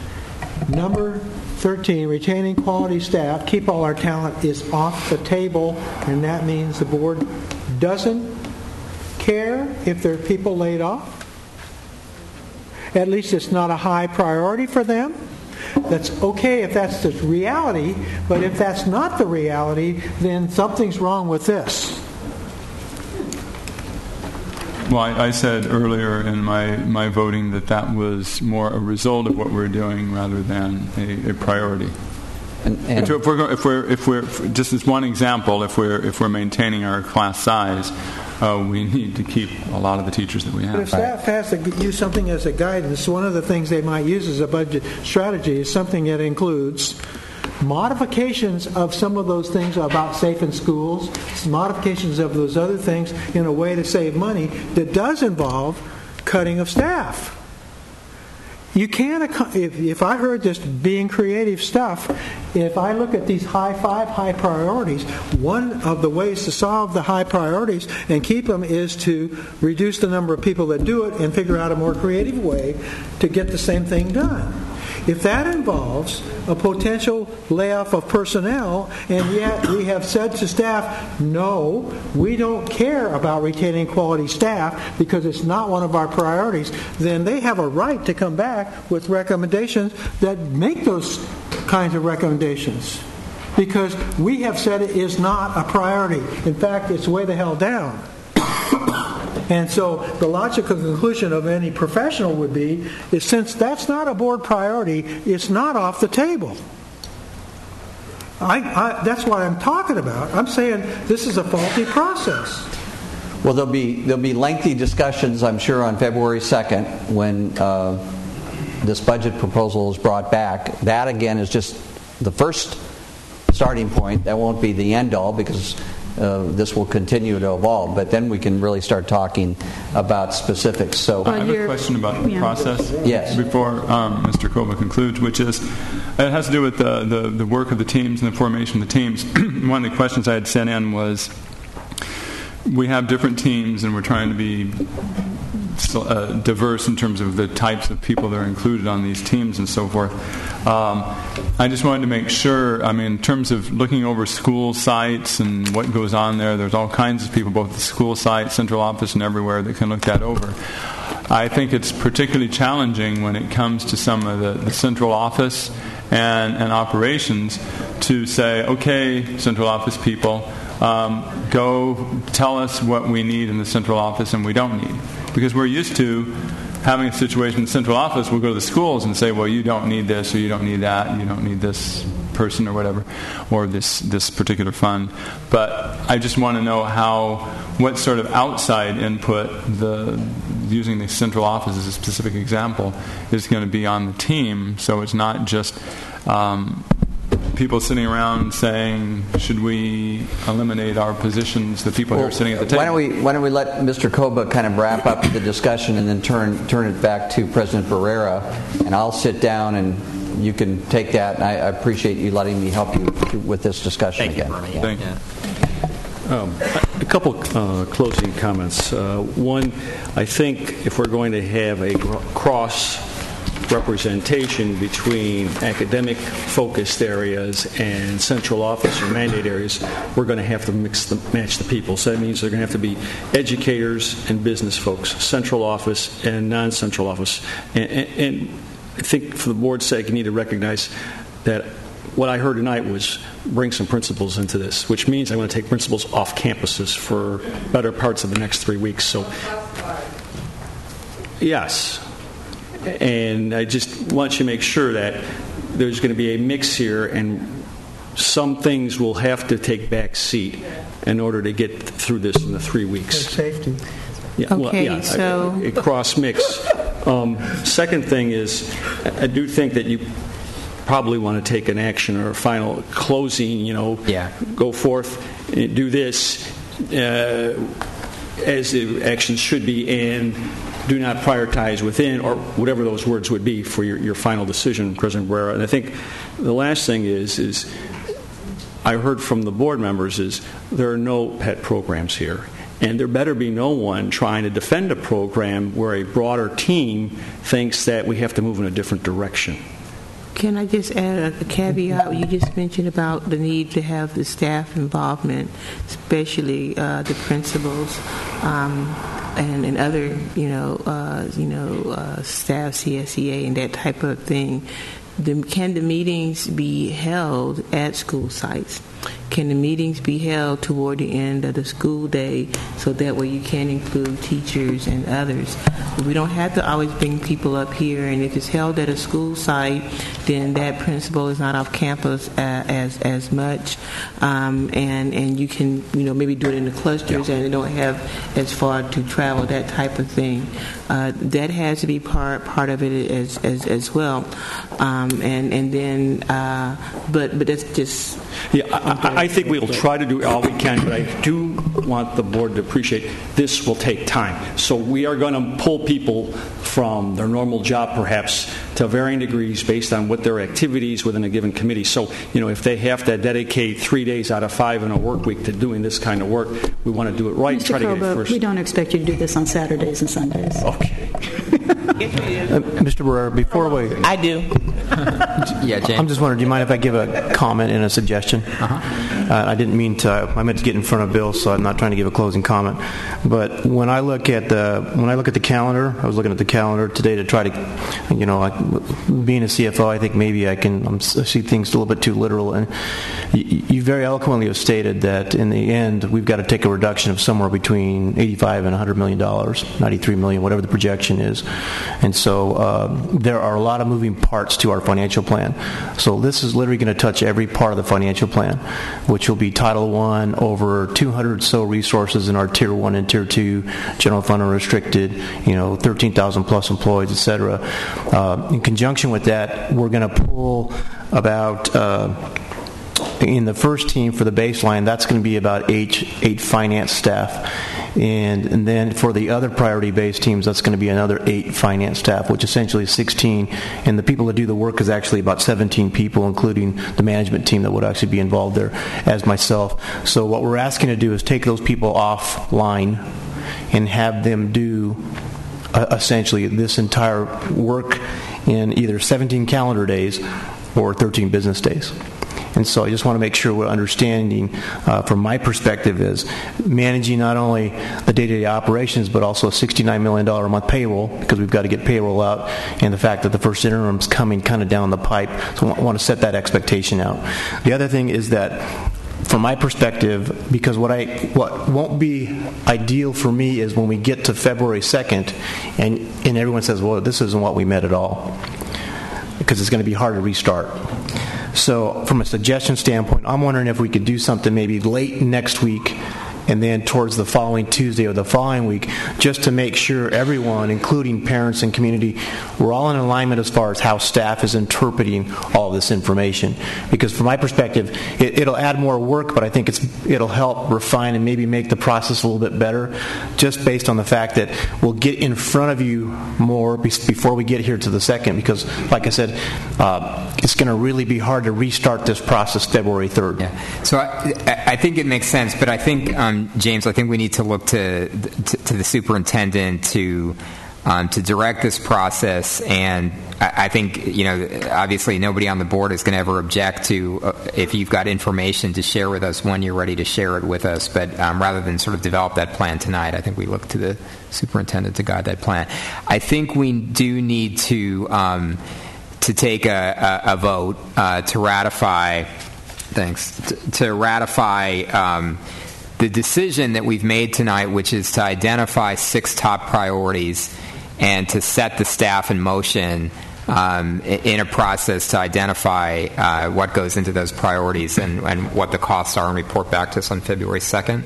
M: number 13, retaining quality staff, keep all our talent, is off the table, and that means the board doesn't care if there are people laid off. At least it's not a high priority for them. That's okay if that's the reality, but if that's not the reality, then something's wrong with this.
R: Well, I said earlier in my voting that was more a result of what we're doing rather than a priority. And if we're just as one example, if we're maintaining our class size, we need to keep a lot of the teachers that we have.
M: But if staff has to use something as a guidance, one of the things they might use as a budget strategy is something that includes modifications of some of those things about safe in schools, modifications of those other things in a way to save money that does involve cutting of staff. You can't, if I heard this being creative stuff, if I look at these high priorities, one of the ways to solve the high priorities and keep them is to reduce the number of people that do it and figure out a more creative way to get the same thing done. If that involves a potential layoff of personnel, and yet we have said to staff, no, we don't care about retaining quality staff because it's not one of our priorities, then they have a right to come back with recommendations that make those kinds of recommendations. Because we have said it is not a priority. In fact, it's way the hell down. And so the logical conclusion of any professional would be, is since that's not a board priority, it's not off the table. That's what I'm talking about. I'm saying this is a faulty process.
C: Well, there'll be lengthy discussions, I'm sure, on February 2nd when this budget proposal is brought back. That, again, is just the first starting point. That won't be the end-all because this will continue to evolve, but then we can really start talking about specifics. So
R: I have a question about the process.
C: Yes.
R: Before Mr. Kova concludes, which is it has to do with the work of the teams and the formation of the teams. One of the questions I had sent in was, we have different teams and we're trying to be diverse in terms of the types of people that are included on these teams and so forth. I just wanted to make sure, in terms of looking over school sites and what goes on there's all kinds of people, both the school site, central office, and everywhere that can look that over. I think it's particularly challenging when it comes to some of the central office and operations to say, okay, central office people, go tell us what we need in the central office and we don't need. Because we're used to having a situation in the central office, we'll go to the schools and say, well, you don't need this, or you don't need that, you don't need this person or whatever, or this particular fund. But I just want to know what sort of outside input, using the central office as a specific example, is going to be on the team, so it's not just people sitting around saying, should we eliminate our positions, the people who are sitting at the table?
C: Why don't we let Mr. Kova kind of wrap up the discussion and then turn it back to President Barrera, and I'll sit down and you can take that, and I appreciate you letting me help you with this discussion again.
O: Thank you. A couple closing comments. One, I think if we're going to have a cross representation between academic-focused areas and central office or mandate areas, we're going to have to match the people. So that means they're going to have to be educators and business folks, central office and non-central office. And I think for the board's sake, you need to recognize that what I heard tonight was bring some principals into this, which means I'm going to take principals off campuses for better parts of the next 3 weeks. So, yes. And I just want you to make sure that there's going to be a mix here, and some things will have to take back seat in order to get through this in the 3 weeks.
M: For safety.
O: Yeah,
A: okay, so
O: a cross mix. Second thing is, I do think that you probably want to take an action or a final closing. Go forth and do this as the actions should be, and do not prioritize within, or whatever those words would be for your final decision, President Barrera. And I think the last thing is I heard from the board members is there are no pet programs here. And there better be no one trying to defend a program where a broader team thinks that we have to move in a different direction.
A: Can I just add a caveat? You just mentioned about the need to have the staff involvement, especially the principals and other, staff, CSEA, and that type of thing. Can the meetings be held at school sites? Can the meetings be held toward the end of the school day so that way you can include teachers and others? We don't have to always bring people up here, and if it's held at a school site, then that principal is not off campus as much, and you can maybe do it in the clusters and they don't have as far to travel, that type of thing. That has to be part of it as well, and then but that's just
O: I I think we'll try to do all we can, but I do want the board to appreciate this will take time. So we are going to pull people from their normal job, perhaps, to varying degrees based on what their activities within a given committee. So, if they have to dedicate 3 days out of 5 in a work week to doing this kind of work, we want to do it right.
U: Mr.
O: Try to get it
U: Koba,
O: first.
U: we don't expect you to do this on Saturdays and Sundays.
O: Okay.
E: Mr. Barrera, before we...
A: I do.
D: Yeah, James.
E: I'm just wondering, do you mind if I give a comment and a suggestion? I didn't mean to... I meant to get in front of Bill, so I'm not trying to give a closing comment. But when I look at the calendar, I was looking at the calendar today to try to, being a CFO, I think maybe I see things a little bit too literal. And you very eloquently have stated that in the end, we've got to take a reduction of somewhere between 85 and $100 million, 93 million, whatever the projection is. And so there are a lot of moving parts to our financial plan. So this is literally going to touch every part of the financial plan, which will be Title I, over 200 so resources in our Tier 1 and Tier 2, general fund unrestricted, 13,000 plus employees, et cetera. In conjunction with that, we're going to pull about... in the first team for the baseline, that's going to be about eight finance staff. And then for the other priority-based teams, that's going to be another 8 finance staff, which essentially is 16. And the people that do the work is actually about 17 people, including the management team that would actually be involved there as myself. So what we're asking to do is take those people offline and have them do essentially this entire work in either 17 calendar days or 13 business days. And so I just want to make sure we're understanding, from my perspective, is managing not only the day-to-day operations, but also a $69 million a month payroll, because we've got to get payroll out, and the fact that the first interim's coming kind of down the pipe. So I want to set that expectation out. The other thing is that, from my perspective, because what won't be ideal for me is when we get to February 2nd, and everyone says, well, this isn't what we met at all, because it's going to be hard to restart. So from a suggestion standpoint, I'm wondering if we could do something maybe late next week and then towards the following Tuesday or the following week, just to make sure everyone, including parents and community, we're all in alignment as far as how staff is interpreting all of this information. Because from my perspective, it'll add more work, but I think it'll help refine and maybe make the process a little bit better, just based on the fact that we'll get in front of you more before we get here to the second. Because, like I said, it's going to really be hard to restart this process February 3rd.
D: Yeah. So I think it makes sense, but I think, James, I think we need to look to the superintendent to direct this process, and I think, obviously nobody on the board is going to ever object to if you've got information to share with us when you're ready to share it with us, but rather than sort of develop that plan tonight, I think we look to the superintendent to guide that plan. I think we do need to take a vote to ratify. Thanks. To ratify the decision that we've made tonight, which is to identify 6 top priorities and to set the staff in motion in a process to identify what goes into those priorities and what the costs are, and report back to us on February 2nd.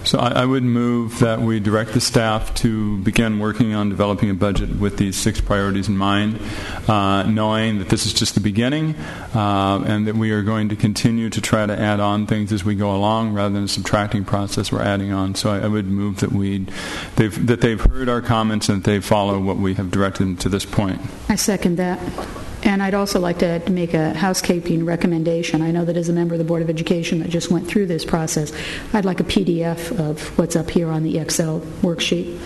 R: So I would move that we direct the staff to begin working on developing a budget with these 6 priorities in mind, knowing that this is just the beginning, and that we are going to continue to try to add on things as we go along, rather than a subtracting process we're adding on. So I would move that they've heard our comments and that they follow what we have directed them to this point.
U: I second that. And I'd also like to make a housekeeping recommendation. I know that as a member of the Board of Education that just went through this process, I'd like a PDF of what's up here on the Excel worksheet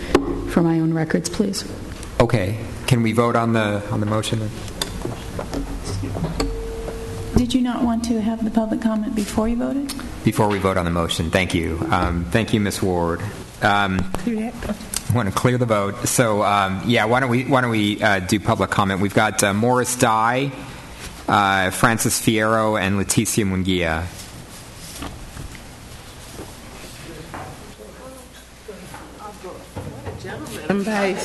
U: for my own records, please.
D: Okay. Can we vote on the motion?
S: Did you not want to have the public comment before you voted?
D: Before we vote on the motion. Thank you. Thank you, Ms. Ward. I want to clear the vote. So, why don't we do public comment? We've got Morris Dye, Francis Fierro, and Leticia Munguia.
A: Somebody.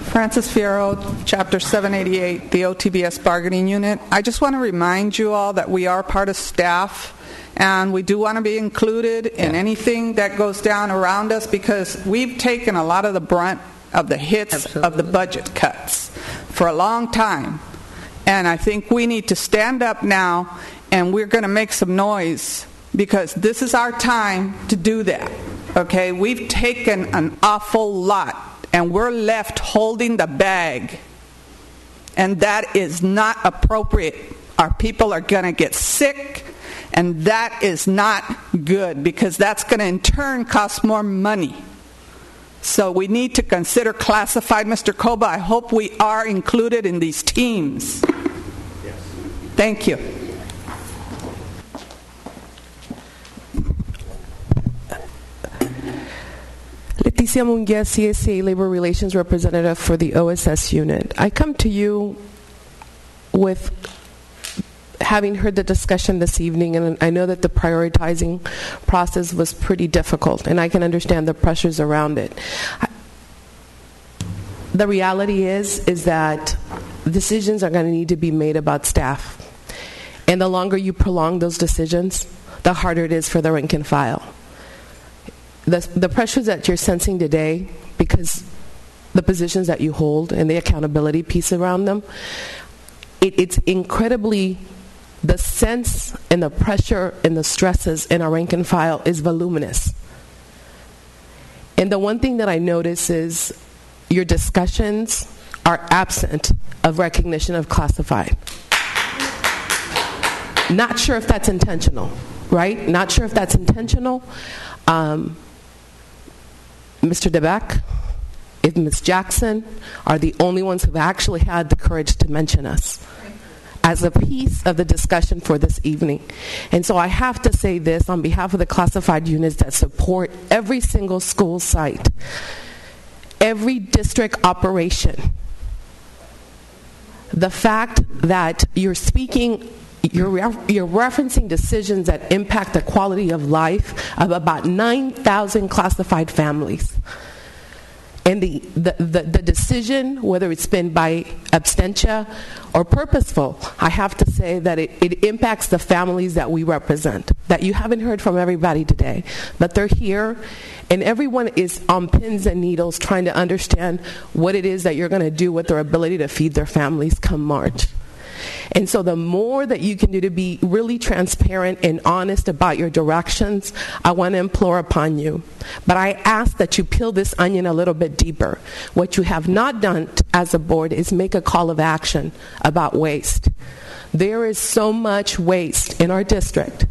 T: Francis Fierro, Chapter 788, the OTBS Bargaining Unit. I just want to remind you all that we are part of staff, and we do want to be included in anything that goes down around us, because we've taken a lot of the brunt of the hits of the budget cuts for a long time. And I think we need to stand up now and we're going to make some noise because this is our time to do that. Okay, we've taken an awful lot, and we're left holding the bag. And that is not appropriate. Our people are going to get sick, and that is not good because that's going to in turn cost more money. So we need to consider classified. Mr. Koba, I hope we are included in these teams. Yes. Thank you.
J: Leticia Munguia, CSCA Labor Relations Representative for the OSS unit. I come to you with having heard the discussion this evening, and I know that the prioritizing process was pretty difficult, and I can understand the pressures around it. The reality is that decisions are going to need to be made about staff. And the longer you prolong those decisions, the harder it is for the rank and file. The pressures that you're sensing today, because the positions that you hold and the accountability piece around them, it's incredibly, the sense and the pressure and the stresses in our rank and file is voluminous. And the one thing that I notice is your discussions are absent of recognition of classified. Not sure if that's intentional, right? Not sure if that's intentional. Mr. DeBeck, if Ms. Jackson are the only ones who've actually had the courage to mention us as a piece of the discussion for this evening. And so I have to say this on behalf of the classified units that support every single school site, every district operation. The fact that you're speaking, you're referencing decisions that impact the quality of life of about 9,000 classified families. And the decision, whether it's been by absentia or purposeful, I have to say that it impacts the families that we represent, that you haven't heard from everybody today, but they're here, and everyone is on pins and needles trying to understand what it is that you're going to do with their ability to feed their families come March. And so the more that you can do to be really transparent and honest about your directions, I want to implore upon you. But I ask that you peel this onion a little bit deeper. What you have not done as a board is make a call of action about waste. There is so much waste in our district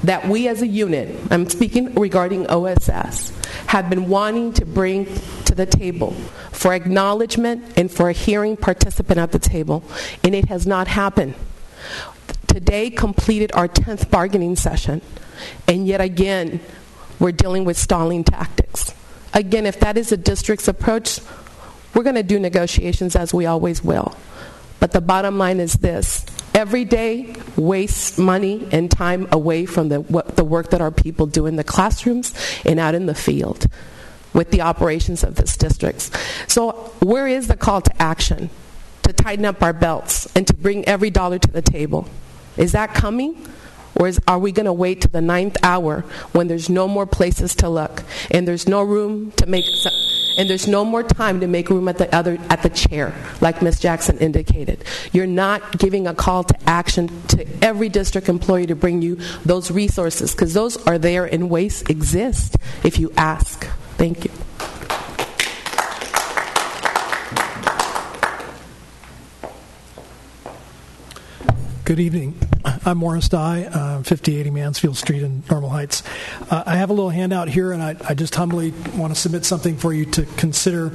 J: that we as a unit, I'm speaking regarding OSS, have been wanting to bring to the table for acknowledgement and for a hearing participant at the table, and it has not happened. Today completed our 10th bargaining session, and yet again, we're dealing with stalling tactics. Again, if that is the district's approach, we're going to do negotiations as we always will. But the bottom line is this: every day wastes money and time away from the work that our people do in the classrooms and out in the field with the operations of this district. So where is the call to action to tighten up our belts and to bring every dollar to the table? Is that coming? Or are we going to wait to the 9th hour when there's no more places to look and there's no room to make, and there's no more time to make room at the chair, like Ms. Jackson indicated? You're not giving a call to action to every district employee to bring you those resources, because those are there and waste exist if you ask. Thank you.
V: Good evening. I'm Morris Dye, 5080 Mansfield Street in Normal Heights. I have a little handout here, and I just humbly want to submit something for you to consider.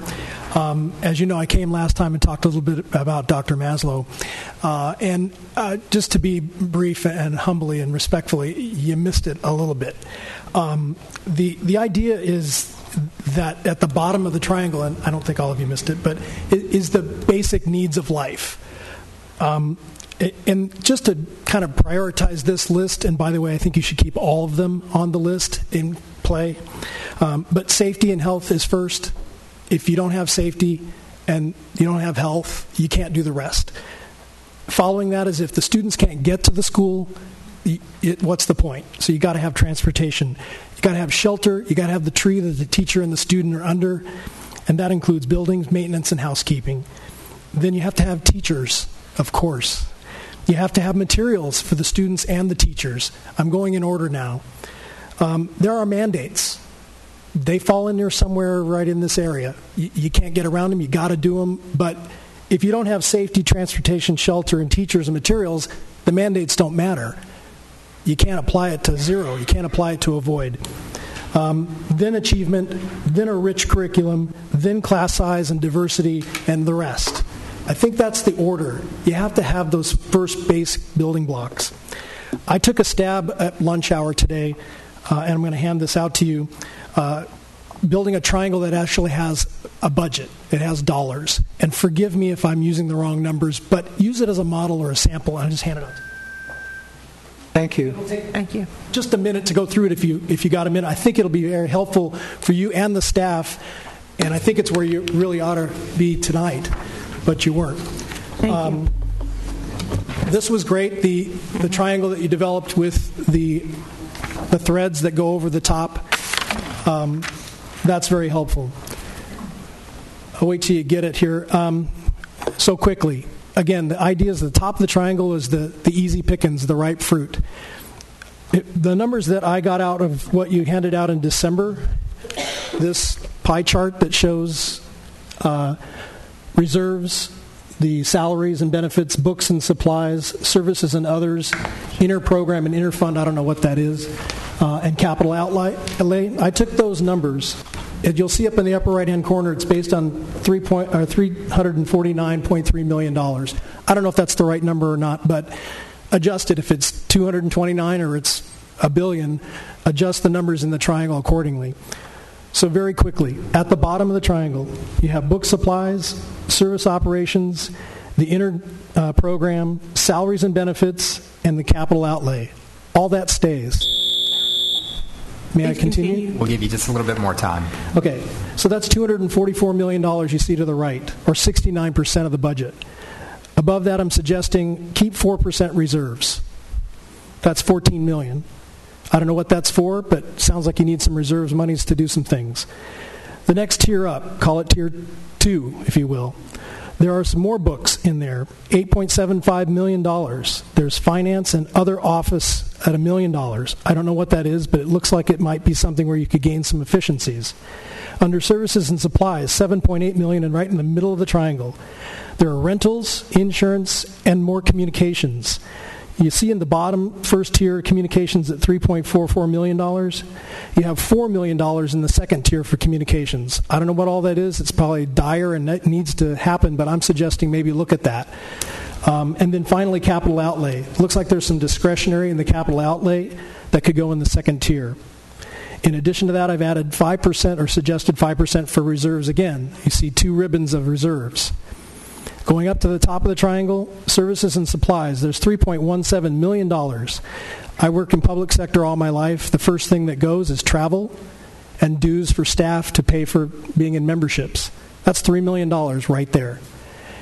V: As you know, I came last time and talked a little bit about Dr. Maslow. And just to be brief and humbly and respectfully, you missed it a little bit. The idea is that at the bottom of the triangle, and I don't think all of you missed it, but is the basic needs of life. And just to kind of prioritize this list, and by the way, I think you should keep all of them on the list in play, but safety and health is first. If you don't have safety and you don't have health, you can't do the rest. Following that is if the students can't get to the school, what's the point? So you got to have transportation. You got to have shelter. You got to have the tree that the teacher and the student are under, and that includes buildings, maintenance, and housekeeping. Then you have to have teachers, of course. You have to have materials for the students and the teachers. I'm going in order now. There are mandates. They fall in there somewhere right in this area. You can't get around them. You got to do them. But if you don't have safety, transportation, shelter, and teachers and materials, the mandates don't matter. You can't apply it to zero. You can't apply it to avoid. Then achievement, then a rich curriculum, then class size and diversity, and the rest. I think that's the order. You have to have those first base building blocks. I took a stab at lunch hour today, and I'm going to hand this out to you, building a triangle that actually has a budget. It has dollars. And forgive me if I'm using the wrong numbers, but use it as a model or a sample, and I'll just hand it out to you.
M: Thank you.
A: Thank you.
V: Just a minute to go through it if you got a minute. I think it'll be very helpful for you and the staff, and I think it's where you really ought to be tonight, but you weren't.
A: Thank you.
V: This was great, the triangle that you developed with the threads that go over the top. That's very helpful. I'll wait till you get it here. So quickly. Again, the idea is the top of the triangle is the easy pickings, the ripe fruit. The numbers that I got out of what you handed out in December, this pie chart that shows reserves, the salaries and benefits, books and supplies, services and others, inter-program and inter-fund, I don't know what that is, and capital outlay. I took those numbers. You'll see up in the upper right-hand corner, it's based on $349.3 million. I don't know if that's the right number or not, but adjust it. If it's 229 or it's $1 billion, adjust the numbers in the triangle accordingly. So very quickly, at the bottom of the triangle, you have book supplies, service operations, the inter-program, salaries and benefits, and the capital outlay. All that stays. May I continue?
D: We'll give you just a little bit more time.
V: Okay, so that's $244 million you see to the right, or 69% of the budget. Above that, I'm suggesting keep 4% reserves. That's $14 million. I don't know what that's for, but sounds like you need some reserves monies to do some things. The next tier up, call it tier 2, if you will. There are some more books in there, $8.75 million. There's finance and other office at $1 million. I don't know what that is, but it looks like it might be something where you could gain some efficiencies. Under services and supplies, $7.8 million, and right in the middle of the triangle, there are rentals, insurance, and more communications. You see in the bottom first tier communications at $3.44 million. You have $4 million in the second tier for communications. I don't know what all that is. It's probably dire and that needs to happen, but I'm suggesting maybe look at that. And then finally, capital outlay. Looks like there's some discretionary in the capital outlay that could go in the second tier. In addition to that, I've added 5% or suggested 5% for reserves again. You see 2 ribbons of reserves. Going up to the top of the triangle, services and supplies, there's $3.17 million. I work in public sector all my life. The first thing that goes is travel and dues for staff to pay for being in memberships. That's $3 million right there.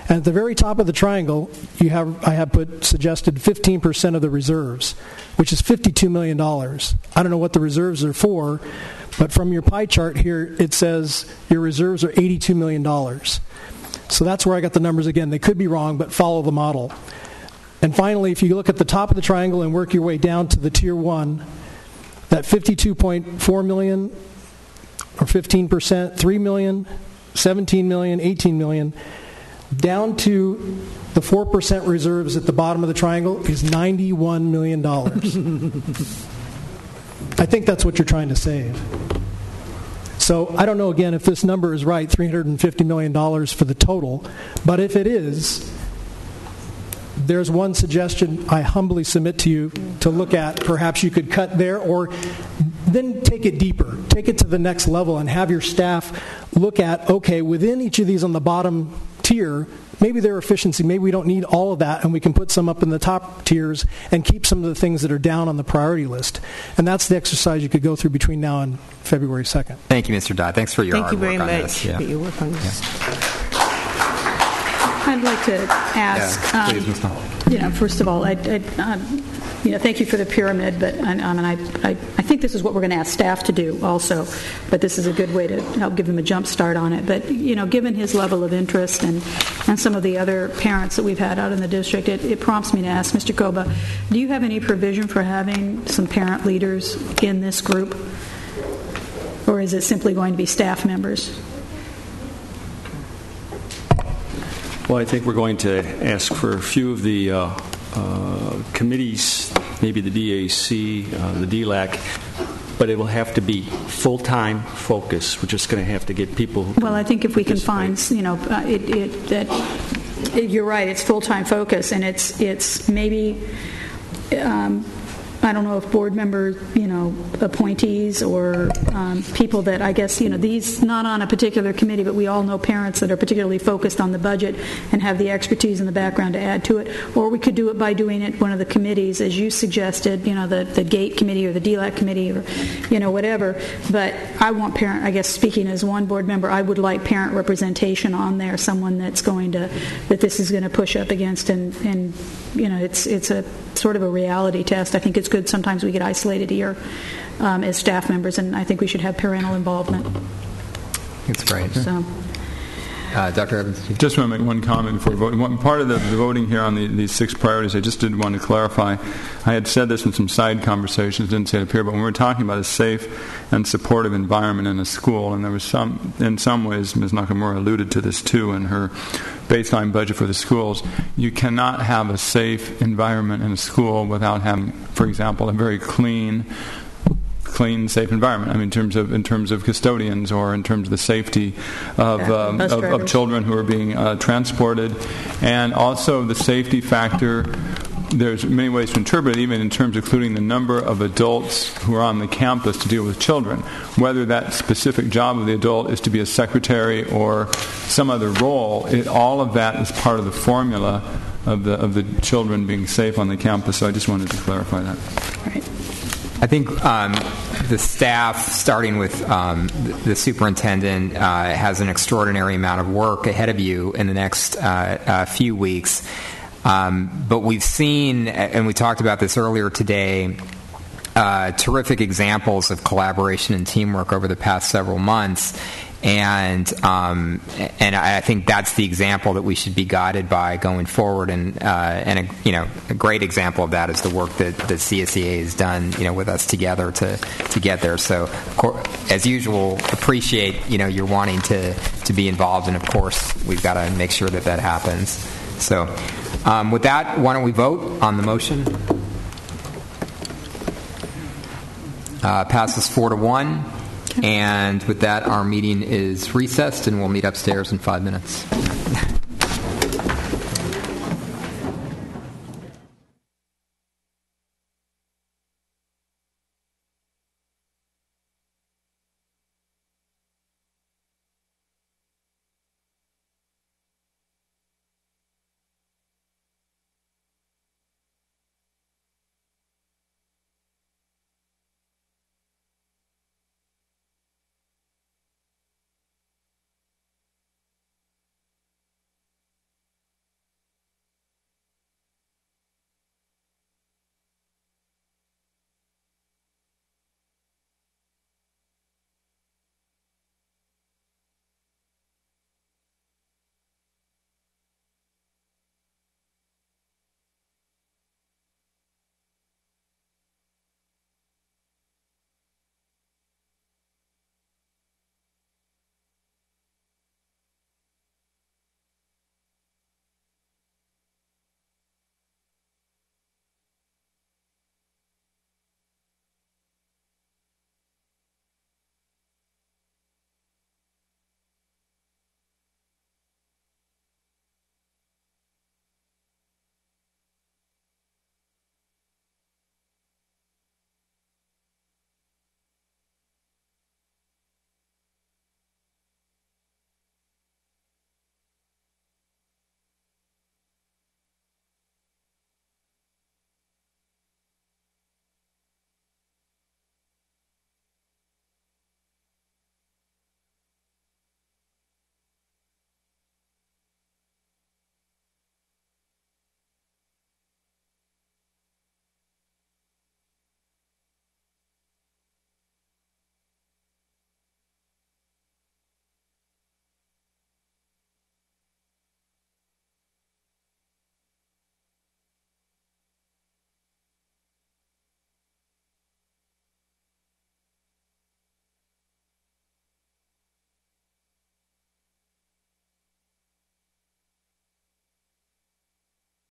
V: And at the very top of the triangle, I have suggested 15% of the reserves, which is $52 million. I don't know what the reserves are for, but from your pie chart here, it says your reserves are $82 million. So that's where I got the numbers again. They could be wrong, but follow the model. And finally, if you look at the top of the triangle and work your way down to the tier 1, that $52.4 million, or 15%, $3 million, $17 million, $18 million, down to the 4% reserves at the bottom of the triangle is $91 million. I think that's what you're trying to save. So I don't know, again, if this number is right, $350 million for the total. But if it is, there's one suggestion I humbly submit to you to look at. Perhaps you could cut there, or then take it deeper. Take it to the next level and have your staff look at, okay, within each of these on the bottom tier, maybe their efficiency, maybe we don't need all of that, and we can put some up in the top tiers and keep some of the things that are down on the priority list. And that's the exercise you could go through between now and February 2nd.
D: Thank you, Mr. Dodd. Thanks for your hard work on this.
A: Thank you very much for your work on this.
U: I'd like to ask,
D: please, Ms. Hunt.
U: first of all, thank you for the pyramid, but I think this is what we're going to ask staff to do also, but this is a good way to help give them a jump start on it. But, given his level of interest and some of the other parents that we've had out in the district, it prompts me to ask Mr. Koba, do you have any provision for having some parent leaders in this group? Or is it simply going to be staff members?
Q: Well, I think we're going to ask for a few of the committees, maybe the DAC, the DLAC, but it will have to be full-time focus. We're just going to have to get people.
U: Well, I think if we can find, you're right. It's full-time focus, and it's maybe. I don't know if board members, appointees or people that I guess, these not on a particular committee, but we all know parents that are particularly focused on the budget and have the expertise in the background to add to it. Or we could do it by doing it one of the committees, as you suggested, the GATE committee or the DLAC committee or, whatever. But I want parent, I guess speaking as one board member, I would like parent representation on there, someone that this is going to push up against and it's a sort of a reality test. I think it's good sometimes we get isolated here as staff members, and I think we should have parental involvement.
D: That's great.
U: So,
R: Dr. Evans. Just want to make one comment before voting. Part of the voting here on these 6 priorities, I just did want to clarify. I had said this in some side conversations, didn't say it up here, but when we were talking about a safe and supportive environment in a school, and there was in some ways, Ms. Nakamura alluded to this too in her baseline budget for the schools, you cannot have a safe environment in a school without having, for example, a very clean, safe environment. I mean, in terms of custodians, or in terms of the safety of children who are being transported, and also the safety factor. There's many ways to interpret it, even in terms of including the number of adults who are on the campus to deal with children. Whether that specific job of the adult is to be a secretary or some other role, all of that is part of the formula of the children being safe on the campus. So I just wanted to clarify that.
U: Right.
D: I think the staff, starting with the superintendent, has an extraordinary amount of work ahead of you in the next few weeks. But we've seen, and we talked about this earlier today, terrific examples of collaboration and teamwork over the past several months. And I think that's the example that we should be guided by going forward. And a great example of that is the work that the CSEA has done, with us together to get there. So, of course, as usual, appreciate you're wanting to be involved, and of course we've got to make sure that happens. So, with that, why don't we vote on the motion? Passes 4-1. And with that, our meeting is recessed, and we'll meet upstairs in 5 minutes.